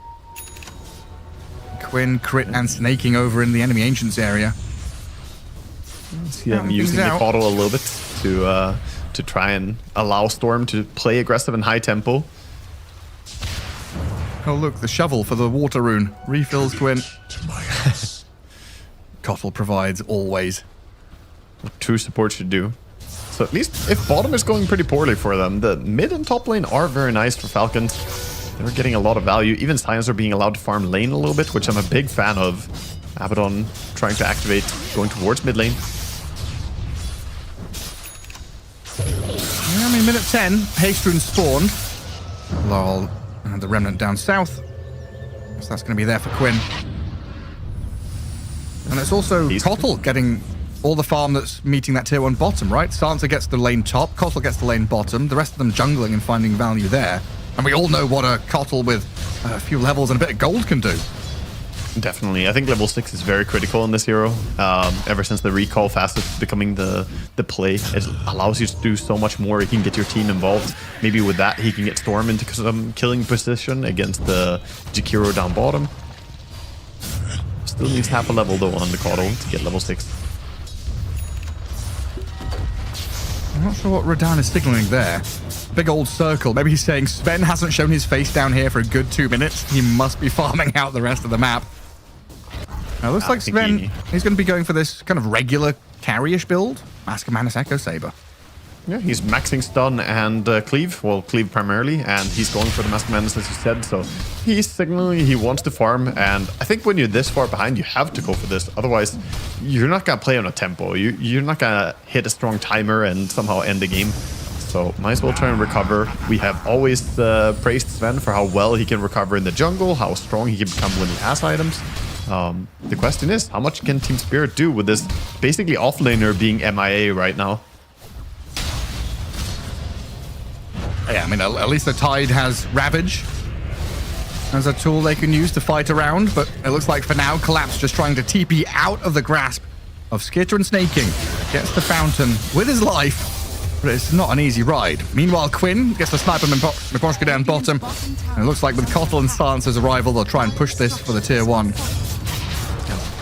Quinn, crit, and snaking over in the enemy Ancients area. See them using the bottle a little bit to try and allow Storm to play aggressive and high tempo. Oh look, the shovel for the water rune. Refills Quinn. Kotl provides always. What true support should do. So at least if bottom is going pretty poorly for them, the mid and top lane are very nice for Falcons. They're getting a lot of value. Even Silencer being allowed to farm lane a little bit, which I'm a big fan of. Abaddon trying to activate, going towards mid lane. Yeah, I mean, minute 10, Haste Rune spawned. Lol, and the Remnant down south. So that's going to be there for Quinn. And it's also Kotl getting all the farm that's meeting that tier 1 bottom, right? Sansa gets the lane top, Kotl gets the lane bottom, the rest of them jungling and finding value there. And we all know what a Kotl with a few levels and a bit of gold can do. Definitely. I think level 6 is very critical in this hero. Ever since the recall fast is becoming the play, it allows you to do so much more. You can get your team involved. Maybe with that, he can get Storm into some killing position against the Jakiro down bottom. Still needs half a level though on the Kotl to get level 6. I'm not sure what Radahn is signaling there. Big old circle. Maybe he's saying Sven hasn't shown his face down here for a good 2 minutes. He must be farming out the rest of the map. Now, looks like Sven, he's going to be going for this kind of regular carry-ish build. Mask of Manus Echo Saber. Yeah, he's maxing stun and cleave. Well, cleave primarily, and he's going for the Mask of Madness, as you said. So he's signaling he wants to farm, and I think when you're this far behind, you have to go for this. Otherwise, you're not going to play on a tempo. You're not going to hit a strong timer and somehow end the game. So might as well try and recover. We have always praised Sven for how well he can recover in the jungle, how strong he can become when he has items. The question is, how much can Team Spirit do with this basically offlaner being MIA right now? Yeah, I mean, at least the Tide has Ravage as a tool they can use to fight around, but it looks like for now, Collapse just trying to TP out of the grasp of Skitter and Snaking. Gets the Fountain with his life, but it's not an easy ride. Meanwhile, Quinn gets the Sniper Miposhka down bottom, and it looks like with Kotl and Sansa's arrival, they'll try and push this for the tier 1.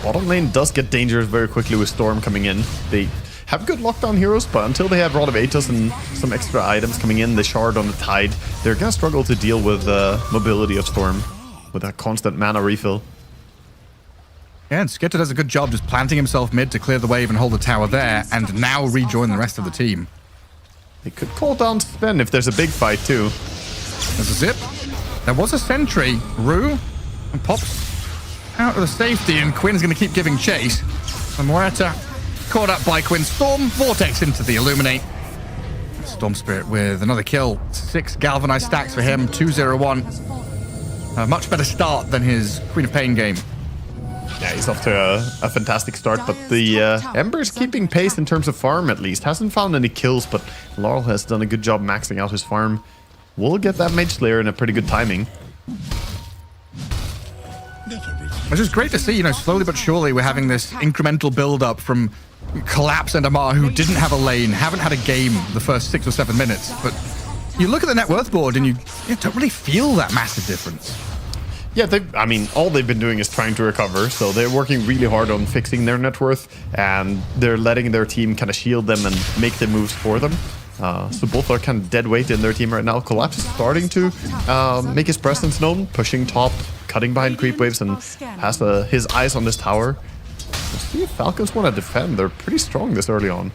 Bottom lane does get dangerous very quickly with Storm coming in. They have good lockdown heroes, but until they have Rod of Atos and some extra items coming in, the Shard on the Tide, they're gonna struggle to deal with the mobility of Storm with that constant mana refill. Yeah, and Skitter does a good job just planting himself mid to clear the wave and hold the tower there, and now rejoin the rest of the team. They could call down Sven if there's a big fight too. There's a zip. There was a sentry. Rue and pops out of the safety, and Quinn's going to keep giving chase. And Moreta caught up by Quinn. Storm Vortex into the Illuminate. Storm Spirit with another kill. 6 galvanized stacks for him. 2-0-1. A much better start than his Queen of Pain game. Yeah, he's off to a fantastic start, but the Ember's keeping pace in terms of farm at least. Hasn't found any kills, but Laurel has done a good job maxing out his farm. We'll get that Mage Slayer in a pretty good timing. Which is great to see, you know, slowly but surely we're having this incremental build-up from Collapse and Amar, who didn't have a lane, haven't had a game the first 6 or 7 minutes. But you look at the net worth board and you don't really feel that massive difference. Yeah, I mean, all they've been doing is trying to recover, so they're working really hard on fixing their net worth, and they're letting their team kind of shield them and make the moves for them. So both are kind of dead weight in their team right now. Collapse is starting to make his presence known, pushing top, cutting behind creep waves, and has his eyes on this tower. Let's see if Falcons want to defend. They're pretty strong this early on.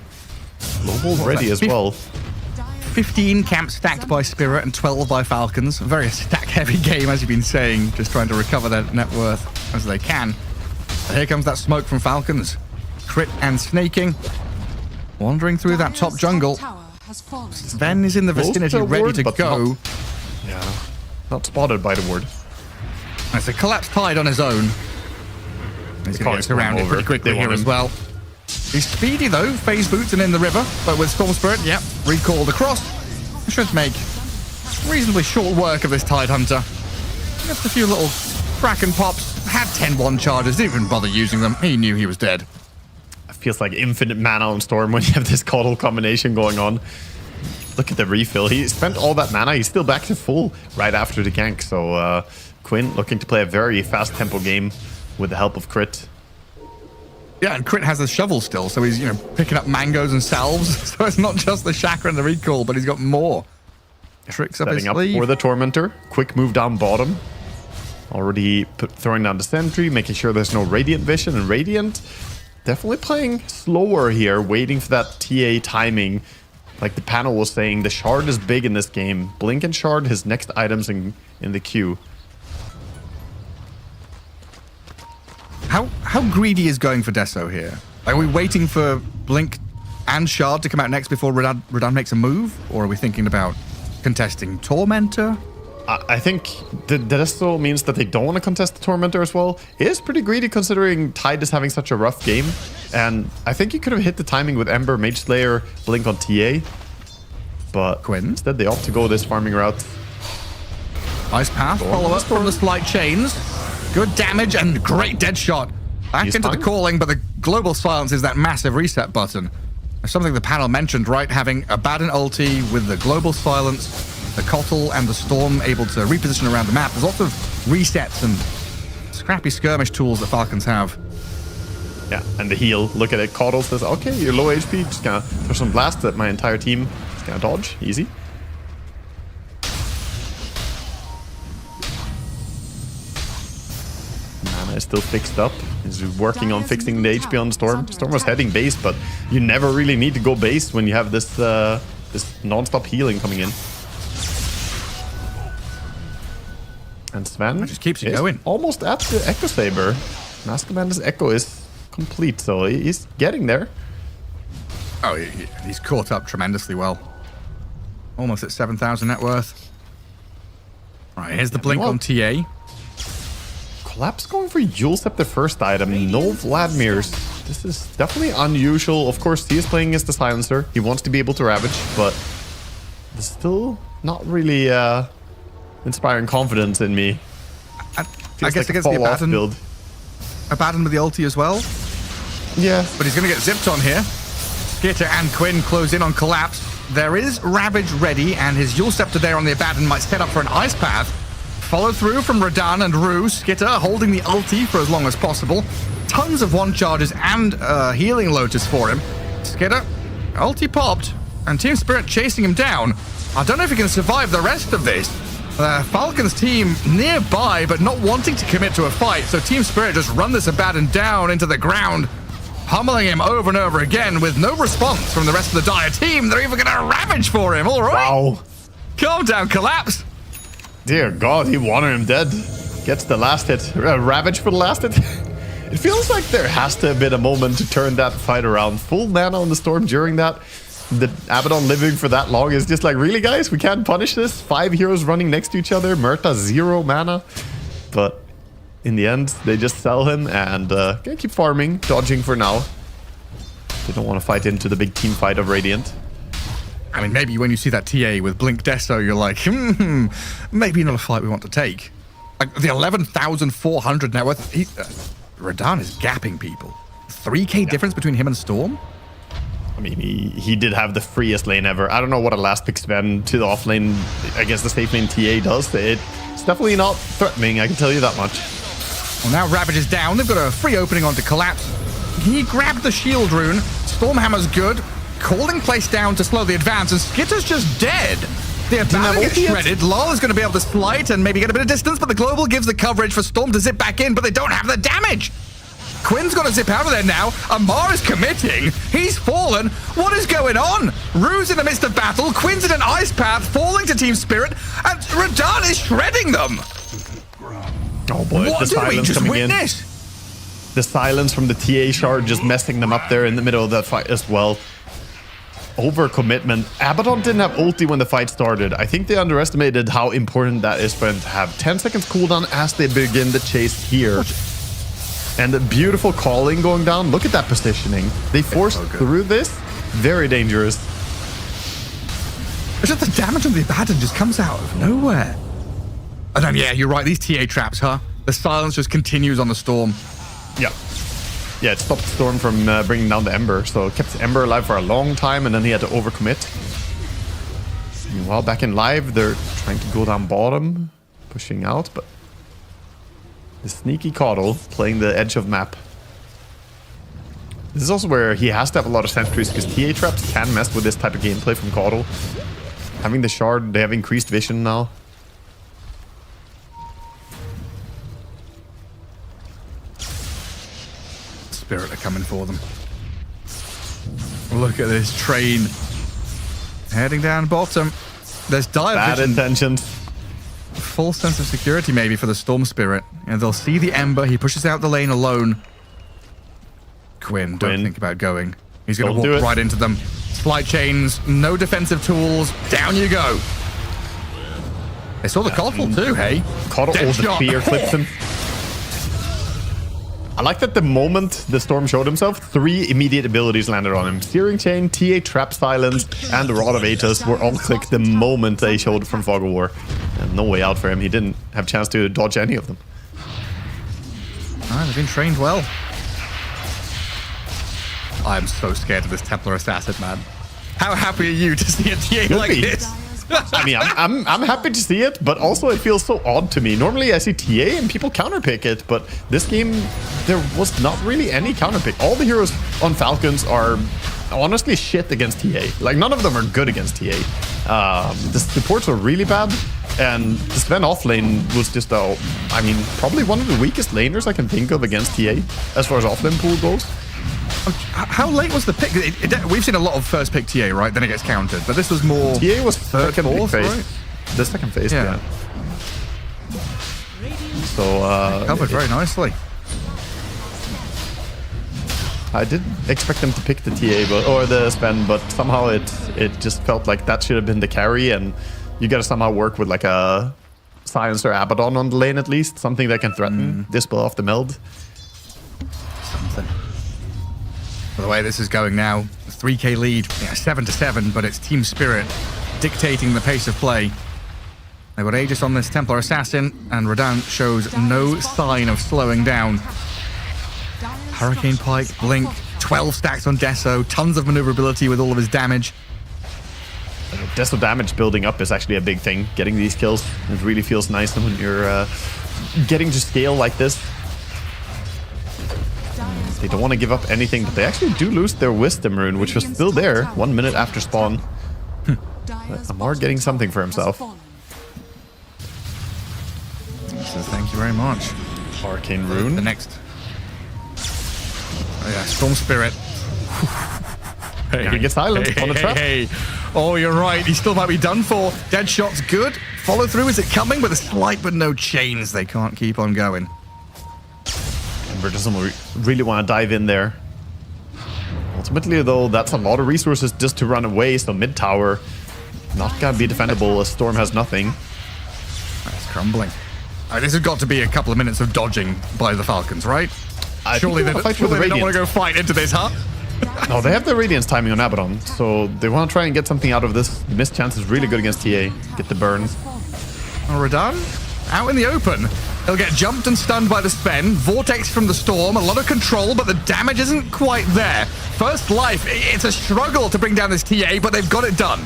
Global ready as well. 15 camps stacked by Spirit and 12 by Falcons. A very stack-heavy game, as you've been saying, just trying to recover their net worth as they can. And here comes that smoke from Falcons. Crit and Snaking. Wandering through that top jungle. Sven is in the vicinity, ready to go. Not spotted by the ward. It's a Collapse Tide on his own. He's going to get surrounded pretty quickly here as well. He's speedy though, phase boots and in the river, but with Storm Spirit, recalled across. Should make reasonably short work of this Tide Hunter. Just a few little Kraken pops, had 10-1 charges, didn't even bother using them. He knew he was dead. It feels like infinite mana on Storm when you have this Kotl combination going on. Look at the refill. He spent all that mana. He's still back to full right after the gank. So Quinn looking to play a very fast tempo game with the help of Crit. Yeah, and Crit has a shovel still, so he's, picking up mangoes and salves. So it's not just the chakra and the recall, but he's got more tricks up his sleeve. Setting up for the Tormentor. Quick move down bottom. Already throwing down the sentry, making sure there's no Radiant Vision. And Radiant definitely playing slower here, waiting for that TA timing. Like the panel was saying, the Shard is big in this game. Blink and Shard, his next items in the queue. How greedy is going for Deso here? Are we waiting for Blink and Shard to come out next before Radahn makes a move? Or are we thinking about contesting Tormentor? I think this still means that they don't want to contest the Tormentor as well. It is pretty greedy considering Tide is having such a rough game. And I think he could have hit the timing with Ember, Mage Slayer, Blink on TA. But Quinn. instead they opt to go this farming route. Ice Path, follow up from the Slight Chains. Good damage and great dead shot. Back He's into fine. the calling, but the global silence is that massive reset button. Something the panel mentioned, right? Having Abaddon ulti with the global silence, the Kotl and the Storm able to reposition around the map. There's lots of resets and scrappy skirmish tools that Falcons have. Yeah, and the heal. Look at it. Kotl says, okay, you're low HP. Just gonna throw some blast at my entire team. Just gonna dodge. Easy. Mana is still fixed up. He's working on fixing the HP on Storm. Storm was heading base, but you never really need to go base when you have this this non-stop healing coming in. And Sven just keeps it is going. almost at the Echo Saber. Mask Commander's Echo is complete, so he's getting there. Oh, he's caught up tremendously well. Almost at 7,000 net worth. Right, here's the blink well- on TA. Collapse going for Yule Scepter first item. No Vladimirs. This is definitely unusual. Of course, he is playing against the Silencer. He wants to be able to Ravage, but it's still not really inspiring confidence in me. I Feels guess like a against the fall-off Abaddon. build. Abaddon with the ulti as well. Yeah. But he's going to get zipped on here. Skitter and Quinn close in on Collapse. There is Ravage ready, and his Yule Scepter there on the Abaddon might set up for an Ice Path. Follow through from Radahn and Rue. Skitter holding the ulti for as long as possible. Tons of one charges and healing Lotus for him. Skitter, ulti popped, and Team Spirit chasing him down. I don't know if he can survive the rest of this. Falcons team nearby, but not wanting to commit to a fight, so Team Spirit just run this Abaddon down into the ground, pummeling him over and over again with no response from the rest of the Dire team. They're even gonna Ravage for him, all right? Wow. Calm down, Collapse. Dear God, he wanted him dead. Gets the last hit. Ravage for the last hit. It feels like there has to have been a moment to turn that fight around. Full mana on the Storm during that. The Abaddon living for that long is just like, really, guys? We can't punish this? 5 heroes running next to each other. Murta, 0 mana. But in the end, they just sell him and gonna keep farming, dodging for now. They don't want to fight into the big team fight of Radiant. I mean, maybe when you see that TA with Blink Deso, you're like, maybe not a fight we want to take. Like, the 11,400 net worth, Radahn is gapping people. 3k difference between him and Storm? I mean, he did have the freest lane ever. I don't know what a last pick Sven to the off lane against the safe lane TA does. It's definitely not threatening, I can tell you that much. Well, now Ravage is down. They've got a free opening onto Collapse. He grabbed the shield rune. Stormhammer's good. Calling place down to slow the advance, and Skitter's just dead. The Abaddon gets shredded. Lol is going to be able to slight and maybe get a bit of distance, but the global gives the coverage for Storm to zip back in, but they don't have the damage. Quinn's got to zip out of there now. Amar is committing. He's fallen. What is going on? Rue's in the midst of battle. Quinn's in an ice path, falling to Team Spirit, and Radahn is shredding them. Oh boy, What the did we silence just coming witness? in. The silence from the TA shard just messing them up there in the middle of that fight as well. Overcommitment. Abaddon didn't have ulti when the fight started. I think they underestimated how important that is for them to have 10 seconds cooldown as they begin the chase here. And the beautiful calling going down. Look at that positioning. They forced through this. Very dangerous. It's just the damage on the Abaddon just comes out of nowhere. And then, yeah, you're right. These TA traps, huh? The silence just continues on the Storm. Yeah. Yeah, it stopped Storm from bringing down the Ember. So it kept Ember alive for a long time, and then he had to overcommit. Meanwhile, back in live, they're trying to go down bottom, pushing out, but the sneaky Kotl playing the edge of map. This is also where he has to have a lot of sentries, because TA traps can mess with this type of gameplay from Kotl. Having the shard, they have increased vision now. Spirit are coming for them. Look at this train. Heading down bottom. There's dire Bad vision. intentions. Full sense of security maybe for the Storm Spirit. And they'll see the Ember. He pushes out the lane alone. Quinn, don't think about going. He's going to walk right into them. Slight chains, no defensive tools. Down you go. They saw the Coddle too, hey? Coddle, Dead the shot. spear clips him. I like that the moment the Storm showed himself, 3 immediate abilities landed on him. Steering Chain, TA Trap Silence, and the Rod of Atos were all clicked the moment they showed from Fog of War. And no way out for him. He didn't have a chance to dodge any of them. They've been trained well. I'm so scared of this Templar Assassin, man. How happy are you to see a TA like this? I mean, I'm happy to see it, but also it feels so odd to me. Normally I see TA and people counterpick it, but this game, there was not really any counterpick. All the heroes on Falcons are honestly shit against TA. Like, none of them are good against TA. The supports are really bad, and the Sven offlane was just, I mean, probably one of the weakest laners I can think of against TA, as far as offlane pool goes. How late was the pick? We've seen a lot of first pick TA, right? Then it gets countered, but this was more... TA was third, second fourth, phase. right? The second phase, yeah. So, covered very nicely. I did expect them to pick the TA or the Sven, but somehow it just felt like that should have been the carry, and you gotta somehow work with like a Silencer Abaddon on the lane at least, something that can threaten Dispel off the meld. Something. By the way this is going now, 3k lead, 7-7, but it's Team Spirit dictating the pace of play. They've got Aegis on this Templar Assassin, and Radahn shows no sign of slowing down. Hurricane Pike, Blink, 12 stacks on Deso, tons of maneuverability with all of his damage. Deso damage building up is actually a big thing. Getting these kills, it really feels nice when you're getting to scale like this. They don't want to give up anything, but they actually do lose their Wisdom rune, which was still there 1 minute after spawn. But Amar getting something for himself. So thank you very much. Hurricane rune. The next. Oh yeah, Storm Spirit. Hey, he gets silent on the trap. Hey. Oh, you're right. He still might be done for. Dead shot's good. Follow through. Is it coming? With a slight but no chains. They can't keep on going. Ember doesn't really want to dive in there. Ultimately, though, that's a lot of resources just to run away. So mid tower, not gonna be defendable as Storm has nothing. That's crumbling. This has got to be a couple of minutes of dodging by the Falcons, right? Surely they don't want to go fight into this, huh? No, they have the Radiance timing on Abaddon, so they want to try and get something out of this. The missed chance is really good against TA. Get the burn. Radahn out in the open. He'll get jumped and stunned by the Sven. Vortex from the Storm. A lot of control, but the damage isn't quite there. First life. It's a struggle to bring down this TA, but they've got it done.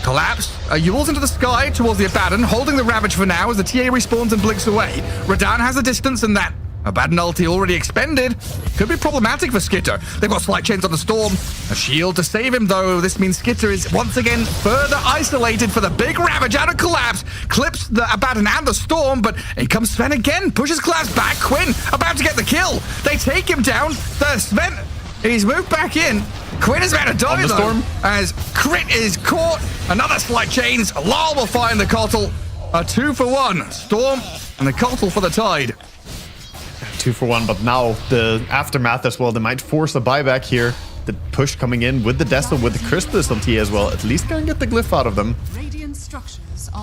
Collapse. Yules into the sky towards the Abaddon, holding the Ravage for now as the TA respawns and blinks away. Radahn has the distance, and that Abaddon ulti already expended. Could be problematic for Skitter. They've got slight chains on the Storm. A shield to save him, though. This means Skitter is once again further isolated for the big Ravage out of Collapse. Clips the Abaddon and the Storm, but in comes Sven again. Pushes Collapse back. Quinn about to get the kill. They take him down. The Sven, he's moved back in. Quinn is about to die, though, Storm, as Crit is caught. Another slight chains. Lal will find the Cottle. A 2-for-1. Storm and the Cottle for the Tide. 2-for-1, but now the aftermath as well. They might force a buyback here. The push coming in with the Deso, with the Crispus on T as well. At least can get the glyph out of them.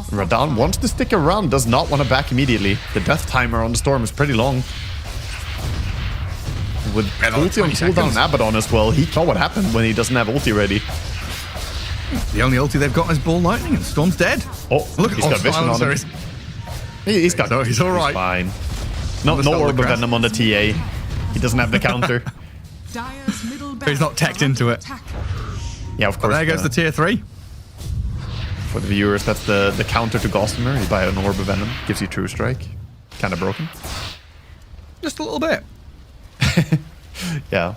Radahn wants to stick around, does not want to back immediately. The death timer on the Storm is pretty long. With ulti on cooldown and Abaddon as well, he saw what happened when he doesn't have ulti ready. The only ulti they've got is Ball Lightning, and Storm's dead. Oh, look, he's got vision on him. He's got. No, he's all right. Fine. No Orb of Venom on the TA. He doesn't have the counter. He's not teched into it. Yeah, of course. But there goes the tier 3. For the viewers, that's the counter to Gossamer. You buy an Orb of Venom, gives you True Strike. Kind of broken. Just a little bit. Yeah.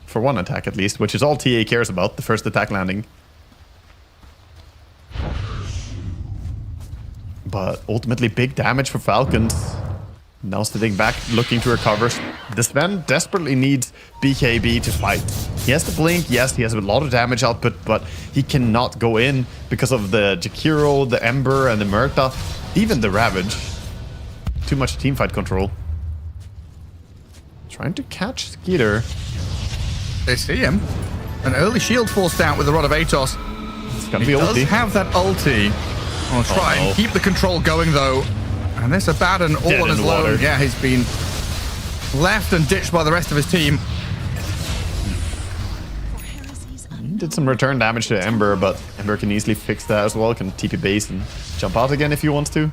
For one attack at least, which is all TA cares about, the first attack landing. But ultimately big damage for Falcons. Now sitting back, looking to recover. The Sven desperately needs BKB to fight. He has the blink, yes, he has a lot of damage output, but he cannot go in because of the Jakiro, the Ember, and the Murta, even the Ravage. Too much teamfight control. Trying to catch Skeeter. They see him. An early shield forced out with the Rod of Atos. It's gonna be ulti. ulti. He does have that ulti. I'll try and keep the control going, though. And this Abaddon all on his own. Yeah, he's been left and ditched by the rest of his team. Did some return damage to Ember, but Ember can easily fix that as well. Can TP base and jump out again if he wants to.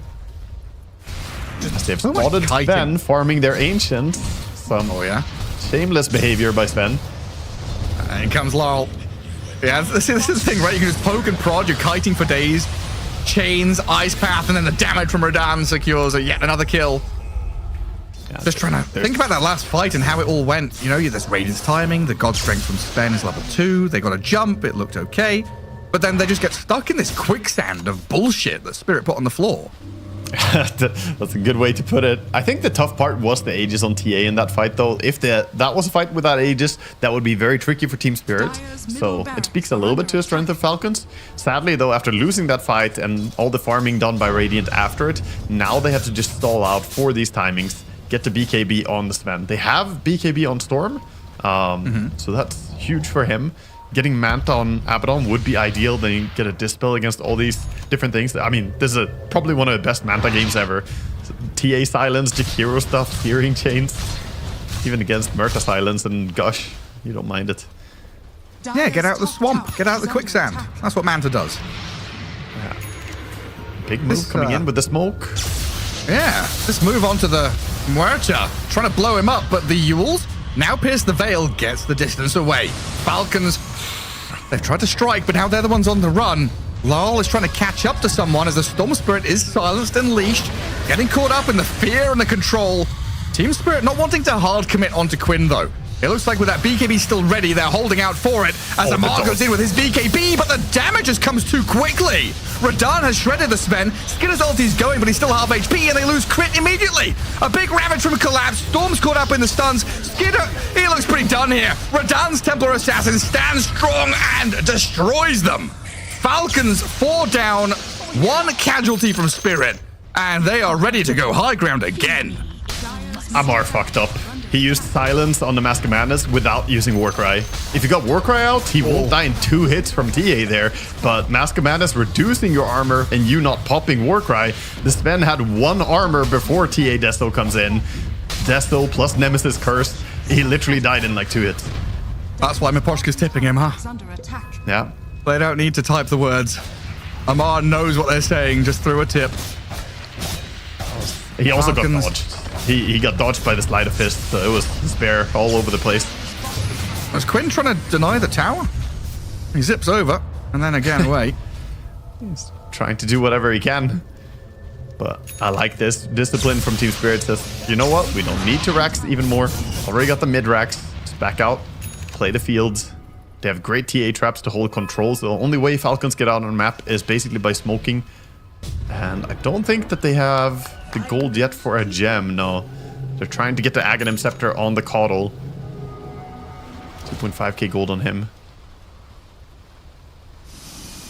As they've spotted Sven farming their Ancient. Some shameless behavior by Sven. And in comes Laurel. Yeah, this is the thing, right? You can just poke and prod, you're kiting for days. Chains, Ice Path, and then the damage from Radan secures yet another kill. Yeah, just trying to think about that last fight and how it all went. You know, there's Radiant's timing, the God Strength from Sven is level 2, they got a jump, it looked okay. But then they just get stuck in this quicksand of bullshit that Spirit put on the floor. That's a good way to put it. I think the tough part was the Aegis on TA in that fight, though. If that was a fight without Aegis, that would be very tricky for Team Spirit. So it speaks a little bit to the strength of Falcons. Sadly, though, after losing that fight and all the farming done by Radiant after it, now they have to just stall out for these timings, get the BKB on the Sven. They have BKB on Storm, so that's huge for him. Getting Manta on Abaddon would be ideal. Then you get a Dispel against all these different things. I mean, this is probably one of the best Manta games ever. TA Silence, Jakiro stuff, Searing Chains. Even against Murta Silence and Gush, you don't mind it. Yeah, get out of the swamp. Get out of the quicksand. That's what Manta does. Yeah. Big move coming in with the smoke. Yeah, let's move on to the Muerta. Trying to blow him up, but the Yules now pierce the veil, gets the distance away. Falcons, they've tried to strike, but now they're the ones on the run. Laurel is trying to catch up to someone as the Storm Spirit is silenced and leashed, getting caught up in the fear and the control. Team Spirit not wanting to hard commit onto Quinn, though. It looks like with that BKB still ready, they're holding out for it as Amar goes in with his BKB, but the damage just comes too quickly. Radan has shredded the Sven. Skitter's ulti's going, but he's still half HP, and they lose crit immediately. A big ravage from a collapse. Storm's caught up in the stuns. Skitter, he looks pretty done here. Radan's Templar Assassin stands strong and destroys them. Falcons 4 down, 1 casualty from Spirit, and they are ready to go high ground again. Amar fucked up. He used Silence on the Mask of Madness without using Warcry. If you got Warcry out, he won't die in 2 hits from TA there. But Mask of Madness reducing your armor and you not popping Warcry. The Sven had 1 armor before TA Desto comes in. Desto plus Nemesis Curse. He literally died in like 2 hits. That's why Miposhka's tipping him, huh? Yeah. They don't need to type the words. Amar knows what they're saying just through a tip. He also got dodged. He got dodged by the Sleight of Fist, so it was despair all over the place. Was Quinn trying to deny the tower? He zips over, and then again away. He's trying to do whatever he can. But I like this discipline from Team Spirit. Says, you know what? We don't need to Rax even more. Already got the mid Rax. Just back out, play the fields. They have great TA traps to hold control. So the only way Falcons get out on the map is basically by smoking. And I don't think that they have the gold yet for a gem. No, they're trying to get the Aghanim Scepter on the Coddle. 2.5k gold on him.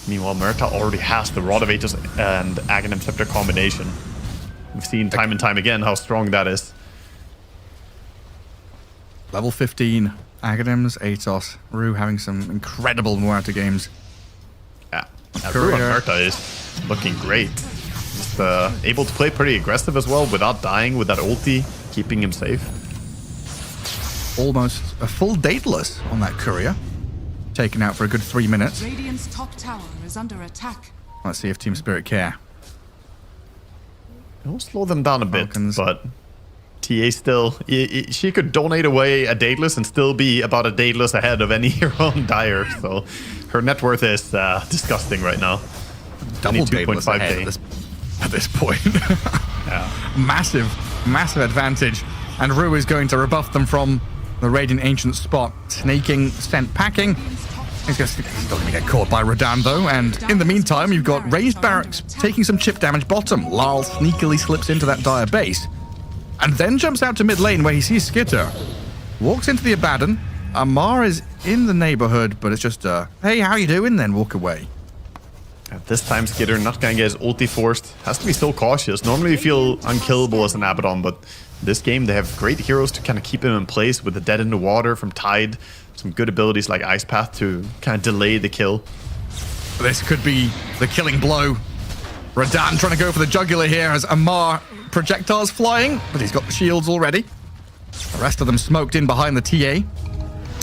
Meanwhile, Murta already has the Rod of Aegis and Aghanim Scepter combination. We've seen time and time again how strong that is. Level 15, Aghanims, Atos, Rue having some incredible Muerta games. Yeah, Rue and Murta is looking great. Just able to play pretty aggressive as well without dying with that ulti, keeping him safe. Almost a full dateless on that courier. Taken out for a good 3 minutes. Radiant's top tower is under attack. Let's see if Team Spirit care. It'll slow them down a bit, Falcons. but TA still... She could donate away a dateless and still be about a dateless ahead of any hero on Dire, so her net worth is disgusting right now. Double dateless ahead at this point. Yeah. Massive advantage. And Rue is going to rebuff them from the Radiant Ancient spot. Sneaking, scent packing. He's still going to get caught by Radan, though. And in the meantime, you've got raised barracks taking some chip damage bottom. Lyle sneakily slips into that Dire base. And then jumps out to mid lane where he sees Skitter. Walks into the Abaddon. Amar is in the neighborhood, but it's just hey, how you doing? Then walk away. At this time, Skitter not gonna get his ulti forced. Has to be so cautious. Normally you feel unkillable as an Abaddon, but this game they have great heroes to kind of keep him in place with the Dead in the Water from Tide. Some good abilities like Ice Path to kind of delay the kill. This could be the killing blow. Radan trying to go for the jugular here as Amar projectiles flying, but he's got the shields already. The rest of them smoked in behind the TA.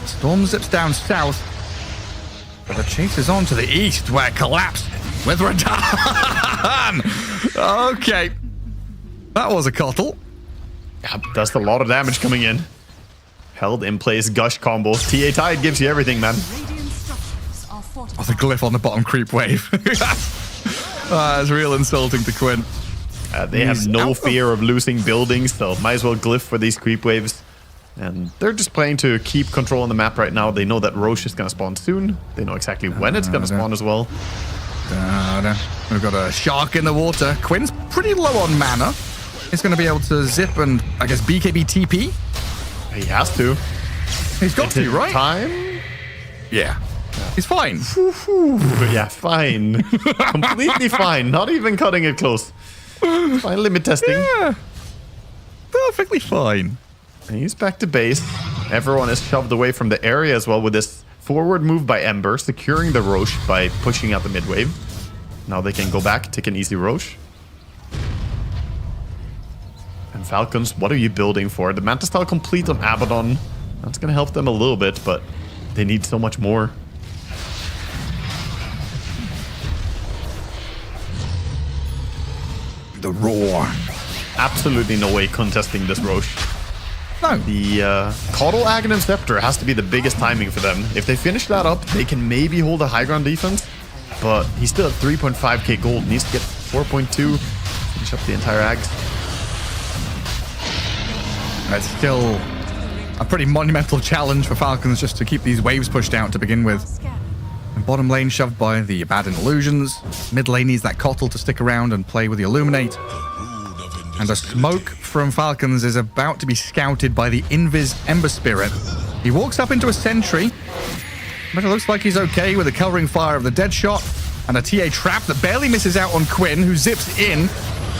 Storm zips down south, but the chase is on to the east where Collapse with Radan. Okay. That was a coddle. Yeah, that's a lot of damage coming in. Held in place gush combo. TA Tide gives you everything, man. Oh, the glyph on the bottom creep wave. That's real insulting to Quinn. They have no fear of losing buildings, so might as well glyph for these creep waves. And they're just playing to keep control on the map right now. They know that Roche is going to spawn soon. They know exactly when it's going to spawn as well. We've got a shark in the water. Quinn's pretty low on mana. He's going to be able to zip and, I guess, BKB TP. He has to. He's got to, right? Time? Yeah. He's fine. Yeah, fine. Completely fine. Not even cutting it close. Fine limit testing. Yeah. Perfectly fine. And he's back to base. Everyone is shoved away from the area as well with this forward move by Ember, securing the Roche by pushing out the mid wave. Now they can go back, take an easy Roche. And Falcons, what are you building for? The Manta Style complete on Abaddon. That's going to help them a little bit, but they need so much more. The roar. Absolutely no way contesting this Roche. No. The Coddle Aghanim Scepter has to be the biggest timing for them. If they finish that up, they can maybe hold a high ground defense, but he's still at 3.5k gold. Needs to get 4.2, finish up the entire Ags. It's still a pretty monumental challenge for Falcons just to keep these waves pushed out to begin with. And bottom lane shoved by the Abaddon Illusions. Mid lane needs that Kotl to stick around and play with the Illuminate. And the smoke from Falcons is about to be scouted by the Invis Ember Spirit. He walks up into a sentry, but it looks like he's okay with the covering fire of the Deadshot and a TA trap that barely misses out on Quinn, who zips in,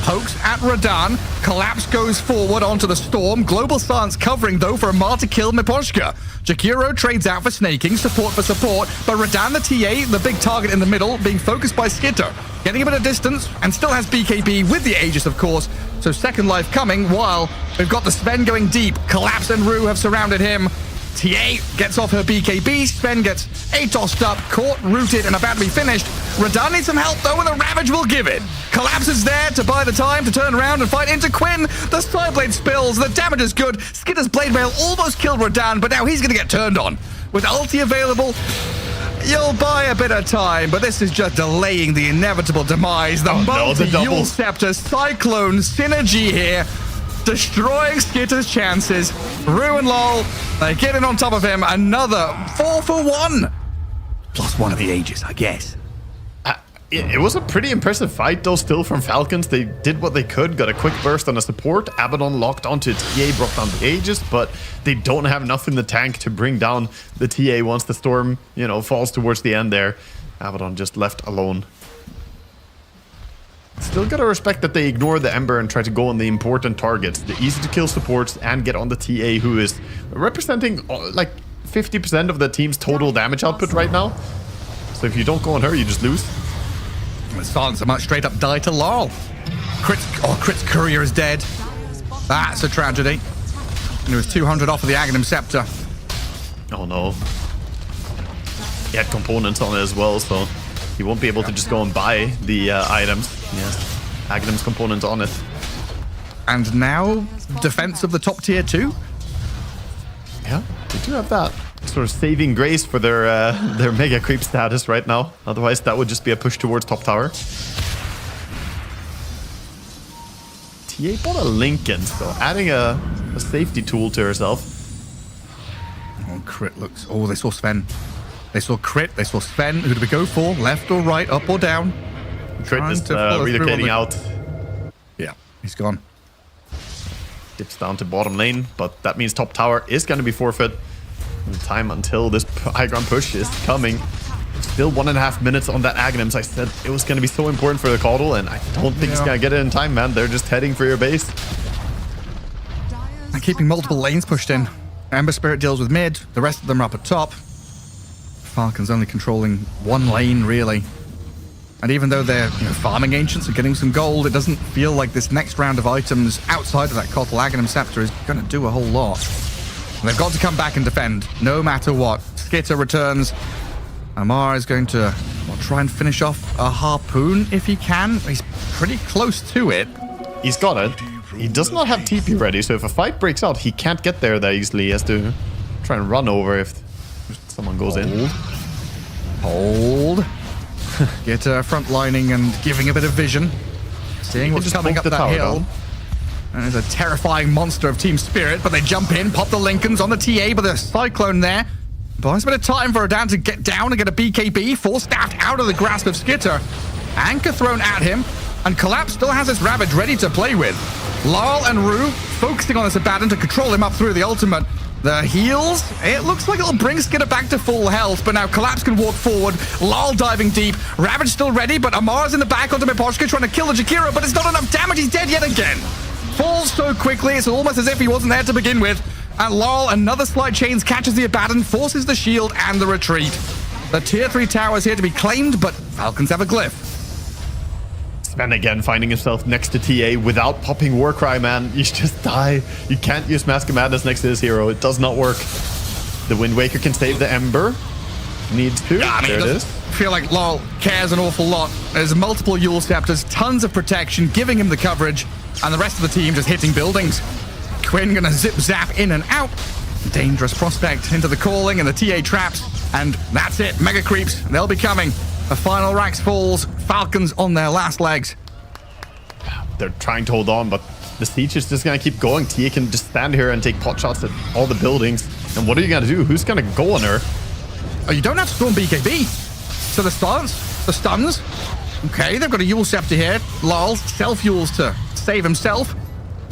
pokes at Radan. Collapse goes forward onto the Storm. Global Stance covering, though, for Amar to kill Miposhka. Jakiro trades out for snaking, support for support, but Radan, the TA, the big target in the middle, being focused by Skitter. Getting a bit of distance, and still has BKB with the Aegis, of course, so second life coming, while we've got the Sven going deep. Collapse and Rue have surrounded him. TA gets off her BKB. Sven gets ATOS'd up, caught, rooted, and about to be finished. Radan needs some help, though, and the Ravage will give it. Collapse is there to buy the time to turn around and fight into Quinn. The Sideblade spills. The damage is good. Skitter's Blade Mail almost killed Radan, but now he's going to get turned on. With ulti available, you'll buy a bit of time, but this is just delaying the inevitable demise. The multi-Yule Scepter Cyclone synergy here, destroying Skitter's chances. Rue and Lol, they get in on top of him. Another 4-for-1. Plus one of the Aegis, I guess. It was a pretty impressive fight, though, still from Falcons. They did what they could, got a quick burst on a support. Abaddon locked onto TA, brought down the Aegis, but they don't have enough in the tank to bring down the TA once the Storm, falls towards the end there. Abaddon just left alone. Still gotta respect that they ignore the Ember and try to go on the important targets, the easy-to-kill supports, and get on the TA, who is representing like 50% of the team's total damage output right now. So if you don't go on her, you just lose. Stance might straight up die to Lol. Crit's courier is dead. That's a tragedy. And he was 200 off of the Aghanim Scepter. Oh no. He had components on it as well, so he won't be able to just go and buy the items. Yes, Aghanim's components on it. And now, defense of the top tier 2? Yeah, they do have that sort of saving grace for their mega creep status right now. Otherwise, that would just be a push towards top tower. TA bought a Lincoln, so adding a safety tool to herself. Oh, Crit looks... Oh, they saw Sven. They saw Crit, they saw Sven. Who do we go for? Left or right, up or down? Crit is relocating out. Yeah, he's gone. Dips down to bottom lane, but that means top tower is going to be forfeit. The time until this high ground push is coming. Still 1.5 minutes on that Aghanim. I said it was going to be so important for the Coddle, and I don't think he's going to get it in time, man. They're just heading for your base. And keeping multiple lanes pushed in. Ember Spirit deals with mid. The rest of them are up at top. Falcons only controlling one lane, really. And even though they're farming Ancients and getting some gold, it doesn't feel like this next round of items outside of that Kotl Aghanim Scepter is going to do a whole lot. And they've got to come back and defend, no matter what. Skitter returns. Amar is going to try and finish off a Harpoon if he can. He's pretty close to it. He's got it. He does not have TP ready, so if a fight breaks out, he can't get there that easily. He has to try and run over if someone goes in. Hold. Get front lining and giving a bit of vision. Seeing what's coming up that hill. And there's a terrifying monster of Team Spirit, but they jump in, pop the Lincolns on the TA, but there's Cyclone there. Buys a bit of time for Adan to get down and get a BKB. Force-staffed out of the grasp of Skitter. Anchor thrown at him, and Collapse still has his Ravage ready to play with. Lal and Rue focusing on this Abaddon to control him up through the ultimate. The heals, it looks like it'll bring Skitter back to full health, but now Collapse can walk forward. Lal diving deep. Ravage still ready, but Amar's in the back onto Miposhka trying to kill the Jakiro, but it's not enough damage. He's dead yet again. Falls so quickly, it's almost as if he wasn't there to begin with. And Lal, another slide chains, catches the Abaddon, forces the shield and the retreat. The tier 3 tower is here to be claimed, but Falcons have a glyph. Sven again finding himself next to TA without popping Warcry, man. You just die. You can't use Mask of Madness next to this hero. It does not work. The Wind Waker can save the Ember. Needs to. Yeah, I mean, there it is. I feel like Lal cares an awful lot. There's multiple Yule Scepters, tons of protection, giving him the coverage, and the rest of the team just hitting buildings. Quinn gonna zip zap in and out. Dangerous prospect into the calling and the TA traps, and that's it. Mega creeps, they'll be coming. The final Rax falls. Falcons on their last legs. They're trying to hold on, but the siege is just gonna keep going. Tia can just stand here and take pot shots at all the buildings. And what are you gonna do? Who's gonna go on her? Oh, you don't have to storm BKB. So the stuns. Okay, they've got a Yule Scepter here. Lal self-Yules to save himself.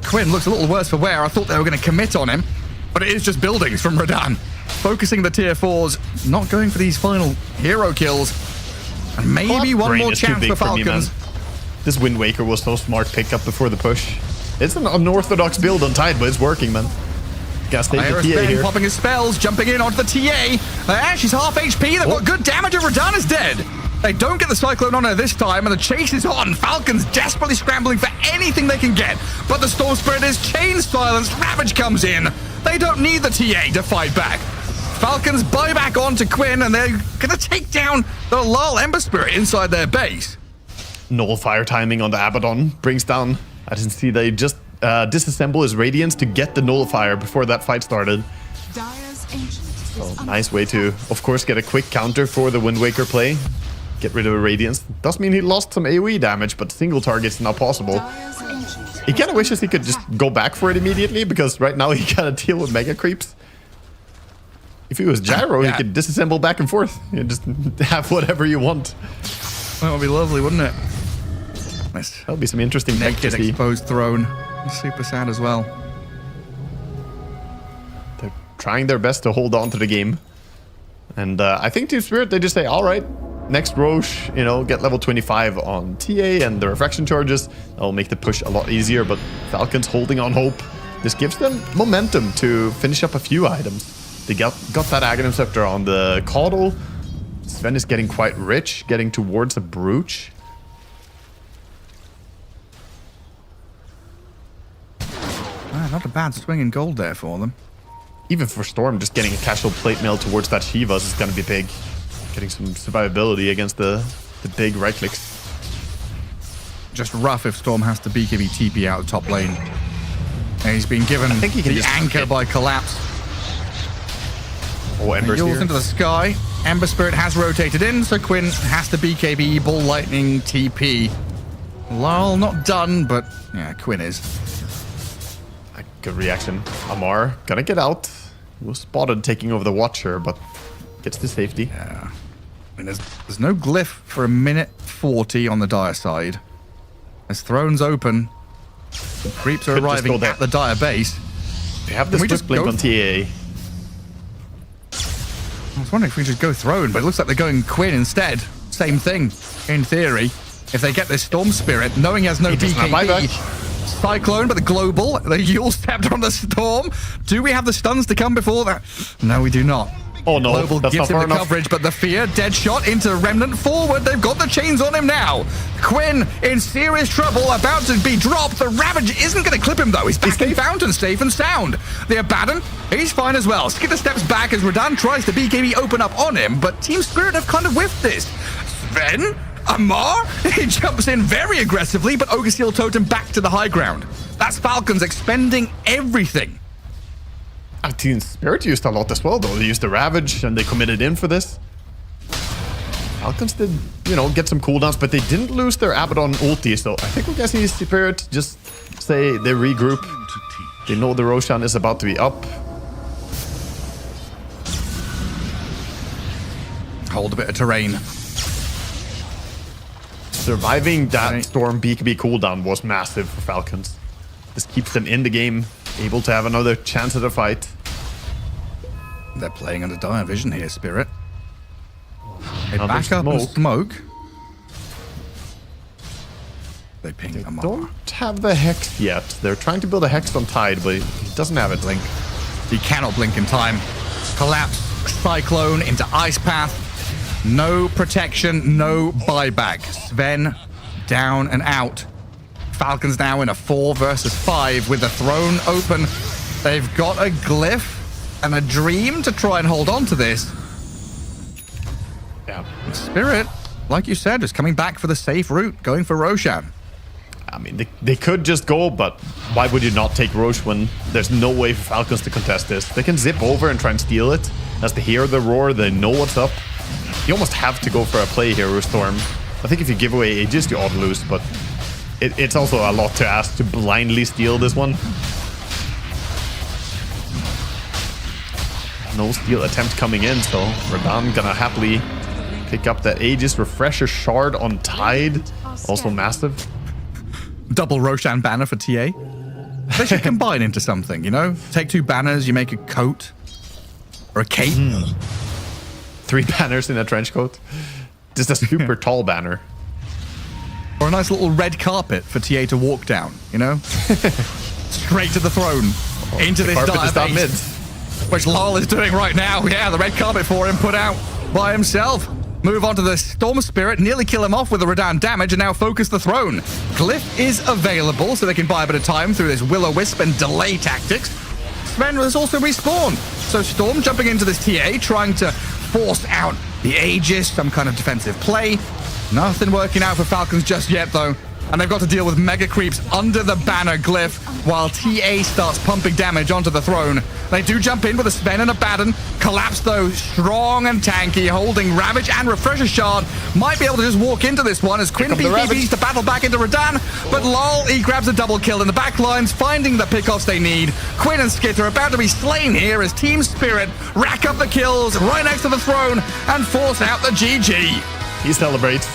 Quinn looks a little worse for wear. I thought they were going to commit on him, but it is just buildings from Radan. Focusing the tier 4s, not going for these final hero kills. And maybe one more chance for Falcons. This Wind Waker was so smart pick up before the push. It's an unorthodox build on Tide, but it's working, man. Gotta stay the TA here. Popping his spells, jumping in onto the TA. She's half HP. They've got good damage, and Radan is dead. They don't get the Cyclone on her this time, and the chase is on. Falcons desperately scrambling for anything they can get. But the Storm Spirit is chain silenced. Ravage comes in. They don't need the TA to fight back. Falcons buy back onto Quinn, and they're going to take down the Lal Ember Spirit inside their base. Nullfire timing on the Abaddon brings down... I didn't see they just disassemble his Radiance to get the Nullifier before that fight started. So nice way to, of course, get a quick counter for the Wind Waker play. Get rid of a Radiance. Does mean he lost some AoE damage, but single target's not possible. He kind of wishes he could just go back for it immediately, because right now he gotta deal with Mega Creeps. If he was Gyro, he could disassemble back and forth. You just have whatever you want. That would be lovely, wouldn't it? Nice. That'll be some interesting naked exposed throne. Super sad as well. They're trying their best to hold on to the game. And I think Team Spirit, they just say, all right, next Roche, get level 25 on TA and the refraction charges. That'll make the push a lot easier, but Falcons holding on hope. This gives them momentum to finish up a few items. They got that Aghanim Scepter on the Caudal. Sven is getting quite rich, getting towards a Brooch. Not a bad swing in gold there for them. Even for Storm, just getting a casual plate mail towards that Shivas is going to be big. Getting some survivability against the big right clicks. Just rough if Storm has to BKB TP out of top lane. And he's been given the anchor by Collapse. Oh, Ember Yules into the sky. Ember Spirit has rotated in, so Quinn has to BKB Ball Lightning TP. Lal not done, but yeah, Quinn is. A good reaction. Amar gonna get out. He was spotted taking over the Watcher, but gets to safety. Yeah. I mean, there's no glyph for a minute 40 on the Dire side. As thrones open, the creeps are arriving at the Dire base. They have this just blink on TA. I was wondering if we just go throne, but it looks like they're going Quinn instead. Same thing, in theory. If they get this Storm Spirit, knowing he has no BKB. Cyclone, but the global, the Yule Scepter on the Storm. Do we have the stuns to come before that? No, we do not. Oh no, Global that's gives not him far the enough. coverage, but the fear, dead shot into Remnant forward. They've got the chains on him now. Quinn in serious trouble, about to be dropped. The Ravage isn't going to clip him though. He's back in Fountain, safe and sound. The Abaddon, he's fine as well. Skitter steps back as Radan tries to BKB open up on him, but Team Spirit have kind of whiffed this. Sven? Amar? He jumps in very aggressively, but Ogre Seal Totem back to the high ground. That's Falcons expending everything. Team Spirit used a lot as well, though. They used the Ravage and they committed in for this. Falcons did, get some cooldowns, but they didn't lose their Abaddon ulti, so I think we're gonna see Spirit just say they regroup. They know the Roshan is about to be up. Hold a bit of terrain. Surviving that Storm BKB cooldown was massive for Falcons. This keeps them in the game, able to have another chance at a fight. They're playing under dire vision here, Spirit. They Another back up and smoke. smoke. They ping They Amar. don't have the Hex yet. They're trying to build a Hex on Tide, but he doesn't have it. Blink. He cannot blink in time. Collapse, Cyclone into Ice Path. No protection, no buyback. Sven down and out. Falcons now in a 4 versus 5 with the throne open. They've got a glyph and a dream to try and hold on to this. Yeah. Spirit, like you said, is coming back for the safe route, going for Roshan. I mean, they could just go, but why would you not take Roche when there's no way for Falcons to contest this? They can zip over and try and steal it. As they hear the roar, they know what's up. You almost have to go for a play here with Storm. I think if you give away Aegis, you ought to lose, but it's also a lot to ask to blindly steal this one. No steal attempt coming in, so Radan gonna happily pick up that Aegis Refresher Shard on Tide. Also massive. Double Roshan banner for TA. They should combine into something, Take 2 banners, you make a coat. Or a cape. 3 banners in a trench coat. Just a super tall banner. Or a nice little red carpet for TA to walk down, Straight to the throne. Into this Carpet dire is down mid. base. Which Lol is doing right now. Yeah, the red carpet for him put out by himself. Move on to the Storm Spirit, nearly kill him off with the Radan damage, and now focus the throne. Glyph is available, so they can buy a bit of time through this Will-O-Wisp and delay tactics. Sven has also respawned. So Storm jumping into this TA, trying to force out the Aegis, some kind of defensive play. Nothing working out for Falcons just yet, though. And they've got to deal with mega creeps under the banner glyph while TA starts pumping damage onto the throne. They do jump in with a Sven and Abaddon. Collapse, though, strong and tanky, holding Ravage and Refresher Shard. Might be able to just walk into this one as Quinn BKBs to battle back into Radan. But lol, he grabs a double kill in the backlines, finding the pickoffs they need. Quinn and Skitter about to be slain here as Team Spirit rack up the kills right next to the throne and force out the GG. He celebrates.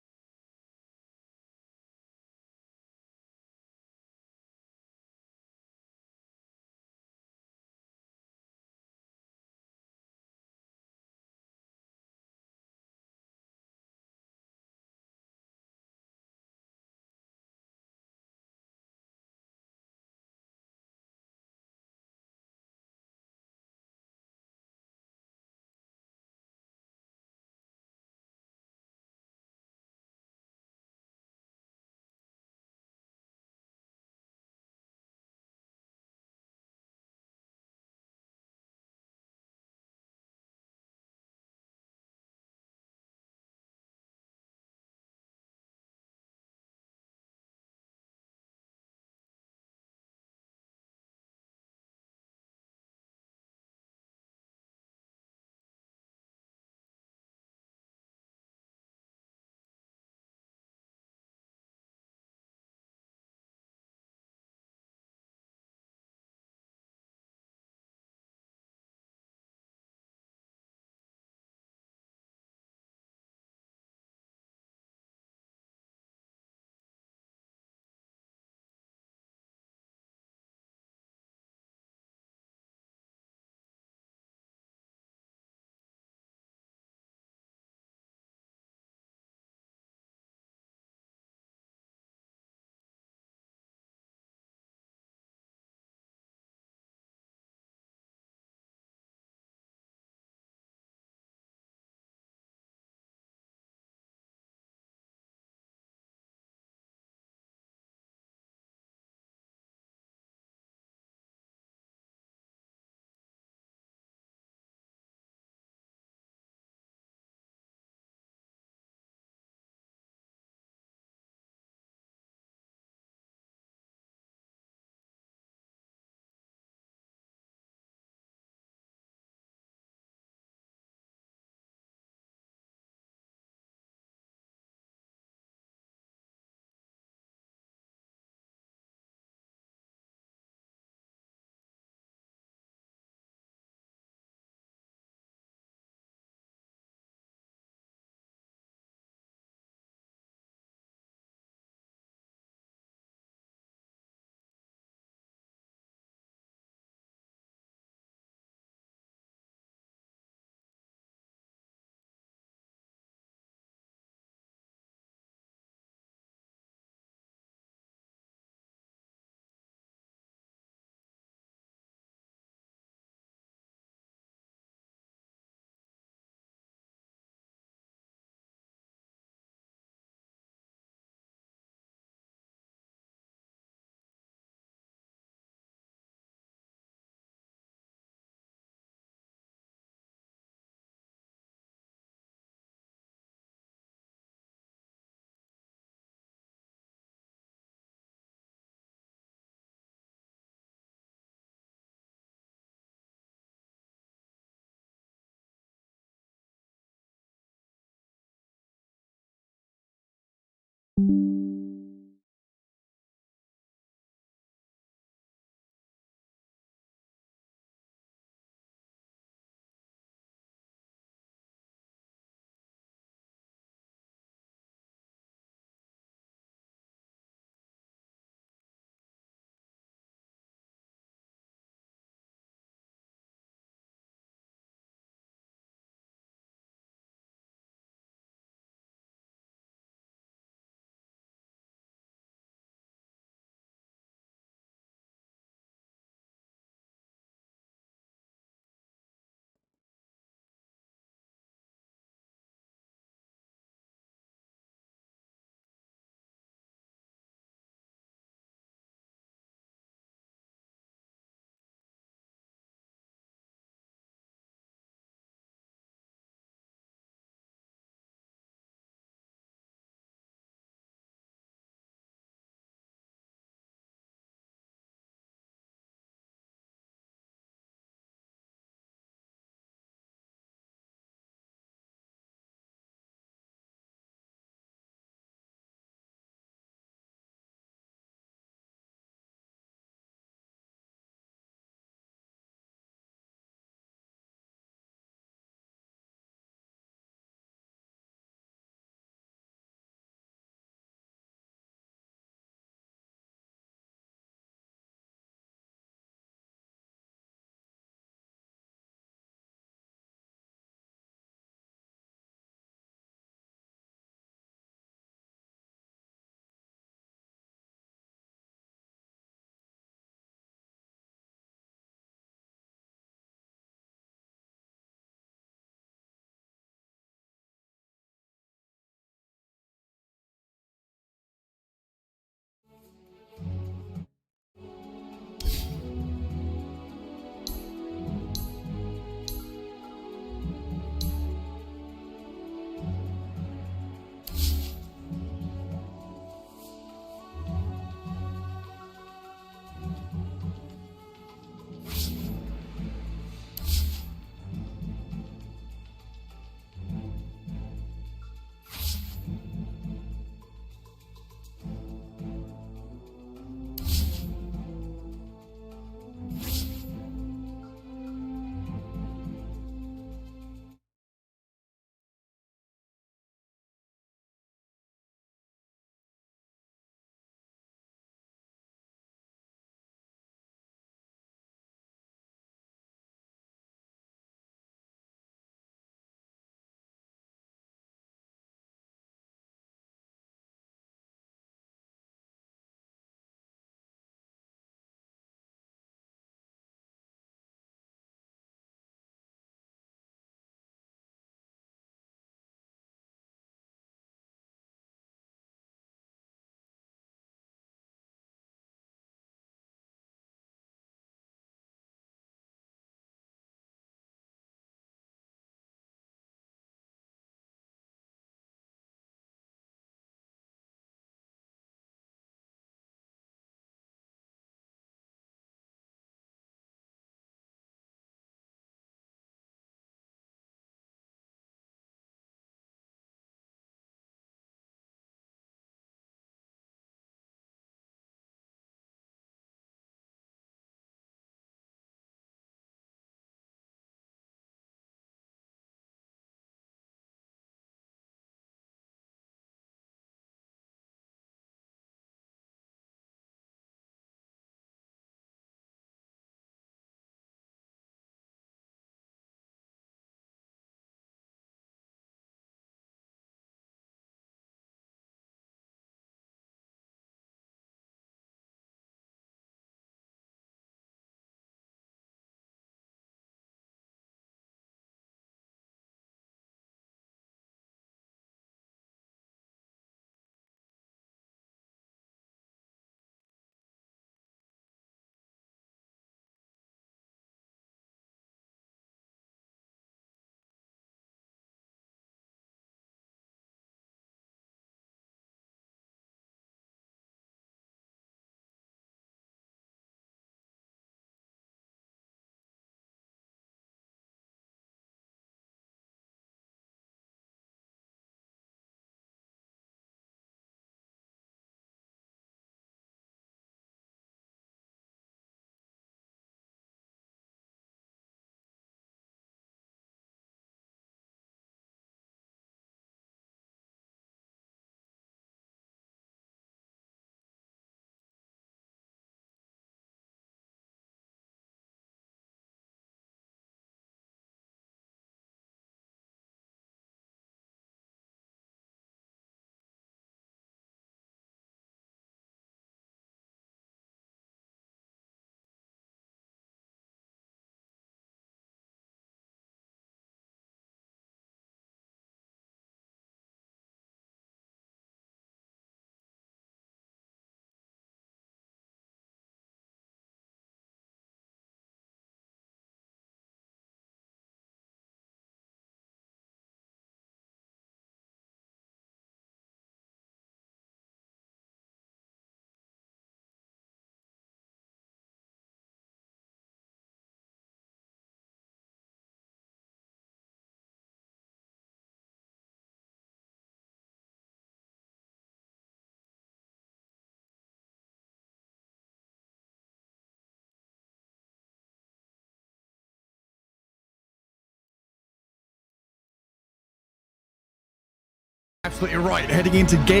absolutely right. Heading into game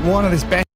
one of this best.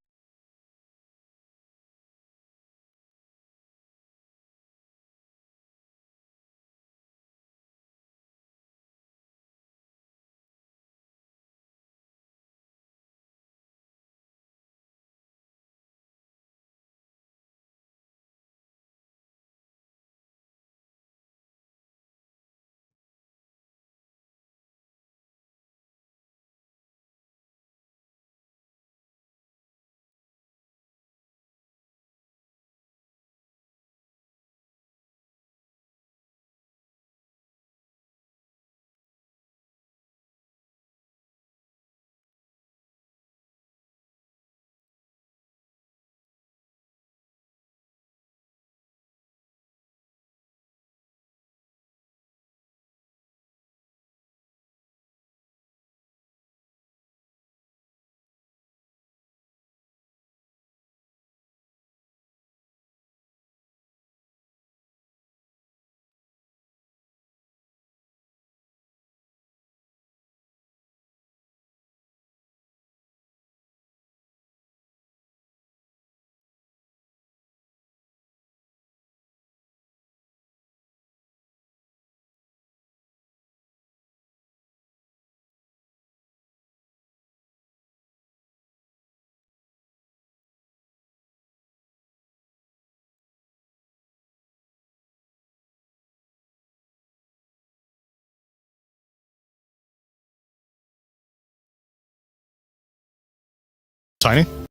Tiny?